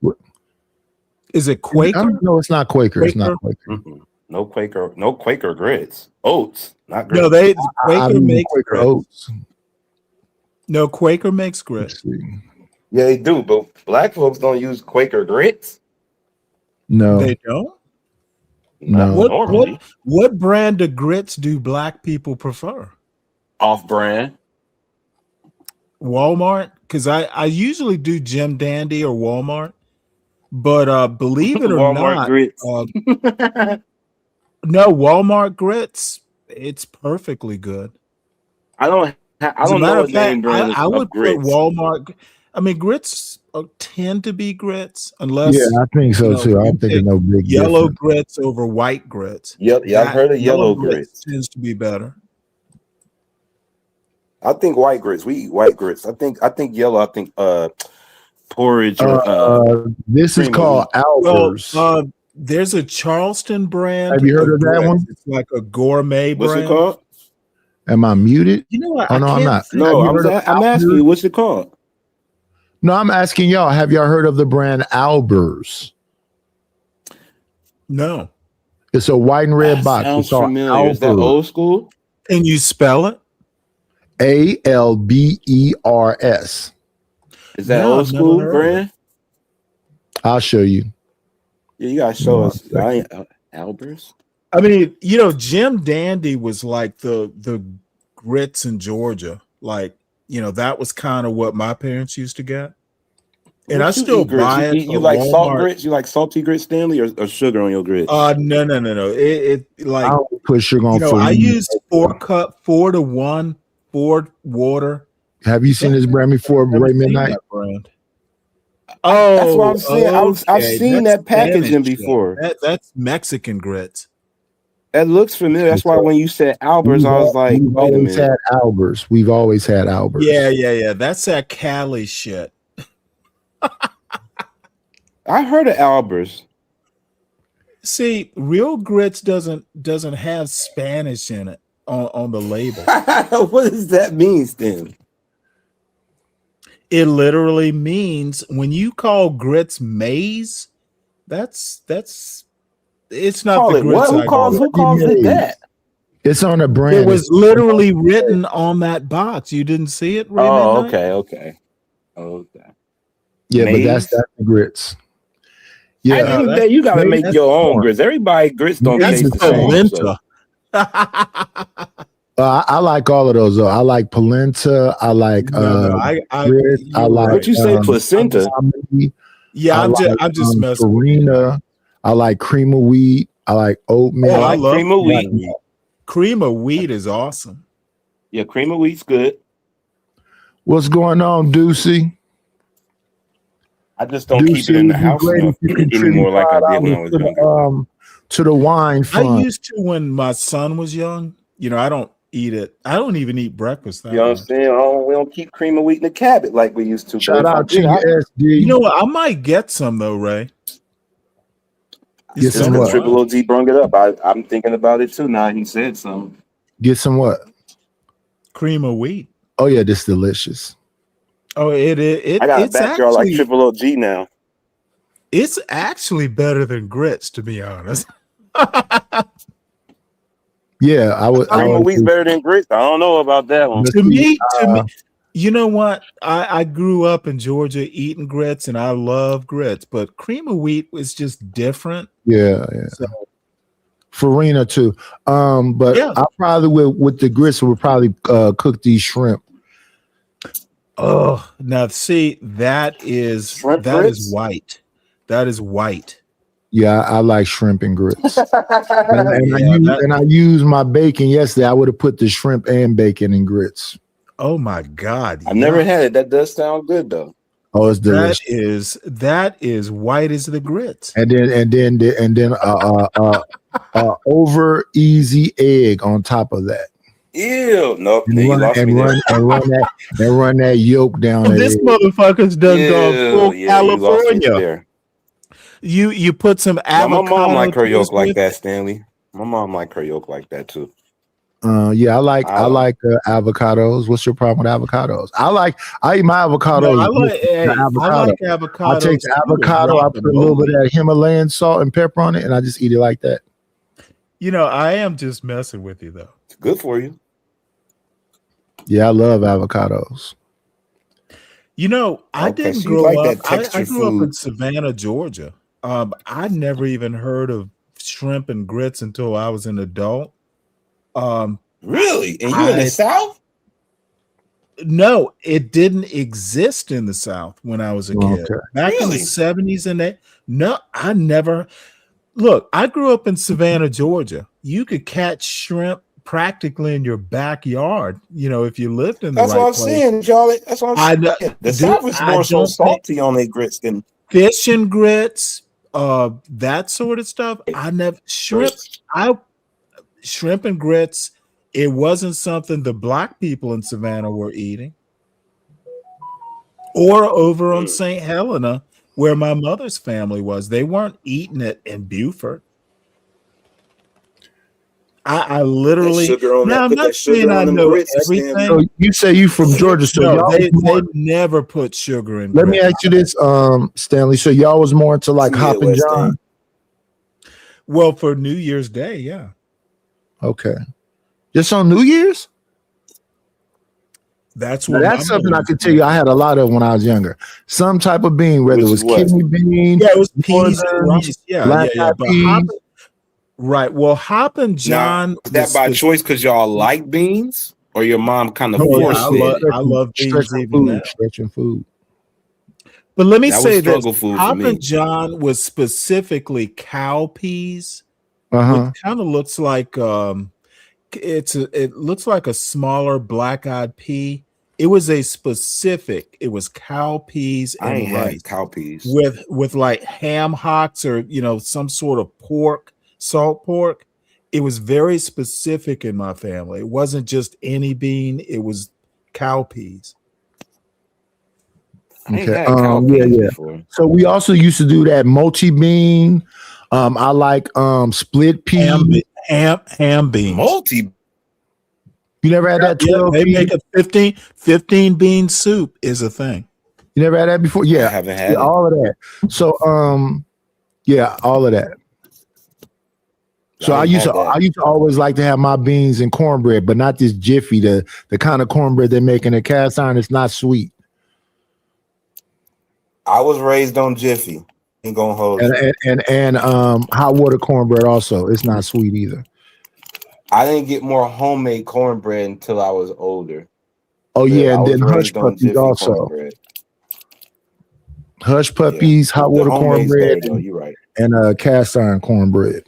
Is it Quaker? No, it's not Quaker. It's not Quaker. Mm-mm. No Quaker grits. Oats, not grits. No, I Quaker mean makes Quaker grits. oats. No, Quaker makes grits. Yeah, they do, but black folks don't use Quaker grits. No, They don't? no. What brand of grits do black people prefer? Off-brand. Walmart? Because I usually do Jim Dandy or Walmart, but believe it or Walmart not, grits. no, Walmart grits, it's perfectly good. I don't As a know matter what of fact, name brand I of would grits. put Walmart. I mean, grits tend to be grits unless Yeah, I think so too. you I'm thinking pick no big yellow difference. grits over white grits. Yep, yeah, I've heard of yellow grits. Tends to be better. I think white grits. We eat white grits. I think yellow. I think porridge or this is called Albers. Well, there's a Charleston brand. Have you heard of that grits. one? It's like a gourmet what's brand. it called? Am I muted? You know what? Oh no, I'm not. No, Have you heard of I'm asking you, what's it called? No, I'm asking y'all. Have y'all heard of the brand Albers? No. It's a white and red box. Sounds It's called familiar. Is that Albers. old school? Can you spell it? Albers. Is that No, old I've never school heard of brand? I'll show you. Yeah, you gotta show us. Albers. I mean, Jim Dandy was like the grits in Georgia. Like, that was kind of what my parents used to get. And I still buy it. You like salt grits? You like salty grits, Stanley, or sugar on your grits? No. It like I don't put sugar on I food. use 4-to-1 Ford water. Have you seen this brand before, Ray Midnight? That brand. Oh, that's what I'm saying. I've seen that's that packaging Spanish before. That's Mexican grits. That looks familiar. That's why when you said Albers, I was like, We've wait a always minute. had Albers. We've always had Albers. Yeah. That's that Cali shit. I heard of Albers. See, real grits doesn't have Spanish in it on the label. What does that mean, Stan? It literally means when you call grits maize, it's not Call the it grits. what? Who calls it that? It's on a brand. It was literally written on that box. You didn't see it? Ray Oh, Midnight? okay. Yeah, Maize? but that's the grits. At Yeah, the end of the day, you gotta make your own grits. Everybody grits don't That's taste the same. polenta. I like all of those though. I like polenta. I like grits. I like. What you say, placenta? salami. Yeah, I'm just messing with you. farina. I like cream of wheat. I like oatmeal. Oh, I love cream of wheat. Cream of wheat is awesome. Yeah, cream of wheat's good. What's going on, Deucey? I just don't keep it in the house anymore like I did when I was younger. To the wine fund. I used to when my son was young. I don't eat it. I don't even eat breakfast. You know what I'm saying? We don't keep cream of wheat in the cabinet like we used to. Shout out to SD. You know what? I might get some though, Ray. Get some what? Triple OG brung it up. I'm thinking about it too now. He said something. Get some what? Cream of wheat. Oh yeah, this delicious. Oh, it I got a it's backyard like actually, Triple OG now. it's actually better than grits, to be honest. Yeah, I would. Cream of wheat's better than grits. I don't know about that one. To me, you know what? I grew up in Georgia eating grits, and I love grits, but cream of wheat was just different. Yeah. So, Farina too. But Yeah. I probably with the grits would probably cook these shrimp. oh, now see, that is Shrimp that grits? is white. That is white. Yeah, I like shrimp and grits. and Yeah, I use my bacon yesterday. I would have put the shrimp and bacon in grits. Oh my God! I've never had it. That does sound good though. Oh, it's delicious. That is white as the grits. And then over easy egg on top of that. Ew. Nope. And run that yolk down there. This motherfucker's done gone full you lost me California. there. You put some Yeah, my avocado. mom like her toast yolk like with that, Stanley. My mom like her yolk like that too. Yeah, I like avocados. What's your problem with avocados? I eat my avocados. No, I like- with hey, the I like avocados I take the too, avocado, I put a little bit of that Himalayan salt and pepper on it, and I just eat it like that. I am just messing with you though. It's good for you. Yeah, I love avocados. I Okay, didn't so you grow like up. that texture I grew up food. in Savannah, Georgia. I never even heard of shrimp and grits until I was an adult. Really? And you in the South? No, it didn't exist in the South when I was a kid. Okay. Back in the 70s and that. No, I never. Look, I grew up in Savannah, Georgia. You could catch shrimp practically in your backyard. You know, if you lived in the That's right what I'm place. saying, Charlie. That's what I'm saying. The South is more so salty on their grits than fish and grits, that sort of stuff. I never shrimp and grits. It wasn't something the black people in Savannah were eating. Or over on St. Helena, where my mother's family was. They weren't eating it in Beaufort. I literally, now I'm not saying I know everything. So you say you from Georgia, so No, y'all they was more- never put sugar in. let me grits. ask you this, Stanley. So y'all was more into like Hoppin' West John? End. Well, for New Year's Day, yeah. Okay. Just on New Year's? That's Now, what that's my something I mother could tell you I had a lot of when I was younger. Some type of bean, whether it was kidney bean, Yeah, it was peas and northerns, rice. Yeah, black yeah. eyed But peas. right. Well, Hoppin' John Now, is that was by spec- choice because y'all like beans, or your mom kind of Oh, yeah, forced it? I love beans Stretching even food, now. stretching food. But let me That was say this: struggle food for Hoppin' me. John was specifically cow peas, Uh-huh. which kind of looks like it looks like a smaller black-eyed pea. It was it was cow peas I and ain't rice had cow peas. with like ham hocks or some sort of pork, salt pork. It was very specific in my family. It wasn't just any bean, it was cow peas. I ain't Okay. had cow Yeah, peas yeah. before. So we also used to do that multi bean. I like split pea. Ham beans. Multi. You never had that Yeah, 12 they pea? make a 15 bean soup is a thing. You never had that before? Yeah. I haven't had Yeah, it. all of that. So yeah, all of that. So I I ain't used had to that. always like to have my beans and cornbread, but not this Jiffy, the kind of cornbread they make in a cast iron. It's not sweet. I was raised on Jiffy. Ain't gonna hold you. And hot water cornbread also. It's not sweet either. I didn't get more homemade cornbread until I was older. Oh But yeah, I and was then hush raised on puppies Jiffy also. cornbread. Hush puppies, hot The water homemade's cornbread, better though. You're right. and cast iron cornbread.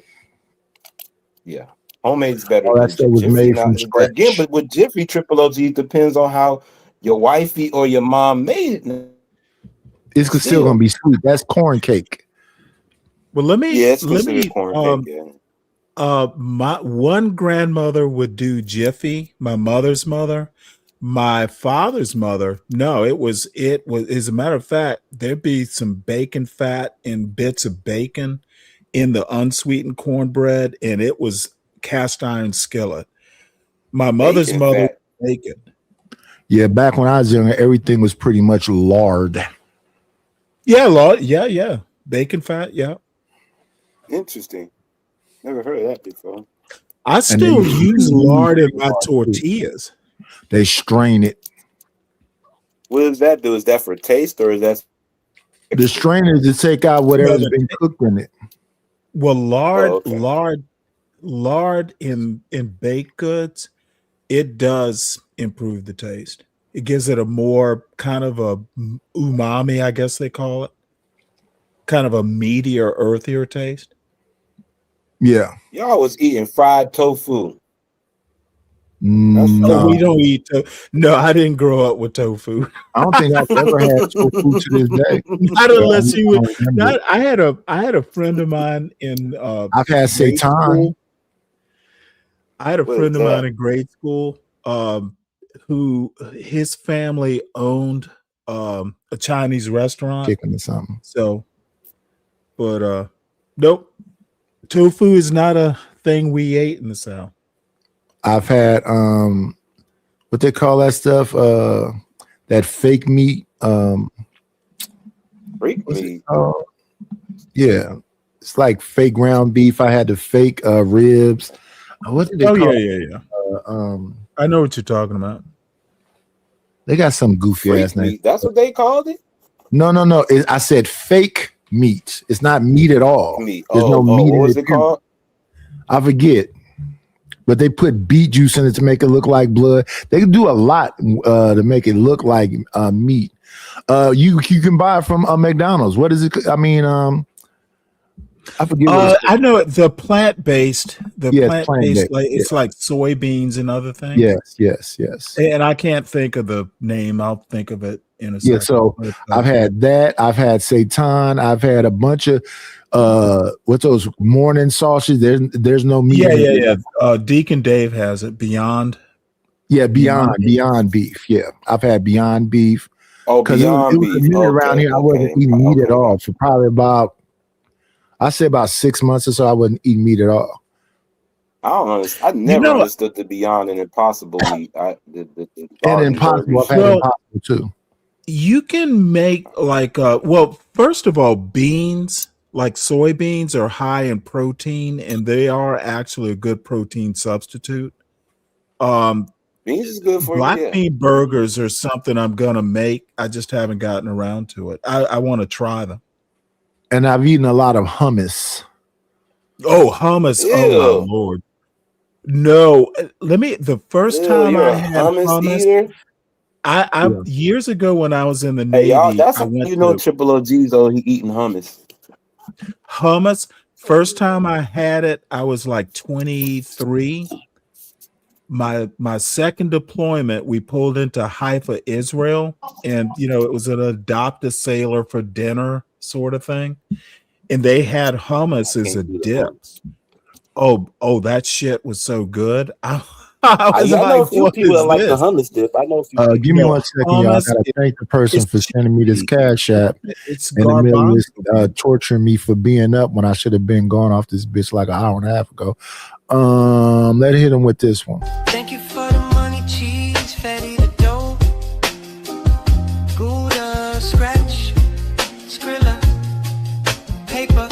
Yeah, homemade's better. All Than that stuff was Jiffy. made Now, from scratch. again, but with Jiffy, Triple OG depends on how your wifey or your mom made it. It's still gonna be sweet. That's corn cake. Well, let me Yeah, it's considered corn cake. Yeah. My one grandmother would do Jiffy, my mother's mother. My father's mother, no, it was as a matter of fact, there'd be some bacon fat and bits of bacon in the unsweetened cornbread, and it was cast iron skillet. My mother's Bacon mother fat. bacon. Yeah, back when I was younger, everything was pretty much lard. Yeah, Lord, yeah. Bacon fat, yeah. Interesting. Never heard of that before. I still use lard in my tortillas. They strain it. What does that do? Is that for taste or is that The strain is to take out whatever's been cooked in it. Well, lard, Oh, okay. lard in baked goods, it does improve the taste. It gives it a more kind of a umami, I guess they call it, kind of a meatier, earthier taste. Yeah. Y'all was eating fried tofu? No, we don't eat tofu. No, I didn't grow up with tofu. I don't think I've ever had tofu to this day. Not unless you would. I don't remember. I had a friend of mine in. I've had grade seitan. school. I had a What friend is of mine that? in grade school, who his family owned a Chinese restaurant. Chicken or something. So, but nope, tofu is not a thing we ate in the South. I've had what they call that stuff, that fake meat. Freak me. Yeah. It's like fake ground beef. I had the fake ribs. What did they Oh call yeah. it? I know what you're talking about. They got some goofy Freak ass name. meat. That's what they called it? No. I said fake meat. It's not meat at all. Meat. There's no meat what in was it. it called? I forget. But they put beet juice in it to make it look like blood. They do a lot to make it look like meat. You can buy it from McDonald's. What is it? I mean, I forget what it's I know it. The plant-based, plant-based, like it's like soybeans and other things. Yes. And I can't think of the name. I'll think of it in a second. Yeah, so I've had that. I've had seitan. I've had a bunch of what's those morning sausages? There's no meat. Yeah. Deacon Dave has it. Beyond. Yeah, Beyond Beef. Yeah, I've had Beyond Beef. Oh, Beyond it was a minute around here I wasn't eating meat at all for probably about, I say about 6 months or so. I wasn't eating meat at all. I don't know. I never understood the Beyond and Impossible meat. And Impossible, I've had Impossible too. You can make like first of all, beans like soybeans are high in protein, and they are actually a good protein substitute. Beans is good for black you. bean burgers are something I'm gonna make. I just haven't gotten around to it. I want to try them. And I've eaten a lot of hummus. Oh, hummus! Ew. Oh my Lord! No, the first time I had hummus, I years ago when I was in the Navy, y'all, that's Triple OG's though. He eating hummus. Hummus. First time I had it, I was like 23. My second deployment, we pulled into Haifa, Israel, and it was an adopt a sailor for dinner sort of thing, and they had hummus as a dip. Oh, that shit was so good. I know a few people that like the hummus dip. I know a few people. Give me 1 second, y'all. I gotta thank the person for sending me this cash app. It's in the middle of this, torturing me for being up when I should have been gone off this bitch like an hour and a half ago. Let's hit him with this one. Thank you for the money, cheese, fatty the dough, Gouda, scratch, Skrilla, paper.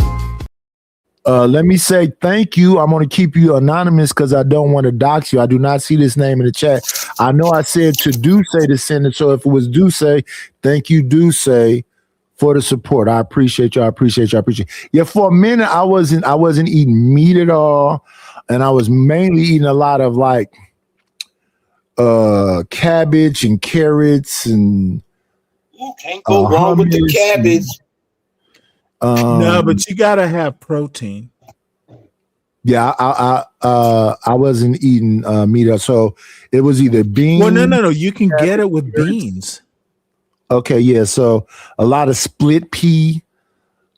Let me say thank you. I'm going to keep you anonymous because I don't want to dox you. I do not see this name in the chat. I know I said to Duce to send it. So if it was Duce, thank you, Duce, for the support. I appreciate you. I appreciate you. Yeah, for a minute I wasn't eating meat at all, and I was mainly eating a lot of like cabbage and carrots and can't go wrong with the cabbage. No, but you gotta have protein. Yeah, I wasn't eating meat, so it was either beans. Well, no, you can get it with beans. Okay, yeah. So a lot of split pea,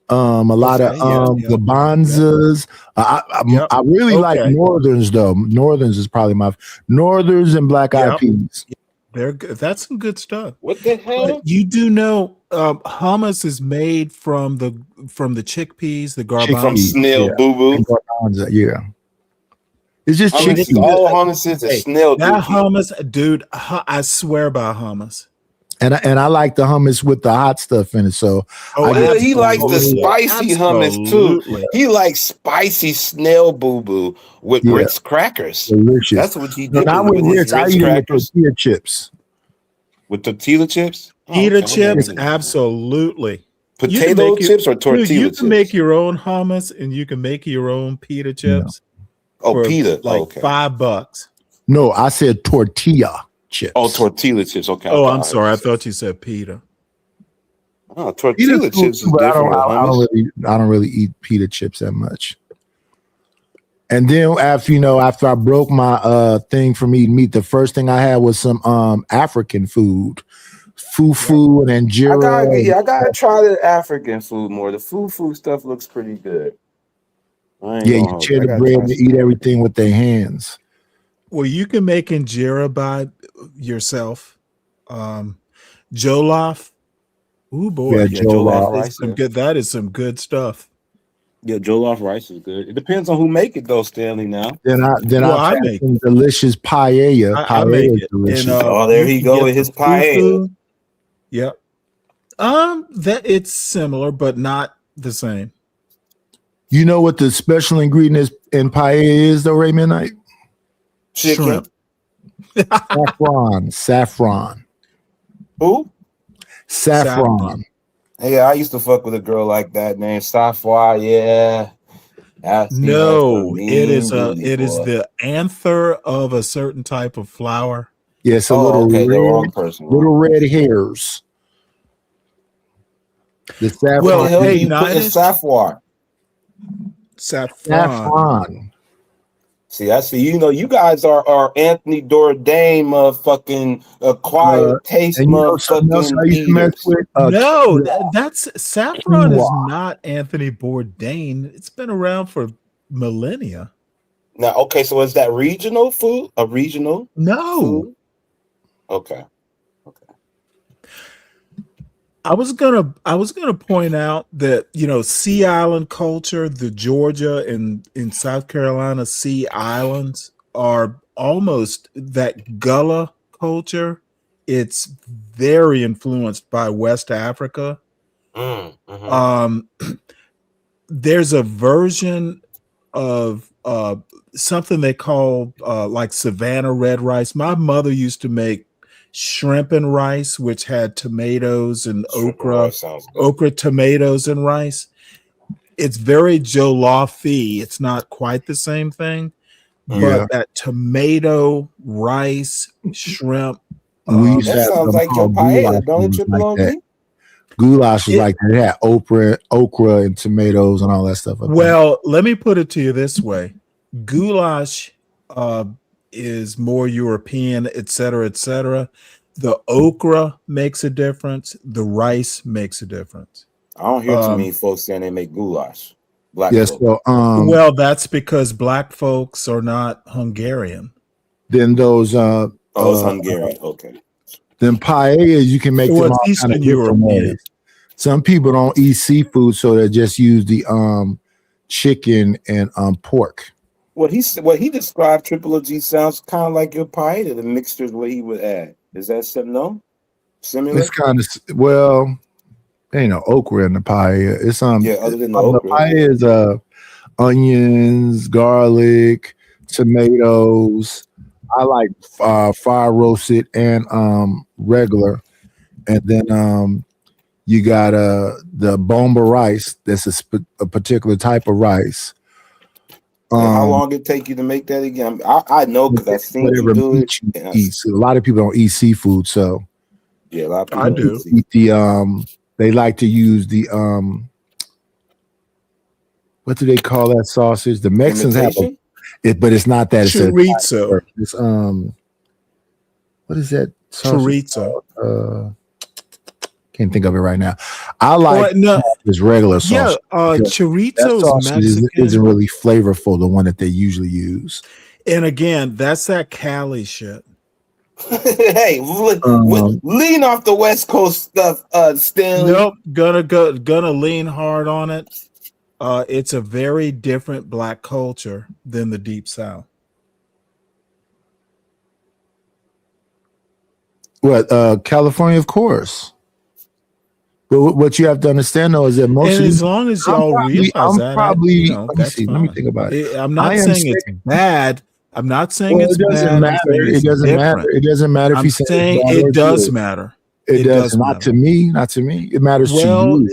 a lot of garbanzos. I really like Northerns though. Northerns is probably my Northerns and black eyed peas. They're good. That's some good stuff. What the hell? But you do know hummus is made from the chickpeas, the garbanzo. From snail boo boo. Yeah. It's just chickpeas. All hummus is a snail. That hummus, dude, I swear by hummus. And I like the hummus with the hot stuff in it. So he likes the spicy hummus too. He likes spicy snail boo boo with Ritz crackers. Delicious. That's what he did. Not with Ritz. I eat it with tortilla chips. With tortilla chips? Tortilla chips, absolutely. Potato chips or tortilla chips? You can make your own hummus and you can make your own pita chips. Oh, pita. Like okay. $5. No, I said tortilla chips. Oh, tortilla chips. Okay. Oh, I'm sorry. I thought you said pita. Oh, tortilla chips is but different. I don't really eat pita chips that much. And then after I broke my thing from eating meat, the first thing I had was some African food. Fufu and injera. I gotta try the African food more. The fufu stuff looks pretty good. You tear the bread and eat everything with their hands. Well, you can make injera by yourself. Jollof. Ooh boy, jollof rice. That is some good stuff. Yeah, jollof rice is good. It depends on who make it though, Stanley. Now, I make some delicious paella. I make it. Delicious. And, there he go with his paella. Yep. That it's similar, but not the same. You know what the special ingredient is in paella is, though, Ray Midnight? Chicken. Saffron. Who? Saffron. Yeah, I used to fuck with a girl like that named Safwa. Yeah. It is the anther of a certain type of flower. Yes, little red hairs. The saffron. It's saffron. Saffron. See, I see. You know, you guys are Anthony Bourdain, motherfucking acquired taste, motherfucking eaters. No, that's saffron is not Anthony Bourdain. It's been around for millennia. Now, okay, so is that regional food? A regional? No. Food? Okay. I was gonna point out that, you know, Sea Island culture, the Georgia and in South Carolina Sea Islands are almost that Gullah culture. It's very influenced by West Africa. There's a version of something they call like Savannah red rice. My mother used to make shrimp and rice, which had tomatoes and okra, tomatoes and rice. It's very jollof-y. It's not quite the same thing, but that tomato, rice, shrimp. We used to have sounds like your paella, don't it, Triple OG? Goulash was like that. It had okra and tomatoes and all that stuff. Well, let me put it to you this way. Goulash is more European, et cetera, et cetera. The okra makes a difference. The rice makes a difference. I don't hear too many folks saying they make goulash. Black yes, folk. so well, that's because black folks are not Hungarian. Then those it's Hungarian. Okay. Then paellas, you can make them all kind of different ways. Some people don't eat seafood, so they just use the chicken and pork. What he described, Triple OG, sounds kind of like your paella. The mixtures what he would add. Is that something similar? It's kind of there ain't no okra in the paella. It's other than the okra. The paella is onions, garlic, tomatoes. I like fire roasted and regular, and then you got the bomba rice. That's a particular type of rice. How long it take you to make that again? I know because I've seen you do it. Eat. So a lot of people don't eat seafood, so yeah, a lot of people I do. Eat the they like to use the what do they call that sausage? The Mexicans have it, but it's not that. Chorizo. It's what is that? Sausage? Chorizo. Can't think of it right now. I like this regular sausage. Yeah, chorizo isn't really flavorful, the one that they usually use. And again, that's that Cali shit. Hey, lean off the West Coast stuff, Stanley. Nope, gonna lean hard on it. It's a very different black culture than the Deep South. What California, of course. But what you have to understand, though, is that most and as long as y'all realize that, that's let me think about it. I'm not saying it's bad. I'm not saying it's bad. It doesn't matter. It doesn't matter if I'm you say saying it does matter. It does not to me. Not to me. It matters to you.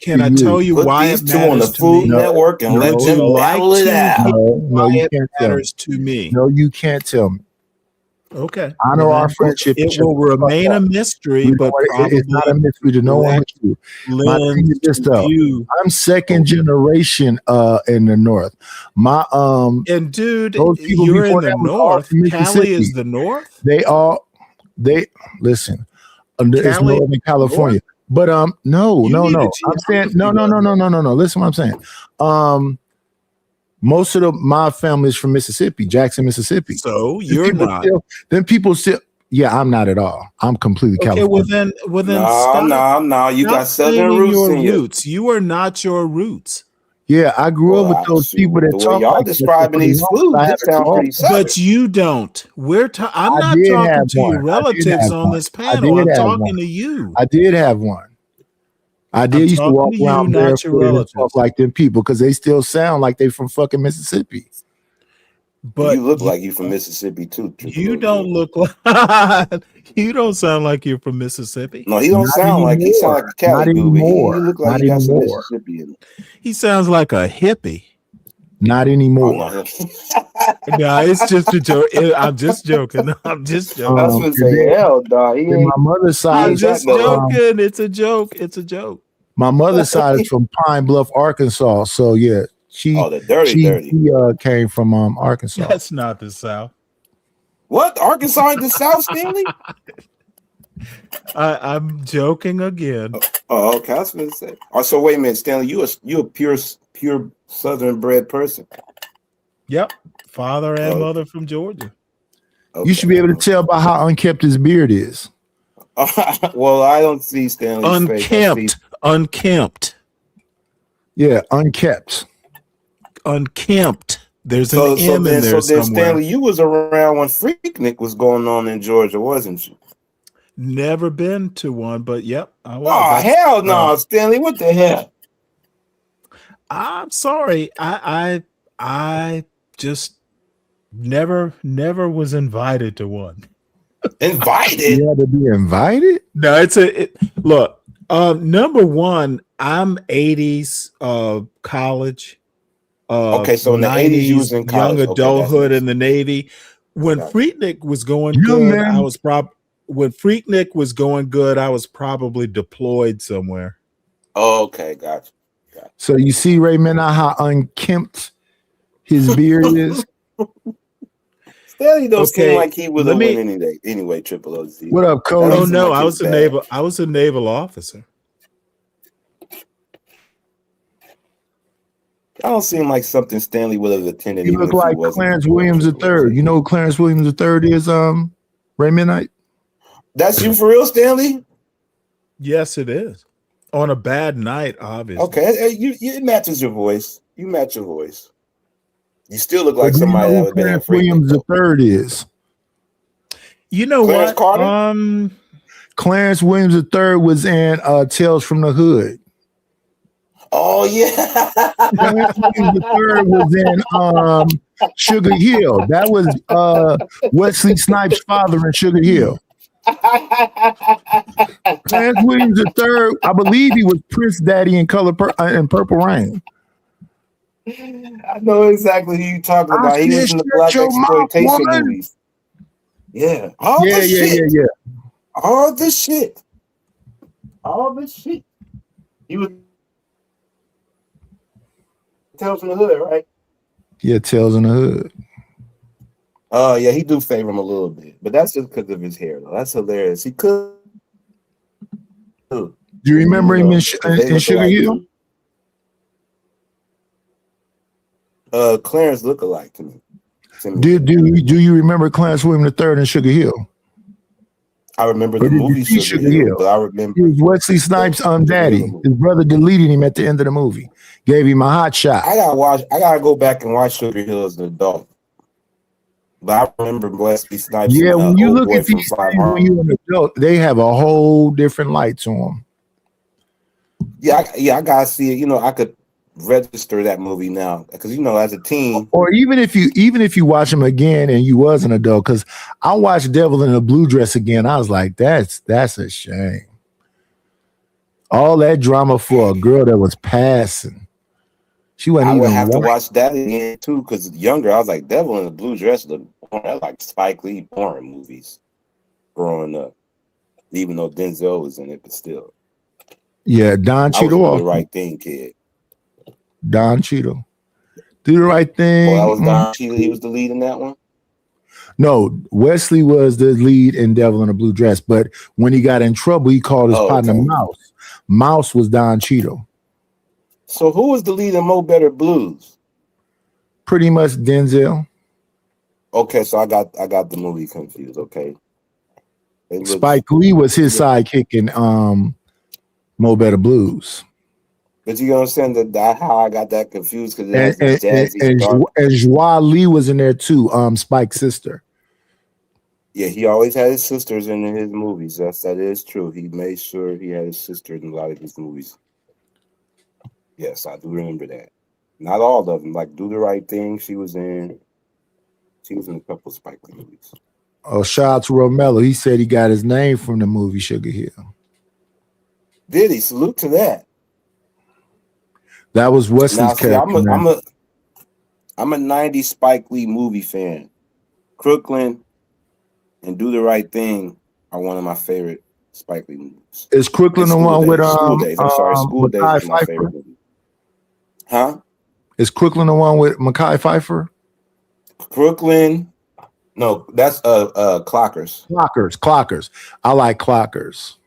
Can I tell you why it matters on the Food Network and let them battle it out? No, you can't tell me. To me. No, you can't tell me. Okay. Honor our friendship. It will remain a mystery, but it's not a mystery to no one but you. My thing is this, though. I'm second generation in the North. My and dude, you're in the North. Cali is the North. They listen. It's Northern California. But no. I'm saying no. Listen what I'm saying. Most of my family is from Mississippi, Jackson, Mississippi. So you're not. Then people still. Yeah, I'm not at all. I'm completely California. Well then, no. You got Southern roots. You are not your roots. Yeah, I grew up with those people that talk. Y'all describing these foods, that sound pretty Southern. But you don't. I'm not talking to your relatives on this panel. I'm talking to you. I did have one. I did used to walk around there and talk like them people because they still sound like they from fucking Mississippi. But you look like you from Mississippi too. You don't look like you don't sound like you're from Mississippi. No, he don't sound like he sound like a Cali dude. He look like he got some Mississippi in it. He sounds like a hippie. Not anymore. No, it's just a joke. I'm just joking. I'm just joking. I was gonna say, hell, dog. My mother's side. I'm just joking. It's a joke. It's a joke. My mother's side is from Pine Bluff, Arkansas. So yeah, she came from Arkansas. That's not the South. What? Arkansas in the South, Stanley? I'm joking again. Oh, okay. I was gonna say. Oh, so wait a minute, Stanley. You a pure Southern bred person. Yep, father and mother from Georgia. Okay. You should be able to tell by how unkempt his beard is. Well, I don't see Stanley's face. Unkempt. Yeah, unkept. Unkempt. There's an M in there somewhere. Stanley, you was around when Freaknik was going on in Georgia, wasn't you? Never been to one, but yep, I was. Oh, hell no, Stanley! What the hell? I'm sorry. I just never was invited to one. Invited? You had to be invited? No, look. Number one, I'm 80s college. Okay, so in the 80s, you was in college. Young adulthood in the Navy. When Freaknik was going good, I was when Freaknik was going good, I was probably deployed somewhere. Oh, okay, gotcha. So you see, Raymond, how unkempt his beard is. Stanley don't seem like he would have win anyway. Triple OZ. What up, Cody? Oh no, I was a naval officer. I don't seem like something Stanley would have attended. You look like Clarence Williams III. You know who Clarence Williams III is? Raymondite. That's you for real, Stanley? Yes, it is. On a bad night, obviously. Okay, it matches your voice. You match your voice. You still look like somebody that would be Clarence Williams III is. You know Clarence what? Carter? Clarence Williams III was in Tales from the Hood. Oh yeah. Clarence Williams III was in Sugar Hill. That was Wesley Snipes' father in Sugar Hill. Clarence Williams III, I believe he was Prince Daddy in in Purple Rain. I know exactly who you're talking about. He was in the black exploitation movies. Yeah. All the shit. He was Tales from the Hood, right? Yeah, Tales in the Hood. Oh, yeah, he do favor him a little bit, but that's just because of his hair, though. That's hilarious. He could. Do you remember him in Sugar Hill? Clarence look alike to me. Do you remember Clarence Williams III in Sugar Hill? I remember the movie Sugar Hill, but I remember he was Wesley Snipes' daddy. His brother deleted him at the end of the movie. Gave him a hot shot. I gotta go back and watch Sugar Hill as an adult. But I remember Wesley Snipes. Yeah, when you look at these things when you're an adult, they have a whole different light to them. Yeah, I gotta see it. You know, I could register that movie now because as a teen, or even if you watch them again and you was an adult, because I watched Devil in a Blue Dress again, I was like, that's a shame. All that drama for a girl that was passing. She wasn't I even would have to watch that again too, because younger I was like, Devil in a Blue Dress looked boring. I like Spike Lee boring movies growing up, even though Denzel was in it, but still. Yeah, Don Cheadle. I was The Right Thing kid. Don Cheadle. Do the Right Thing. Well, that was Don Cheadle. He was the lead in that one? No, Wesley was the lead in Devil in a Blue Dress, but when he got in trouble, he called his partner Mouse. Mouse was Don Cheadle. So who was the lead in Mo Better Blues? Pretty much Denzel. Okay, so I got the movie confused. Okay. Spike Lee was his sidekick in Mo Better Blues. But you understand that how I got that confused because and Joie Lee was in there too, Spike's sister. Yeah, he always had his sisters in his movies. That is true. He made sure he had his sister in a lot of his movies. Yes, I do remember that. Not all of them. Like Do the Right Thing, she was in a couple of Spike Lee movies. Oh, shout out to Romello. He said he got his name from the movie Sugar Hill. Did he? Salute to that. That was Wesley's character. I'm a 90s Spike Lee movie fan. Crooklyn and Do the Right Thing are one of my favorite Spike Lee movies. Is Crooklyn the School one with Days. School Days. I'm sorry, School Days Mekhi is my Phifer? favorite movie. Huh? Is Crooklyn the one with Mekhi Phifer? Crooklyn. No, that's Clockers. Clockers. I like Clockers.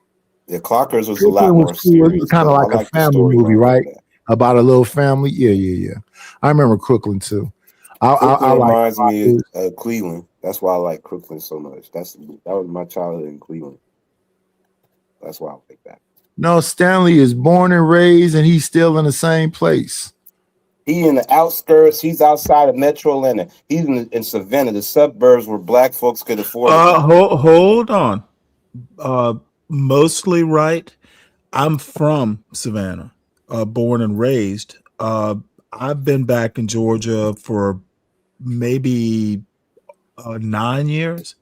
Yeah, Clockers was a Crooklyn lot more was cool. It serious. was kind of but I like a like the family movie, storyline right? of that. About a little family. Yeah. I remember Crooklyn too. Crooklyn I like reminds me Clockers. of Cleveland. That's why I like Crooklyn so much. That was my childhood in Cleveland. That's why I like that. No, Stanley is born and raised, and he's still in the same place. He in the outskirts. He's outside of Metro Atlanta. He's in Savannah, the suburbs where black folks could afford. Hold on. Mostly right. I'm from Savannah, born and raised. I've been back in Georgia for maybe 9 years.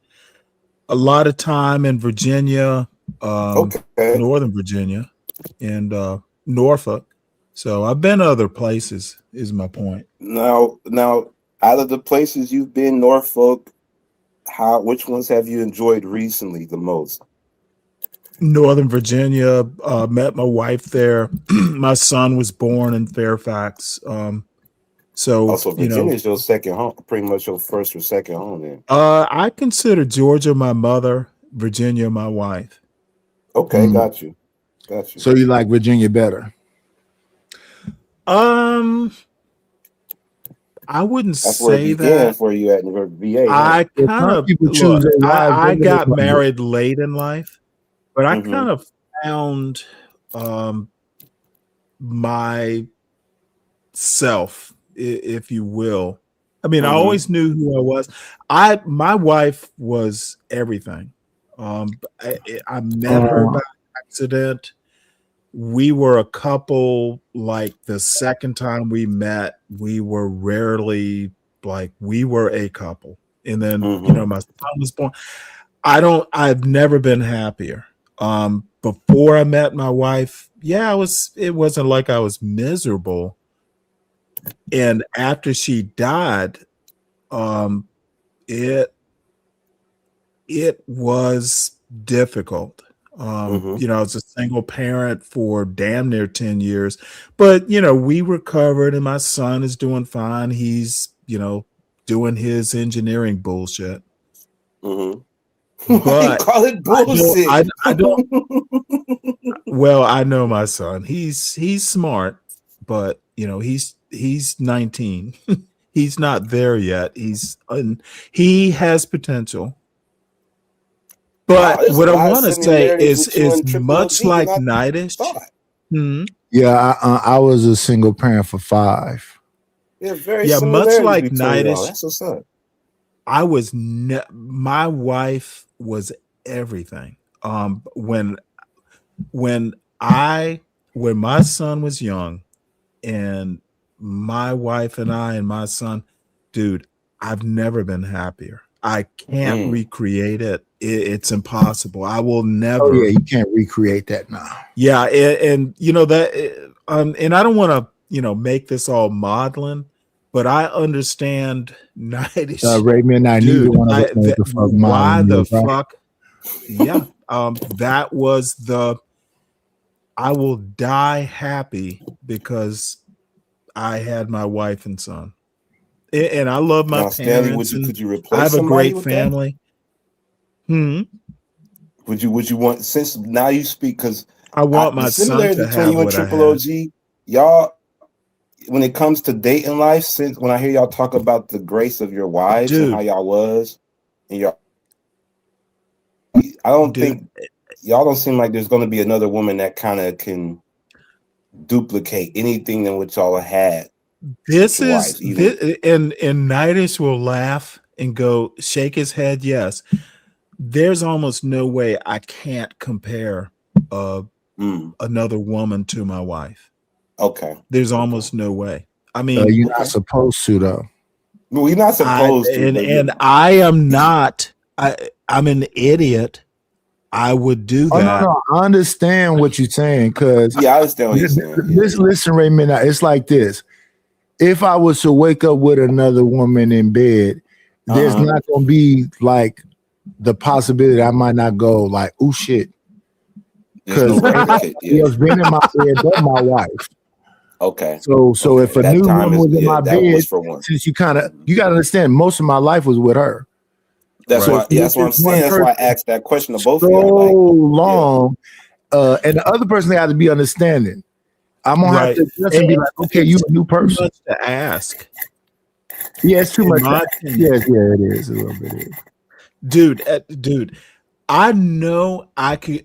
A lot of time in Virginia, Northern Virginia, and Norfolk. So I've been other places. Is my point. Now, out of the places you've been, Norfolk, which ones have you enjoyed recently the most? Northern Virginia. Met my wife there. My son was born in Fairfax. So Also, Virginia is your second home, pretty much your first or second home. Then. I consider Georgia my mother, Virginia my wife. Okay, got you. So you like Virginia better? I wouldn't That's where say it began that. for you at the VA. I huh? kind of I got married late in life, but I kind of found myself, if you will. I mean, I always knew who I was. My wife was everything. I met her by accident. We were a couple, like the second time we met, we were rarely like we were a couple. And then, my son was born. I've never been happier. Before I met my wife, it wasn't like I was miserable. And after she died, it was difficult. I was a single parent for damn near 10 years, but we recovered and my son is doing fine. He's, doing his engineering bullshit. But Call it bullshit. I don't well, I know my son. He's smart, but he's 19. He's not there yet. He has potential. But what I want to say is much like Nightish. Yeah, I was a single parent for 5. Much like Nightish. That's what's up. I was my wife was everything. When my son was young, and my wife and I and my son, dude, I've never been happier. I can't recreate it. It's impossible. I will never. Oh yeah, you can't recreate that now. Yeah, and that, and I don't want to, make this all maudlin, but I understand Nightish. Raymond and I neither one of us knows the fuck why maudlin the is, right? fuck? Yeah, that was the. I will die happy because I had my wife and son. And I love my parents. Stanley, could you replace I have a somebody great with family. Would you want, since now you speak, because I want my son to between have you and what I Triple had. OG, y'all, when it comes to dating life, since when I hear y'all talk about the grace of your wives and how y'all was, and y'all, I don't think y'all don't seem like there's going to be another woman that kind of can duplicate anything than what y'all had. This is and Nightish will laugh and go shake his head. Yes, there's almost no way I can't compare another woman to my wife. Okay, there's almost no way. I mean, you're not supposed to though. No, you're not supposed to. And I am not. I'm an idiot. I would do that. No, I understand what you're saying because I understand what you're saying. Listen, Raymond, it's like this. If I was to wake up with another woman in bed, there's not going to be like the possibility I might not go like, oh shit, because he has been in my bed but my wife. Okay. So if a That new time woman is- was in yeah, my that bed, was for one. since you gotta understand, most of my life was with her. That's So why. if you That's what I'm just one saying. That's why I person asked that question to both so of y'all. Like, long, and the other person had to be understanding. I'm gonna have Right. to adjust and be like, okay, you a new person. Too much to ask. Yeah, it's too In much. my opinion. Yeah, it is a little bit. Dude, I know I could.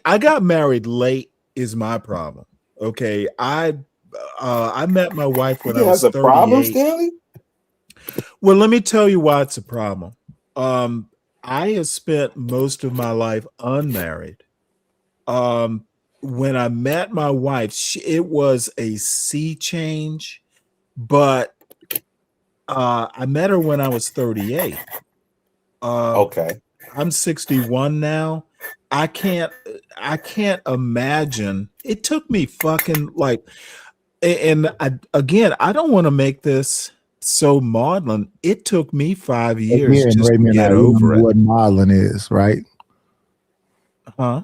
I got married late. Is my problem. Okay, I met my wife you when I think was that's a problem, 38. Stanley? Well, let me tell you why it's a problem. I have spent most of my life unmarried. When I met my wife, it was a sea change, but I met her when I was 38. Okay. I'm 61 now. I can't imagine. It took me fucking I don't want to make this so maudlin. It took me 5 years Again, just to Raymond, get I over remember it. what modeling is, right? Huh?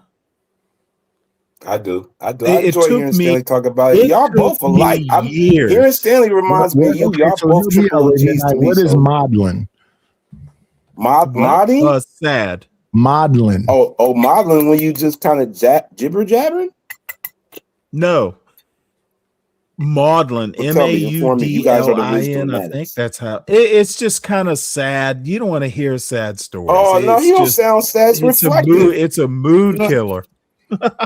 I do. I It enjoy took hearing me- Stanley talk about it. it Y'all took both alike. me years. Hearing Stanley reminds me of you. Okay, Y'all so both help me out, triple Raymond. OGs to Like, me. what is So modeling? modding? Sad. Modeling. Oh, modeling when you just kind of jibber jabbering? No. Maudlin, Well, tell me, inform me. You guys are the wisdom MAUDLIN. I think madness. that's how it's just kind of sad. You don't want to hear sad stories. Oh no, It's he don't just- sound sad. It's it's a reflective. mood, it's a mood No. killer.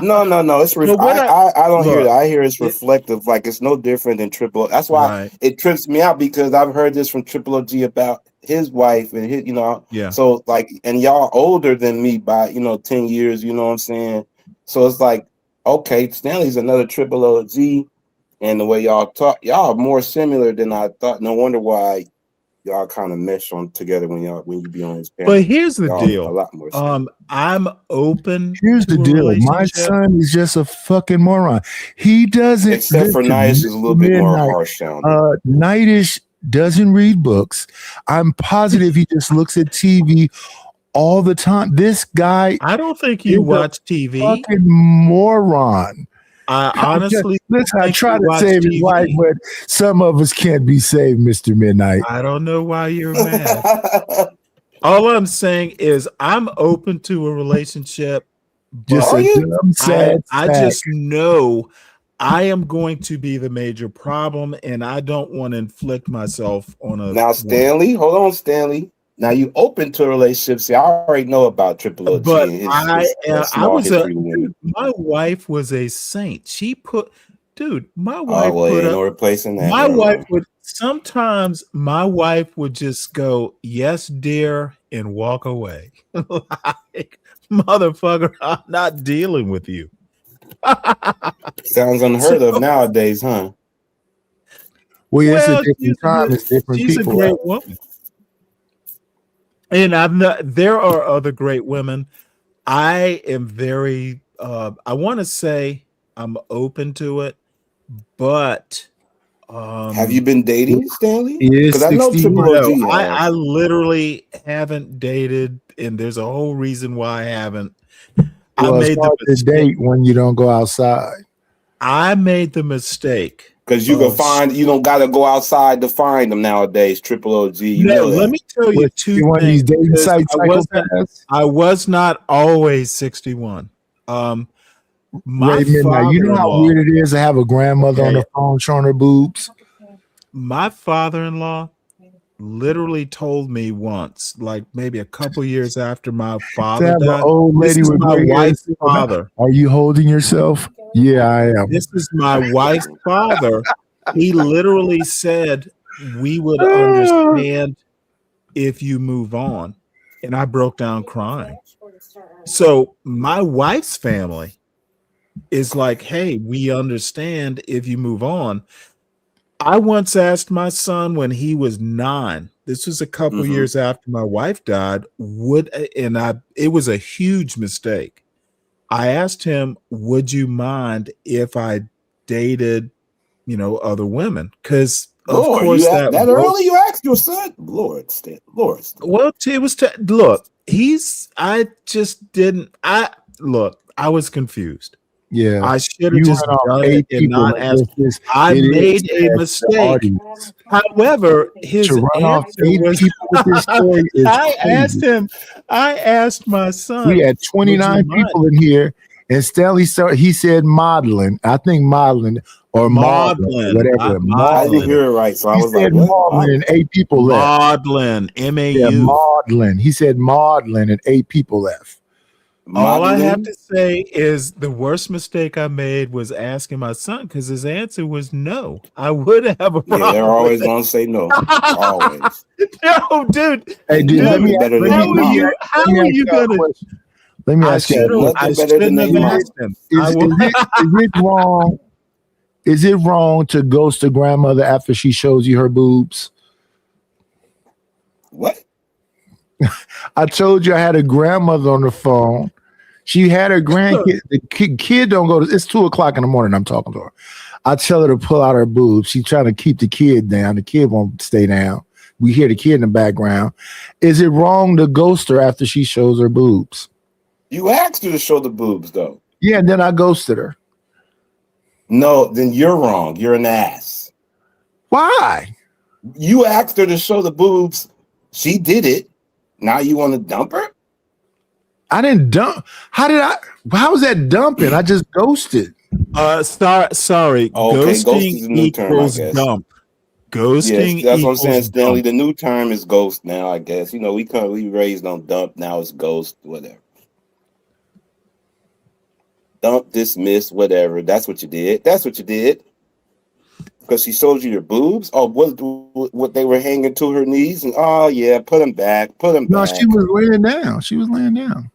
No. It's So what I don't hear look, that. I hear it's reflective. Like it's no different than Triple. That's why Right. it trips me out because I've heard this from Triple OG about his wife and his, Yeah. So like, and y'all older than me by 10 years. You know what I'm saying? So it's like, okay, Stanley's another Triple OG, and the way y'all talk, y'all are more similar than I thought. No wonder why y'all kind of mesh on together when you be on his panel. But here's the Y'all deal. a lot more similar. I'm open. Here's the to a deal. My relationship. son is just a fucking moron. He doesn't. Except for listen, Nice is a little bit more Midnight, harsh sounding. Nightish doesn't read books. I'm positive he just looks at TV all the time. This guy, I don't think is you a watch TV. fucking moron. I honestly listen. I think try you to watch save his TV. life, but some of us can't be saved, Mr. Midnight. I don't know why you're mad. All I'm saying is I'm open to a relationship. Just but a dumb, sad I sack. just know I am going to be the major problem, and I don't want to inflict myself on a Now, woman. Stanley, hold on, Stanley. Now you open to a relationship. See, I already know about Triple OG But and his I small was history with women. dude, my wife was a saint. She put, my Oh, wife well, put ain't up. no replacing that. My Never wife mind. would sometimes. My wife would just go, "Yes, dear," and walk away. Like, motherfucker, I'm not dealing with you. Sounds unheard of nowadays, huh? Well, yeah, it's a Well, different time. It's different she's people. a great woman. And there are other great women. I am very I want to say I'm open to it, but Have you been dating, Stanley? Is Because I know 61. Triple OG no, I has. literally haven't dated, and there's a whole reason why I haven't. I Well, it's made the hard to mistake. date when you don't go outside. I made the mistake. Because you can find, you don't got to go outside to find them nowadays. Triple OG, you No, know let that. me tell you What, two you one of these things. dating because site psychopaths? I was not always 61. My Ray Midnight. You know how father-in-law, weird it is to have a grandmother on okay, the phone showing her boobs? my father-in-law literally told me once, like maybe a couple years after my To father have an died. old This lady is with my gray hair. wife's father. Are you holding yourself? Yeah, I am. This is my wife's father. He literally said, "We would understand if you move on." And I broke down crying. So my wife's family is like, "Hey, we understand if you move on." I once asked my son when he was 9, this was a couple Mhm. years after my wife died, it was a huge mistake. I asked him, "Would you mind if I dated, other women?" Because of Lord, course you asked that broke. early? You asked your son? Lord, Stan. Well, it was look. I just didn't. Look. I was confused. Yeah, I should have you just went off done 8 it and people. not asked. This- I it made is a as the mistake. audience. However, his To run off answer 8 was people with this story is I asked my son. We had "Would you 29 mind?" people in here, and Stanley he said modeling. I think modeling or Maudlin, whatever. not I Maudlin. didn't hear it right, so I He was said like, what? maudlin, and 8 people left. Maudlin, Yeah, M-A-U. maudlin. He said maudlin, and 8 people left. All I have Maudlin? to say is the worst mistake I made was asking my son because his answer was no. I would have a problem. Yeah, they're always with going to say no. Always. it. No, dude. Hey, dude, Dude, let me better than how their are mom. you? How let me are ask you y'all a gonna? question. Let me I ask you a should have. question. Nothing I better than shouldn't their have mom. asked him. Is it wrong? Is it wrong to ghost a grandmother after she shows you her boobs? What? I told you I had a grandmother on the phone. She had her grandkid. The kid don't go to. It's 2:00 in the morning. I'm talking to her. I tell her to pull out her boobs. She's trying to keep the kid down. The kid won't stay down. We hear the kid in the background. Is it wrong to ghost her after she shows her boobs? You asked her to show the boobs, though. Yeah, and then I ghosted her. No, then you're wrong. You're an ass. Why? You asked her to show the boobs. She did it. Now you want to dump her? I didn't dump. How was that dumping? I just ghosted. Sorry. Okay, ghost Ghosting is a new term, I equals guess. dump. Ghosting Yes, that's what I'm equals saying, Stanley. dump. The new term is ghost now, I guess. You know, we raised on dump. Now it's ghost, whatever. Dump, dismiss, whatever. That's what you did. That's what you did. Because she showed you your boobs. Oh, what they were hanging to her knees, and oh yeah, put them back. Put them No, back. she was laying down. She was laying down.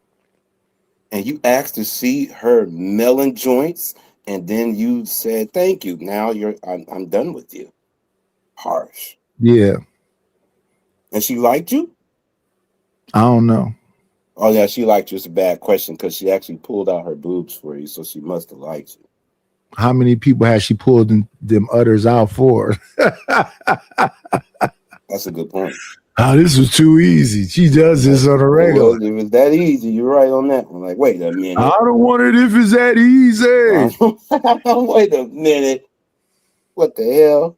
And you asked to see her melon joints, and then you said thank you. Now I'm done with you. Harsh. Yeah. And she liked you? I don't know. Oh yeah, she liked you. It's a bad question because she actually pulled out her boobs for you, so she must have liked you. How many people has she pulled them udders out for? That's a good point. Oh, this was too easy. She does this on a regular. Well, if it's that easy, you're right on that one. Like, wait a minute. I don't want it if it's that easy. Wait a minute. What the hell?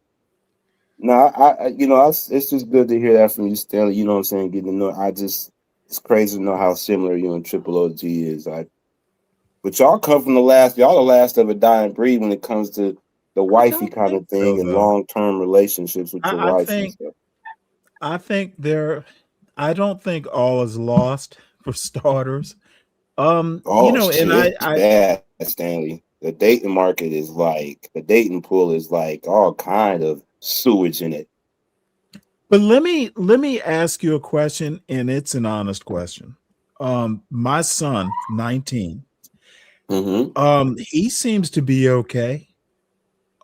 No, it's just good to hear that from you, Stanley. You know what I'm saying? Getting to know. It's crazy to know how similar you and Triple OG is. But y'all come from y'all the last of a dying breed when it comes to the wifey kind of thing and long-term relationships with your wife and stuff. I don't think all is lost for starters. Oh, And bad, Stanley. The dating market is the dating pool is all kind of sewage in it. But let me ask you a question, and it's an honest question. My son, 19, he seems to be okay.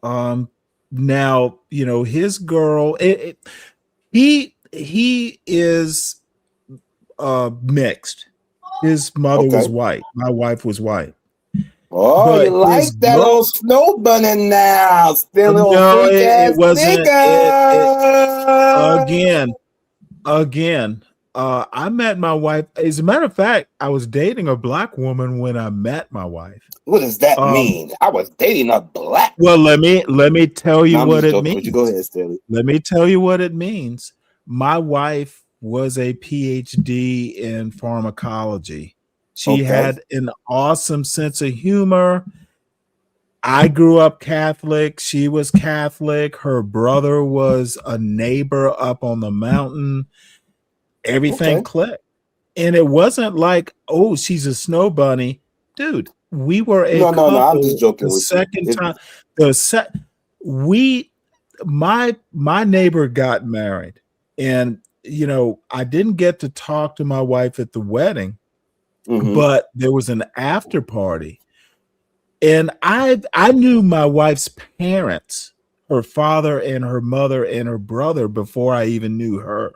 Now, his girl, he is mixed. His mother was white. My wife was white. Oh, But you like his that girl- old snow bunny now? Still No, little freak it ass wasn't. nigga. Again, I met my wife. As a matter of fact, I was dating a black woman when I met my wife. What does that mean? I was dating a black. Well, let me tell you No, I'm what just it joking with means. you. Go ahead, Stanley. Let me tell you what it means. My wife was a PhD in pharmacology. She Okay. had an awesome sense of humor. I grew up Catholic. She was Catholic. Her brother was a neighbor up on the mountain. Everything Okay. clicked. And it wasn't like, oh, she's a snow bunny. Dude, we were a No, couple. I'm just joking The with second you. time, my neighbor got married, and I didn't get to talk to my wife at the wedding, but there was an after party, and I knew my wife's parents, her father and her mother and her brother, before I even knew her.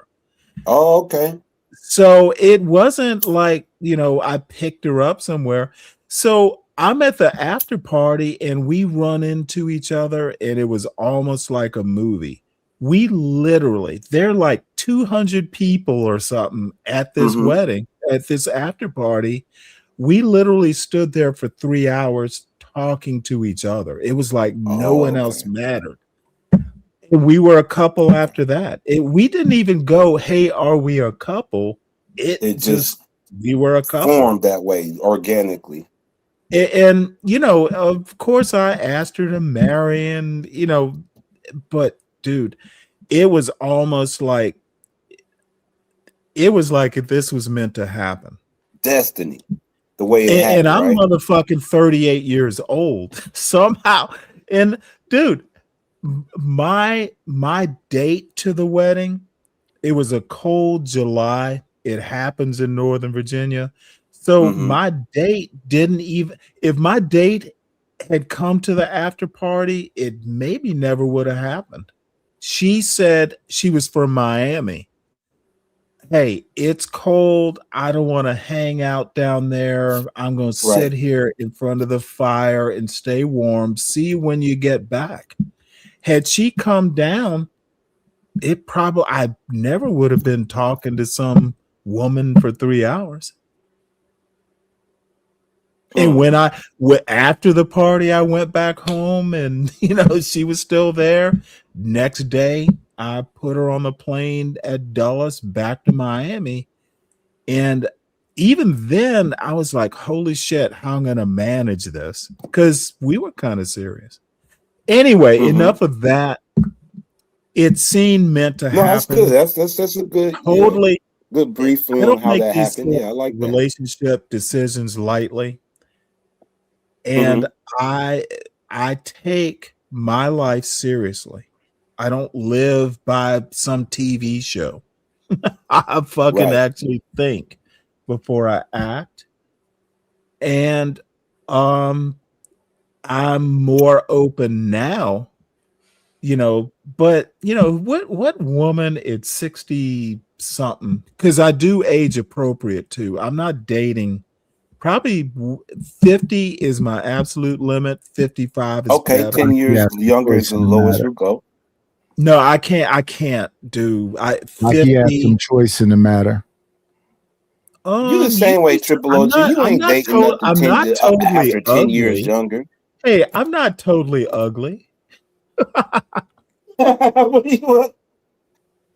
Oh, okay. So it wasn't like, I picked her up somewhere. So I'm at the after party and we run into each other, and it was almost like a movie. We literally, there are like 200 people or something at this wedding, at this after party. we literally stood there for 3 hours talking to each other. It was like no one else mattered. And we were a couple after that. We didn't even go, hey, are we a couple? It just we were a couple. Formed that way organically. And you know, of course I asked her to marry, and you know, but dude, it was almost like if this was meant to happen. Destiny. The way it happened. And I'm right? motherfucking 38 years old somehow. And dude, my date to the wedding, it was a cold July. It happens in Northern Virginia. So my date didn't even, if my date had come to the after party, it maybe never would have happened. She said she was from Miami. Hey, it's cold. I don't want to hang out down there. I'm going to sit here in front of the fire and stay warm. See you when you get back. Had she come down, I never would have been talking to some woman for 3 hours. And when after the party, I went back home and, you know, she was still there. Next day, I put her on the plane at Dulles back to Miami. And even then I was like, holy shit, how I'm going to manage this? Because we were kind of serious. Anyway, enough of that. It seemed meant to happen. That's good. That's a good, totally good briefing on how that happened. Yeah, I like that. Relationship decisions lightly. And I take my life seriously. I don't live by some TV show. I fucking actually think before I act. And I'm more open now, you know, but you know, what woman at 60 something, because I do age appropriate too. I'm not dating. Probably 50 is my absolute limit. 55 is okay. better. 10 years younger is the lowest you go. No, I can't do. 50. You have some choice in the matter. You the same way, Triple OG. You ain't dating nothing after 10 years younger. Hey, I'm not totally ugly.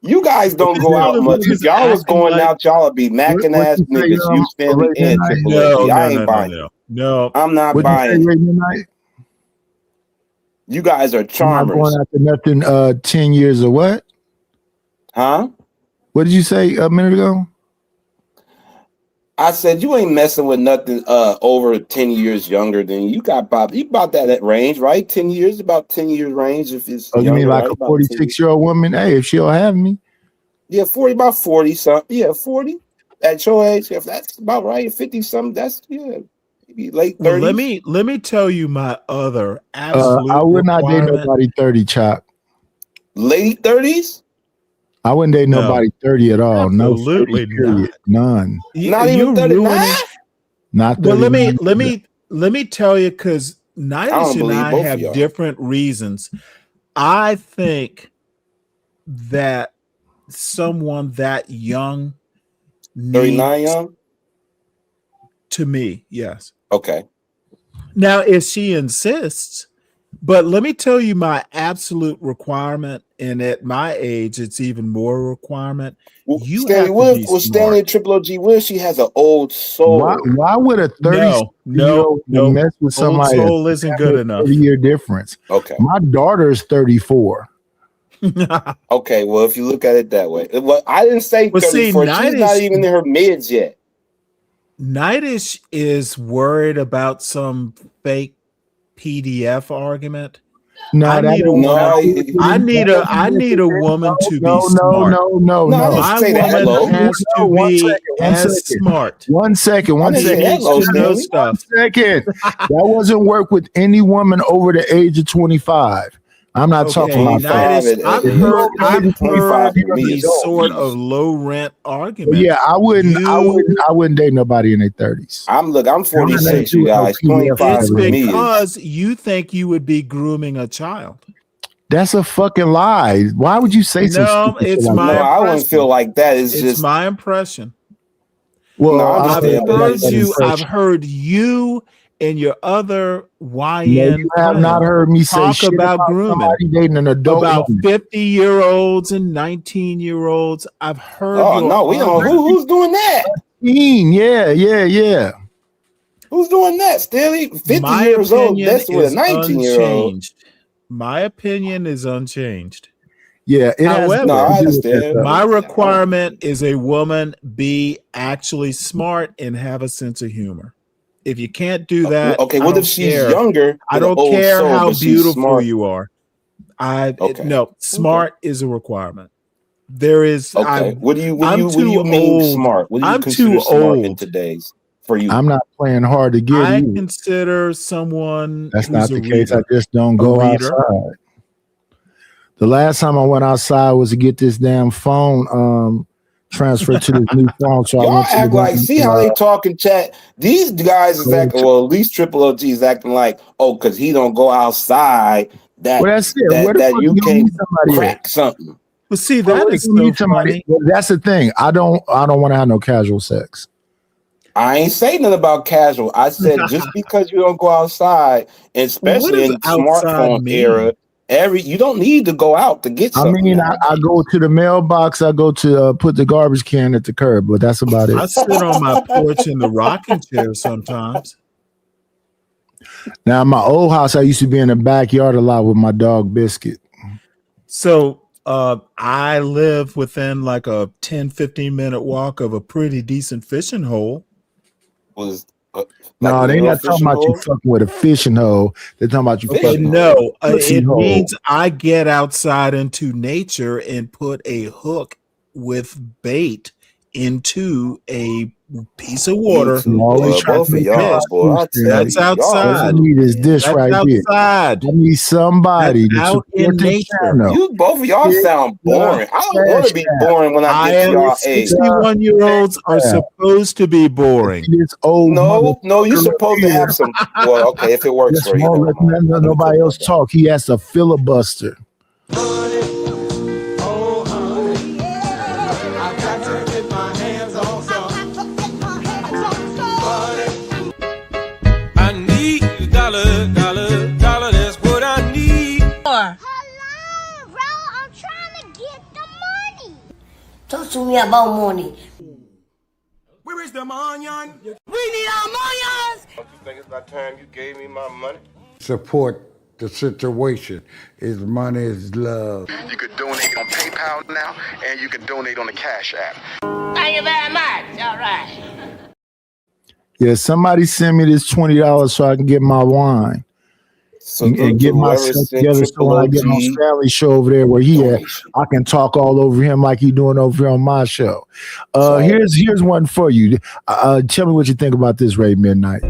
You guys don't go out much. If y'all was going out, y'all would be macking ass niggas. You spend in Triple OG. I ain't buying. No, I'm not buying. You guys are charmers. Not going after nothing 10 years or what? Huh? What did you say a minute ago? I said you ain't messing with nothing over 10 years younger than you. Got about that range, right? 10 years, about 10 years range. If it's you mean like a 46-year-old woman? Hey, if she'll have me. Yeah, 40, about 40 something. Yeah, 40 at your age. If that's about right, 50 something. That's maybe late 30s. Well, let me tell you my other absolute. I would not date nobody 30, Chop. Late 30s. I wouldn't date nobody 30 at all. Absolutely no, none. Not even 39. Not 30. Well, let me tell you, because Nitish and I have different reasons. I think that someone that young, 39 young, to me, yes. Okay. Now, if she insists, but let me tell you my absolute requirement, and at my age, it's even more a requirement. You Stanley Triple OG Will, she has an old soul. Why would a 30-year-old mess with somebody? Old soul isn't good enough. 30-year difference. Okay. My daughter is 34. Okay, well, if you look at it that way, well, I didn't say 34. She's not even in her mids yet. Nitish is worried about some fake PDF argument. No, I need a woman to be smart. No. My woman has to be as smart. One second. To know stuff. 1 second. That wasn't work with any woman over the age of 25. I'm not talking about that. I've heard these sort of low rent arguments. Yeah, I wouldn't date nobody in their 30s. I'm 46, you guys. 25 it's because you think you would be grooming a child. That's a fucking lie. Why would you say so? No, it's my impression. I wouldn't feel like that. It's just my impression. Well, No, I I've heard you and your other No, YN you have not heard me say talk shit about grooming, somebody dating an adult about woman. 50-year-olds and 19-year-olds. I've heard. Oh no, we don't. Who's doing that? Yeah. Who's doing that? Stanley, 50 My years old. opinion That's with a is 19-year-old. unchanged. My opinion is unchanged. Yeah, it has However, No, I understand. my requirement is a woman be actually smart and have a sense of humor. If you can't do that, Okay, I what don't if she's care. younger? I with an don't old care soul, how but she's beautiful smart? you are. Okay. No, smart is a requirement. There is. Okay. What do you I'm too mean old. smart? What do you I'm consider too smart in old. today's for you? I'm not playing hard to get I you. consider someone That's who's not a the case. I reader. just don't A go reader. outside. The last time I went outside was to get this damn phone transferred to this new phone. So I Y'all went to act the like, see how they talk in chat. These guys is acting, well, at least Triple OG is acting like, oh, because he don't go outside. That well, that's it. Where the that fuck you you gonna can't meet somebody crack at? something. Well, see, Where that you is gonna so meet somebody? funny. Well, that's the thing. I don't want to have no casual sex. I ain't saying nothing about casual. I said just because you don't go outside, What especially does in outside smartphone mean? era, you don't need to go out to get I something. mean, now. I go to the mailbox. I go to put the garbage can at the curb, but that's about I it. sit on my porch in the rocking chair sometimes. Now, in my old house, I used to be in the backyard a lot with my dog Biscuit. So I live within like a 10-15 minute walk of a pretty decent fishing hole. Was No, they not talking about you fucking with a fishing hole. They're talking about you Okay, fucking no, with a pussy it hole. means I get outside into nature and put a hook with bait into a piece of water. You always Boy, try both to of make y'all, that boy, I excuse, tell That's you, y'all All I outside. need is this That's right here. outside. I need somebody That's to out in support this nature. channel. You both of y'all sound boring. I don't want to be boring when I I get to am y'all age. 61-year-olds are supposed to be boring. This old No, you're supposed to have some. Well, okay, if it works Just for you, won't never let mind. nobody else talk. He has to filibuster. I need a dollar, that's what I need. Hello, bro. I'm trying to get the money. Talk to me about money. Where is the money? We need our money. Don't you think it's about time you gave me my money? Support the situation. Is money is love. You could donate on PayPal now, and you can donate on the Cash App. Thank you very much. All right. Yeah, somebody send me this $20 so I can get my wine and get myself together. So when I get on Stanley's show over there where he at, I can talk all over him like he doing over here on my show. Here's one for you. Tell me what you think about this, Ray Midnight.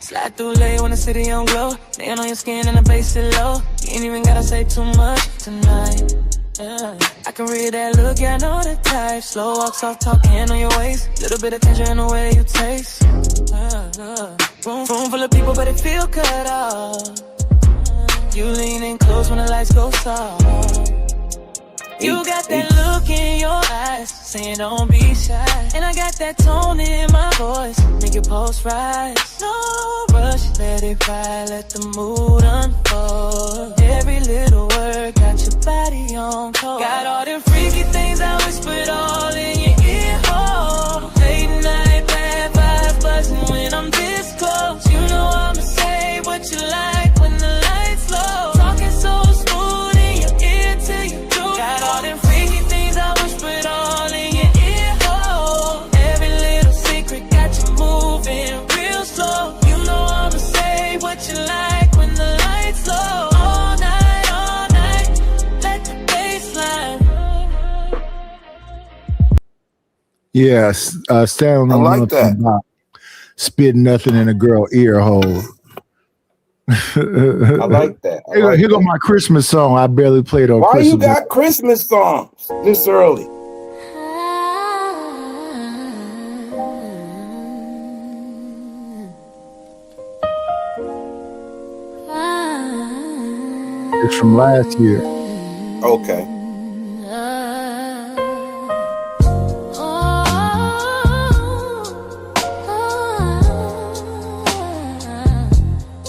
Slide through late when the city on glow. Laying on your skin and the bass is low. You ain't even gotta say too much tonight. Yeah. I can read that look, yeah, I know the type. Slow walk, soft talk, hand on your waist. Little bit of tension in the way you taste. Room full of people, but it feel cut off. You lean in close when the lights go soft. You got that look in your eyes, saying don't be shy. And I got that tone in my voice, make your pulse rise. No rush, let it ride, let the mood unfold. Every little word got your body on cold. Got all them freaky things I whispered all in your ear hole. Late night, bad vibes buzzing when I'm this close. You know I'ma say what you like when the lights low. Talking so smooth in your ear till you do. Got all them freaky things I whispered all in your ear hole. Every little secret got you moving real slow. You know I'ma say what you like when the lights low. All night, let the baseline. Yes, Stanley don't know nothing about spitting nothing in a girl ear hole. I like that. Here go my Christmas song. I barely played on Why Christmas. you got Christmas songs this early? It's from last year. Okay.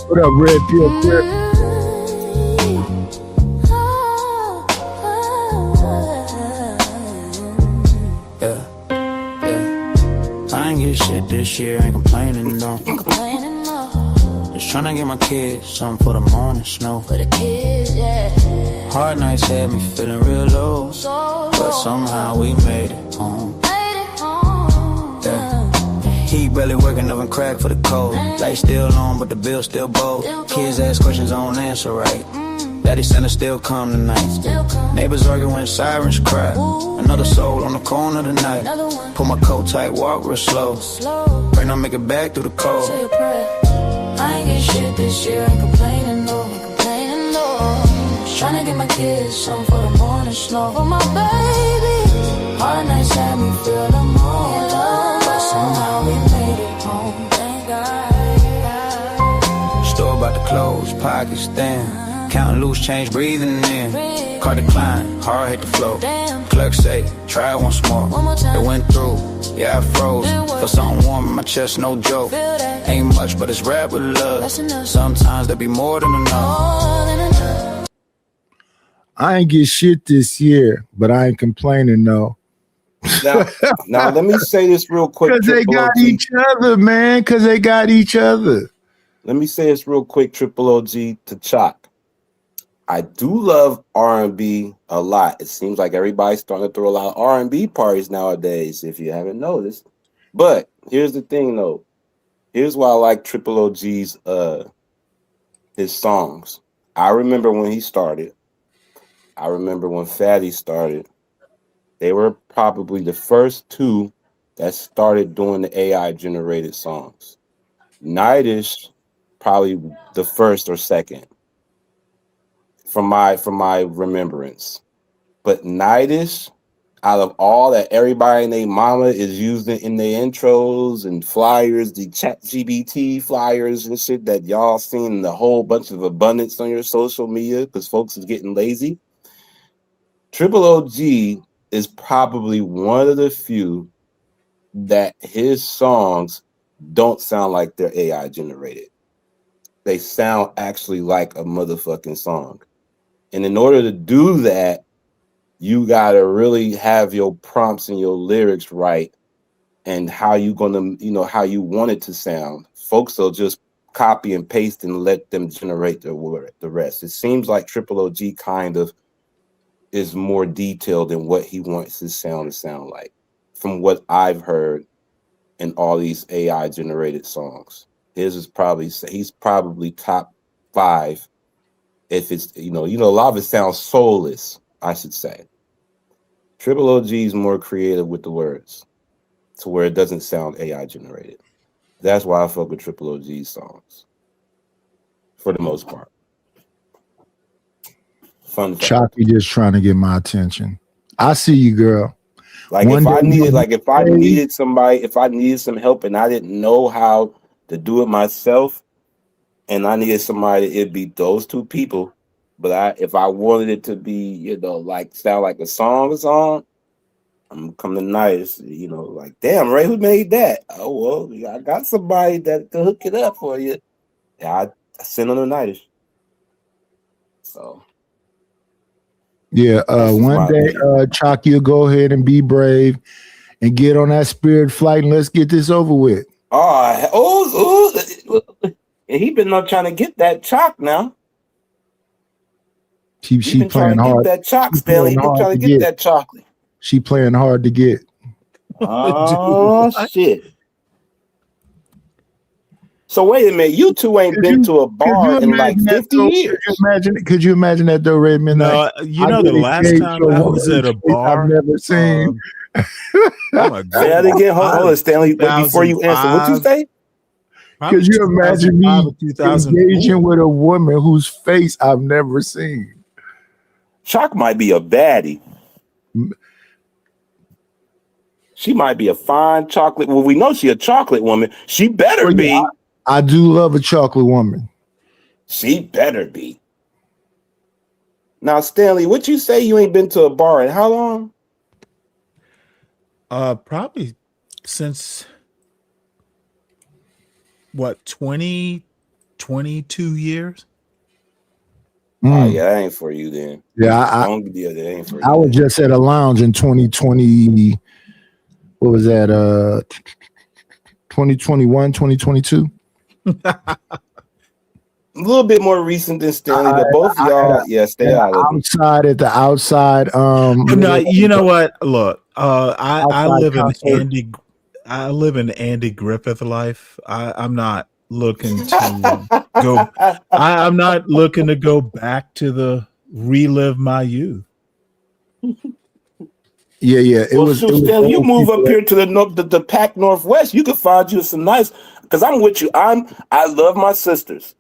What up, Red Pill Pip? I ain't get shit this year, ain't complaining though. Just tryna get my kids something for the morning snow. For the kids, yeah. Hard nights had me feeling real low, but somehow we made it home. Yeah. He barely working oven crack for the cold. Light still on, but the bill still bold. Kids ask questions, I don't answer right. Daddy Santa still come tonight. Neighbors argue when sirens cry. Another soul on the corner tonight. Pull my coat tight, walk real slow. Pray not make it back through the cold. I ain't get shit this year, ain't complaining though. Just tryna get my kids something for the morning snow. For my baby, hard nights had me feel the more love, but somehow we made it home. Thank God. Store about to close, pockets thin. Counting loose change, breathing in. Car decline, hard hit the floor. Clerk say, try it once more. It went through, yeah I froze. Feel something warm in my chest, no joke. Ain't much, but it's rap with love. Sometimes there be more than enough. I ain't get shit this year, but I ain't complaining though. Now let me say this real quick. Because they got each other, man. Because they got each other. Let me say this real quick, Triple OG to Chalk. I do love R&B a lot. It seems like everybody's starting to throw a lot of R&B parties nowadays, if you haven't noticed. But here's the thing, though. Here's why I like Triple OG's his songs. I remember when he started. I remember when Fatty started. They were probably the first two that started doing the AI-generated songs. Nightish, probably the first or second. From my remembrance. But Nightish, out of all that everybody and their mama is using in their intros and flyers, the ChatGPT flyers and shit that y'all seen the whole bunch of abundance on your social media because folks is getting lazy. Triple OG is probably one of the few that his songs don't sound like they're AI generated. They sound actually like a motherfucking song. And in order to do that, you got to really have your prompts and your lyrics right and how you going to, how you want it to sound. Folks will just copy and paste and let them generate the rest. It seems like Triple OG kind of is more detailed in what he wants his sound to sound like from what I've heard in all these AI generated songs. He's probably top 5. If it's, a lot of it sounds soulless, I should say. Triple OG is more creative with the words to where it doesn't sound AI generated. That's why I fuck with Triple OG's songs for the most part. Fun fact. Chalky just trying to get my attention. I see you, girl. Like if I needed some help and I didn't know how to do it myself, and I needed somebody, it'd be those two people. But if I wanted it to be, sound like a song, I'm coming tonight. Like, damn, Ray, who made that? Oh, well, I got somebody that can hook it up for you. Yeah, I send on the nightish. So. Yeah, one day, Chalky will go ahead and be brave and get on that Spirit flight and let's get this over with. He been not trying to get that chalk now. She playing hard. That chalk, Stanley. He been trying to get that chocolate. She playing hard to get. Oh shit! So wait a minute, you two ain't been to a bar in like 50 years. Could you imagine that though, Red Midnight? No, the last time I was at a bar, I've never seen. Say that again. Hold on, Stanley. Wait, before you answer, what you say? Could you imagine me engaging with a woman whose face I've never seen? Chalk might be a baddie. She might be a fine chocolate. Well, we know she a chocolate woman. She better be. I do love a chocolate woman. She better be. Now, Stanley, what you say you ain't been to a bar in how long? Probably since what 22 years. Oh yeah, that ain't for you then. Yeah, that ain't for you. I was just at a lounge in 2020. What was that? 2021, 2022. A little bit more recent than Stanley, but both of y'all, stay out of it. Outside at the outside. No, you know what? Look, I live concert. I live in Andy Griffith life. I'm not looking to go. I'm not looking to go back to the relive my youth. Yeah. Stanley, you move up here to the Pac Northwest, you could find you some nice. Because I'm with you. I love my sisters,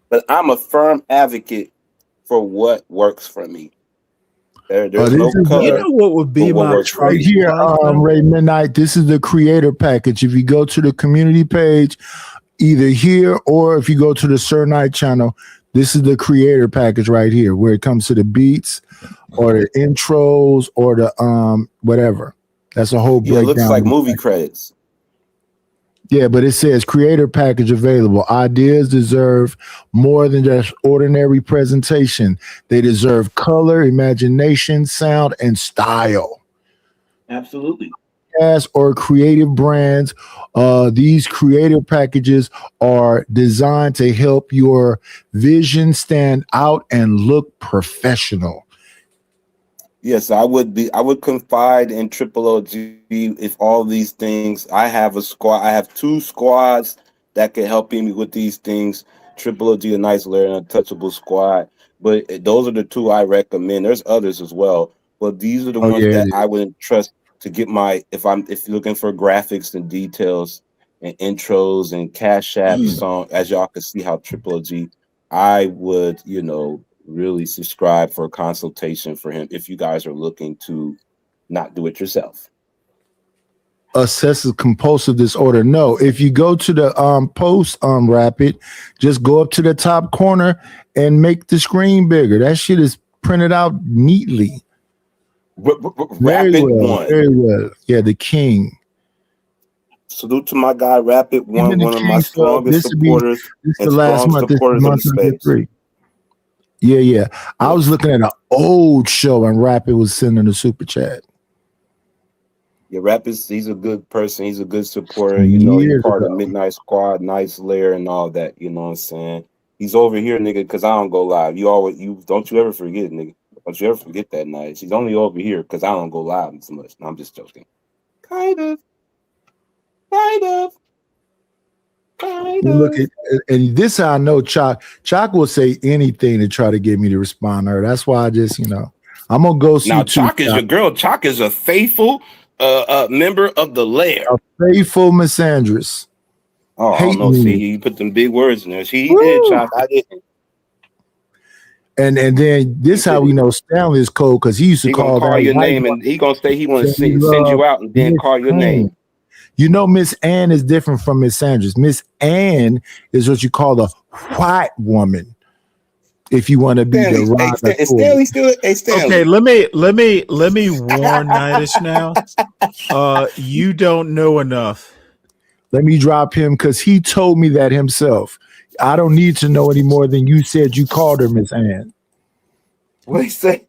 but I'm a firm advocate for what works for me. There's no color. You know what would be my right here, Ray Midnight. This is the creator package. If you go to the community page, either here or if you go to the Sir Knight channel, this is the creator package right here, where it comes to the beats or the intros or the whatever. That's a whole breakdown. It looks like movie credits. Yeah, but it says creator package available. Ideas deserve more than just ordinary presentation. They deserve color, imagination, sound, and style. Absolutely. As or creative brands, these creative packages are designed to help your vision stand out and look professional. Yes, I would confide in Triple OG if all these things. I have a squad. I have 2 squads that can help me with these things. Triple OG, a nice layer, and Untouchable squad. But those are the 2 I recommend. There's others as well, but these are the ones that I would trust to get my. If you're looking for graphics and details and intros and Cash App song, as y'all can see how Triple OG, I would really subscribe for a consultation for him if you guys are looking to not do it yourself. Obsessive compulsive disorder. No, if you go to the post Rapid, just go up to the top corner and make the screen bigger. That shit is printed out neatly. Rapid One. Very well. Yeah, the king. Salute to my guy Rapid One, one of my strongest supporters. This is the last month. This is month number 3. Yeah. I was looking at an old show and Rapid was sending a super chat. Yeah, Rapid's he's a good person. He's a good supporter. He's part of Midnight Squad, nice layer and all that. You know what I'm saying? He's over here, nigga, because I don't go live. Don't you ever forget, nigga. Don't you ever forget that night. She's only over here because I don't go live as much. No, I'm just joking. Kind of. Look at, and this how I know Chalk will say anything to try to get me to respond to her. That's why I just, I'm gonna go see. Now Chalk is your girl. Chalk is a faithful member of the lair. A faithful misandrous. Oh, I don't know. See, he put them big words in there. He did, Chalk. I didn't. And then this how we know Stanley is cold because he used to call your name and he gonna say he want to send you out and then call your name. Miss Ann is different from Miss Sanders. Miss Ann is what you call a white woman. If you want to be the Stanley still. Hey, Stanley. Okay, let me warn Nightish now. You don't know enough. Let me drop him because he told me that himself. I don't need to know any more than you said you called her Miss Ann. What he say?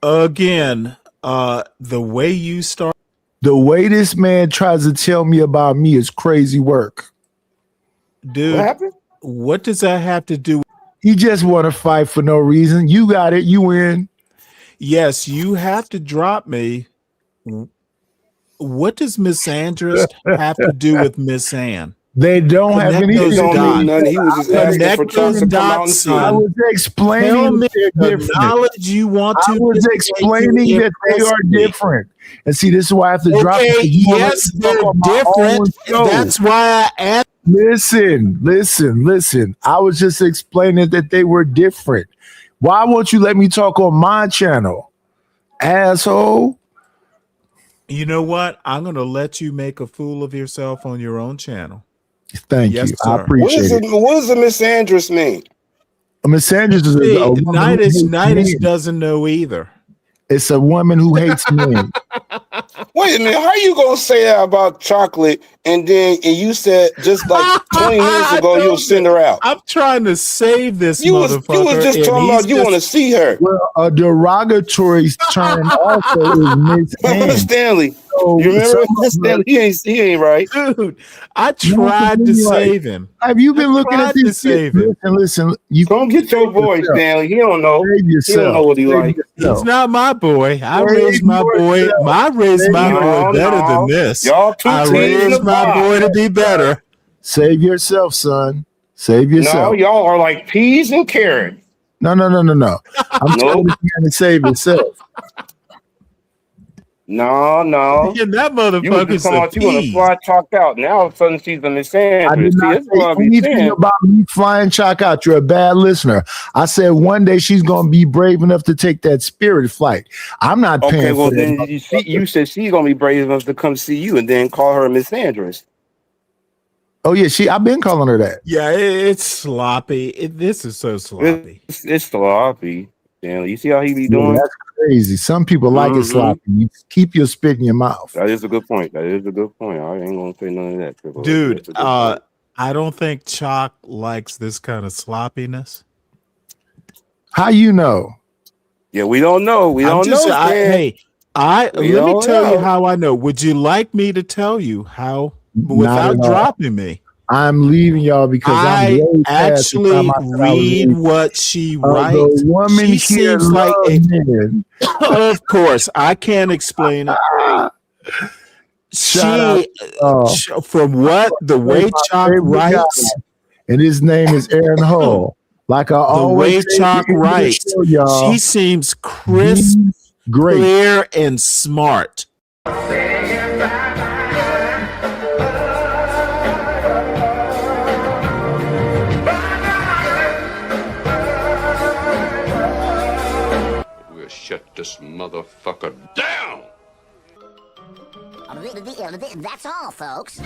Again, the way you start. The way this man tries to tell me about me is crazy work. Dude, what happened? What does that have to do? He just want to fight for no reason. You got it. You win. Yes, you have to drop me. What does Miss Andress have to do with Miss Ann? They don't have anything. He was just asking for Charles to come out and see. I was explaining the knowledge you want to. I was explaining that they are different. And see, this is why I have to drop it. Yes, they're different. That's why I asked. Listen. I was just explaining that they were different. Why won't you let me talk on my channel, asshole? You know what? I'm going to let you make a fool of yourself on your own channel. Thank you. Sir. I appreciate it. What does the Miss Andress mean? Miss Sanders is a woman who hates Nidish men. doesn't know either. It's a woman who hates men. Wait a minute, how you gonna say that about chocolate and you said just like 20 minutes ago you'll send her out? I'm trying to save this You was motherfucker. just and talking he's about you want to see her. Well, a derogatory term also is Miss Ann. Stanley. So, You remember Stanley? He ain't right. Dude, I tried to save him. Have you been looking at tried to these? save him. Listen. You Don't get your boy, Stanley. He don't know. Save He yourself. don't know what he Save like. yourself. He's not my boy. I Save raised my boy. yourself. I raised my boy better than this. Y'all two I teams in raised the my pot. boy to be better. Save yourself, son. Save yourself. No, y'all are like peas and carrots. No. I'm telling this man to save himself. No. And that You was motherfucker's just talking a about you want to pea. fly chalk out. Now all of a sudden she's a Miss I Sanders. did See, not that's what I say be anything saying. about me flying chalk out. You're a bad listener. I said one day she's going to be brave enough to take that Spirit flight. I'm not Okay, paying well for then that. you said she's gonna be brave enough to come see you and then call her Miss Sanders. Oh yeah, I've been calling her that. Yeah, it's sloppy. This is so sloppy. It's sloppy. Damn, you see how he be Yeah, doing? that's crazy. Some people like it sloppy. You keep your spit in your mouth. That is a good point. I ain't gonna say none of that. Triple. Dude, That's a good point. I don't think Chalk likes this kind of sloppiness. How you know? Yeah, we don't know. We don't know. Stan. Let me don't tell you know. how I know. Would you like me to tell you how Not without at all. dropping me? I'm leaving y'all because I I'm way past the actually time I said I was read leaving. what she The writes. woman She here seems like loves men. of course, I can't explain it. Shout out, From what the way my Chalk favorite guy, writes, and his name is Aaron Hull. Like I the always way say Chalk in this writes, show, y'all, she seems crisp, he's great. clear, and smart. We'll shut this motherfucker down. That's all, folks.